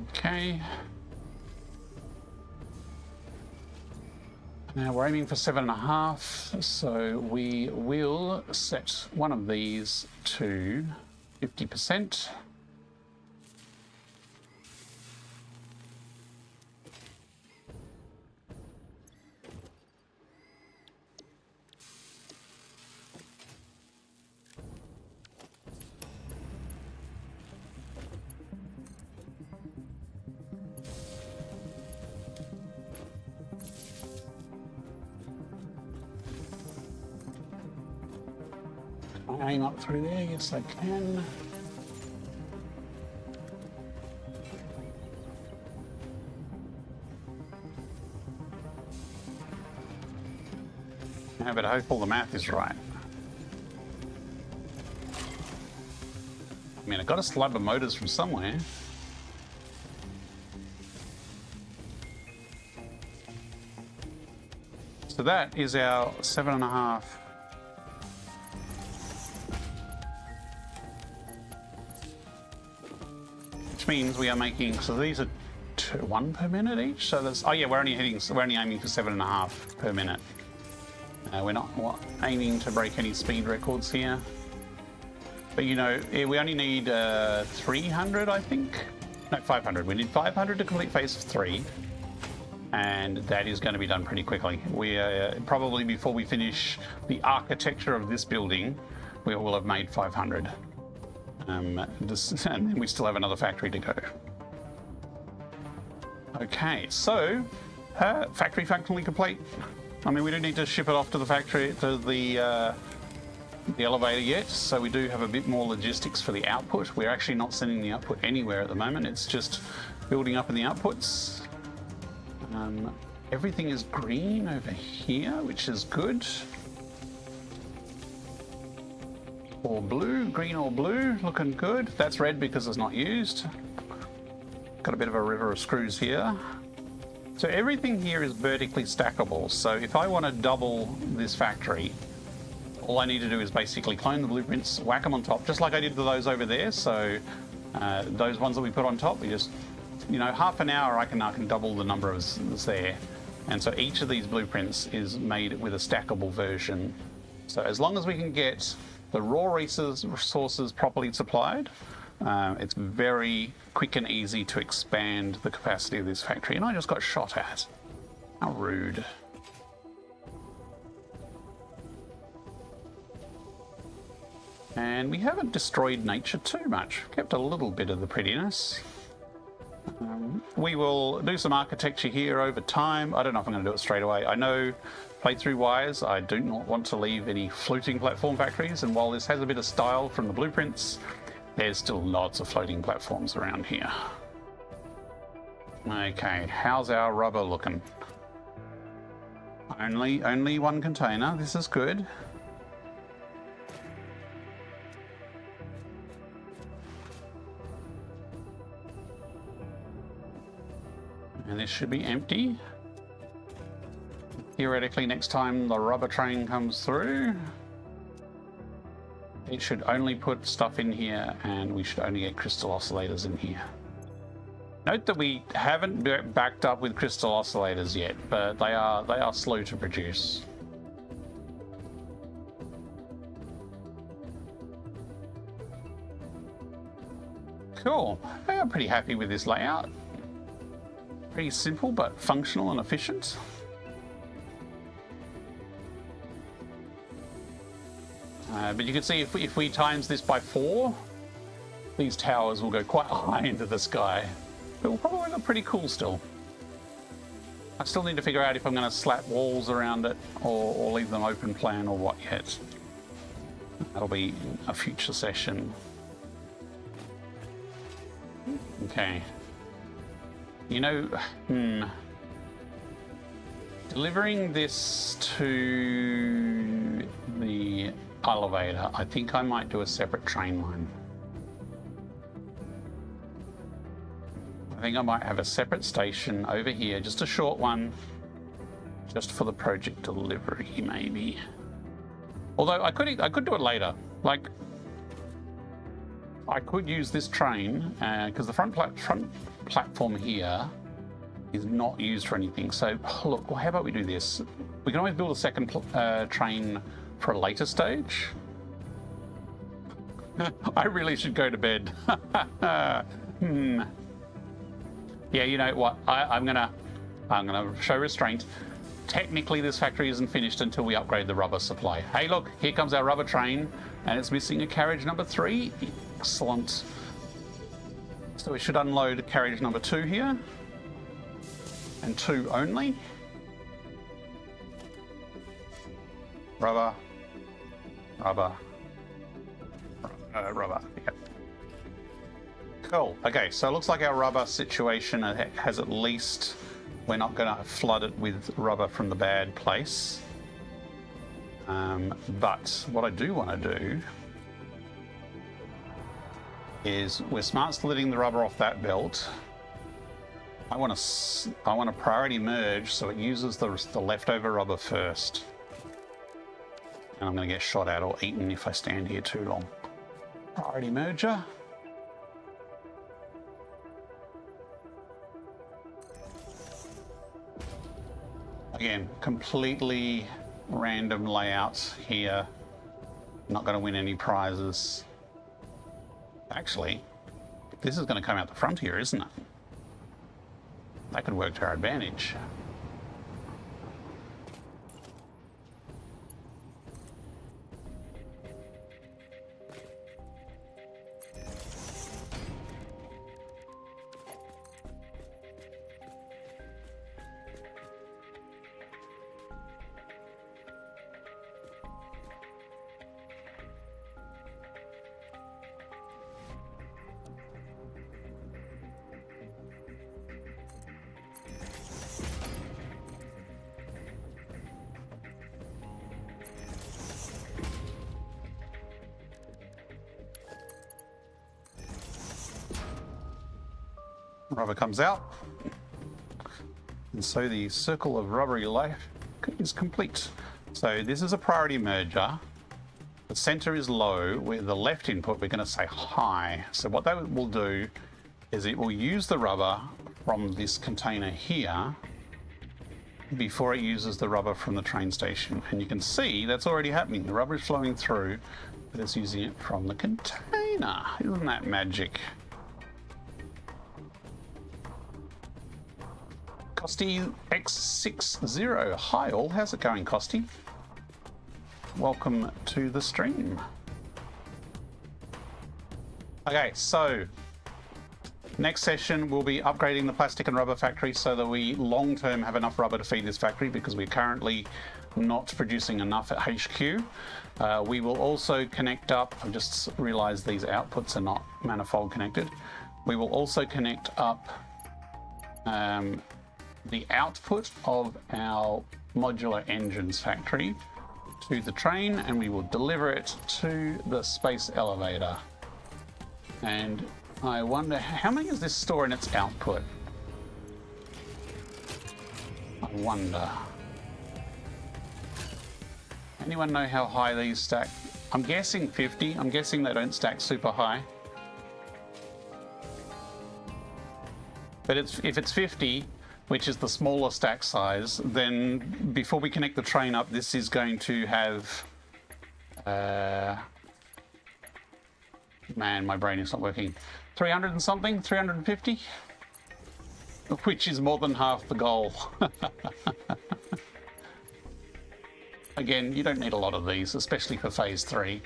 Okay. Now we're aiming for 7.5, so we will set one of these to 50%. Can I aim up through there? Yes, I can. Yeah, but I hope all the math is right. I mean, I got a slab of motors from somewhere. So that is our 7.5. Which means we are making, so these are 1 per minute each. So that's, oh yeah, we're only aiming for 7.5 per minute. We're not aiming to break any speed records here. But you know, we only need 300, I think. No, 500. We need 500 to complete phase 3. And that is going to be done pretty quickly. We probably before we finish the architecture of this building, we will have made 500. And then we still have another factory to go. Okay, so factory functionally complete. I mean, we don't need to ship it off to the factory, to the elevator yet, so we do have a bit more logistics for the output. We're actually not sending the output anywhere at the moment. It's just building up in the outputs. Everything is green over here, which is good. Or blue, green or blue, looking good. That's red because it's not used. Got a bit of a river of screws here. So everything here is vertically stackable. So if I want to double this factory, all I need to do is basically clone the blueprints, whack them on top, just like I did with those over there. So those ones that we put on top, we just, you know, half an hour I can double the number that's there. And so each of these blueprints is made with a stackable version. So as long as we can get the raw resources properly supplied, it's very quick and easy to expand the capacity of this factory. And I just got shot at. How rude. And we haven't destroyed nature too much. Kept a little bit of the prettiness. We will do some architecture here over time. I don't know if I'm going to do it straight away. I know playthrough-wise, I do not want to leave any floating platform factories, and while this has a bit of style from the blueprints, there's still lots of floating platforms around here. Okay, how's our rubber looking? Only one container. This is good. And this should be empty. Theoretically, next time the rubber train comes through, it should only put stuff in here, and we should only get crystal oscillators in here. Note that we haven't backed up with crystal oscillators yet, but they are slow to produce. Cool. I'm pretty happy with this layout. Pretty simple, but functional and efficient. But you can see if we times this by 4, these towers will go quite high into the sky. It will probably look pretty cool still. I still need to figure out if I'm going to slap walls around it or leave them open plan or what yet. That'll be a future session. Okay. You know, delivering this to the elevator, I think I might do a separate train line. I think I might have a separate station over here, just a short one, just for the project delivery, maybe. Although I could do it later. Like, I could use this train because the front platform here is not used for anything. So look, well, how about we do this? We can always build a second train for a later stage. I really should go to bed. Yeah, you know what? I'm gonna show restraint. Technically, this factory isn't finished until we upgrade the rubber supply. Hey, look, here comes our rubber train, and it's missing a carriage number 3. Excellent. So we should unload carriage number 2 here, and 2 only. Rubber, rubber, rubber. Yep. Cool. Okay, so it looks like our rubber situation has at least, we're not going to flood it with rubber from the bad place. But what I do want to do is we're smart splitting the rubber off that belt. I want to priority merge so it uses the leftover rubber first. And I'm going to get shot at or eaten if I stand here too long. Priority merger. Again, completely random layouts here. Not going to win any prizes. Actually, this is going to come out the front here, isn't it? That could work to our advantage. Rubber comes out, and so the circle of rubbery life is complete. So this is a priority merger. The center is low. With the left input, we're going to say high. So what that will do is it will use the rubber from this container here before it uses the rubber from the train station. And you can see that's already happening. The rubber is flowing through, but it's using it from the container. Isn't that magic? Costy X60. Hi all, how's it going, Costy? Welcome to the stream. Okay, so next session we'll be upgrading the plastic and rubber factory so that we long-term have enough rubber to feed this factory, because we're currently not producing enough at HQ. We will also connect up, I've just realized these outputs are not manifold connected. We will also connect up the output of our Modular Engines factory to the train, and we will deliver it to the space elevator. And I wonder, how many does this store in its output? I wonder. Anyone know how high these stack? I'm guessing 50. I'm guessing they don't stack super high. But if it's 50, which is the smaller stack size, then before we connect the train up, this is going to have... man, my brain is not working. 300 and something? 350? Which is more than half the goal. Again, you don't need a lot of these, especially for phase 3.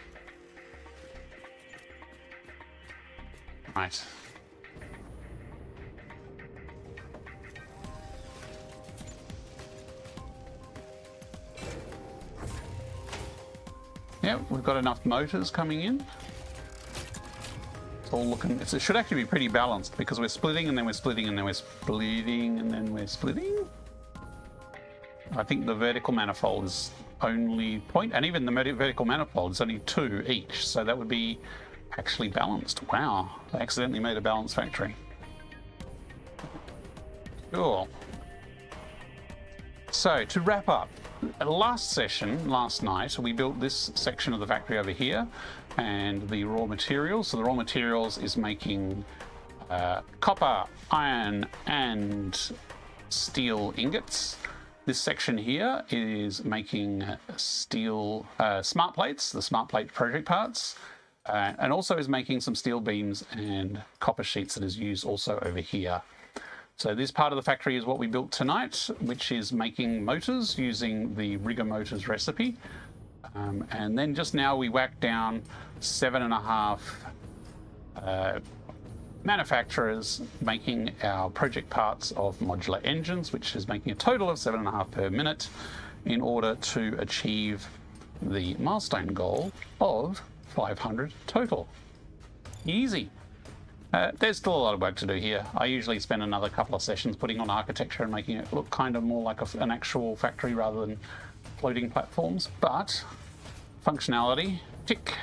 Right. Yeah, we've got enough motors coming in. It's all looking, it should actually be pretty balanced because we're splitting and then we're splitting and then we're splitting and then we're splitting. I think the vertical manifold is only and even the vertical manifold is only 2 each, so that would be actually balanced. Wow, I accidentally made a balanced factory. Cool. So to wrap up, last night, we built this section of the factory over here and the raw materials. So the raw materials is making copper, iron, and steel ingots. This section here is making steel smart plates, the smart plate project parts, and also is making some steel beams and copper sheets that is used also over here. So this part of the factory is what we built tonight, which is making motors using the Rigger Motors recipe. And then just now we whacked down 7.5 manufacturers making our project parts of Modular Engines, which is making a total of 7.5 per minute in order to achieve the milestone goal of 500 total. Easy. There's still a lot of work to do here. I usually spend another couple of sessions putting on architecture and making it look kind of more like an actual factory rather than floating platforms, but functionality, tick.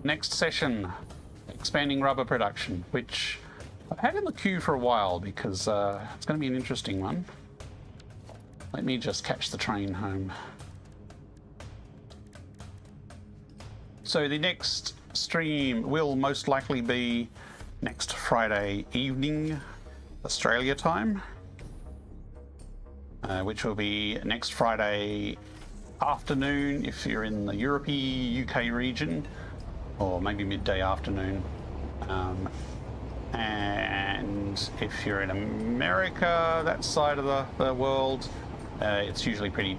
Next session, expanding rubber production, which I've had in the queue for a while because it's going to be an interesting one. Let me just catch the train home. So the next stream will most likely be next Friday evening, Australia time, which will be next Friday afternoon if you're in the European UK region, or maybe midday afternoon. And if you're in America, that side of the world, it's usually pretty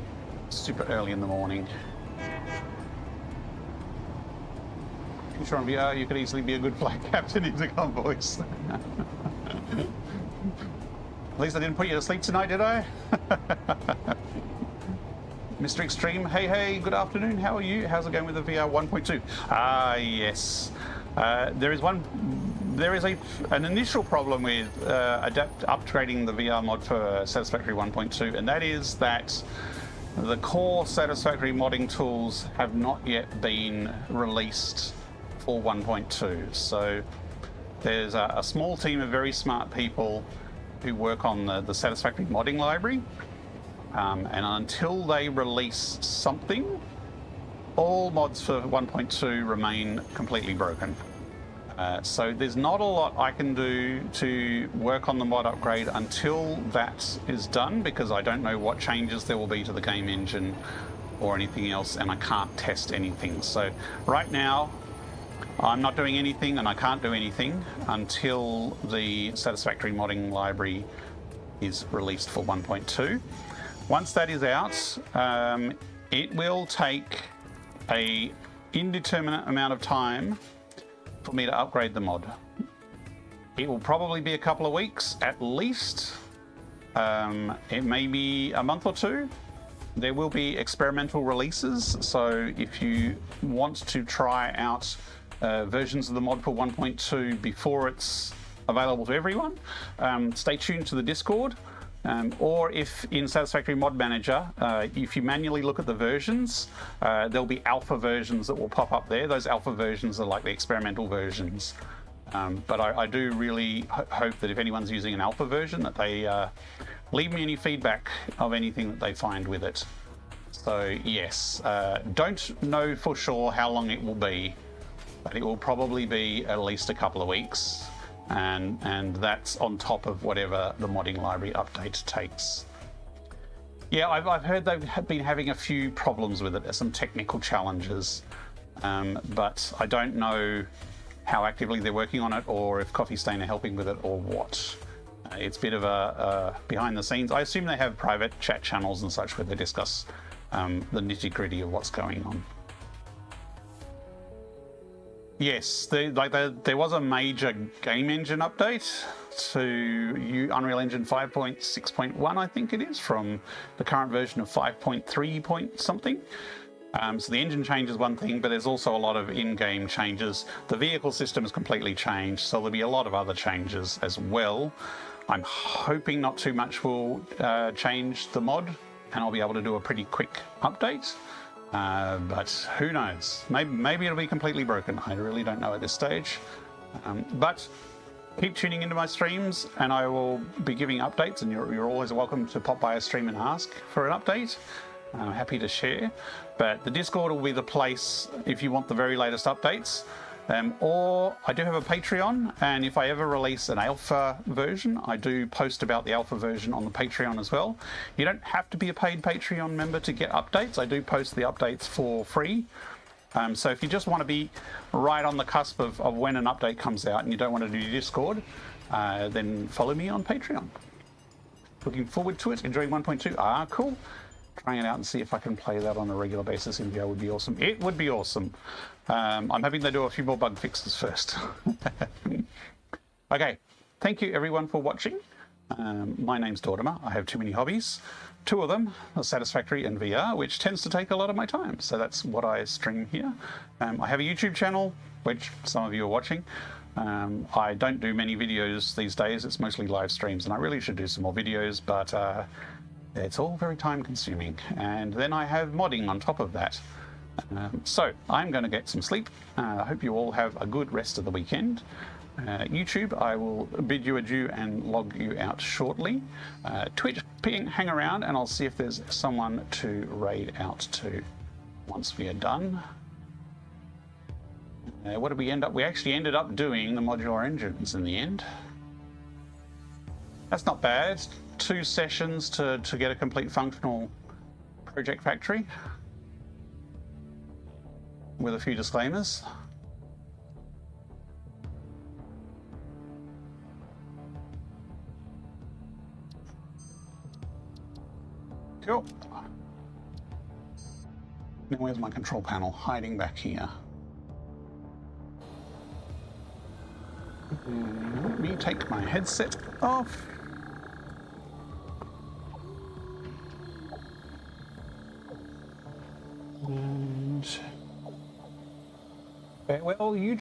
super early in the morning. If you're on VR, you could easily be a good flight captain in the convoys. At least I didn't put you to sleep tonight, did I? Mr. Extreme, hey, good afternoon. How are you? How's it going with the VR 1.2? Ah, yes. There is an initial problem with upgrading the VR mod for Satisfactory 1.2, and that is that the core Satisfactory modding tools have not yet been released for 1.2. So there's a small team of very smart people who work on the Satisfactory modding library, and until they release something, all mods for 1.2 remain completely broken. So there's not a lot I can do to work on the mod upgrade until that is done, because I don't know what changes there will be to the game engine or anything else, and I can't test anything. So right now I'm not doing anything, and I can't do anything until the Satisfactory modding library is released for 1.2. Once that is out, it will take an indeterminate amount of time for me to upgrade the mod. It will probably be a couple of weeks at least. It may be a month or two, there will be experimental releases, so if you want to try out versions of the mod for 1.2 before it's available to everyone, stay tuned to the Discord. Or if in Satisfactory Mod Manager, if you manually look at the versions, there'll be alpha versions that will pop up there. Those alpha versions are like the experimental versions. But I do really hope that if anyone's using an alpha version, that they leave me any feedback of anything that they find with it. So yes, don't know for sure how long it will be, but it will probably be at least a couple of weeks. And that's on top of whatever the modding library update takes. Yeah, I've heard they've been having a few problems with it. There's some technical challenges, but I don't know how actively they're working on it, or if Coffee Stain are helping with it, or what. It's a bit of a behind the scenes. I assume they have private chat channels and such where they discuss the nitty-gritty of what's going on. Yes, there was a major game engine update to Unreal Engine 5.6.1, I think it is, from the current version of 5.3 point something. So the engine change is one thing, but there's also a lot of in-game changes. The vehicle system is completely changed, so there'll be a lot of other changes as well. I'm hoping not too much will change the mod, and I'll be able to do a pretty quick update. But who knows? Maybe it'll be completely broken. I really don't know at this stage. But keep tuning into my streams, and I will be giving updates. And you're always welcome to pop by a stream and ask for an update. I'm happy to share. But the Discord will be the place if you want the very latest updates. Or I do have a Patreon, and if I ever release an alpha version, I do post about the alpha version on the Patreon as well. You don't have to be a paid Patreon member to get updates. I do post the updates for free. So if you just want to be right on the cusp of when an update comes out and you don't want to do Discord, then follow me on Patreon. Looking forward to it. Enjoying 1.2. Ah, cool. Trying it out and see if I can play that on a regular basis in VR would be awesome. It would be awesome. I'm hoping they do a few more bug fixes first. Okay, thank you everyone for watching. My name's Dortimer. I have too many hobbies. Two of them are Satisfactory and VR, which tends to take a lot of my time. So that's what I stream here. I have a YouTube channel, which some of you are watching. I don't do many videos these days. It's mostly live streams, and I really should do some more videos, but it's all very time consuming. And then I have modding on top of that. So I'm going to get some sleep. I hope you all have a good rest of the weekend. YouTube, I will bid you adieu and log you out shortly. Twitch, hang around and I'll see if there's someone to raid out to once we are done. What did we end up? We actually ended up doing the modular engines in the end. That's not bad. 2 sessions to get a complete functional project factory with a few disclaimers. Cool. Now where's my control panel? Hiding back here. Let me take my headset off. And well, you